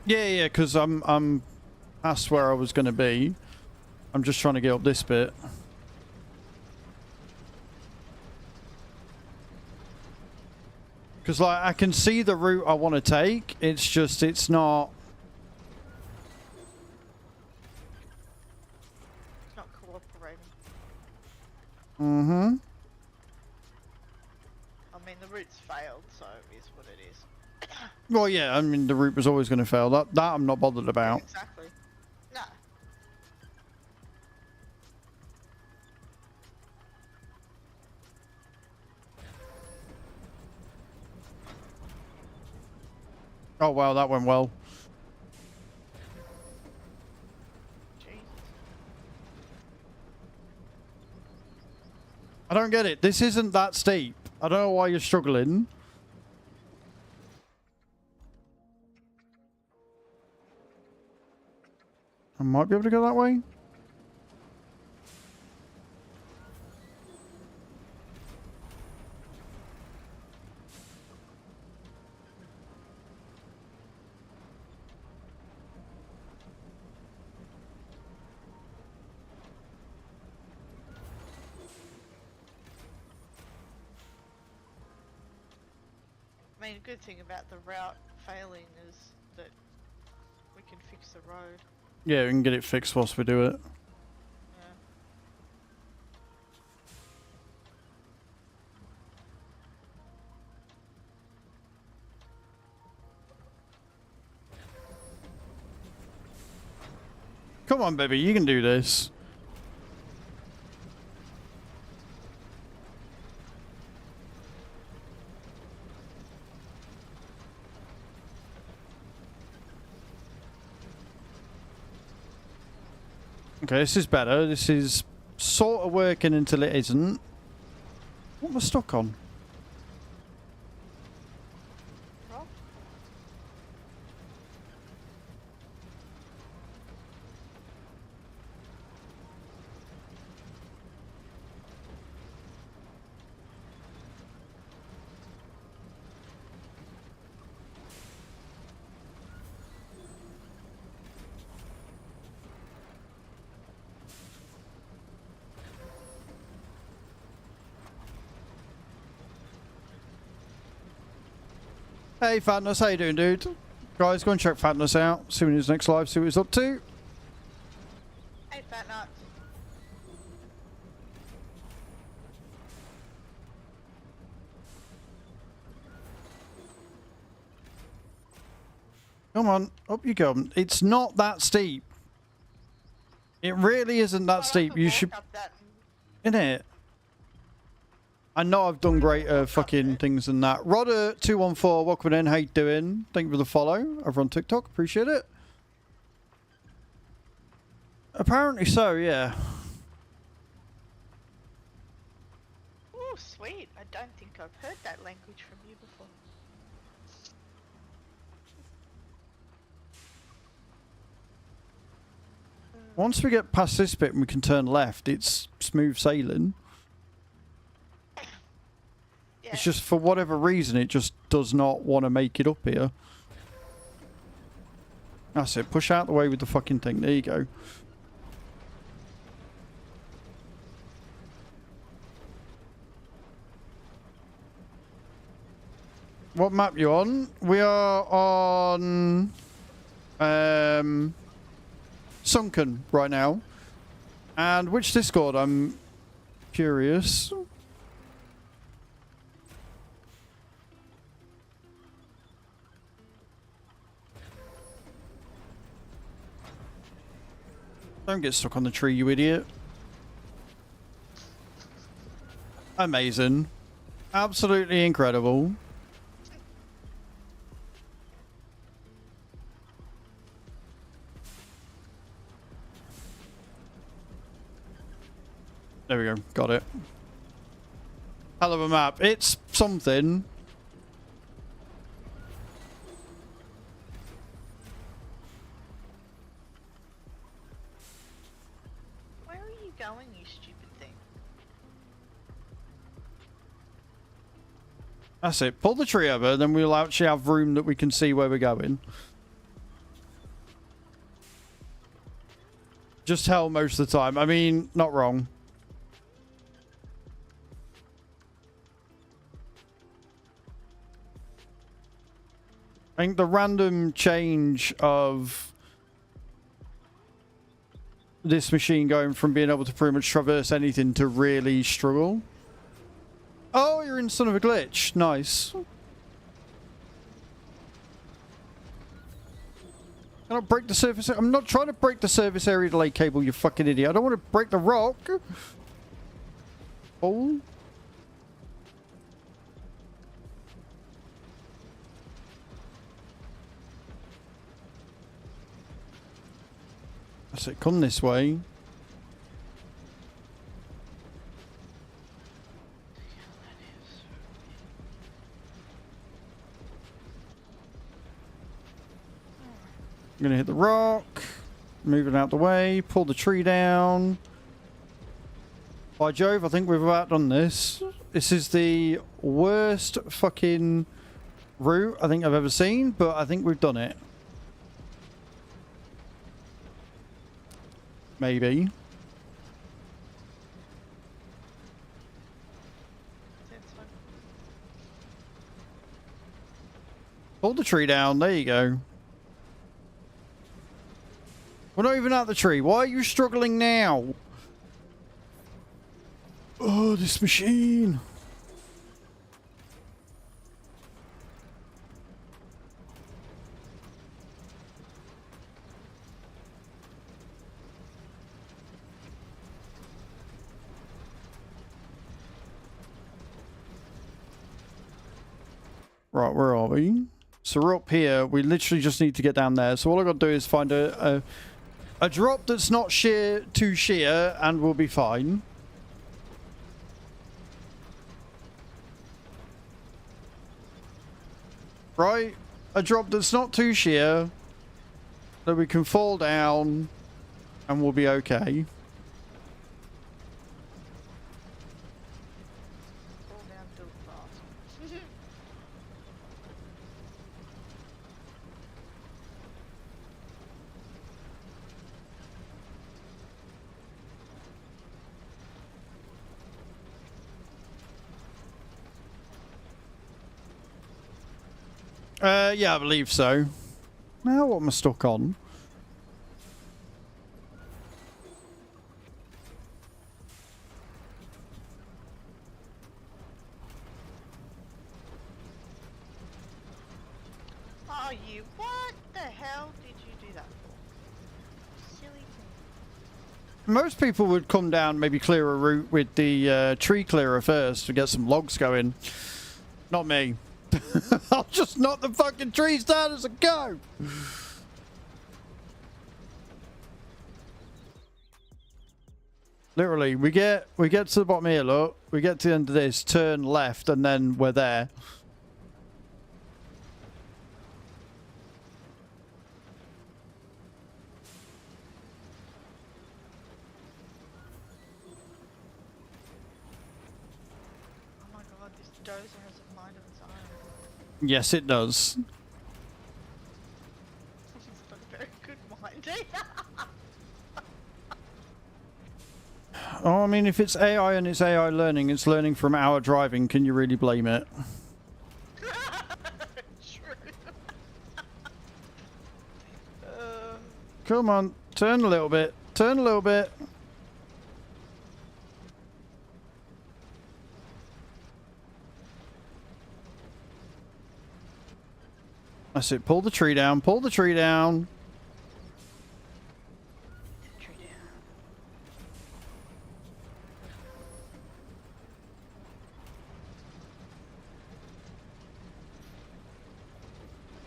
Yeah, because I'm past where I was going to be. I'm just trying to get up this bit. Because, like, I can see the route I want to take. It's just, it's not... It's not cooperating. Mm-hmm. I mean, the route's failed, so it is what it is. Well, yeah, I mean, the route was always going to fail. That I'm not bothered about. Exactly. No. Oh, wow, that went well. I don't get it. This isn't that steep. I don't know why you're struggling. I might be able to go that way. I mean, a good thing about the route failing is that we can fix the road. Yeah, we can get it fixed whilst we do it. Yeah. Come on, baby, you can do this. Okay, this is better. This is sort of working until it isn't. What am I stuck on? Rob? Hey, Fatness, how you doing, dude? Guys, go and check Fatness out. See when he's next live, see what he's up to. Hey, fat nuts. Come on, up you go. It's not that steep. It really isn't that steep. You should... Innit? I know I've done greater fucking things than that. Rodder214, welcome in. How you doing? Thank you for the follow over on TikTok. Appreciate it. Apparently so, yeah. Ooh, sweet. I don't think I've heard that language from you before. Once we get past this bit and we can turn left, it's smooth sailing. Yeah. It's just for whatever reason, it just does not want to make it up here. That's it. Push out the way with the fucking thing. There you go. What map you on? We are on Sunken right now. And which Discord? I'm curious. Don't get stuck on the tree, you idiot. Amazing. Absolutely incredible. There we go. Got it. Hell of a map. It's something. Where are you going, you stupid thing? That's it. Pull the tree over, then we'll actually have room that we can see where we're going. Just hell most of the time. I mean, not wrong. I think the random change of this machine going from being able to pretty much traverse anything to really struggle. Oh, you're in son of a glitch. Nice. Can I break the surface? I'm not trying to break the surface area delay cable, you fucking idiot. I don't want to break the rock. Oh. That's it. Come this way. I'm gonna hit the rock, move it out the way, pull the tree down. By Jove, I think we've about done this. This is the worst fucking route I think I've ever seen, but I think we've done it. Maybe. Pull the tree down. There you go. We're not even at the tree. Why are you struggling now? Oh, this machine. Right, where are we? So we're up here. We literally just need to get down there. So all I got to do is find a drop that's not sheer too sheer, and we'll be fine. Right? A drop that's not too sheer, that we can fall down, and we'll be okay. Fall down too fast. Yeah, I believe so. Now what am I stuck on? Oh, you. What the hell did you do that for? Silly thing. Most people would come down, maybe clear a route with the tree clearer first to get some logs going. Not me. I'll just knock the fucking trees down as I go. Literally, we get to the bottom here, look. We get to the end of this, turn left, and then we're there. Oh my god, this dozer has a mind of its own. Yes, it does. It's not a very good mind either. Oh, I mean, if it's AI and it's AI learning, it's learning from our driving. Can you really blame it? True. Come on, turn a little bit. Turn a little bit. That's it. Pull the tree down. Pull the tree down. Tree down.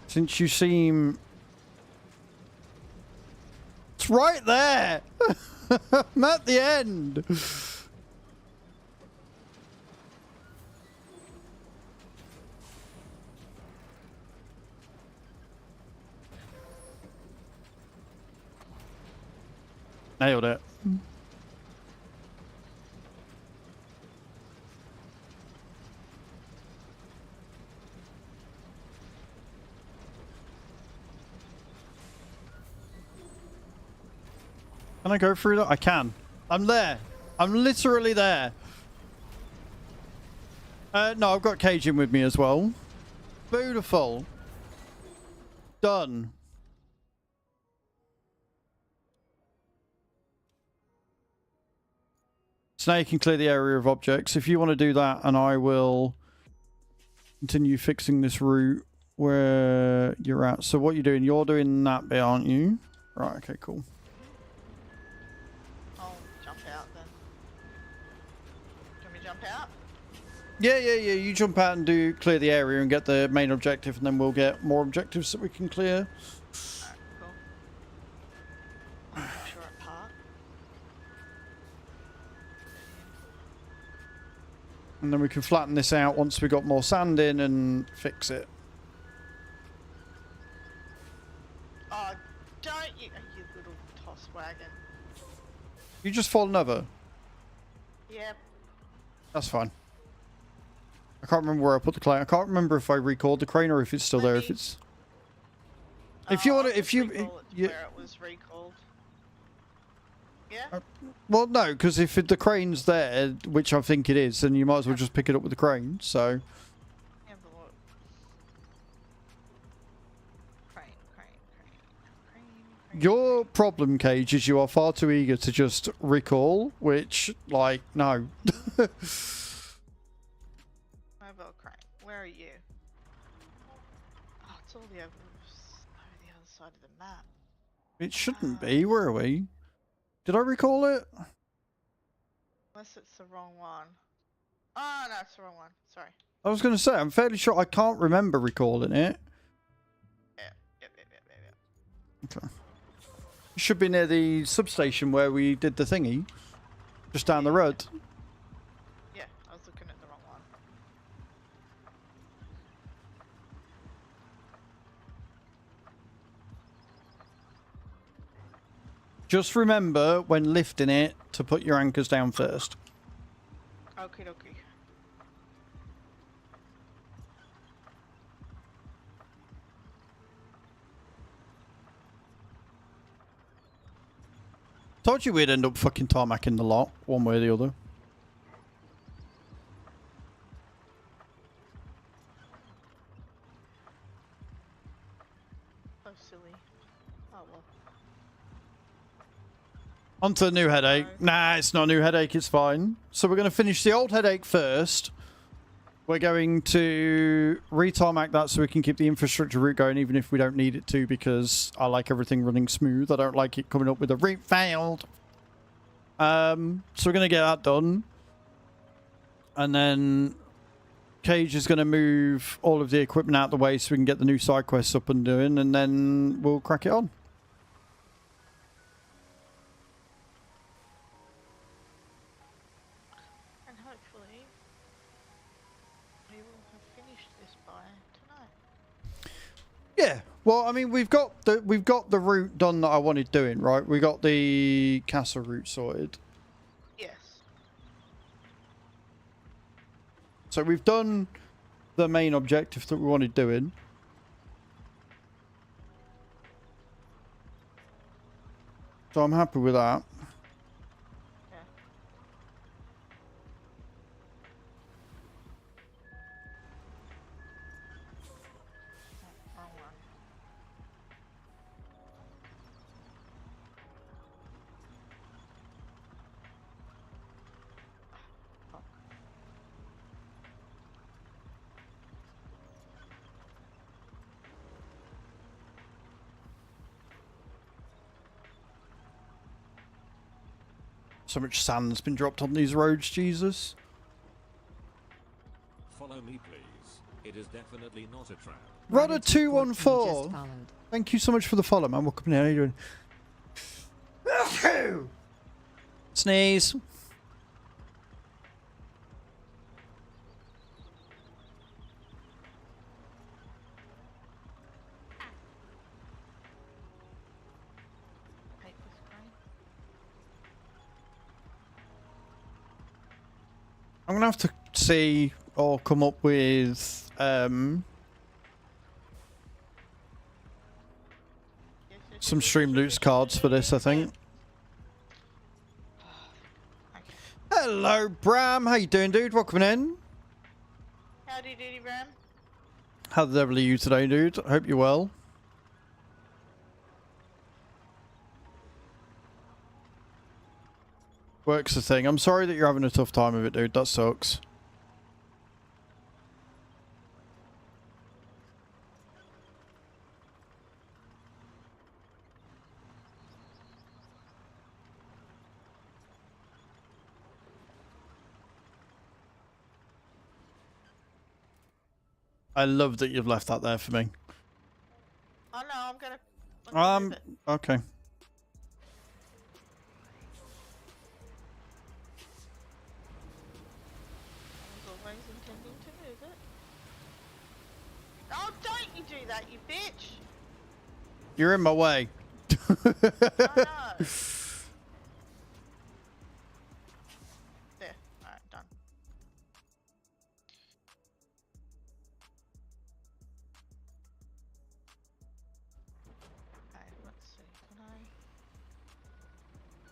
Since you seem... It's right there! I'm at the end! Nailed it. Can I go through that? I can. I'm there. I'm literally there. No, I've got Cage in with me as well. Beautiful. Done. So now you can clear the area of objects. If you want to do that, and I will continue fixing this route where you're at. So what you're doing, you're doing that bit, aren't you? Right, okay, cool. I'll jump out then. Can we jump out? Yeah. You jump out and do clear the area and get the main objective, and then we'll get more objectives that we can clear. Alright, cool. I'll make sure I park. And then we can flatten this out once we got more sand in and fix it. Oh, don't you, you little toss wagon. You just fallen over. Yep. That's fine. I can't remember where I put the crane. I can't remember if I recalled the crane or if it's still there. If it's... If you want to... If you... Recall it to you where it was recalled. Yeah? well, no, because if the crane's there, which I think it is, then you might as well just pick it up with the crane, so... Have a look. Crane. Your problem, Cage, is you are far too eager to just recall, which, like, no. Mobile crane. Where are you? Oh, it's all the over the other side of the map. It shouldn't be. Where are we? Did I recall it? Unless it's the wrong one. Oh, no, it's the wrong one. Sorry. I was going to say, I'm fairly sure I can't remember recalling it. Yep. Okay. It should be near the substation where we did the thingy. Just down the road. Yeah, I was looking at the wrong one. Just remember, when lifting it, to put your anchors down first. Okie dokie. Told you we'd end up fucking tarmacking the lot, one way or the other. So silly. Oh well. Onto the new headache. Nah, it's not a new headache, it's fine. So we're going to finish the old headache first. We're going to re-tarmac that so we can keep the infrastructure route going, even if we don't need it to, because I like everything running smooth. I don't like it coming up with a route failed. So we're going to get that done. And then Cage is going to move all of the equipment out the way so we can get the new side quests up and doing, and then we'll crack it on. Yeah. Well, I mean, we've got the route done that I wanted doing, right? We got the castle route sorted. Yes. So we've done the main objective that we wanted doing. So I'm happy with that. Yeah. Oh, wrong one. Fuck. So much sand's been dropped on these roads, Jesus. Follow me, please. It is definitely not a trap. Rudder Rider 214 214. just followed. Thank you so much for the follow, man. Welcome in. How you doing? Sneeze. Hate this screen. I'm gonna have to see or come up with Yes, yes, some yes, stream yes, loots yes, cards yes, for yes, this, I yes, think. yes. Okay. Hello, Bram. How you doing, dude? Welcome in. Howdy doody, Ram. How the devil are you today, dude? I hope you're well. Work's the thing. I'm sorry that you're having a tough time of it, dude. That sucks. I love that you've left that there for me. Oh no, I'm gonna move it. Okay. I was always intending to move it. Oh, don't you do that, you bitch! You're in my way. I know. There. Alright, done. Okay, let's see. Can I...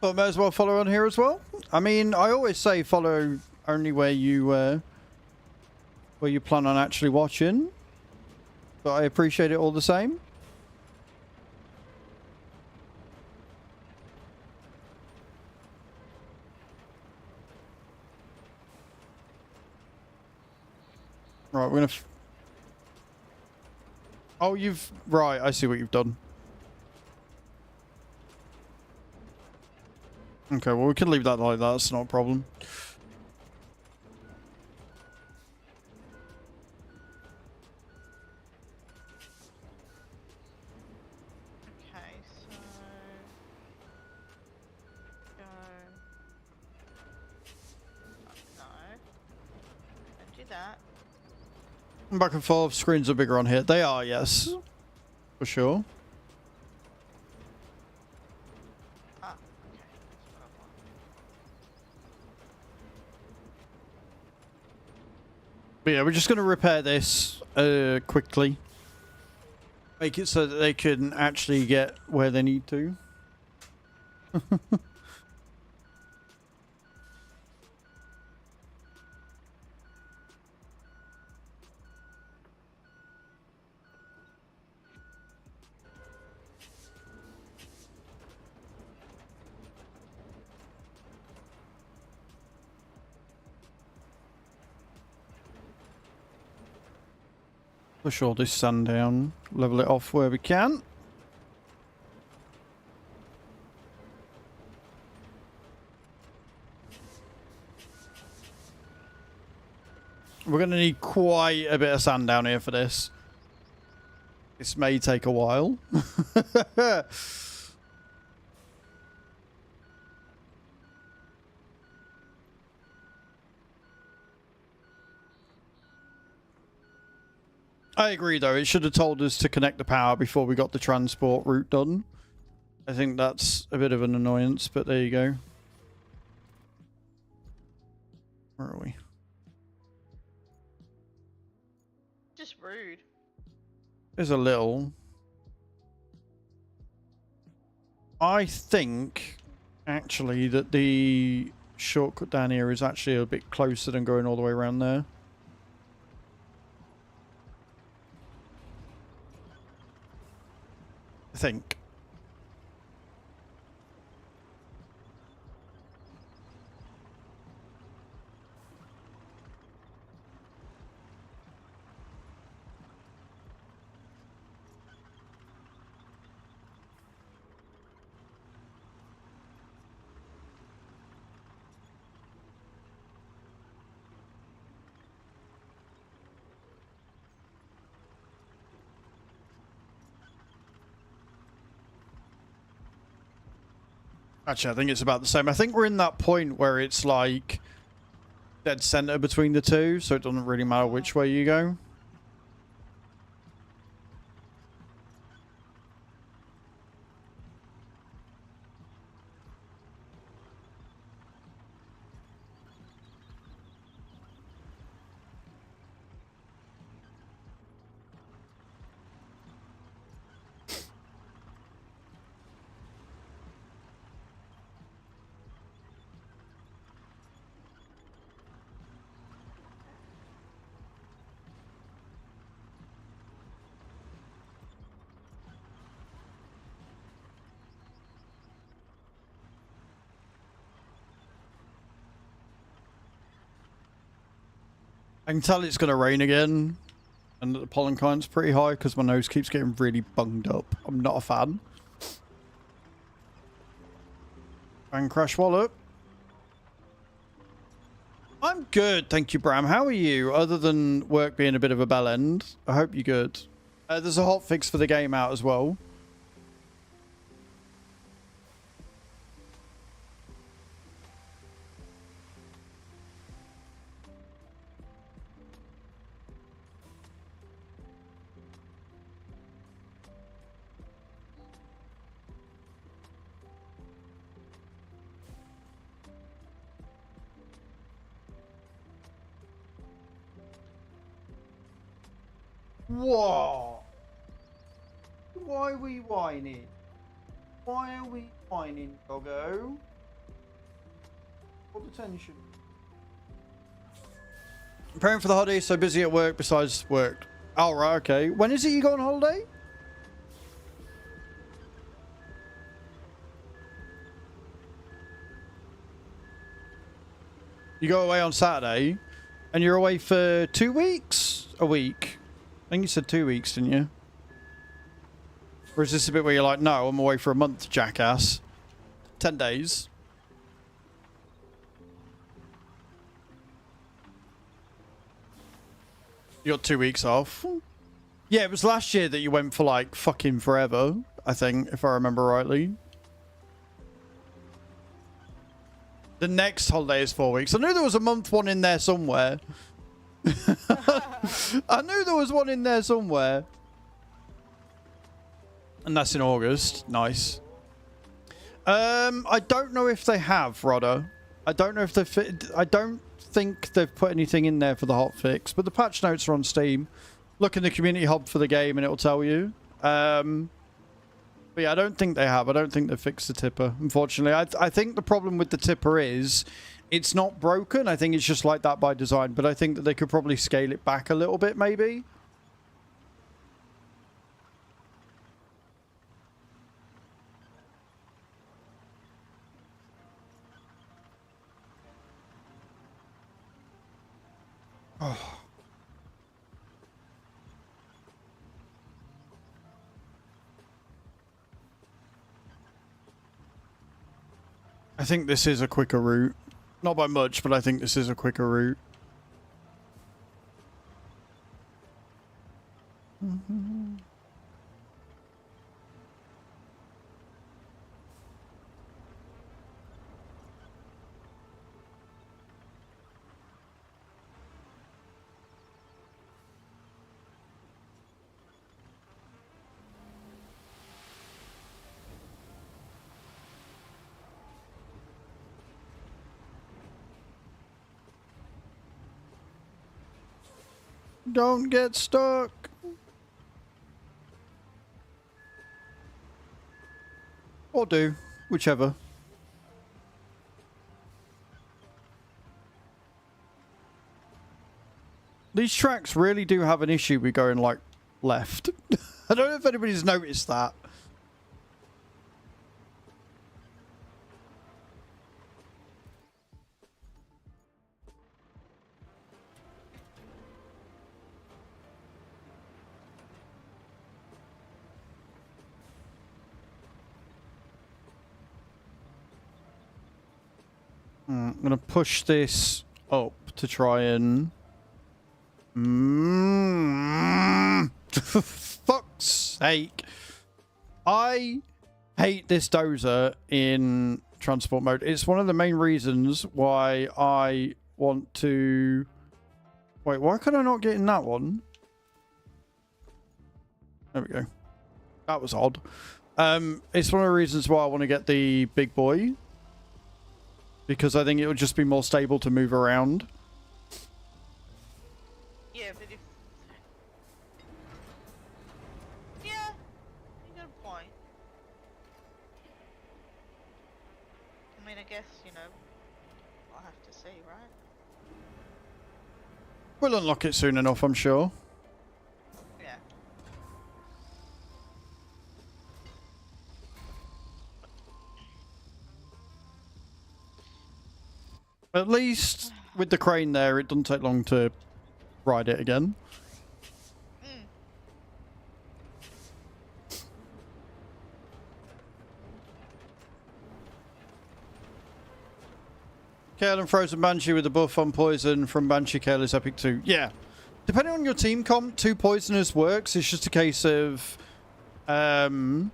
But may as well follow on here as well. I mean, I always say follow only where you plan on actually watching. But I appreciate it all the same. Right, we're gonna. Oh, you've right. I see what you've done. Okay, well we can leave that like that. That's not a problem. Okay, so... Go... No. Don't do that. Back and forth. Screens are bigger on here. They are, yes, for sure. Ah, okay. That's what I want. But yeah, we're just gonna repair this quickly. Make it so that they can actually get where they need to. Push all this sand down, level it off where we can. We're going to need quite a bit of sand down here for this. This may take a while. I agree, though. It should have told us to connect the power before we got the transport route done. I think that's a bit of an annoyance, but there you go. Where are we? Just rude. There's a little. I think, actually, that the shortcut down here is actually a bit closer than going all the way around there. I think. Actually, I think it's about the same. I think we're in that point where it's like dead center between the two, so it doesn't really matter which way you go. I can tell it's going to rain again, and that the pollen count's pretty high because my nose keeps getting really bunged up. I'm not a fan. And Crash Wallop. I'm good, thank you, Bram. How are you? Other than work being a bit of a bell end, I hope you're good. There's a hotfix for the game out as well. Whoa! Why are we whining? Why are we whining, doggo? All the tension. Preparing for the holiday, so busy at work besides work. Oh, right, okay. When is it you go on holiday? You go away on Saturday, and you're away for 2 weeks? A week? I think you said 2 weeks, didn't you? Or is this a bit where you're like, no, I'm away for a month, jackass? 10 days. You got 2 weeks off. Yeah, it was last year that you went for like fucking forever, I think, if I remember rightly. The next holiday is 4 weeks. I knew there was a month one in there somewhere. I knew there was one in there somewhere. And that's in August. Nice. I don't know if they have, Rodder. I don't know if they fit. I don't think they've put anything in there for the hotfix, but the patch notes are on Steam. Look in the community hub for the game and it'll tell you. But yeah, I don't think they have. I don't think they've fixed the tipper, unfortunately. I think the problem with the tipper is it's not broken. I think it's just like that by design, but I think that they could probably scale it back a little bit, maybe. Oh. I think this is a quicker route. Not by much, but I think this is a quicker route. Don't get stuck. Or do, whichever. These tracks really do have an issue with going, like, left. I don't know if anybody's noticed that. I'm going to push this up to try and... For fuck's sake. I hate this dozer in transport mode. It's one of the main reasons why I want to... Wait, why could I not get in that one? There we go. That was odd. It's one of the reasons why I want to get the big boy. Because I think it would just be more stable to move around. Yeah, but if... Yeah, you got a point. I mean, I guess, you know, I'll have to see, right? We'll unlock it soon enough, I'm sure. Yeah. At least with the crane there, it doesn't take long to ride it again. Kale and Frozen Banshee with the buff on poison from Banshee Kale is epic too. Yeah. Depending on your team comp, 2 poisoners works. It's just a case of getting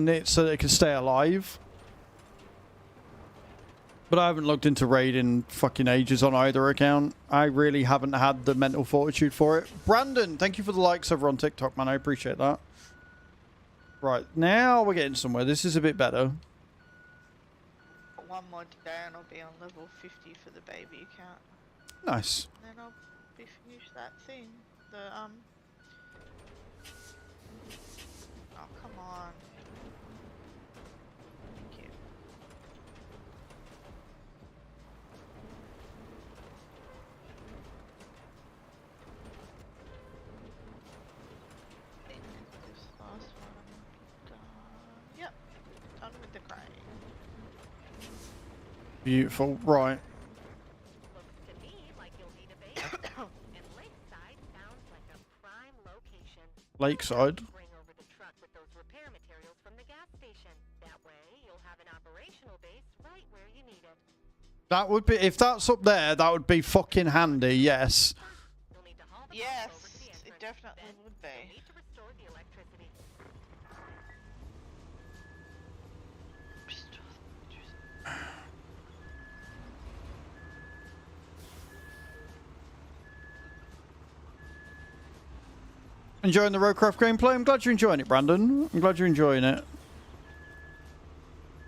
it so that it can stay alive. But I haven't looked into raid in fucking ages on either account. I really haven't had the mental fortitude for it. Brandon, thank you for the likes over on TikTok, man. I appreciate that. Right, now we're getting somewhere. This is a bit better. One more day and I'll be on level 50 for the baby account. Nice. And then I'll be finished that thing. The, Oh, come on. Thank you. This last one done. Yep. Done with the crane. Beautiful. Right. Looks to me like you'll need a base. And Lakeside sounds like a prime location. Lakeside. Bring over the truck with those repair materials from the gas station. That way, you'll have an operational base right where you need it. That would be... If that's up there, that would be fucking handy, yes. You'll need to haul the Yes, box over to the entrance. it definitely Then would you'll be. need to restore the electricity. Enjoying the Roadcraft gameplay? I'm glad you're enjoying it, Brandon. I'm glad you're enjoying it.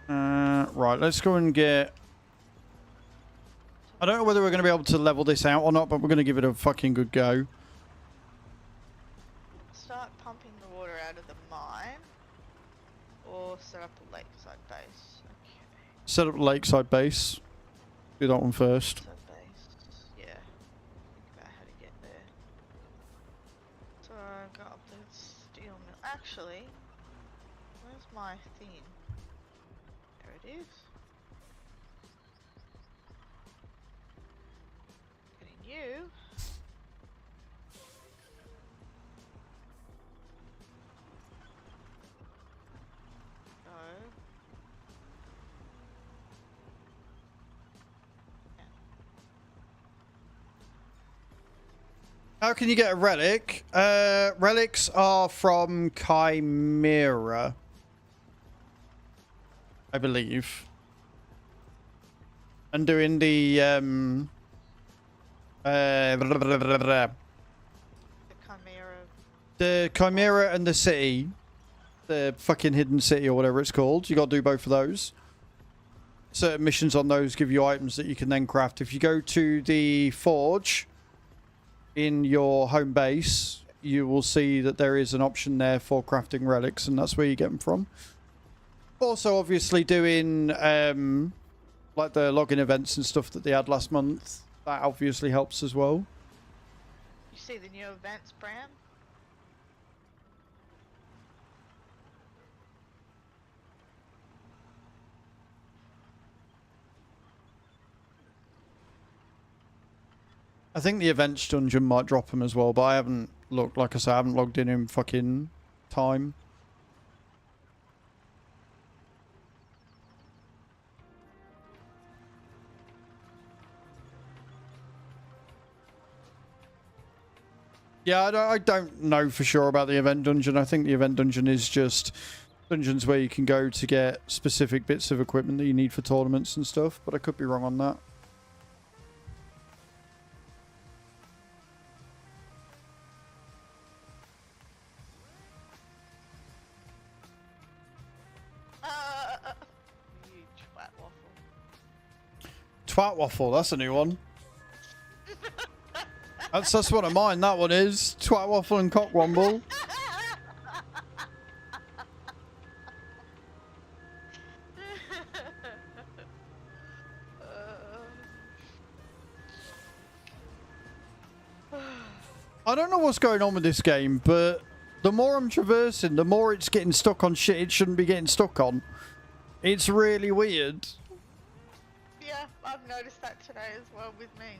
Right, let's go and get... I don't know whether we're going to be able to level this out or not, but we're going to give it a fucking good go. Start pumping the water out of the mine. Or set up a lakeside base. Okay. Set up Lakeside base. Do that one first. Lakeside base. Yeah. Think about how to get there. So I got up the steel mill. Actually, where's my thing? There it is. Getting you. Go. How can you get a relic? Relics are from Chimera, I believe. And doing the The chimera. the Chimera and the city, the fucking hidden city or whatever it's called. You got to do both of those. Certain missions on those give you items that you can then craft. If you go to the forge in your home base, you will see that there is an option there for crafting relics, and that's where you get them from. Also, obviously, doing like the login events and stuff that they had last month, that obviously helps as well. You see the new events, Bram? I think the events dungeon might drop them as well, but I haven't looked. Like I said, I haven't logged in fucking time. Yeah, I don't know for sure about the event dungeon. I think the event dungeon is just dungeons where you can go to get specific bits of equipment that you need for tournaments and stuff, but I could be wrong on that. You twat waffle. Twat waffle, that's a new one. That's one of mine, that one is. Twat waffle and cock womble. I don't know what's going on with this game, but the more I'm traversing, the more it's getting stuck on shit it shouldn't be getting stuck on. It's really weird. Yeah, I've noticed that today as well with me.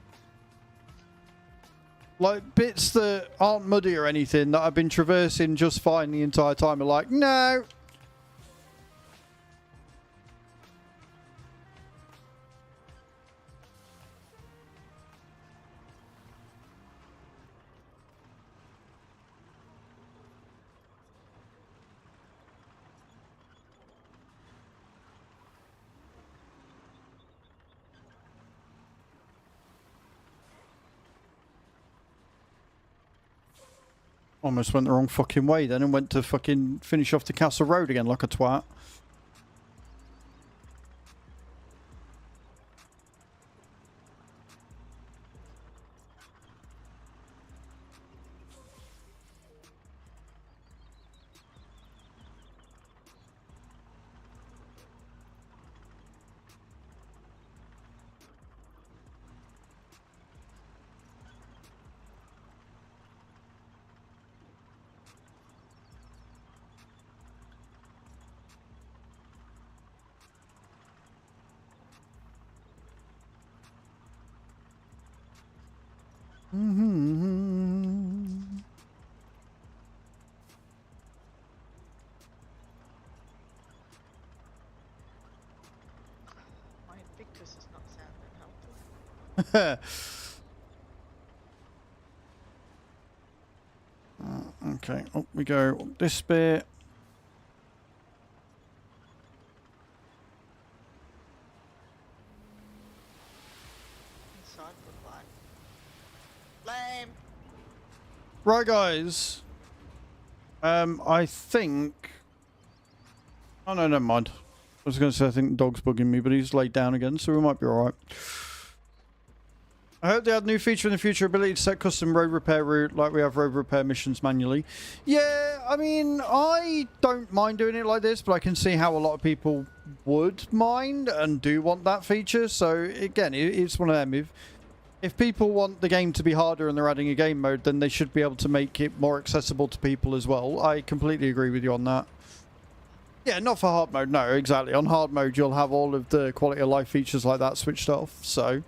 Like, bits that aren't muddy or anything that I've been traversing just fine the entire time are like, no. Almost went the wrong fucking way then and went to fucking finish off the Castle Road again like a twat. My Invictus is not sounding healthy. Okay, up we go. Up this bit. Inside look like lame. Right, guys. I think... Oh, no, never mind. I was going to say I think the dog's bugging me, but he's laid down again, so we might be alright. I hope they add a new feature in the future, ability to set custom road repair route like we have road repair missions manually. Yeah, I mean, I don't mind doing it like this, but I can see how a lot of people would mind and do want that feature. So, again, it's one of them. If people want the game to be harder and they're adding a game mode, then they should be able to make it more accessible to people as well. I completely agree with you on that. Yeah, not for hard mode, no, exactly. On hard mode, you'll have all of the quality of life features like that switched off, so...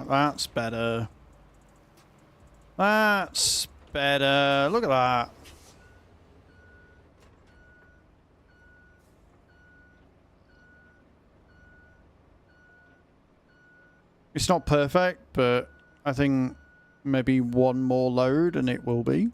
That's better. That's better. Look at that. It's not perfect, but I think maybe one more load and it will be.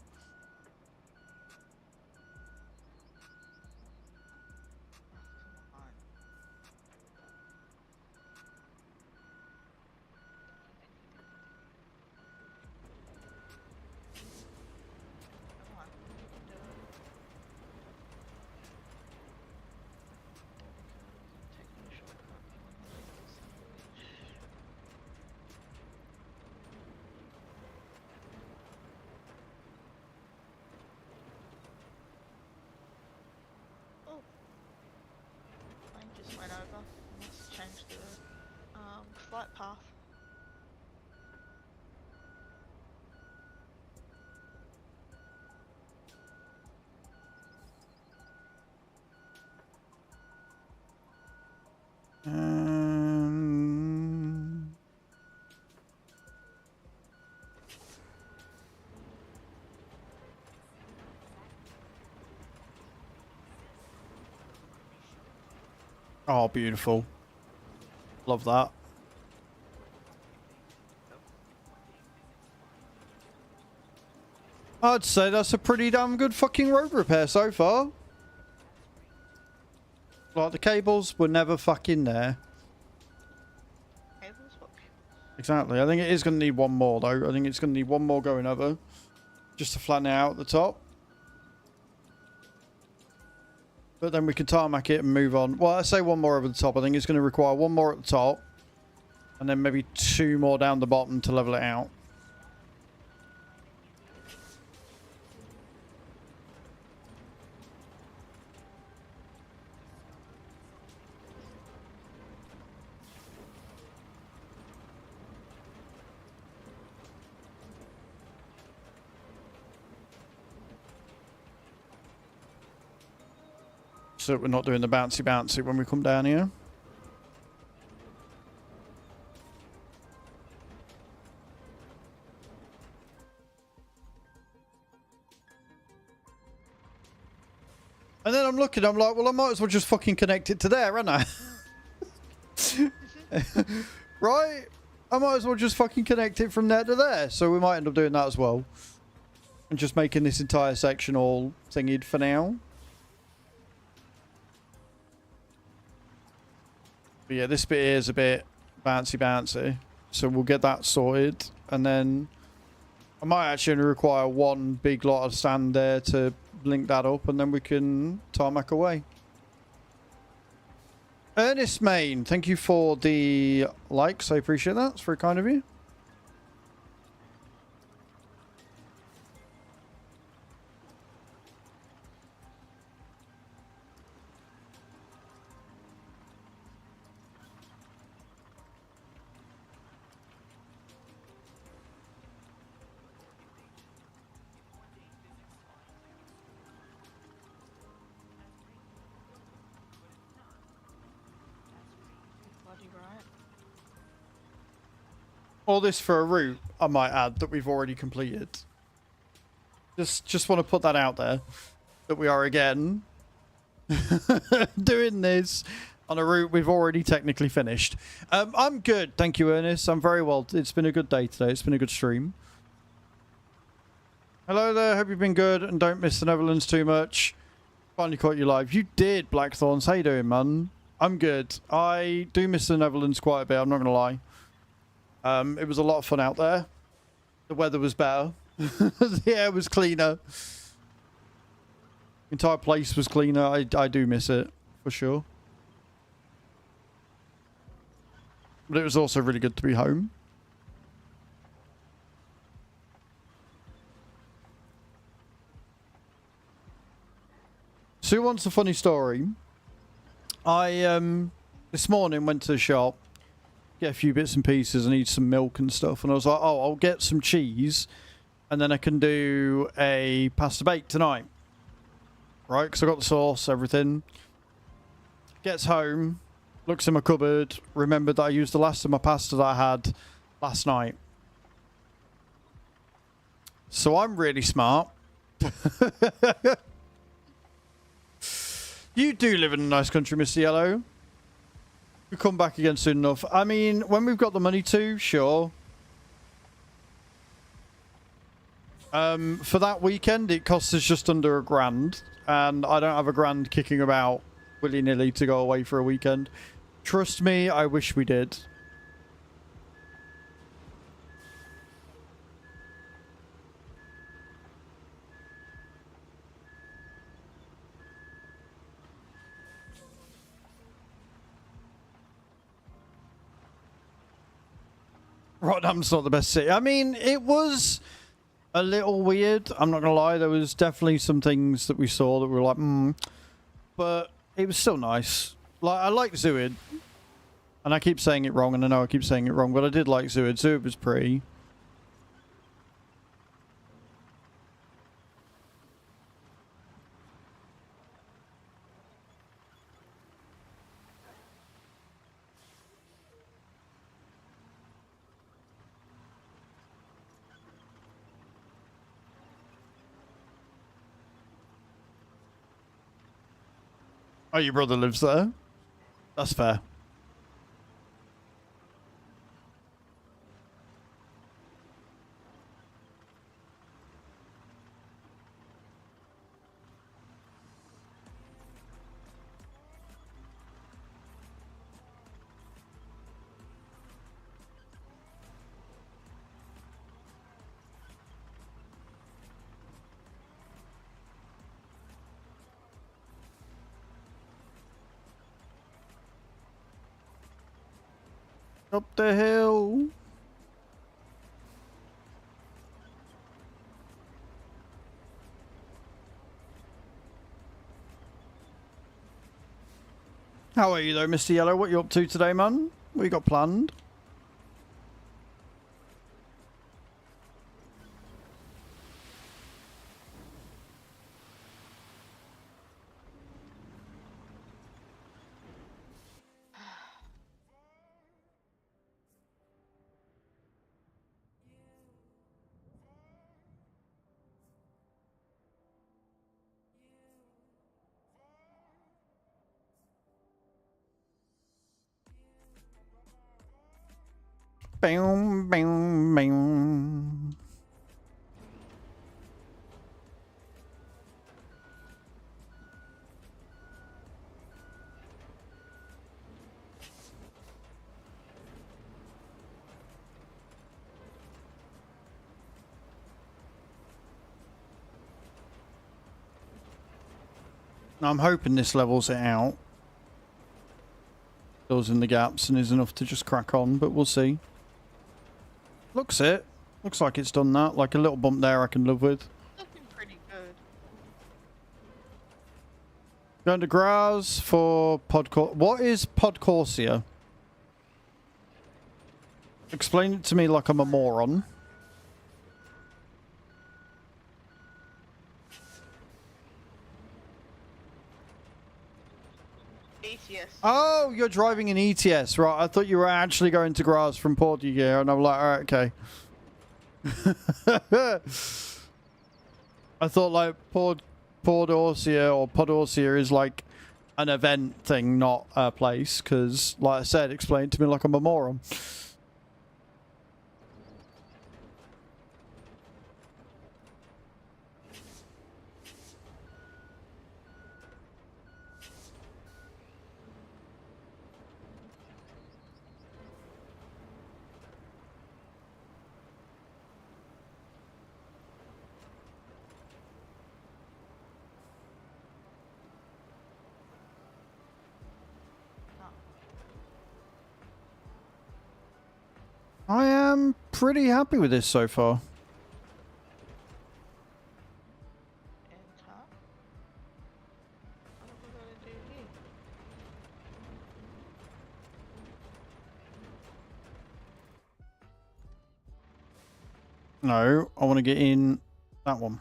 change the flight path. Oh, beautiful. Love that. I'd say that's a pretty damn good fucking road repair so far. Like, the cables were never fucking there. Cables? What? Exactly. I think it is going to need one more, though. I think it's going to need one more going over. Just to flatten it out at the top. But then we can tarmac it and move on. Well, I say one more over the top. I think it's going to require one more at the top. And then maybe two more down the bottom to level it out. So that we're not doing the bouncy when we come down here. And then I'm looking, I'm like, well, I might as well just fucking connect it to there, ain't I? Right? I might as well just fucking connect it from there to there. So we might end up doing that as well. And just making this entire section all thingied for now. But yeah, this bit here is a bit bouncy. So we'll get that sorted. And then I might actually only require one big lot of sand there to link that up. And then we can tarmac away. Ernest Main, thank you for the likes. I appreciate that. It's very kind of you. Bloody right. All this for a route, I might add, that we've already completed. Just want to put that out there. That we are again doing this on a route we've already technically finished. I'm good. Thank you, Ernest. I'm very well. It's been a good day today. It's been a good stream. Hello there. Hope you've been good and don't miss the Netherlands too much. Finally caught you live. You did, Blackthorns. How you doing, man? I'm good. I do miss the Netherlands quite a bit. I'm not going to lie. It was a lot of fun out there. The weather was better. The air was cleaner. The entire place was cleaner. I do miss it, for sure. But it was also really good to be home. So who wants a funny story? I, this morning went to the shop. Get a few bits and pieces. I need some milk and stuff. And I was like, oh, I'll get some cheese. And then I can do a pasta bake tonight. Right? Because I got the sauce, everything. Gets home. Looks in my cupboard. Remembered that I used the last of my pasta that I had last night. So I'm really smart. You do live in a nice country, Mr. Yellow. You come back again soon enough. I mean, when we've got the money to, sure. For that weekend, it costs us just under £1,000. And I don't have £1,000 kicking about willy-nilly to go away for a weekend. Trust me, I wish we did. Rotterdam's not the best city. I mean, it was a little weird. I'm not going to lie. There was definitely some things that we saw that were like, But it was still nice. Like, I like Zooid. And I keep saying it wrong, and I know I keep saying it wrong, but I did like Zeward. Zeward was pretty. Oh, your brother lives there? That's fair. Up the hill. How are you though, Mr. Yellow? What you up to today, man? What you got planned? Bam, bam, bam. I'm hoping this levels it out. Fills in the gaps and is enough to just crack on, but we'll see. Looks it. Looks like it's done that. Like a little bump there I can live with. Looking pretty good. Going to Graz for Podcorsia. What is Podcorsia? Explain it to me like I'm a moron. ETS. Oh, you're driving an ETS, right? I thought you were actually going to Graz from Portugal, and I'm like, all right, okay. I thought like Podorsia or Podorsia is like an event thing, not a place, because like I said, explain it to me like I'm a moron. I am pretty happy with this so far. Enter. What am I gonna do here? No, I want to get in that one.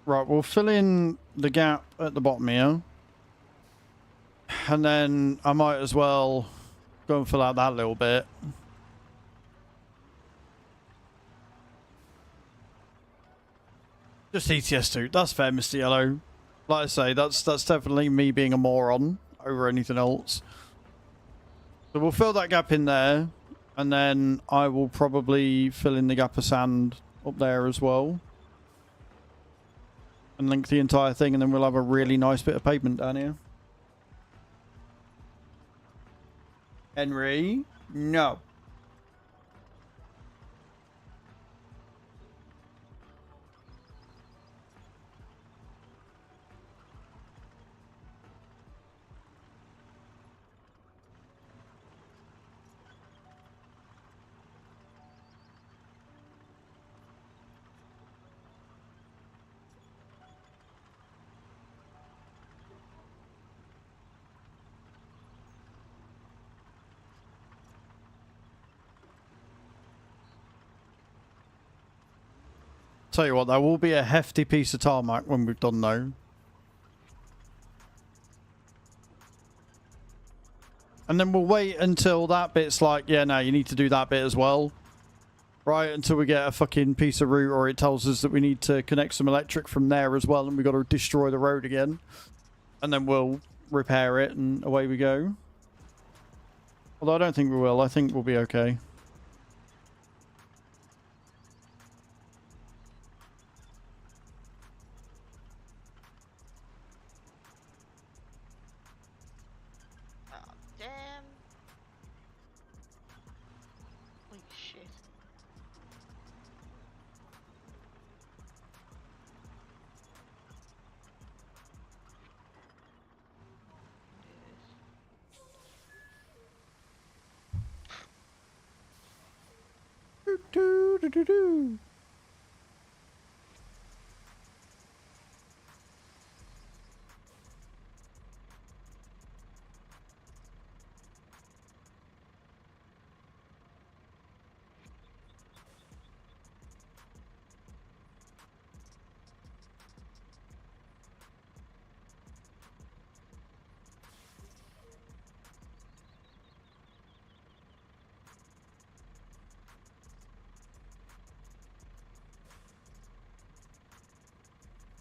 Right, we'll fill in the gap at the bottom here. And then I might as well go and fill out that little bit. Just ETS2. That's fair, Mr. Yellow. Like I say, that's definitely me being a moron over anything else. So we'll fill that gap in there. And then I will probably fill in the gap of sand up there as well. And link the entire thing, and then we'll have a really nice bit of pavement down here. Henry? No. Tell you what, that will be a hefty piece of tarmac when we've done though. And then we'll wait until that bit's like, yeah, no, you need to do that bit as well. Right, until we get a fucking piece of route or it tells us that we need to connect some electric from there as well and we've got to destroy the road again. And then we'll repair it and away we go. Although I don't think we will. I think we'll be okay. Oh, damn. Holy shit. Do, do, do, do.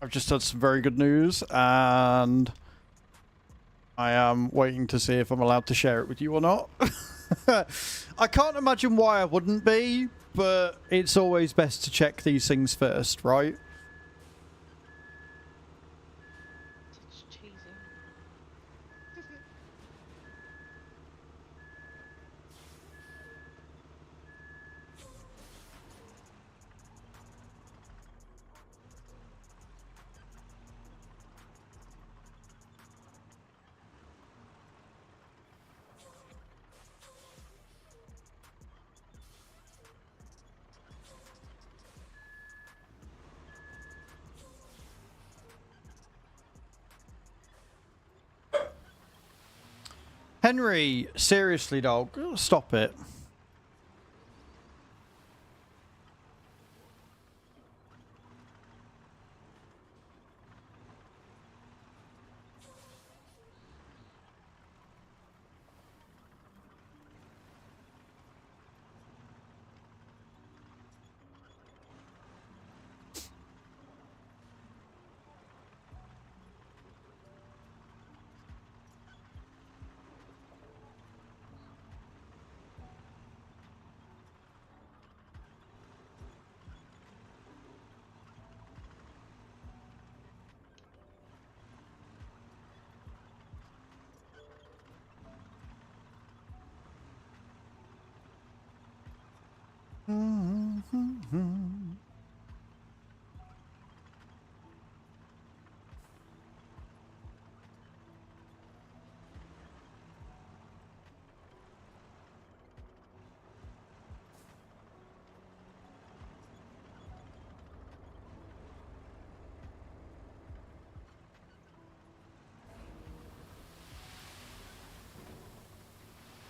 I've just had some very good news, and I am waiting to see if I'm allowed to share it with you or not. I can't imagine why I wouldn't be, but it's always best to check these things first, right? It's cheesy. Henry, seriously, dog, stop it.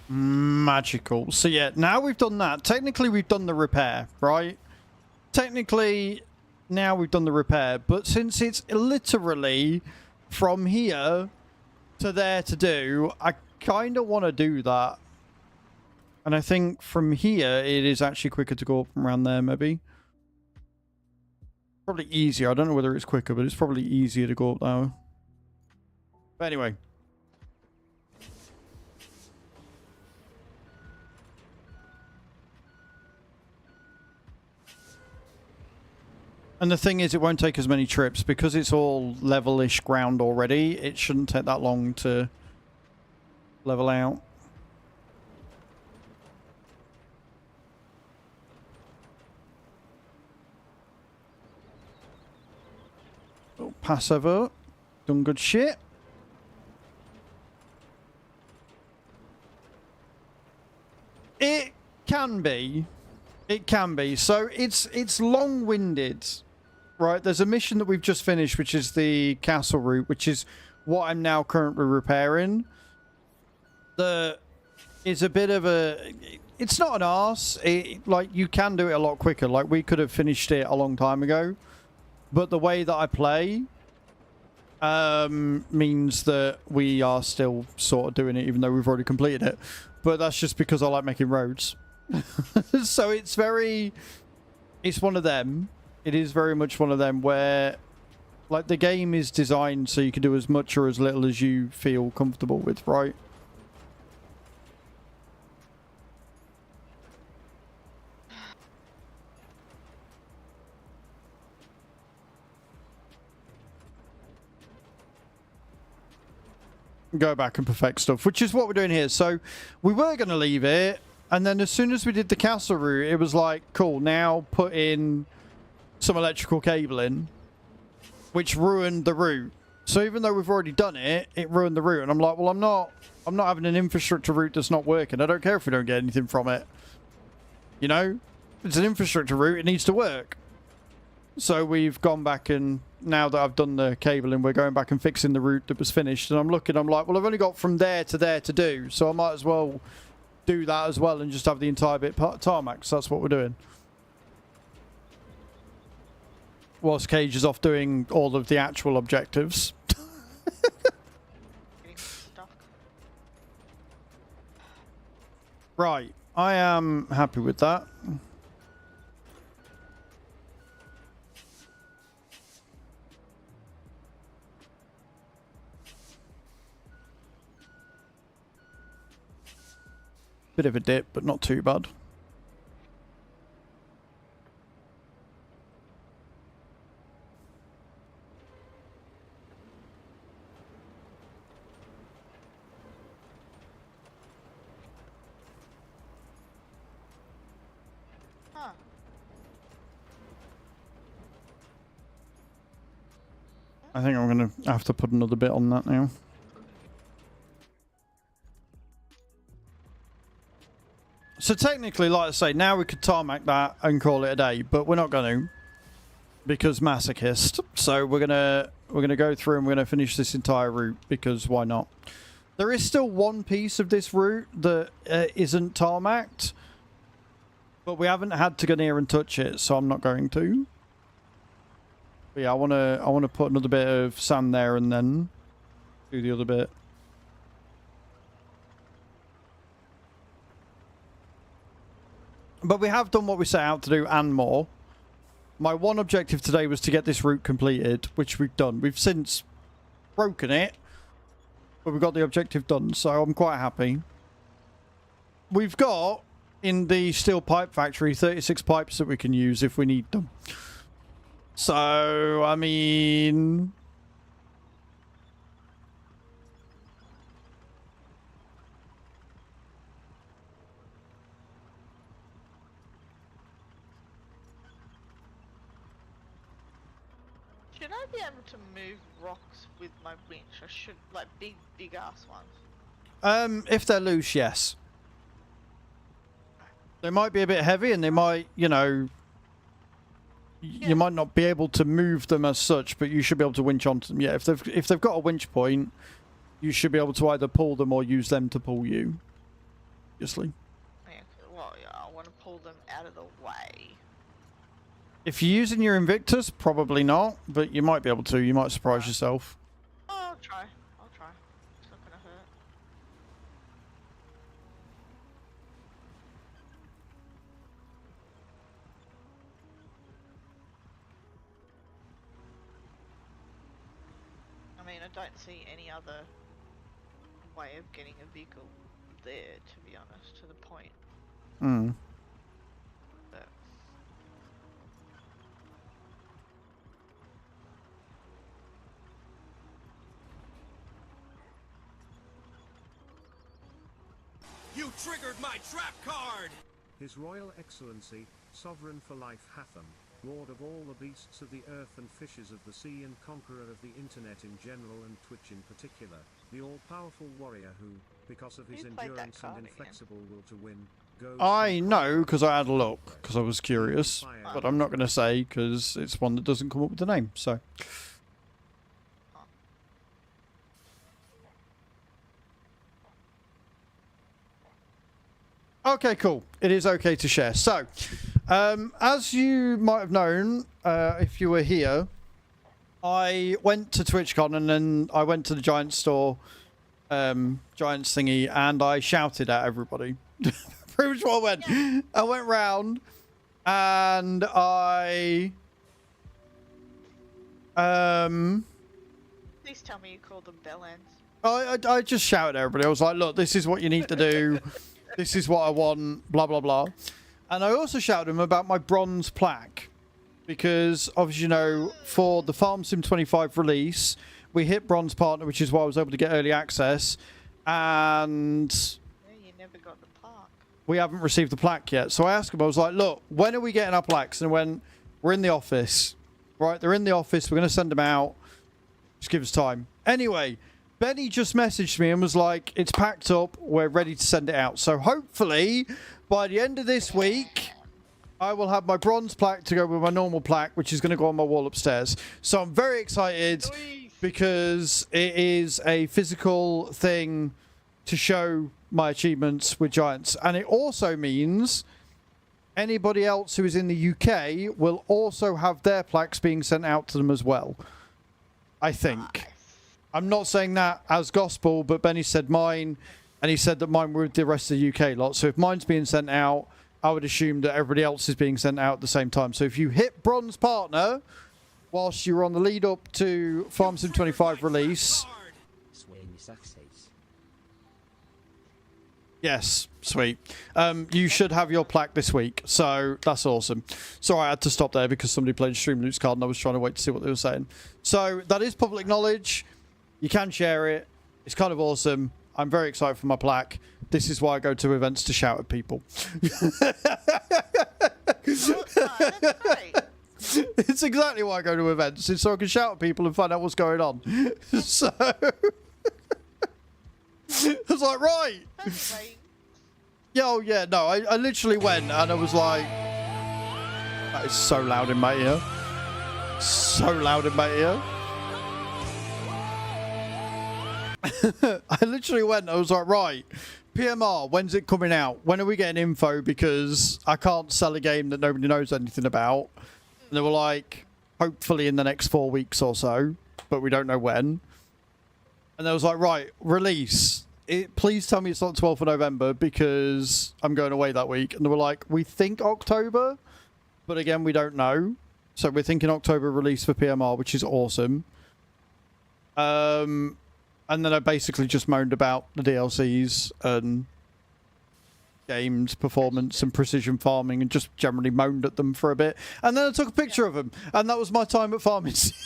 Magical. So yeah, now we've done that. Technically, we've done the repair, right? Technically, now we've done the repair. But since it's literally from here to there to do, I kind of want to do that. And I think from here, it is actually quicker to go up from around there, maybe. Probably easier. I don't know whether it's quicker, but it's probably easier to go up there. But anyway. And the thing is, it won't take as many trips because it's all level-ish ground already. It shouldn't take that long to level out. Oh, pass over. Done good shit. It can be. It can be. So it's long-winded. Right, there's a mission that we've just finished, which is the castle route, which is what I'm now currently repairing. It's a bit of a... it's not an arse. Like, you can do it a lot quicker. Like, we could have finished it a long time ago. But the way that I play means that we are still sort of doing it, even though we've already completed it. But that's just because I like making roads. So it's one of them. It is very much one of them where, like, the game is designed so you can do as much or as little as you feel comfortable with, right? Go back and perfect stuff, which is what we're doing here. So we were going to leave it, and then as soon as we did the castle route, it was like, cool, now put in some electrical cabling, which ruined the route. So even though we've already done it, it ruined the route. And I'm like, well, I'm not having an infrastructure route that's not working. I don't care if we don't get anything from it. You know? It's an infrastructure route, it needs to work. So we've gone back, and now that I've done the cabling, we're going back and fixing the route that was finished. And I'm like, well, I've only got from there to do, so I might as well do that as well and just have the entire bit tarmac. So that's what we're doing. Whilst Cage is off doing all of the actual objectives. Getting stuck. Right, I am happy with that. Bit of a dip, but not too bad. Huh. I think I'm going to have to put another bit on that now. So technically, like I say, now we could tarmac that and call it a day, but we're not going to, because masochist. So we're gonna go through and we're gonna finish this entire route, because why not? There is still one piece of this route that isn't tarmacked, but we haven't had to go near and touch it, so I'm not going to. But yeah, I wanna put another bit of sand there and then do the other bit. But we have done what we set out to do and more. My one objective today was to get this route completed, which we've done. We've since broken it, but we've got the objective done, so I'm quite happy. We've got, in the steel pipe factory, 36 pipes that we can use if we need them. So, I mean... Should I be able to move rocks with my winch? I should, like, big ass ones. If they're loose, yes. They might be a bit heavy, and they might, you know... Yeah. You might not be able to move them as such, but you should be able to winch onto them. Yeah, if they've got a winch point, you should be able to either pull them or use them to pull you. Obviously. Yeah, well, yeah, I want to pull them out of the way. If you're using your Invictus, probably not, but you might be able to. You might surprise yourself. Oh, I'll try. It's not gonna hurt. I mean, I don't see any other way of getting a vehicle there, to be honest, to the point. Hmm. But You triggered my trap card! His Royal Excellency, Sovereign for Life Hatham, Lord of all the beasts of the earth and fishes of the sea and conqueror of the internet in general and Twitch in particular, the all-powerful warrior who, because of his Who played that endurance and card again? inflexible will to win, goes I from know, because I had a fire look, because I was curious. fire But I'm not going to say, because it's one that doesn't come up with the name, so... Okay, cool. It is okay to share. So, as you might have known, if you were here, I went to TwitchCon and then I went to the Giants store, Giants thingy, and I shouted at everybody. Pretty much what I went. Yeah. I went round and I... Please tell me you called them bellends. I just shouted at everybody. I was like, look, this is what you need to do. This is what I want, blah, blah, blah. And I also shouted them about my bronze plaque. Because, obviously, you know, for the Farm Sim 25 release, we hit bronze partner, which is why I was able to get early access. And... yeah, you never got the plaque. We haven't received the plaque yet. So I asked them, I was like, look, when are we getting our plaques? And when we're in the office. Right, they're in the office. We're going to send them out. Just give us time. Anyway... Benny just messaged me and was like, it's packed up, we're ready to send it out. So hopefully, by the end of this week, I will have my bronze plaque to go with my normal plaque, which is going to go on my wall upstairs. So I'm very excited because it is a physical thing to show my achievements with Giants. And it also means anybody else who is in the UK will also have their plaques being sent out to them as well. I think. I'm not saying that as gospel, but Benny said mine, and he said that mine were with the rest of the UK lot. So if mine's being sent out, I would assume that everybody else is being sent out at the same time. So if you hit bronze partner, whilst you're on the lead up to Farm Sim 25 release... Yes, sweet. You should have your plaque this week, so that's awesome. Sorry, I had to stop there because somebody played Stream Loot's card and I was trying to wait to see what they were saying. So that is public knowledge. You can share it. It's kind of awesome. I'm very excited for my plaque. This is why I go to events to shout at people. That's great. It's exactly why I go to events. It's so I can shout at people and find out what's going on. So... I was like, right. Yeah, oh yeah, no, I literally went and I was like... That is so loud in my ear. So loud in my ear. I literally went, I was like, right, PMR, when's it coming out? When are we getting info? Because I can't sell a game that nobody knows anything about. And they were like, hopefully in the next 4 weeks or so, but we don't know when. And they was like, right, release. Please tell me it's not 12th of November because I'm going away that week. And they were like, we think October, but again, we don't know. So we're thinking October release for PMR, which is awesome. And then I basically just moaned about the DLCs and games, performance and precision farming and just generally moaned at them for a bit. And then I took a picture of them. And that was my time at Farming Sim.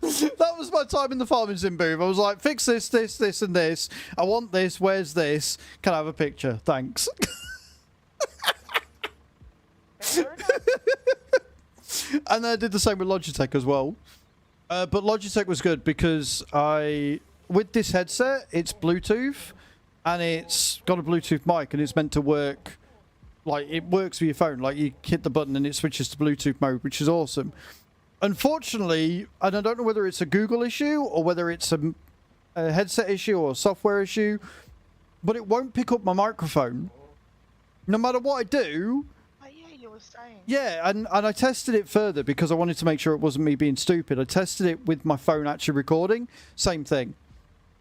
That was my time in the Farming Sim booth. I was like, fix this, this, this and this. I want this. Where's this? Can I have a picture? Thanks. And then I did the same with Logitech as well. But Logitech was good because with this headset, it's Bluetooth, and it's got a Bluetooth mic, and it's meant to work, like, it works with your phone. Like, you hit the button, and it switches to Bluetooth mode, which is awesome. Unfortunately, and I don't know whether it's a Google issue, or whether it's a headset issue, or a software issue, but it won't pick up my microphone. No matter what I do... Yeah, and I tested it further because I wanted to make sure it wasn't me being stupid. I tested it with my phone actually recording. Same thing.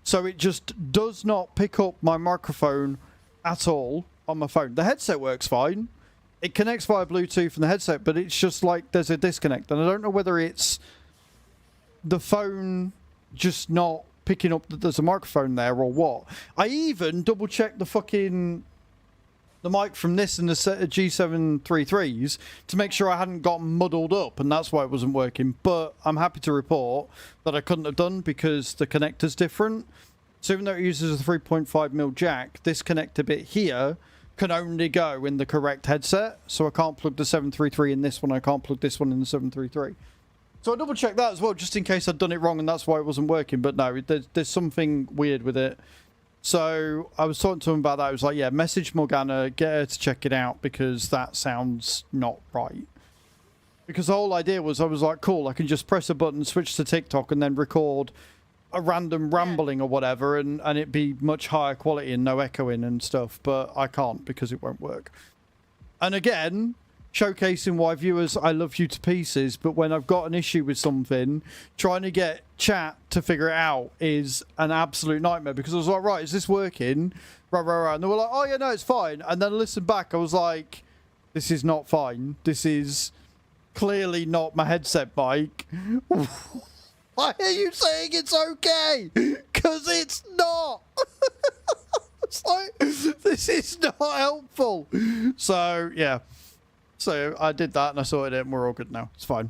So it just does not pick up my microphone at all on my phone. The headset works fine. It connects via Bluetooth from the headset, but it's just like there's a disconnect. And I don't know whether it's the phone just not picking up that there's a microphone there or what. I even double-checked the mic from this and the G733s to make sure I hadn't gotten muddled up, and that's why it wasn't working. But I'm happy to report that I couldn't have done because the connector's different. So even though it uses a 3.5mm jack, this connector bit here can only go in the correct headset. So I can't plug the 733 in this one, I can't plug this one in the 733. So I double checked that as well, just in case I'd done it wrong and that's why it wasn't working. But no, there's something weird with it. So I was talking to him about that. I was like, yeah, message Morgana, get her to check it out because that sounds not right. Because the whole idea was I was like, cool, I can just press a button, switch to TikTok and then record a random rambling or whatever, and it be much higher quality and no echoing and stuff, but I can't because it won't work. And again, showcasing why viewers, I love you to pieces, but when I've got an issue with something, trying to get chat to figure it out is an absolute nightmare, because I was like, right, is this working? Right. And they were like, oh yeah, no, it's fine. And then I listened back, I was like, this is not fine. This is clearly not my headset mic. Why are you saying it's okay? Because it's not. It's like, this is not helpful. So, yeah. So, I did that and I sorted it and we're all good now. It's fine.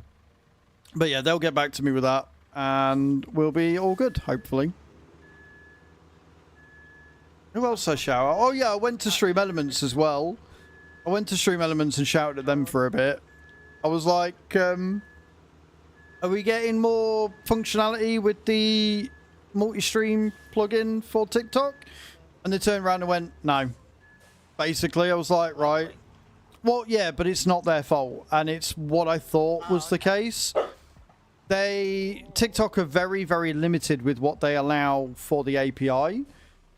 But yeah, they'll get back to me with that and we'll be all good, hopefully. Who else I shout? Oh, yeah, I went to Stream Elements as well. I went to Stream Elements and shouted at them for a bit. I was like, are we getting more functionality with the multi-stream plugin for TikTok? And they turned around and went, no. Basically, I was like, right. Well, yeah, but it's not their fault. And it's what I thought was the case. TikTok are very, very limited with what they allow for the API.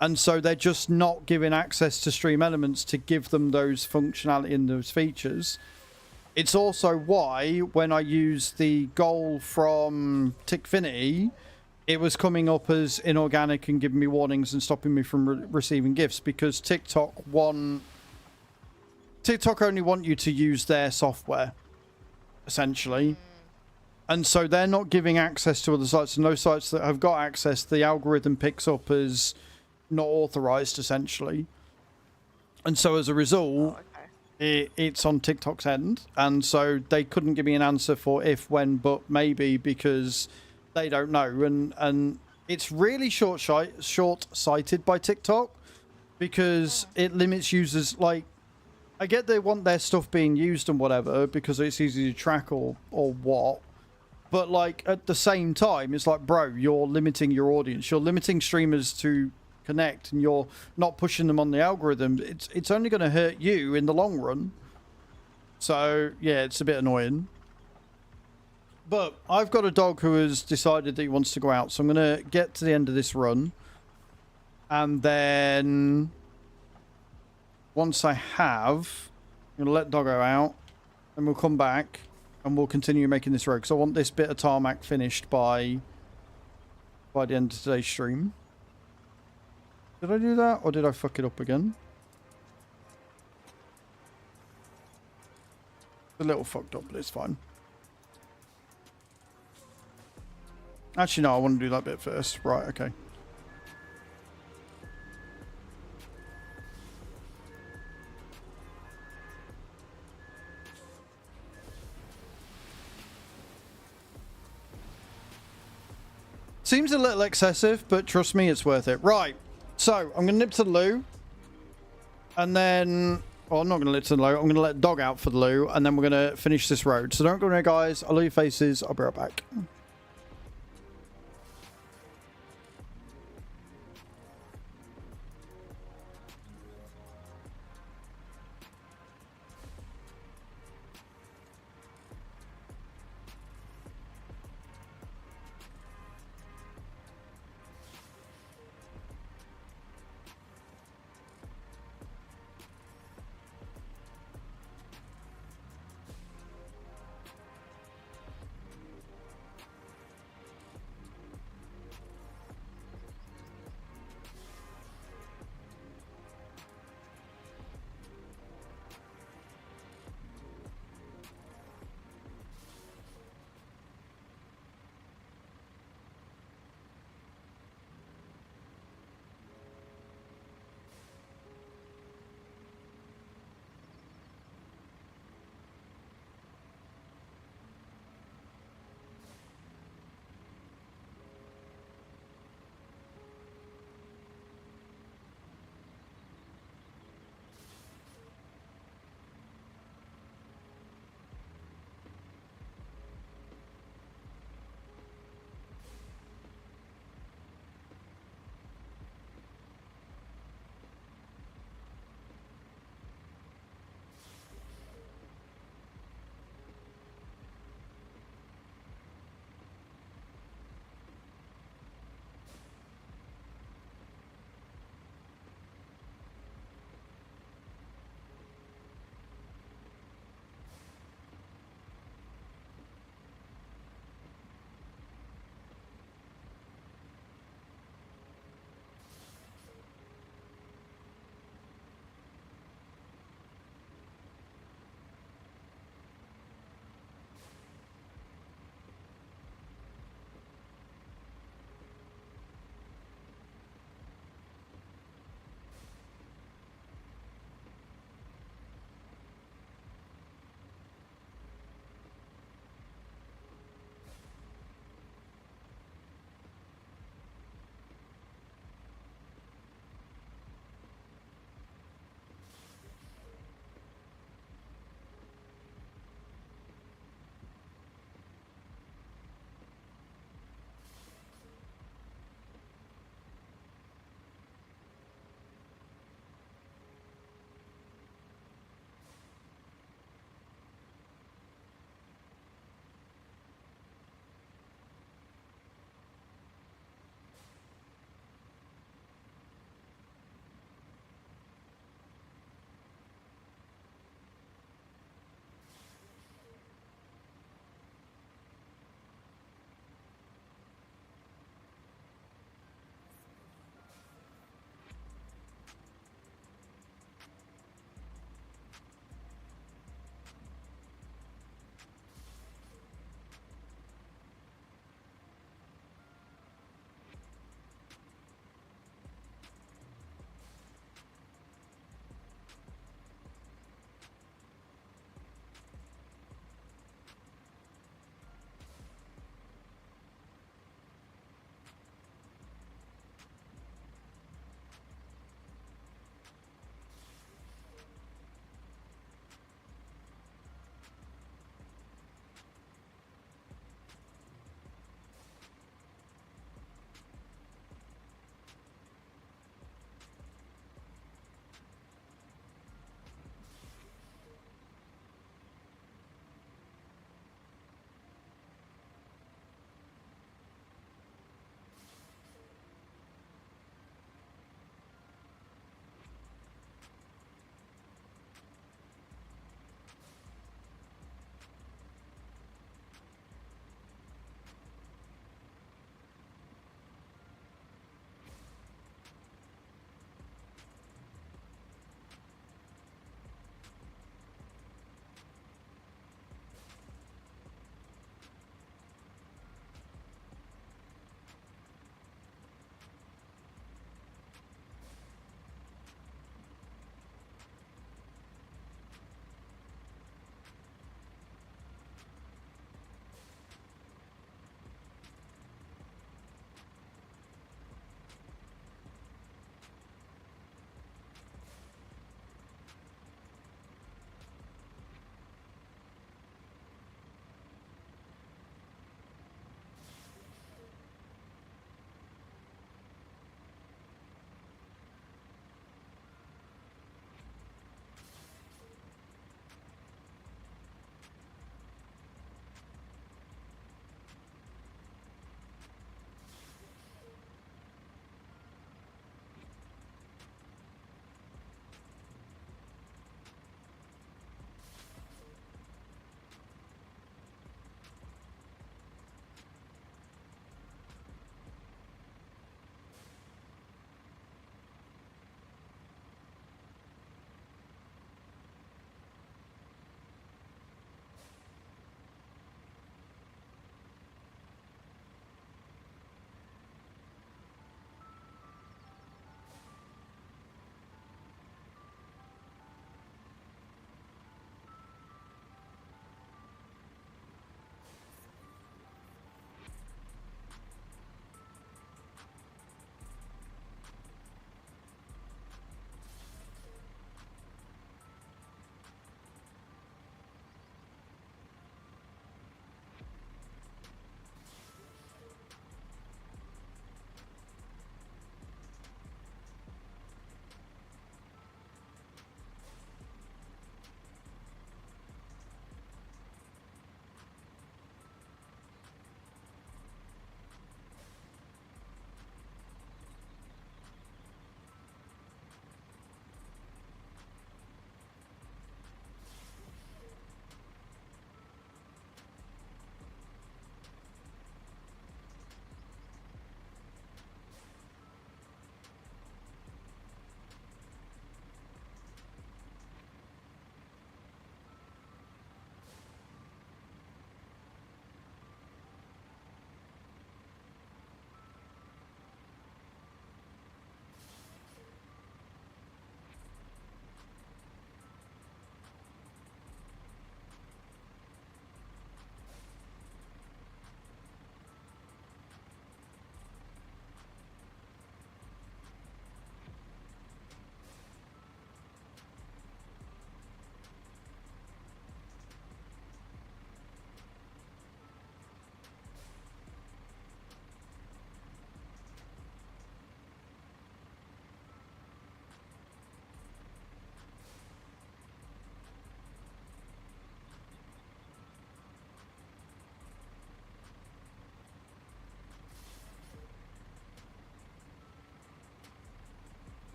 And so they're just not giving access to Stream Elements to give them those functionality and those features. It's also why, when I used the goal from Tickfinity, it was coming up as inorganic and giving me warnings and stopping me from receiving gifts, because TikTok only want you to use their software, essentially. And so they're not giving access to other sites, and those sites that have got access, the algorithm picks up as not authorized, essentially. And so as a result, it's on TikTok's end, and so they couldn't give me an answer for if, when, but maybe, because they don't know. And it's really short-sighted by TikTok, because it limits users. Like, I get they want their stuff being used and whatever because it's easy to track or what, but like at the same time, it's like, bro, you're limiting your audience, you're limiting streamers to connect, and you're not pushing them on the algorithm. It's only going to hurt you in the long run. So yeah, it's a bit annoying. But I've got a dog who has decided that he wants to go out, so I'm going to get to the end of this run, and then once I have, I'm going to let Doggo out, and we'll come back and we'll continue making this road, because I want this bit of tarmac finished by the end of today's stream. Did I do that, or did I fuck it up again? A little fucked up, but it's fine. Actually, no, I want to do that bit first. Right, okay. Seems a little excessive, but trust me, it's worth it. Right. So, I'm going to nip to the loo. And then... Well, I'm not going to nip to the loo. I'm going to let Dog out for the loo. And then we're going to finish this road. So don't go anywhere, guys. I'll leave your faces. I'll be right back.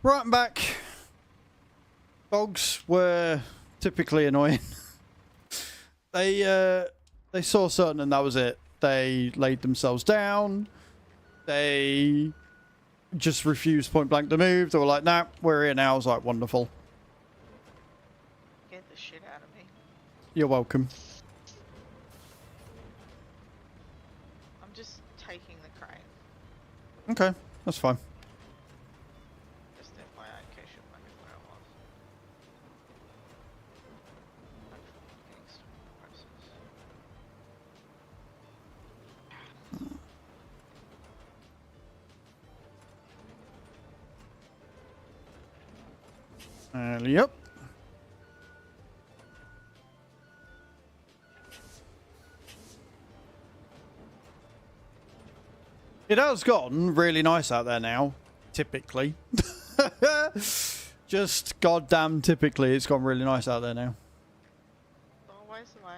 Right, I'm back. Dogs were typically annoying. They saw something and that was it. They laid themselves down. They just refused point blank to move. They were like, nah, we're here now. I was like, wonderful. Get the shit out of me. You're welcome. I'm just taking the crane. Okay, that's fine. Just FYI, in case you're wondering where I was. Yep. It has gotten really nice out there now, typically. Just goddamn typically, it's gone really nice out there now. Always the way.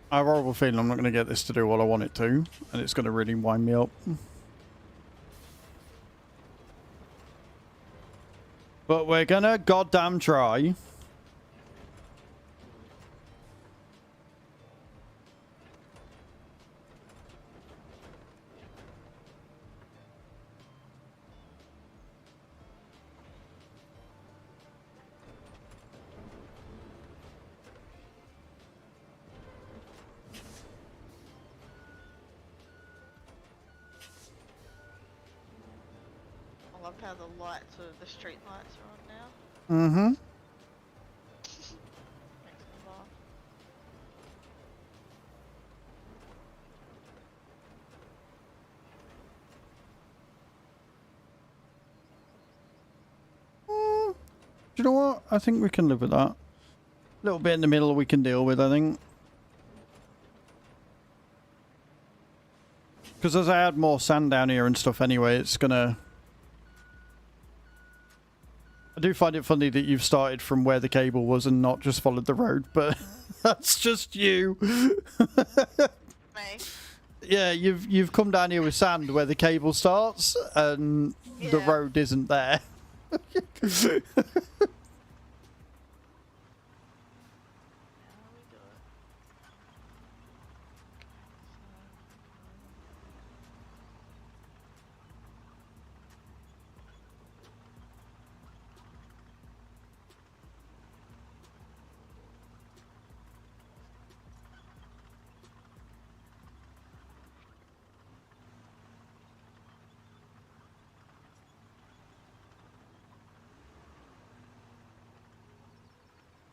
I have a horrible feeling I'm not going to get this to do what I want it to, and it's going to really wind me up. But we're going to goddamn try. I love how the lights of the street lights are on now. Mm-hmm. Makes me laugh. Do you know what? I think we can live with that. A little bit in the middle we can deal with, I think. Because as I add more sand down here and stuff anyway, it's gonna... I do find it funny that you've started from where the cable was and not just followed the road, but that's just you. Me? Yeah, you've come down here with sand where the cable starts and the Yeah. road isn't there. How we do it?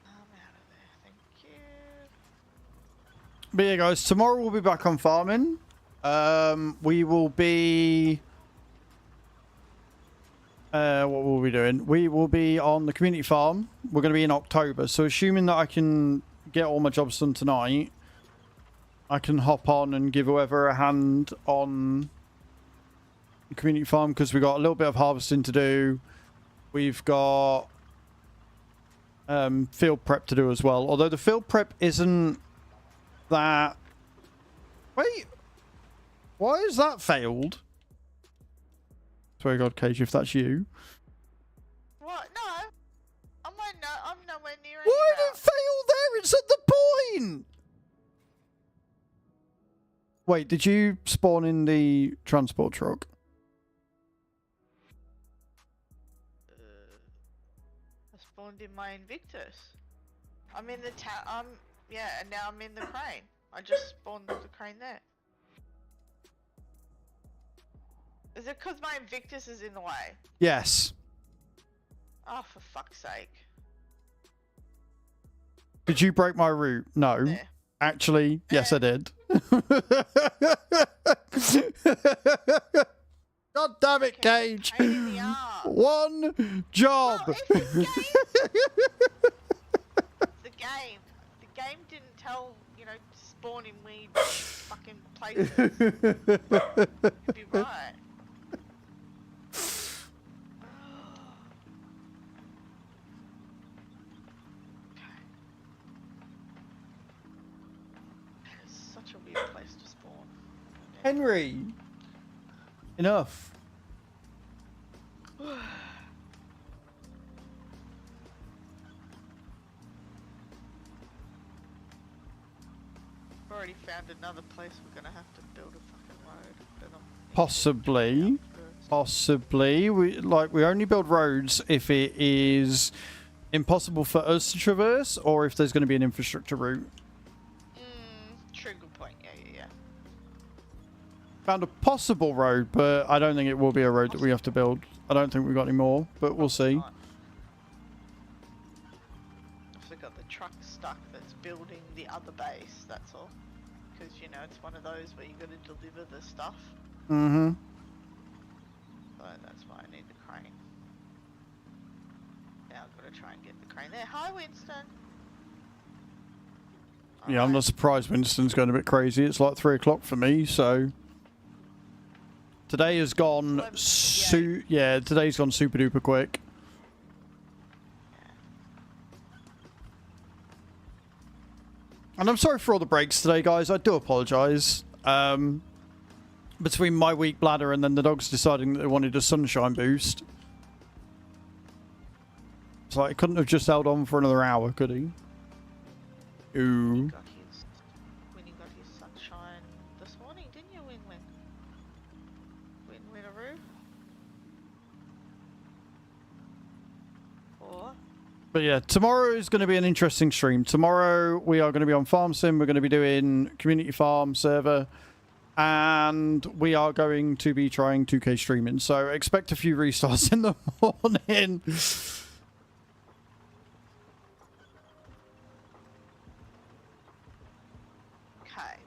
I'm out of there, thank you. But yeah, guys, tomorrow we'll be back on farming. We will be... what will we be doing? We will be on the community farm. We're going to be in October. So assuming that I can get all my jobs done tonight, I can hop on and give whoever a hand on the community farm because we've got a little bit of harvesting to do. We've got field prep to do as well. Although the field prep isn't that... Wait. Why is that failed? Swear to God, Cage, if that's you. What? No. I'm nowhere near any Why did it route. fail there? It's at the point! Wait, did you spawn in the transport truck? I spawned in my Invictus. I'm in the town. Yeah, and now I'm in the crane. I just spawned the crane there. Is it because my Invictus is in the way? Yes. Oh, for fuck's sake. Did you break my route? No. There. Actually, yes, I did. God damn it, Cage. Pain in the arse. One job. Well, it's the game. The game. The game didn't tell, you know, to spawn in weird fucking places. You'd be right. be a place to spawn. Henry! Enough. Already found another place we're gonna have to build a fucking road. But Possibly. Possibly. We only build roads if it is impossible for us to traverse or if there's going to be an infrastructure route. True, good point. Yeah. Found a possible road, but I don't think it will be a road that we have to build. I don't think we've got any more, but we'll see. I've got the truck stuck that's building the other base, that's all. Because, you know, it's one of those where you got to deliver the stuff. Mm-hmm. So that's why I need the crane. Now I've got to try and get the crane there. Hi, Winston! Yeah, I'm not surprised Winston's going a bit crazy. It's like 3 o'clock for me, so... Today has gone today's gone super duper quick. And I'm sorry for all the breaks today, guys. I do apologise. Between my weak bladder and then the dogs deciding that they wanted a sunshine boost. It's like, he couldn't have just held on for another hour, could he? Ooh. When he got his sunshine this morning, didn't you, Win-Win? Win-Winaroo? Or? But yeah, tomorrow is going to be an interesting stream. Tomorrow we are going to be on Farm Sim. We're going to be doing Community Farm server. And we are going to be trying 2K streaming. So expect a few restarts in the morning. Okay.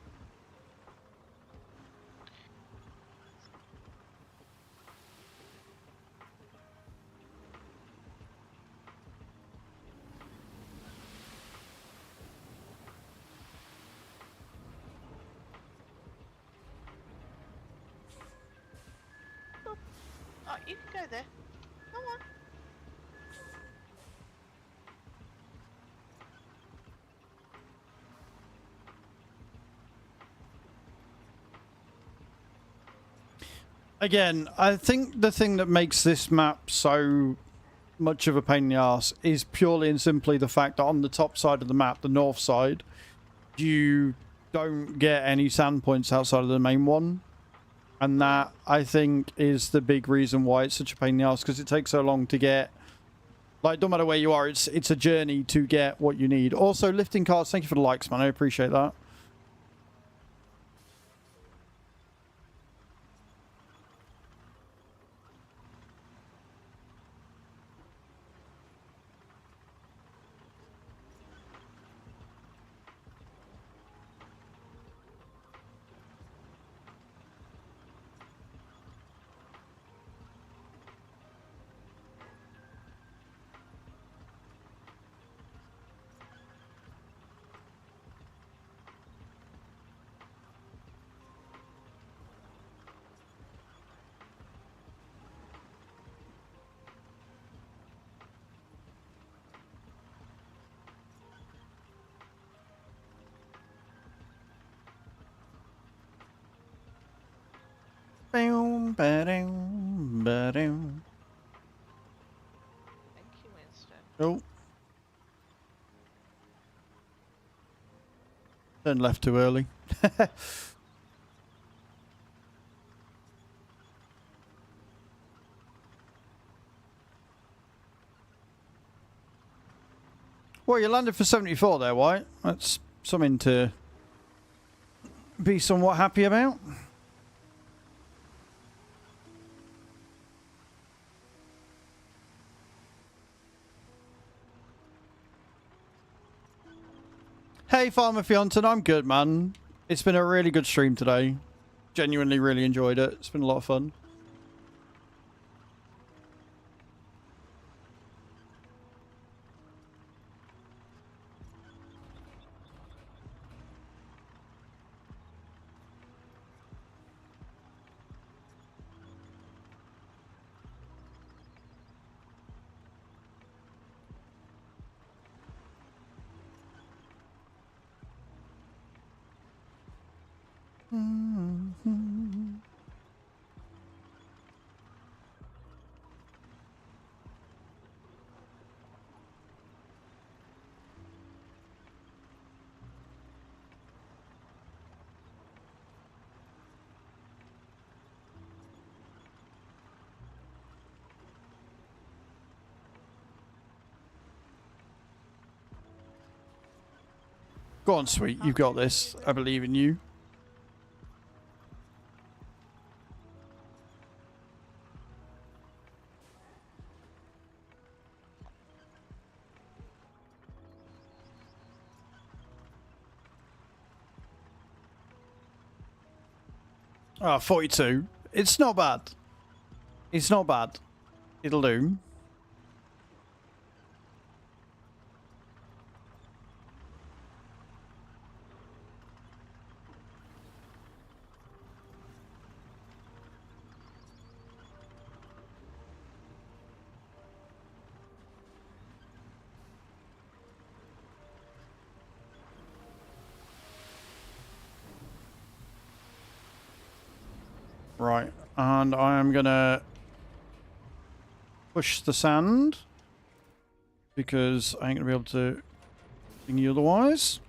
Oh, you can go there. Come on. Again, I think the thing that makes this map so much of a pain in the arse is purely and simply the fact that on the top side of the map, the north side, you don't get any sand points outside of the main one. And that, I think, is the big reason why it's such a pain in the arse, because it takes so long to get... Like, no matter where you are, it's a journey to get what you need. Also, lifting cards, thank you for the likes, man. I appreciate that. Thank you, Winston. Oh. Turned left too early. Well, you landed for 74 there, White. That's something to be somewhat happy about. Hey, Farmer Fionton, I'm good, man. It's been a really good stream today. Genuinely really enjoyed it. It's been a lot of fun. Go on, sweet. You've got this. I believe in you. Ah, 42. It's not bad. It's not bad. It'll do. Right, and I am gonna push the sand because I ain't gonna be able to thing you otherwise.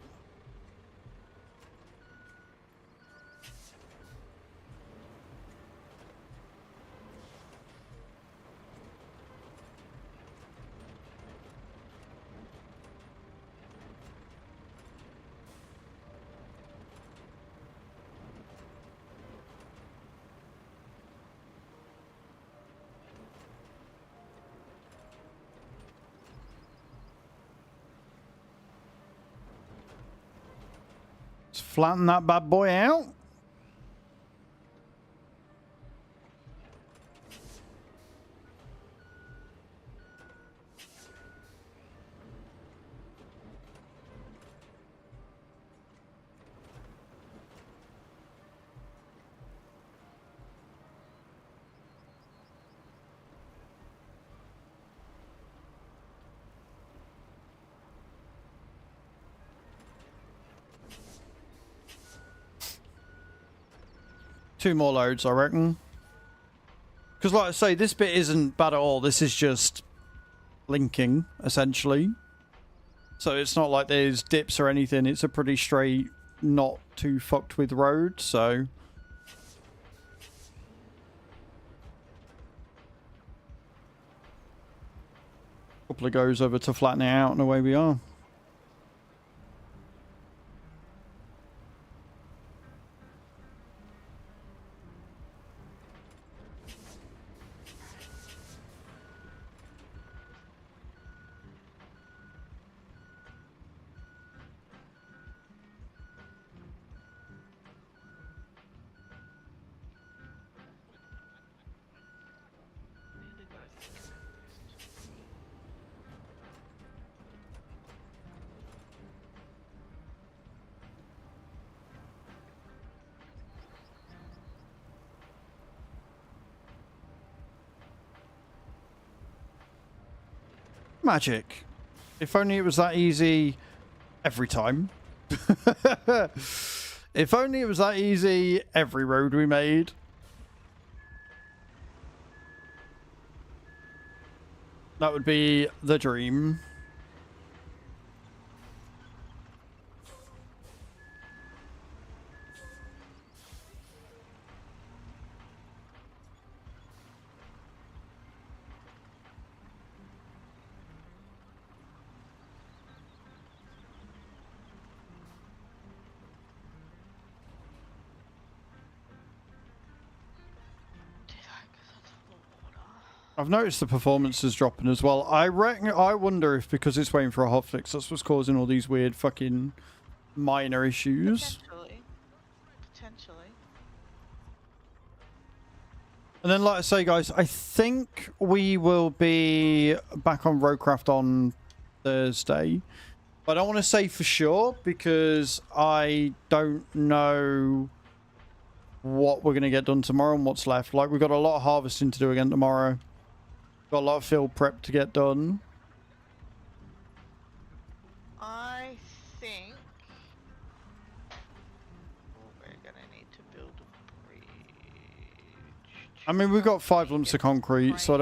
Let's flatten that bad boy out. Two more loads, I reckon. Because like I say, this bit isn't bad at all. This is just linking, essentially. So it's not like there's dips or anything. It's a pretty straight, not too fucked with road, so... Couple of goes over to flatten it out and away we are. Magic. If only it was that easy every time. If only it was that easy every road we made. That would be the dream. I've noticed the performance is dropping as well. I wonder if because it's waiting for a hotfix, that's what's causing all these weird fucking minor issues. Potentially. Potentially. And then, like I say, guys, I think we will be back on Roadcraft on Thursday. But I don't want to say for sure because I don't know what we're going to get done tomorrow and what's left. Like, we've got a lot of harvesting to do again tomorrow. Got a lot of field prep to get done. I think we're gonna need to I mean, we've got 5 lumps of concrete, so I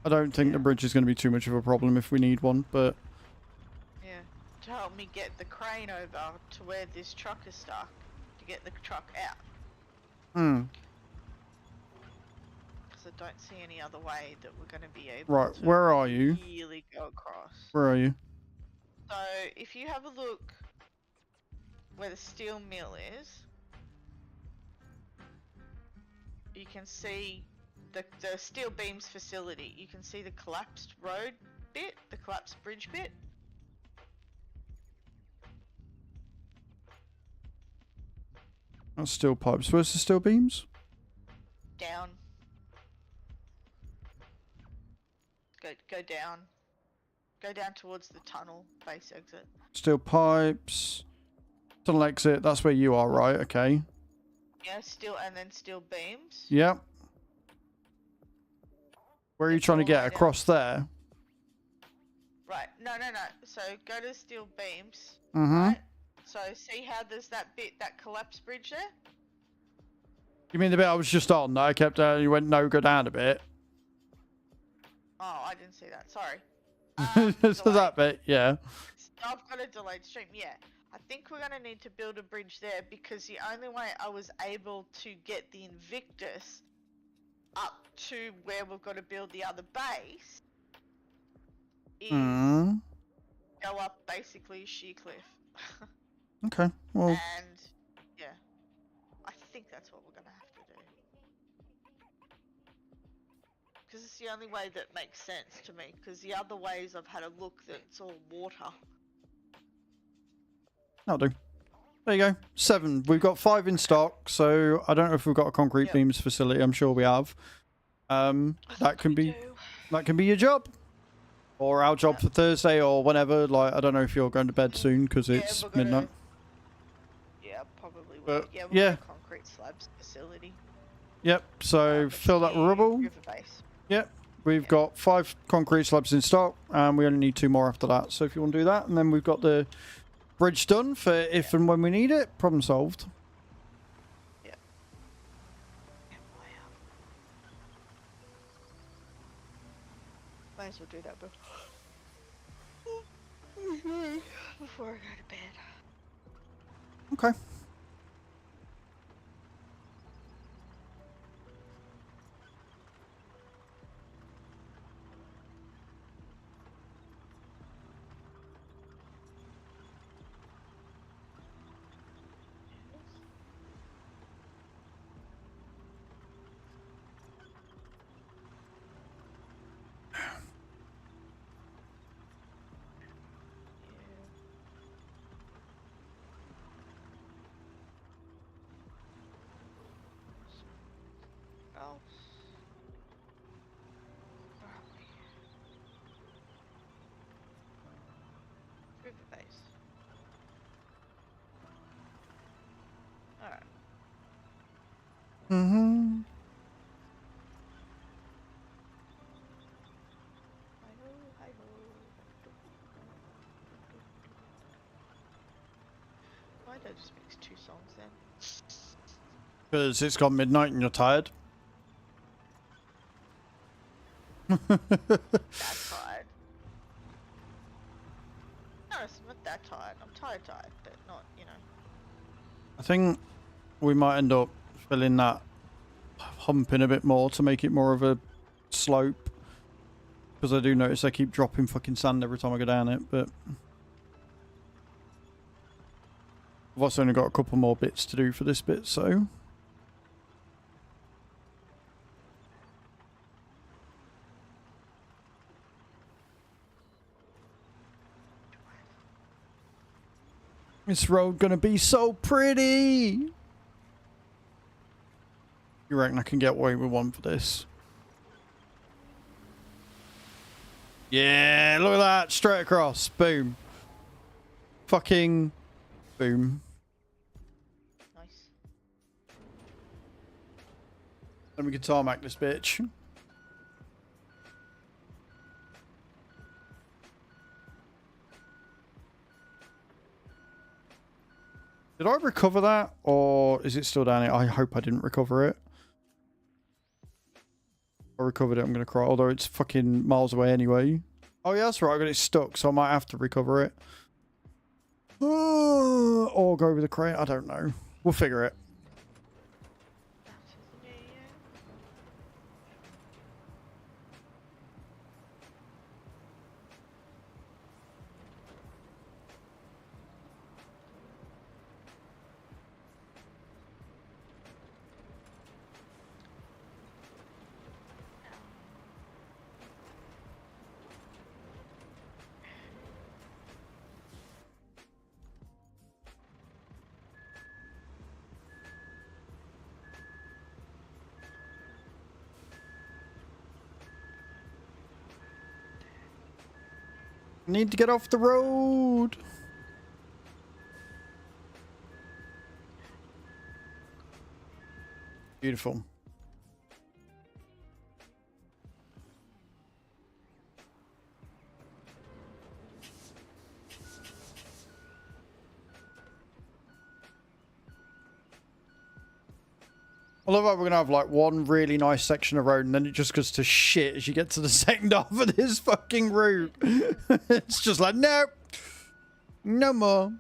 don't think the bridge is going to be too much of a problem if we need one, but... Yeah, to help me get the crane over to where this truck is stuck, to get the truck out. Hmm. Because I don't see any other way that we're going to be able Right, to where are you? really go across. Where are you? So, if you have a look where the steel mill is, you can see the steel beams facility. You can see the collapsed road bit, the collapsed bridge bit. That's steel pipes. Where's the steel beams? Down. Go down. Go down towards the tunnel base exit. Steel pipes. Tunnel exit. That's where you are, right? Okay. Yeah, steel and then steel beams. Yep. Where are you trying to get? Across there? Right. No. So go to steel beams. Mm-hmm. Right. So see how there's that bit, that collapsed bridge there? You mean the bit I was just on that I kept you went no, go down a bit? Oh, I didn't see that. Sorry. So that bit, yeah. I've got a delayed stream, yeah. I think we're going to need to build a bridge there because the only way I was able to get the Invictus up to where we've got to build the other base is go up basically a sheer cliff. Okay, well... And, yeah. I think that's what we're going to have to do. Because it's the only way that makes sense to me. Because the other ways I've had a look that it's all water. That'll do. There you go. 7. We've got 5 in stock, so I don't know if we've got a concrete beams facility. I'm sure we have. That can be your job. Or our job for Thursday or whenever. Like, I don't know if you're going to bed soon because it's midnight. Yeah, probably will. But, Yeah, we've yeah. got a concrete slabs facility. Yep, so fill that with rubble. River base. Yep, we've got 5 concrete slabs in stock, and we only need 2 more after that. So if you want to do that, and then we've got the bridge done for if and when we need it. Problem solved. Yep. Might as well do that before I go to bed. Okay. Oh. Where are we? River base. Alright. Mm-hmm. Hi-ho. Why did I just mix 2 songs then? Because it's gone midnight and you're tired. That tired. No, it's not that tired. I'm tired, but not, you know. I think we might end up filling that hump in a bit more to make it more of a slope. Because I do notice I keep dropping fucking sand every time I go down it, but... I've also only got a couple more bits to do for this bit, so... This road gonna be so pretty! You reckon I can get away with one for this? Yeah, look at that! Straight across. Boom. Fucking... Boom. Nice. Then we can tarmac this bitch. Did I recover that? Or is it still down here? I hope I didn't recover it. I recovered it, I'm going to cry. Although it's fucking miles away anyway. Oh, yeah, that's right. I got it stuck, so I might have to recover it. Or go with the crate. I don't know. We'll figure it. That is me, yeah. Need to get off the road. Beautiful. I love how we're going to have like one really nice section of road and then it just goes to shit as you get to the second half of this fucking route. It's just like, nope, no more.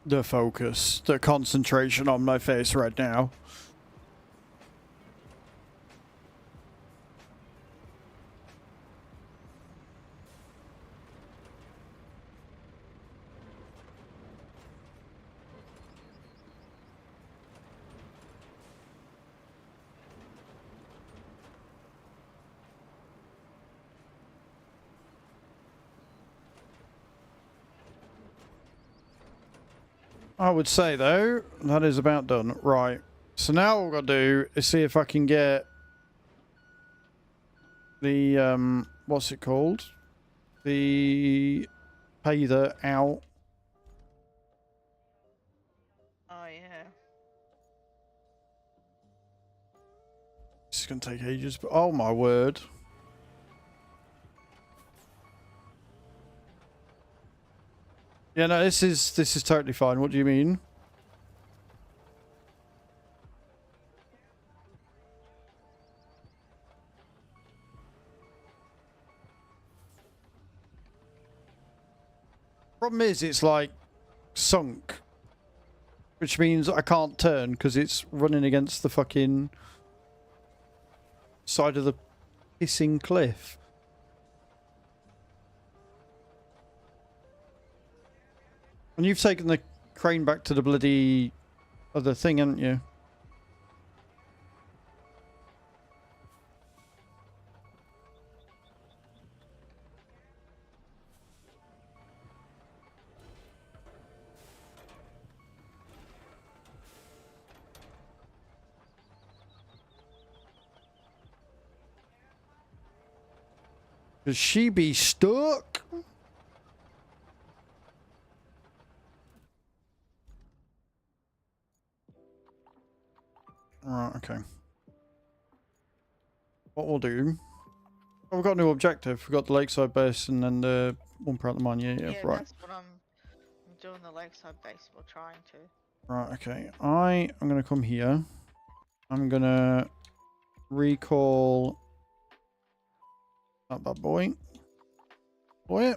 The focus, the concentration on my face right now. I would say, though, that is about done. Right. So now all I've got to do is see if I can get the, what's it called? The payther out. Oh, yeah. This is going to take ages, but oh my word. Yeah, no, this is totally fine. What do you mean? Problem is, it's like sunk, which means I can't turn because it's running against the fucking side of the pissing cliff. And you've taken the crane back to the bloody other thing, haven't you? Does she be stuck? Right, okay. What we'll do... Oh, we've got a new objective. We've got the lakeside base and then the one part of the mine. Yeah, Yeah, right. that's what I'm doing, the lakeside base, we're trying to. Right, okay. I'm going to come here. I'm going to recall that bad boy. Boy.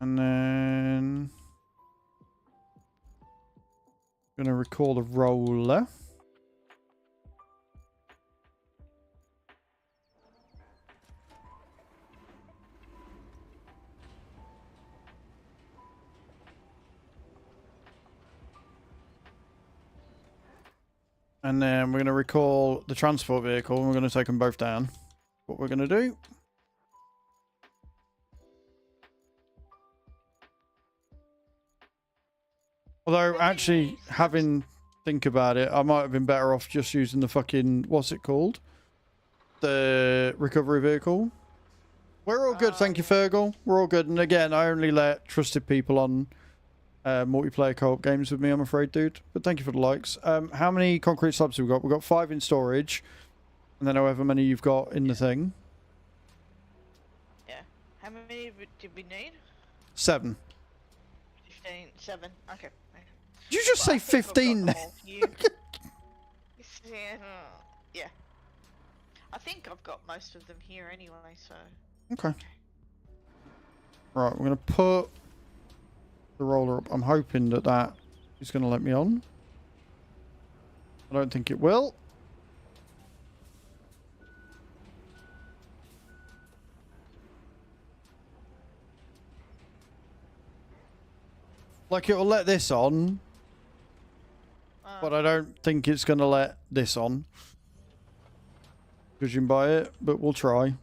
And then I'm going to recall the roller. And then we're going to recall the transport vehicle, and we're going to take them both down. What we're going to do. Although, actually, think about it, I might have been better off just using the fucking, what's it called? The recovery vehicle. We're all good, thank you, Fergal. We're all good. And again, I only let trusted people on multiplayer co-op games with me, I'm afraid, dude. But thank you for the likes. How many concrete slabs have we got? We've got 5 in storage. And then however many you've got in the thing. Yeah. How many did we need? 7. 15. 7. Okay. Did you just say 15? Yeah. I think I've got most of them here anyway, so... Okay. Right, we're going to put the roller up. I'm hoping that is going to let me on. I don't think it will. Like, it will let this on. But I don't think it's going to let this on. Judging by it, but we'll try.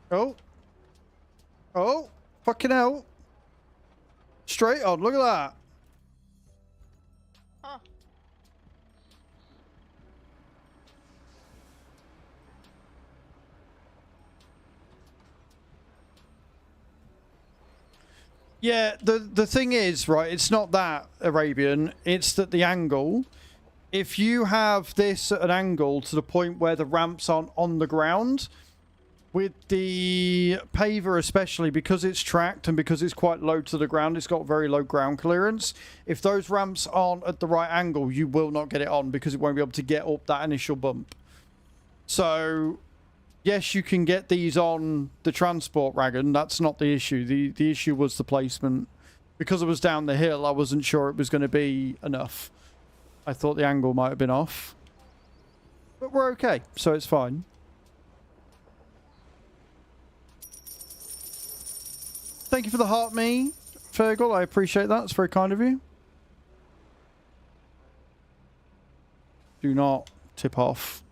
Oh. Oh. Fucking hell. Straight on. Look at that. Huh. Yeah, the thing is, right, it's not that, Arabian. It's that the angle... If you have this at an angle to the point where the ramps aren't on the ground, with the paver especially, because it's tracked and because it's quite low to the ground, it's got very low ground clearance. If those ramps aren't at the right angle, you will not get it on because it won't be able to get up that initial bump. So, yes, you can get these on the transport wagon. That's not the issue. The issue was the placement. Because it was down the hill, I wasn't sure it was going to be enough. I thought the angle might have been off. But we're okay, so it's fine. Thank you for the heart me, Fergal. I appreciate that. It's very kind of you. Do not tip off.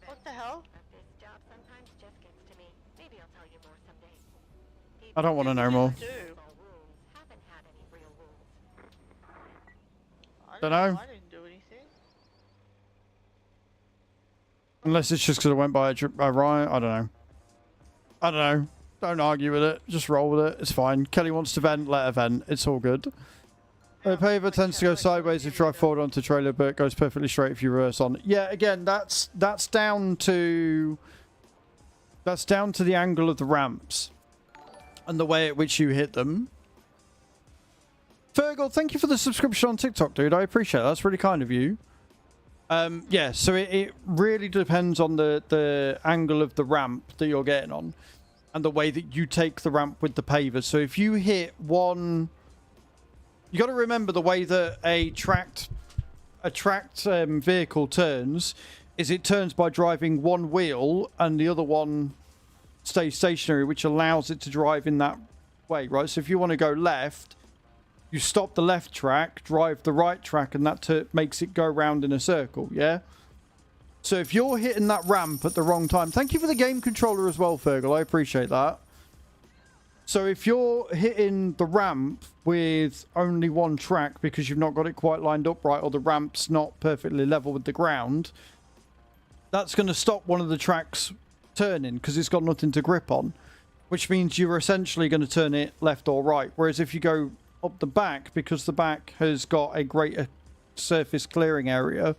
What the hell? This job sometimes just gets to me. Maybe I'll tell you more someday. I don't want to know more. Haven't had any real rules. Don't know. I didn't do anything. Unless it's just because I went by a riot. I don't know. I don't know. Don't argue with it. Just roll with it. It's fine. Kelly wants to vent. Let her vent. It's all good. Paver tends to go sideways if you drive forward onto trailer, but it goes perfectly straight if you reverse on. Yeah, again, that's down to the angle of the ramps and the way at which you hit them. Fergal, thank you for the subscription on TikTok, dude. I appreciate that. That's really kind of you. Yeah, so it really depends on the angle of the ramp that you're getting on and the way that you take the ramp with the paver. So if you hit one... You got to remember the way that a tracked vehicle turns is it turns by driving one wheel and the other one stays stationary, which allows it to drive in that way, right? So if you want to go left, you stop the left track, drive the right track, and that makes it go round in a circle, yeah? So if you're hitting that ramp at the wrong time... Thank you for the game controller as well, Fergal. I appreciate that. So if you're hitting the ramp with only one track because you've not got it quite lined up right, or the ramp's not perfectly level with the ground, that's going to stop one of the tracks turning because it's got nothing to grip on, which means you're essentially going to turn it left or right. Whereas if you go up the back, because the back has got a greater surface clearing area,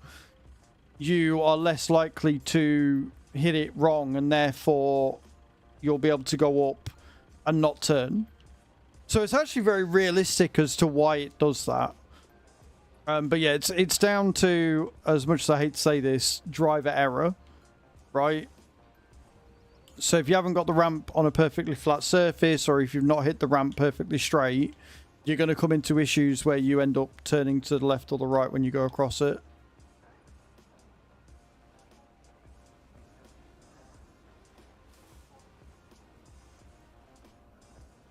you are less likely to hit it wrong and therefore you'll be able to go up and not turn. So it's actually very realistic as to why it does that. But yeah, it's down to, as much as I hate to say this, driver error, right? So if you haven't got the ramp on a perfectly flat surface, or if you've not hit the ramp perfectly straight, you're going to come into issues where you end up turning to the left or the right when you go across it.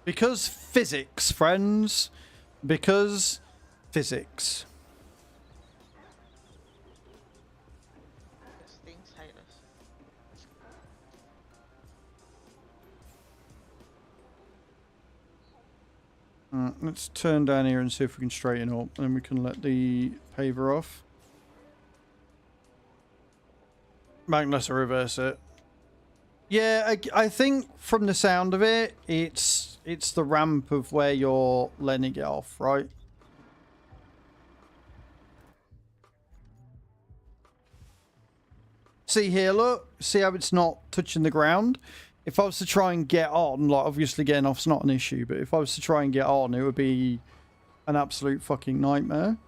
Because physics, friends. Because physics. Those things hate us. Let's turn down here and see if we can straighten up, and then we can let the paver off. Unless I reverse it. Yeah, I think from the sound of it, it's the ramp of where you're letting it off, right? See here, look. See how it's not touching the ground? If I was to try and get on, like, obviously getting off's not an issue, but if I was to try and get on, it would be an absolute fucking nightmare.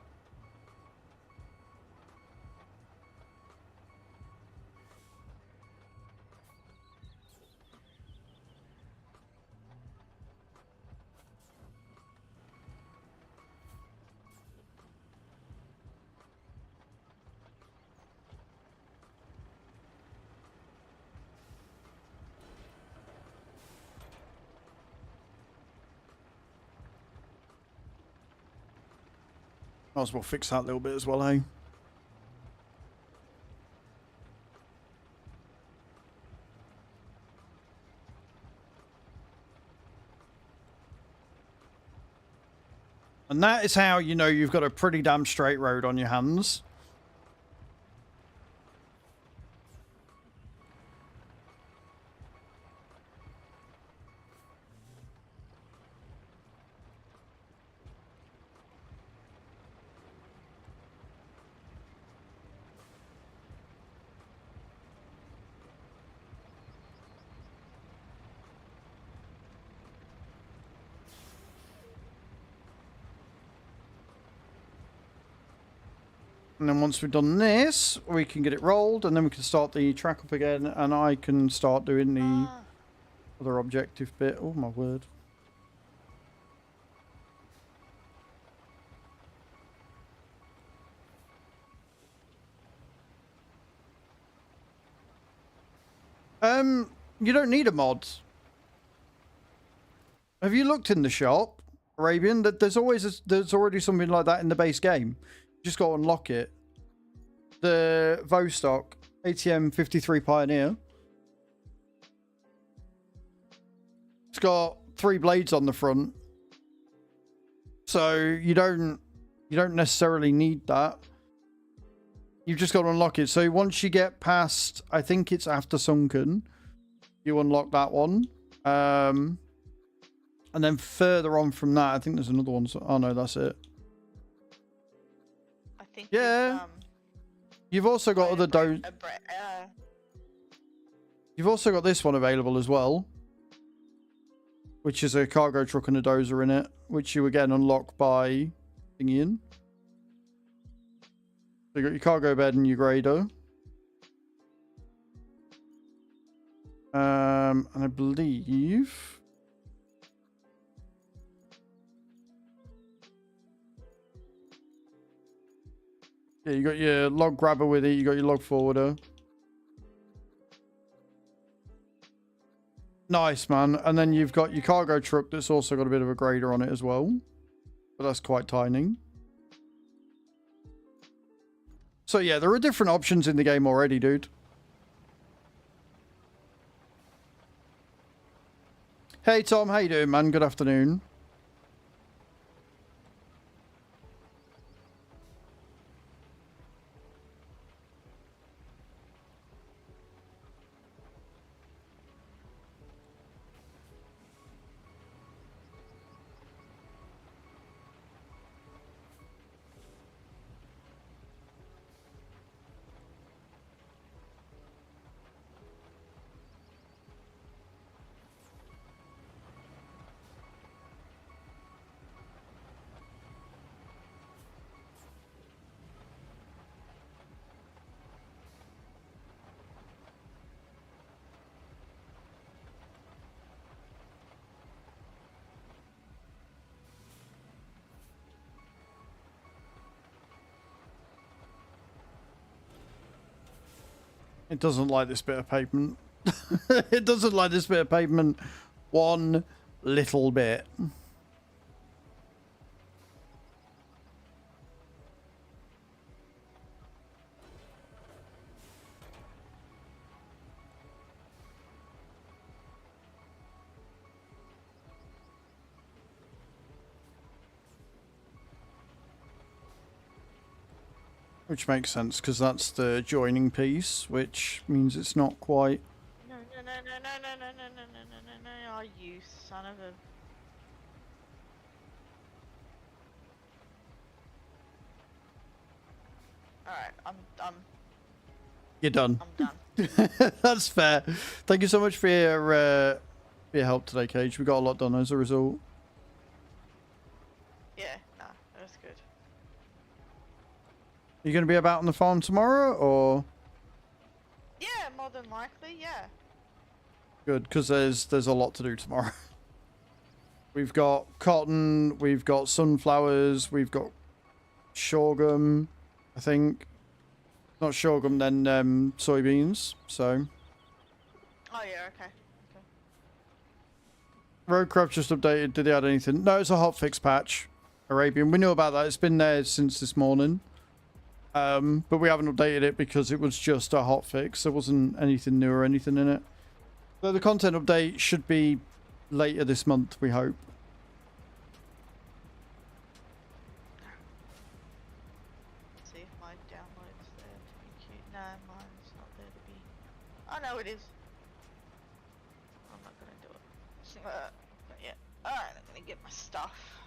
Might as well fix that a little bit as well, eh? And that is how you know you've got a pretty damn straight road on your hands. And then once we've done this, we can get it rolled, and then we can start the track up again, and I can start doing the other objective bit. Oh, my word. You don't need a mod. Have you looked in the shop, Arabian? That there's already something like that in the base game. You just got to unlock it. The Vostok ATM 53 Pioneer. It's got 3 blades on the front, so you don't necessarily need that. You've just got to unlock it. So once you get past, I think it's after Sunken, you unlock that one. And then further on from that, I think there's another one. So, oh no, that's it. I think yeah. You've also got other You've also got this one available as well, which is a cargo truck and a dozer in it, which you again unlock by thingy in. So you got your cargo bed and your grader. And I believe yeah, you got your log grabber with it, you got your log forwarder. Nice, man. And then you've got your cargo truck that's also got a bit of a grader on it as well. But that's quite tiny. So yeah, there are different options in the game already, dude. Hey Tom, how you doing, man? Good afternoon. It doesn't like this bit of pavement. It doesn't like this bit of pavement one little bit. Which makes sense, because that's the joining piece, which means it's not quite... No, no, no, no, no, no, no, no, no, no, no, no, oh, you son of a... Alright, I'm You're done. done. That's fair. Thank you so much for your help today, Cage. We got a lot done as a result. Yeah, nah, that's good. Are you going to be about on the farm tomorrow, or...? Yeah, more than likely, yeah. Good, because there's a lot to do tomorrow. We've got cotton, we've got sunflowers, we've got sorghum, I think. Not sorghum, then soybeans, so... Oh yeah, okay. Roadcraft just updated. Did they add anything? No, it's a hotfix patch. Arabian. We knew about that. It's been there since this morning. But we haven't updated it because it was just a hotfix. There wasn't anything new or anything in it. So the content update should be later this month, we hope. Let's see if my download's there to be cute. No, mine's not there to be... Oh no, it is. I'm not gonna do it. Not yet. Alright, I'm gonna get my stuff.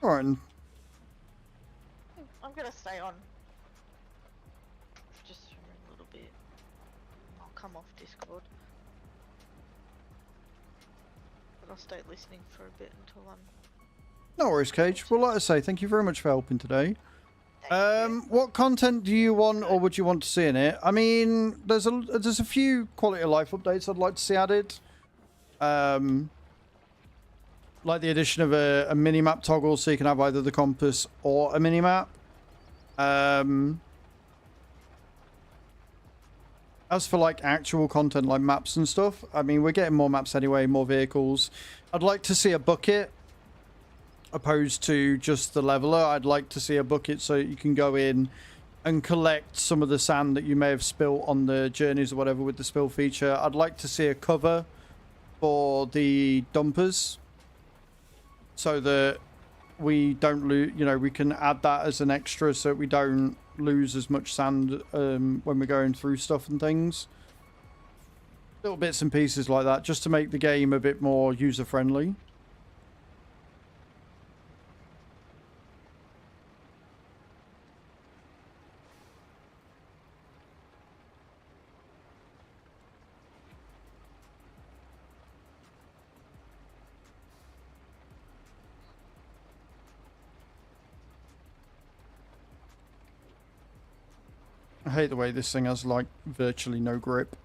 Alright. I'm gonna stay on just for a little bit. I'll come off Discord. But I'll stay listening for a bit until I'm... No worries, Cage. Well, like I say, thank you very much for helping today. Thank you. What content do you want, or would you want to see in it? I mean, there's a few quality of life updates I'd like to see added. Like the addition of a mini-map toggle, so you can have either the compass or a mini-map. As for like actual content like maps and stuff, I mean, we're getting more maps anyway, more vehicles. I'd like to see a bucket opposed to just the leveler. I'd like to see a bucket so you can go in and collect some of the sand that you may have spilt on the journeys or whatever with the spill feature. I'd like to see a cover for the dumpers so that we don't lose, you know, we can add that as an extra so we don't lose as much sand when we're going through stuff and things. Little bits and pieces like that just to make the game a bit more user-friendly. I hate the way this thing has, like, virtually no grip.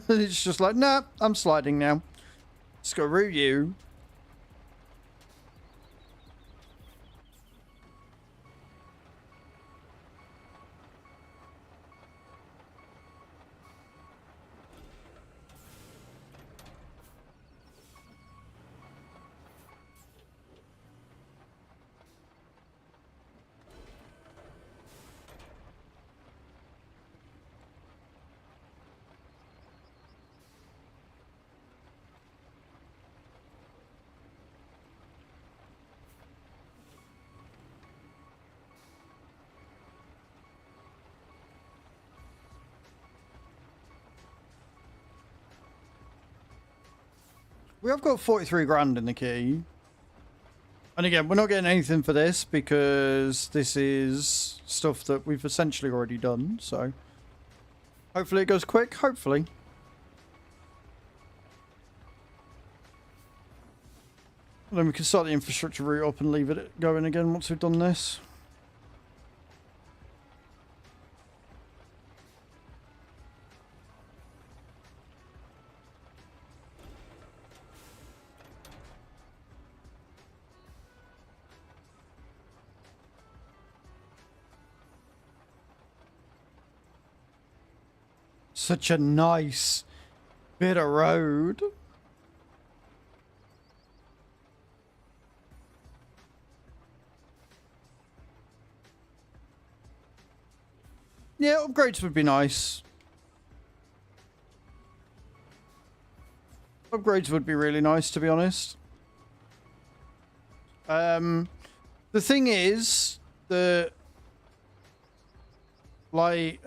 It's just like, nah, I'm sliding now. Screw you. We have got 43 grand in the key. And again, we're not getting anything for this because this is stuff that we've essentially already done. So hopefully it goes quick. Hopefully. And then we can start the infrastructure route up and leave it going again once we've done this. such a nice bit of road. Yeah, upgrades would be nice. Upgrades would be really nice, to be honest. The thing is that, like,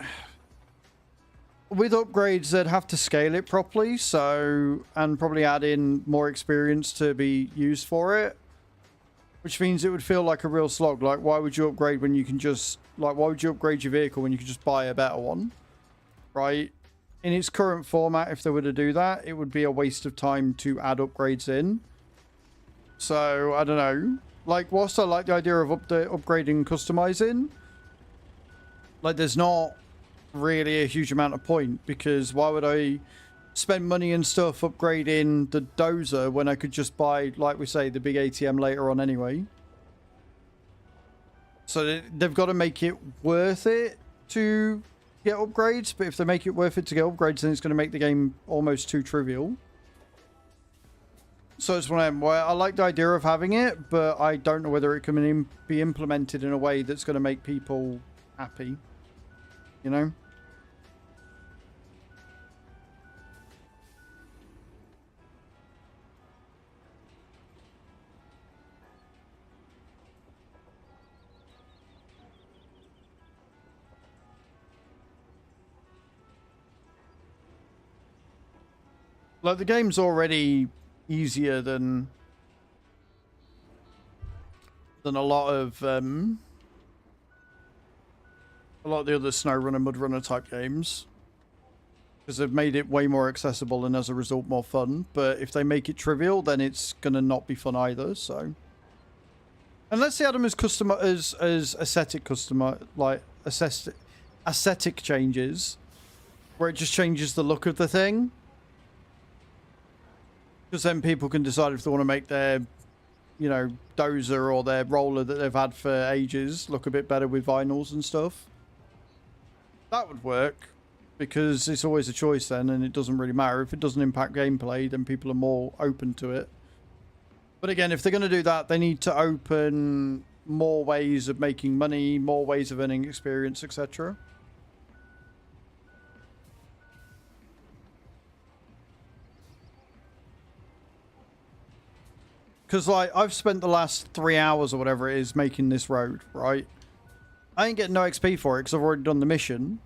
with upgrades, they'd have to scale it properly, so, and probably add in more experience to be used for it, which means it would feel like a real slog. Like, why would you upgrade when you can just, like, why would you upgrade your vehicle when you could just buy a better one, right? In its current format, if they were to do that, it would be a waste of time to add upgrades in. So, I don't know. Like, whilst I like the idea of upgrading and customizing, like, there's not really a huge amount of point, because why would I spend money and stuff upgrading the dozer when I could just buy, like we say, the big ATM later on anyway? So they've got to make it worth it to get upgrades, but if they make it worth it to get upgrades, then it's going to make the game almost too trivial. So it's one of them where I like the idea of having it, but I don't know whether it can be implemented in a way that's going to make people happy, you know? Like, the game's already easier than a lot of the other SnowRunner, MudRunner type games, because they've made it way more accessible and as a result more fun. But if they make it trivial, then it's gonna not be fun either. So unless they add them as aesthetic aesthetic changes, where it just changes the look of the thing. Because then people can decide if they want to make their, you know, dozer or their roller that they've had for ages look a bit better with vinyls and stuff. That would work, because it's always a choice then, and it doesn't really matter. If it doesn't impact gameplay, then people are more open to it. But again, if they're going to do that, they need to open more ways of making money, more ways of earning experience, etc. Because, like, I've spent the last 3 hours or whatever it is making this road, right? I ain't getting no XP for it because I've already done the mission.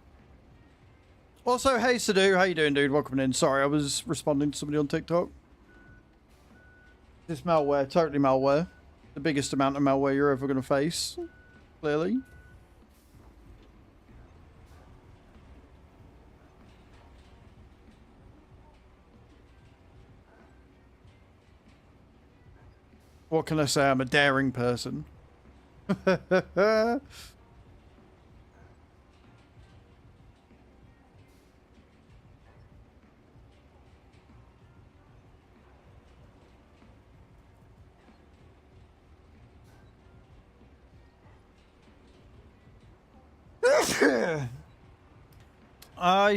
Also, hey, Sadu, how you doing, dude? Welcome in. Sorry, I was responding to somebody on TikTok. This malware, totally malware. The biggest amount of malware you're ever going to face, clearly. What can I say? I'm a daring person. I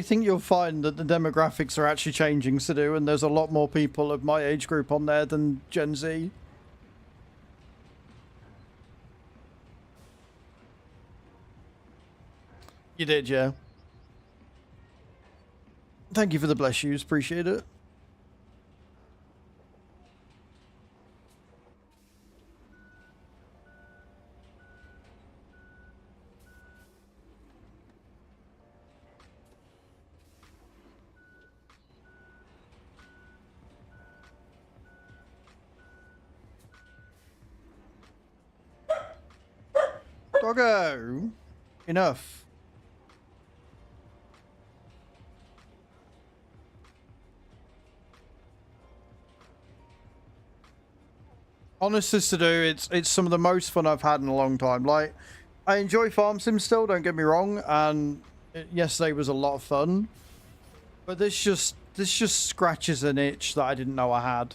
think you'll find that the demographics are actually changing, Sadu, and there's a lot more people of my age group on there than Gen Z. You did, yeah. Thank you for the bless yous. Appreciate it. Doggo! Enough. Honestly, to do, it's some of the most fun I've had in a long time. Like, I enjoy Farm Sim still, don't get me wrong, and yesterday was a lot of fun. But this just scratches an itch that I didn't know I had.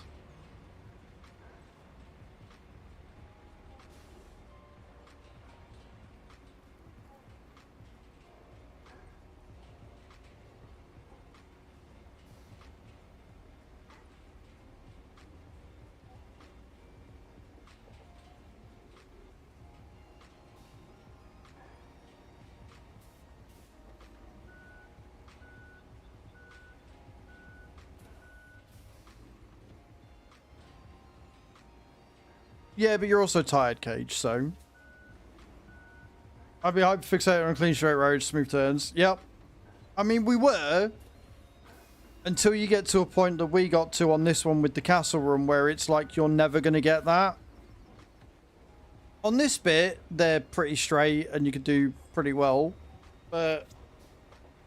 Yeah, but you're also tired, Cage, so... I'd be hyper-fixated on clean straight roads, smooth turns. Yep. I mean, we were... Until you get to a point that we got to on this one with the castle room where it's like you're never going to get that. On this bit, they're pretty straight and you could do pretty well. But,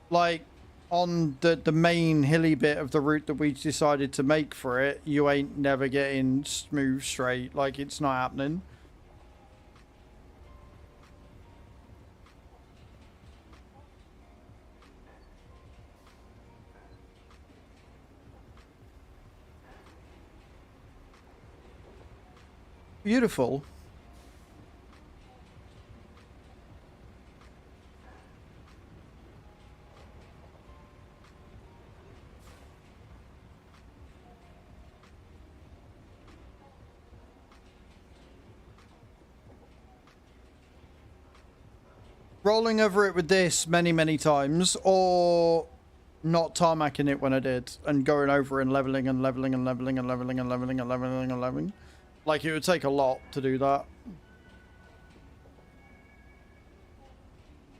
like, on the main hilly bit of the route that we decided to make for it, you ain't never getting smooth straight. Like, it's not happening. Beautiful. Rolling over it with this many times, or not tarmacking it when I did, and going over and leveling and leveling and leveling and leveling and leveling and leveling and leveling. Like, it would take a lot to do that.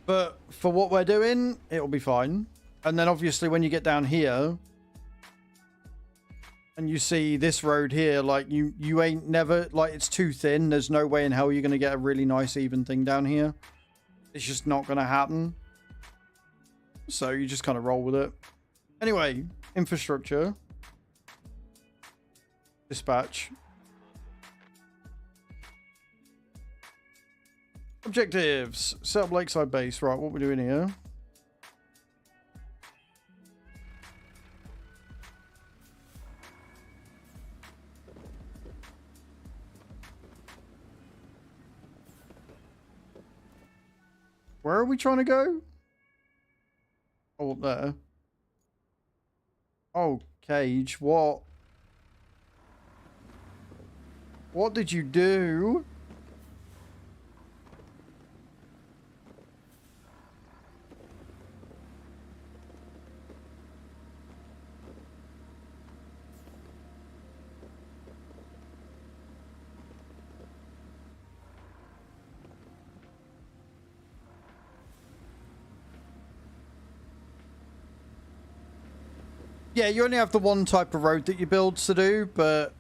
But for what we're doing, it'll be fine. And then obviously when you get down here and you see this road here, like you ain't never, like, it's too thin. There's no way in hell you're going to get a really nice even thing down here. It's just not going to happen. So you just kind of roll with it. Anyway, infrastructure. Dispatch. Objectives. Set up lakeside base. Right, what we're doing here. Where are we trying to go? Oh, up there. Oh, Cage, what? What did you do? Yeah, you only have the one type of road that you build to do, but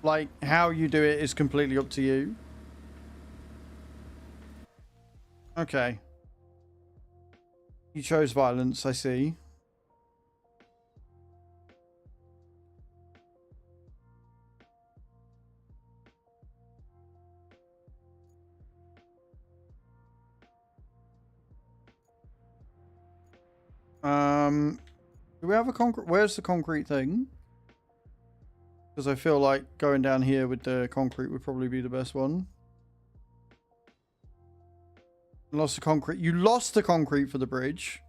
like how you do it is completely up to you. Okay. You chose violence, I see. Do we have a concrete? Where's the concrete thing? Because I feel like going down here with the concrete would probably be the best one. Lost the concrete. You lost the concrete for the bridge.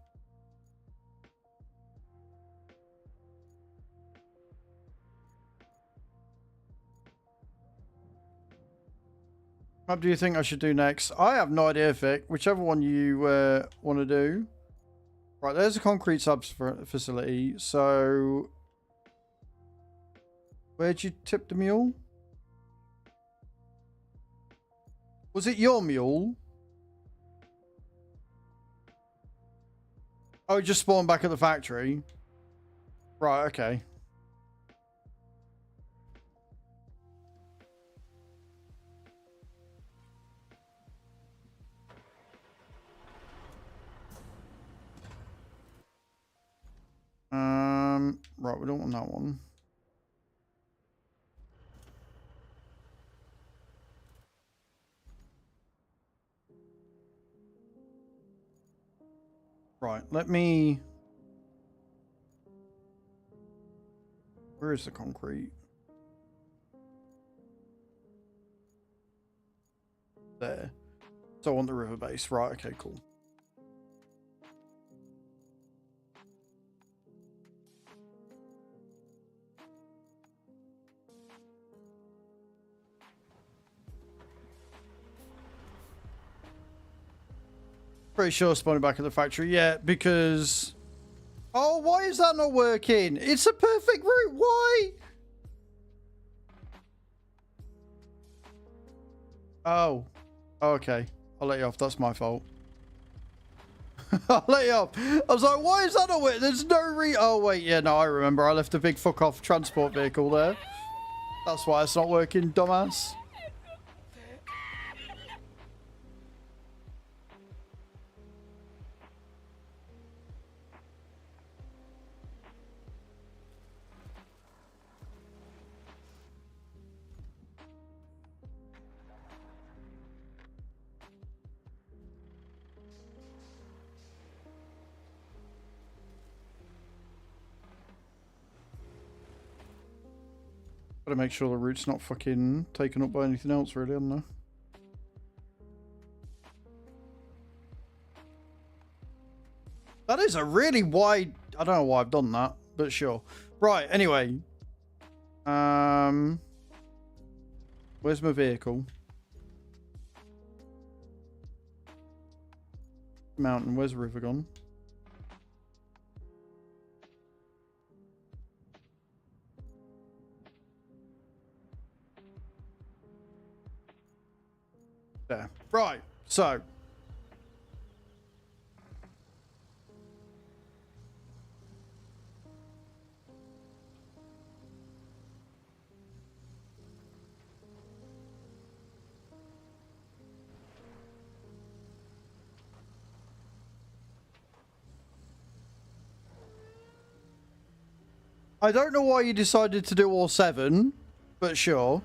What do you think I should do next? I have no idea, Vic. Whichever one you want to do. Right, there's a concrete subs facility. So, where'd you tip the mule? Was it your mule? Oh, it just spawned back at the factory. Right, okay. Right, we don't want that one. Right, let me... Where is the concrete? There. So I want the river base. Right, okay, cool. Pretty sure spawning back at the factory. Yeah, because... Oh, why is that not working? It's a perfect route. Why? Oh. Okay. I'll let you off. That's my fault. I'll let you off. I was like, why is that not working? There's no Oh, wait. Yeah, no, I remember. I left a big fuck off transport vehicle there. That's why it's not working, dumbass. Gotta make sure the route's not fucking taken up by anything else, really, haven't I? That is a really wide... I don't know why I've done that, but sure. Right, anyway. Where's my vehicle? Mountain, where's the river gone? There. Right, so... I don't know why you decided to do all 7, but sure.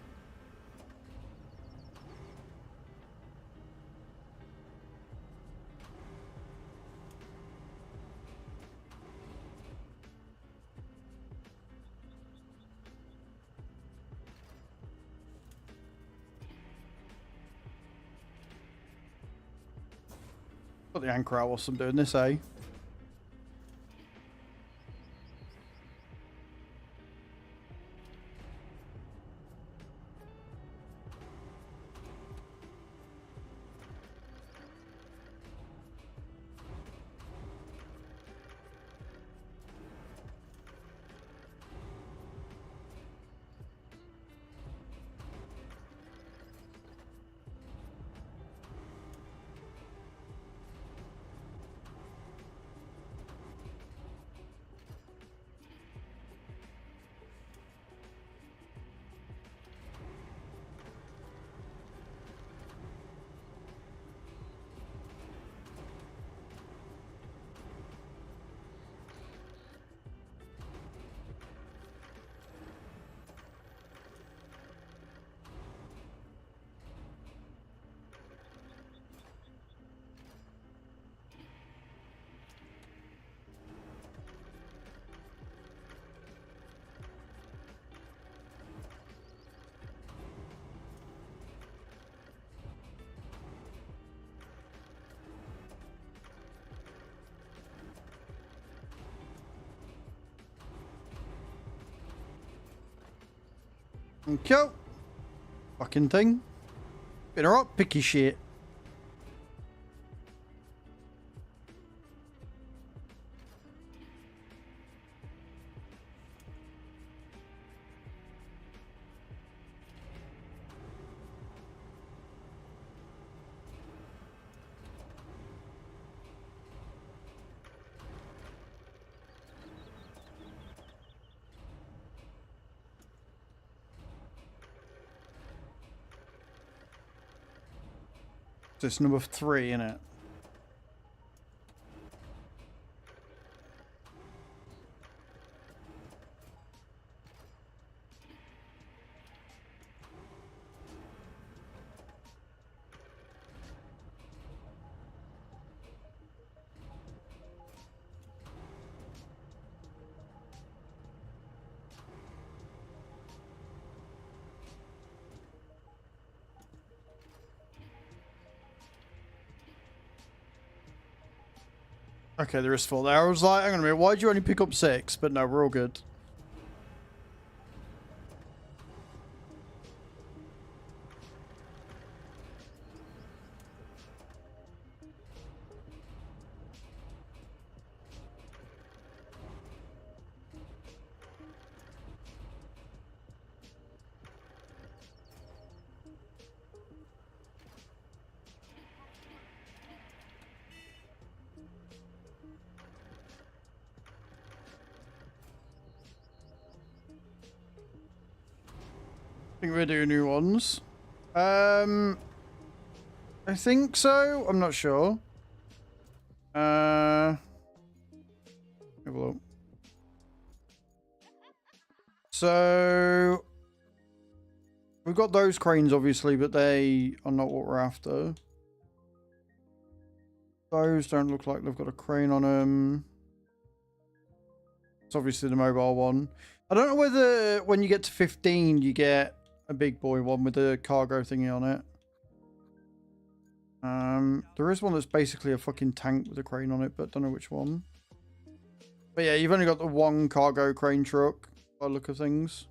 Put the anchor out whilst I'm doing this, eh? Okay. Fucking thing. Been alright, picky shit. It's number 3, isn't it? Okay, there is 4 there. I was like, hang on a minute, why'd you only pick up 6? But no, we're all good. think we're doing new ones. I think so. I'm not sure. Have a look. So we've got those cranes, obviously, but they are not what we're after. Those don't look like they've got a crane on them. It's obviously the mobile one. I don't know whether when you get to 15, you get a big boy one with a cargo thingy on it. There is one that's basically a fucking tank with a crane on it, but don't know which one. But yeah, you've only got the one cargo crane truck by the look of things.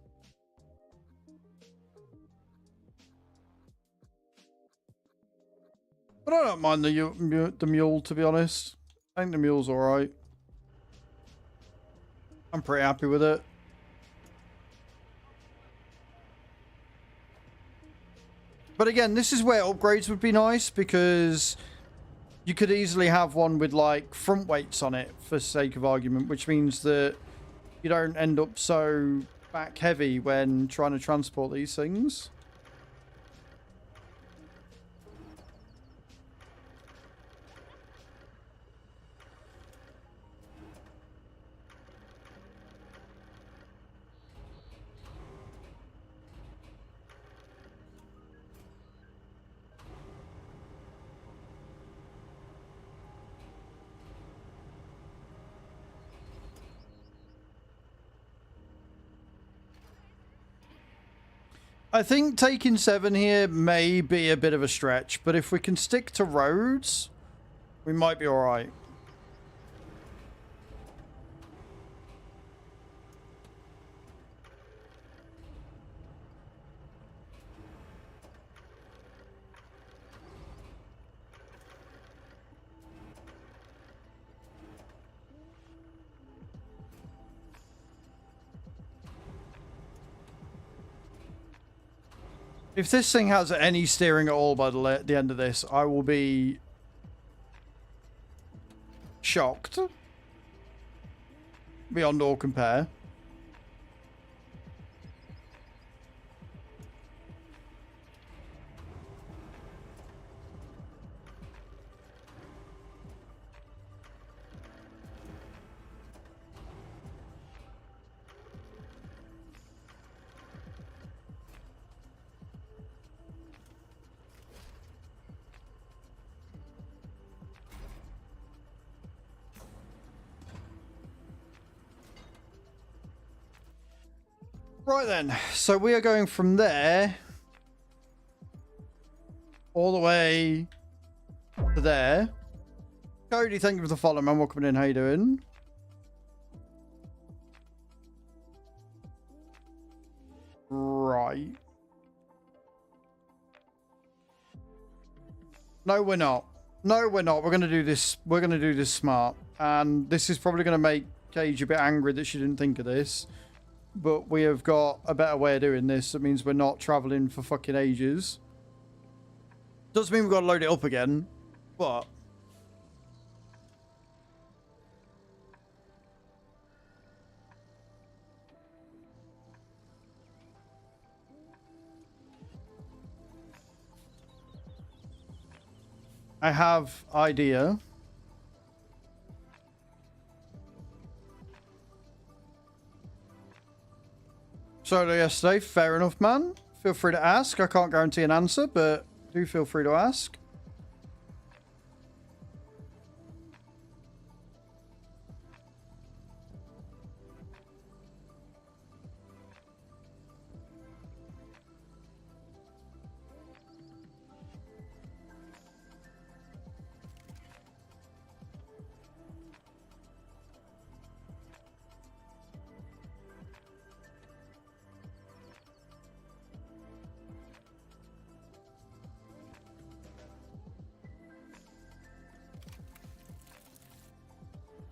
But I don't mind the mule, to be honest. I think the mule's alright. I'm pretty happy with it. But again, this is where upgrades would be nice, because you could easily have one with like front weights on it for sake of argument, which means that you don't end up so back heavy when trying to transport these things. I think taking 7 here may be a bit of a stretch, but if we can stick to roads, we might be alright. If this thing has any steering at all by the end of this, I will be shocked. Beyond all compare. Right then, so we are going from there all the way to there. Cody, thank you for the follow, man. Welcome in. How you doing? Right. No, we're not. No, we're not. We're going to do this. We're going to do this smart. And this is probably going to make Cage a bit angry that she didn't think of this. But we have got a better way of doing this. That means we're not traveling for fucking ages. Does mean we've got to load it up again. But I have idea. Solo yesterday, fair enough, man. Feel free to ask. I can't guarantee an answer, but do feel free to ask.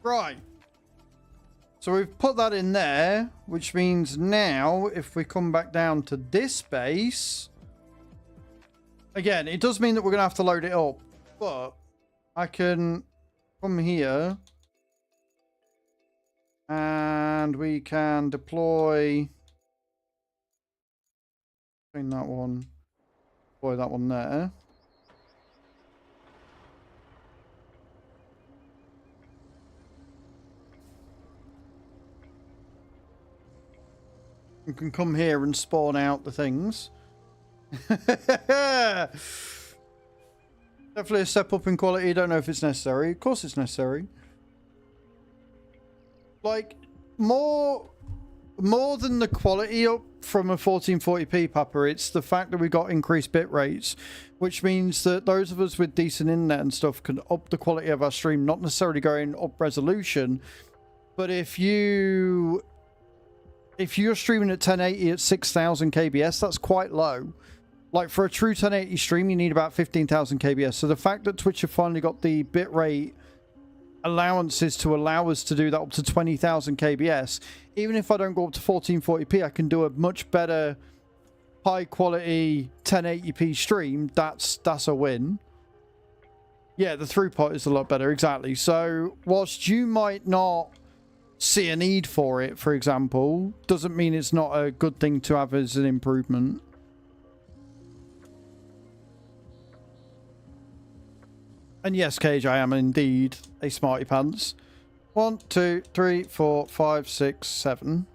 Right. So we've put that in there, which means now if we come back down to this base, again, it does mean that we're going to have to load it up, but I can come here and we can deploy Clean that one. Boy, that one there. You can come here and spawn out the things. Definitely a step up in quality. Don't know if it's necessary. Of course it's necessary. Like, more than the quality up from a 1440p, Papa, it's the fact that we got increased bit rates, which means that those of us with decent internet and stuff can up the quality of our stream, not necessarily going up resolution, but if you're streaming at 1080 at 6000 kbs, that's quite low. Like, for a true 1080 stream, you need about 15,000 kbs. So the fact that Twitch have finally got the bitrate allowances to allow us to do that up to 20,000 kbs, even if I don't go up to 1440p, I can do a much better high quality 1080p stream. That's a win. Yeah, the throughput is a lot better, exactly. So whilst you might not see a need for it, for example, doesn't mean it's not a good thing to have as an improvement. And yes, Cage, I am indeed a smarty pants. 1, 2, 3, 4, 5, 6, 7.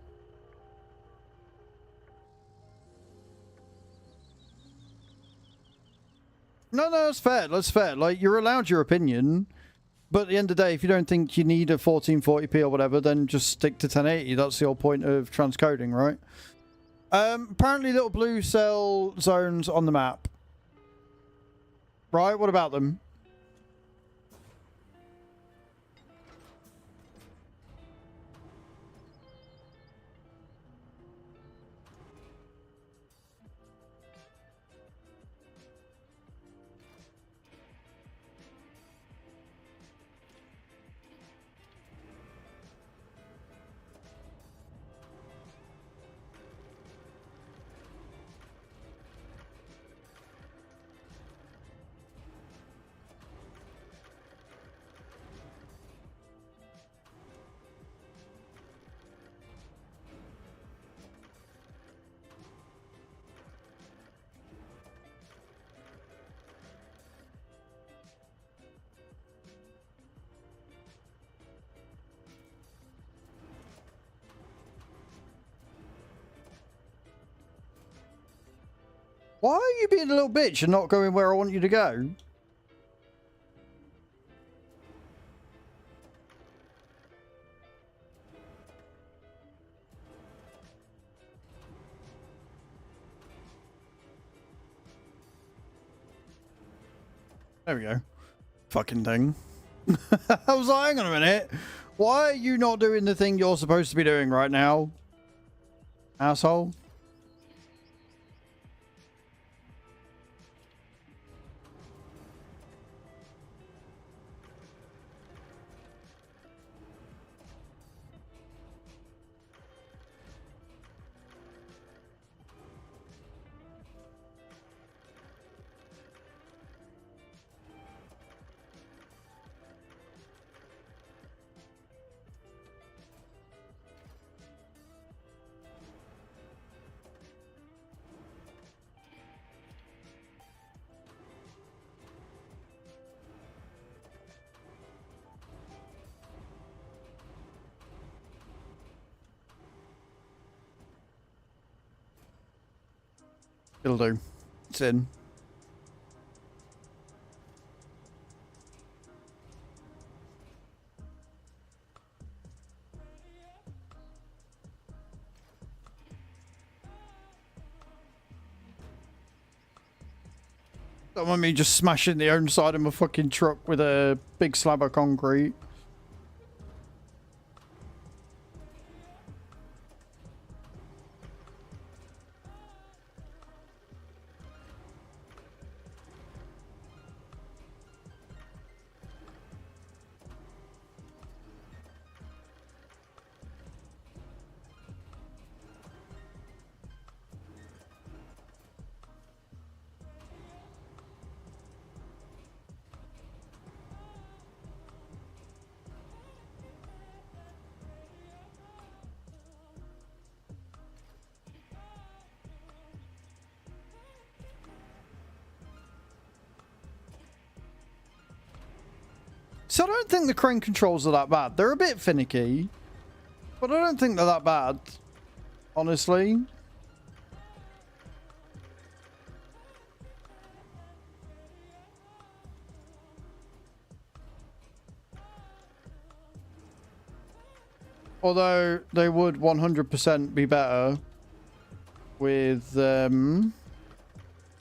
No, that's fair. That's fair. Like, you're allowed your opinion, but at the end of the day, if you don't think you need a 1440p or whatever, then just stick to 1080. That's the whole point of transcoding, right? Apparently, little blue cell zones on the map. Right? What about them? Why are you being a little bitch and not going where I want you to go? There we go. Fucking thing. I was like, hang on a minute. Why are you not doing the thing you're supposed to be doing right now? Asshole. It'll do. It's in. Don't want me just smashing the own side of my fucking truck with a big slab of concrete. So I don't think the crane controls are that bad. They're a bit finicky, but I don't think they're that bad, honestly. Although they would 100% be better with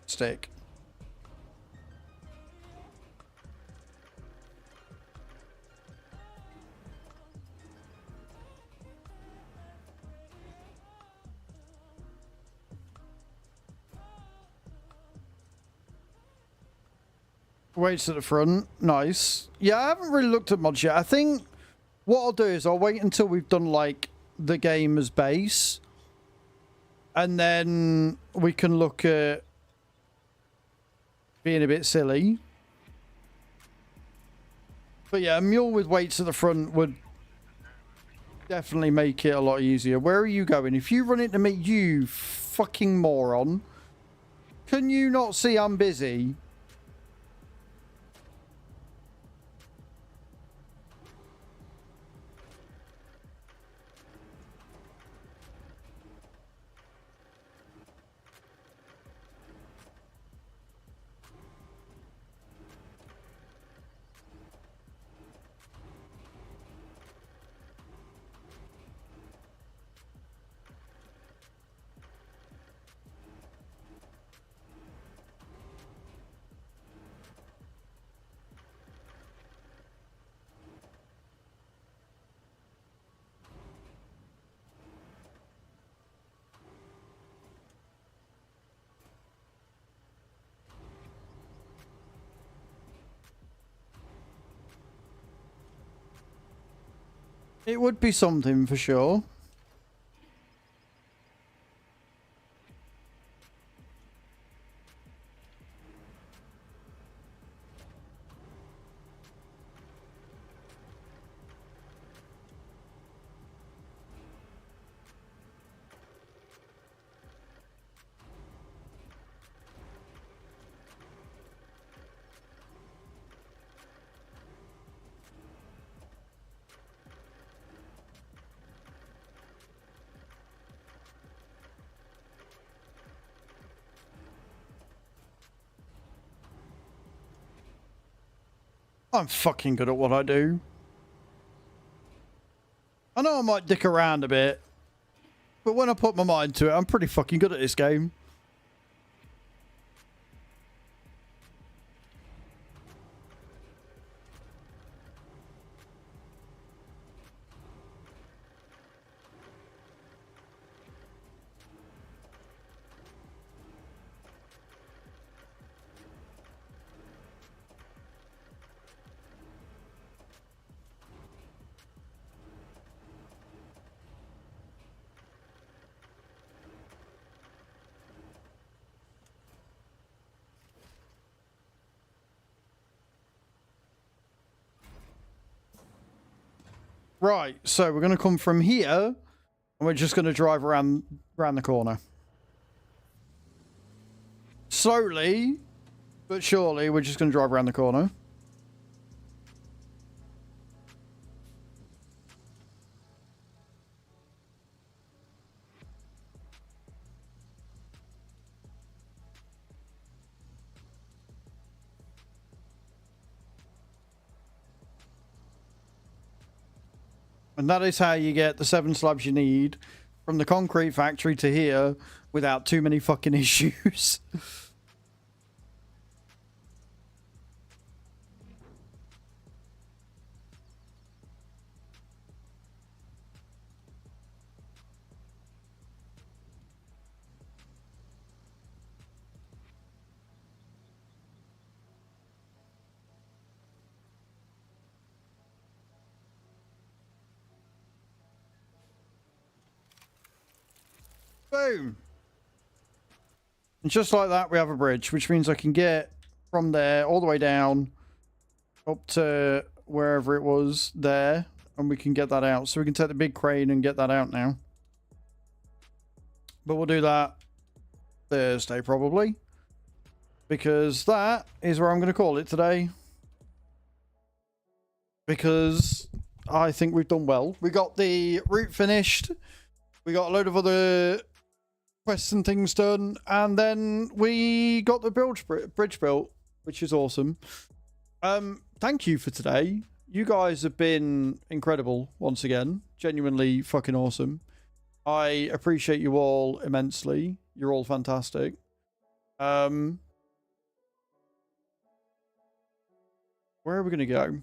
stick. Weights at the front. Nice. Yeah, I haven't really looked at mods yet. I think what I'll do is I'll wait until we've done, like, the game as base. And then we can look at being a bit silly. But yeah, a mule with weights at the front would definitely make it a lot easier. Where are you going? If you run into me, you fucking moron. Can you not see I'm busy? It would be something for sure. I'm fucking good at what I do. I know I might dick around a bit, but when I put my mind to it, I'm pretty fucking good at this game. Right, so we're going to come from here, and we're just going to drive around the corner. Slowly, but surely, we're just going to drive around the corner. And that is how you get the 7 slabs you need from the concrete factory to here without too many fucking issues. Boom. And just like that, we have a bridge, which means I can get from there all the way down up to wherever it was there, and we can get that out. So we can take the big crane and get that out now. But we'll do that Thursday probably, because that is where I'm going to call it today. because I think we've done well. We got the route finished. We got a load of other quests and things done. And then we got the bridge built, which is awesome. Thank you for today. You guys have been incredible once again. Genuinely fucking awesome. I appreciate you all immensely. You're all fantastic. Where are we going to go?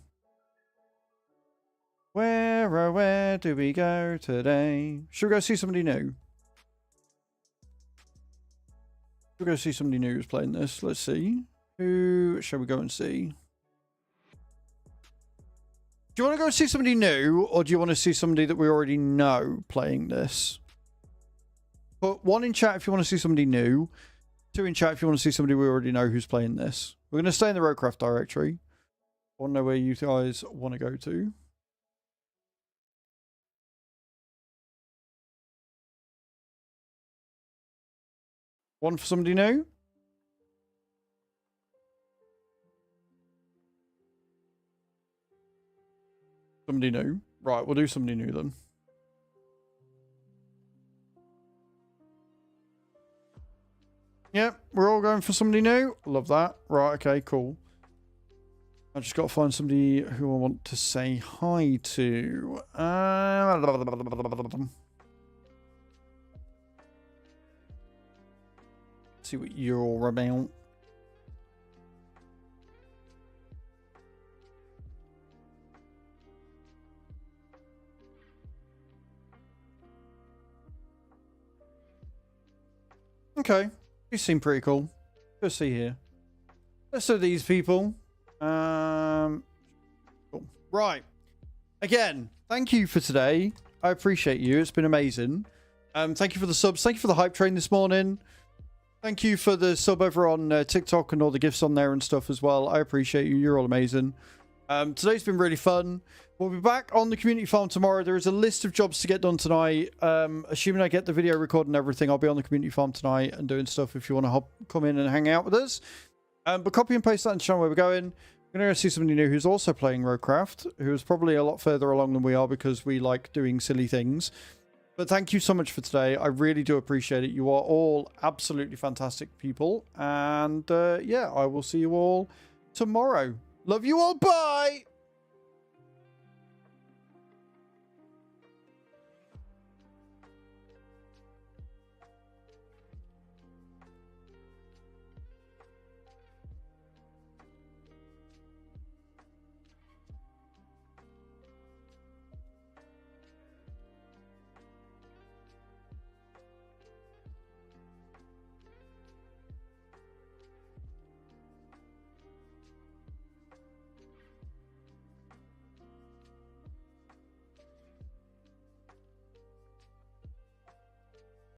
Where do we go today? Should we go see somebody new? Should we go see somebody new who's playing this? Let's see. Who shall we go and see? Do you want to go see somebody new, or do you want to see somebody that we already know playing this? Put 1 in chat if you want to see somebody new. 2 in chat if you want to see somebody we already know who's playing this. We're going to stay in the Roadcraft directory. I want to know where you guys want to go to. One for somebody new? Somebody new. Right, we'll do somebody new then. Yep, we're all going for somebody new. Love that. Right, okay, cool. I just got to find somebody who I want to say hi to. See what you're all about. Okay, you seem pretty cool. Let's see here. Let's do these people. Cool. Right. Again, thank you for today. I appreciate you. It's been amazing. Thank you for the subs. Thank you for the hype train this morning. Thank you for the sub over on TikTok and all the gifts on there and stuff as well. I appreciate you. You're all amazing. Today's been really fun. We'll be back on the community farm tomorrow. There is a list of jobs to get done tonight. Assuming I get the video recorded and everything, I'll be on the community farm tonight and doing stuff if you want to come in and hang out with us. But copy and paste that and show where we're going. We're going to go see somebody new who's also playing Roadcraft, who's probably a lot further along than we are because we like doing silly things. But thank you so much for today. I really do appreciate it. You are all absolutely fantastic people. And yeah, I will see you all tomorrow. Love you all. Bye.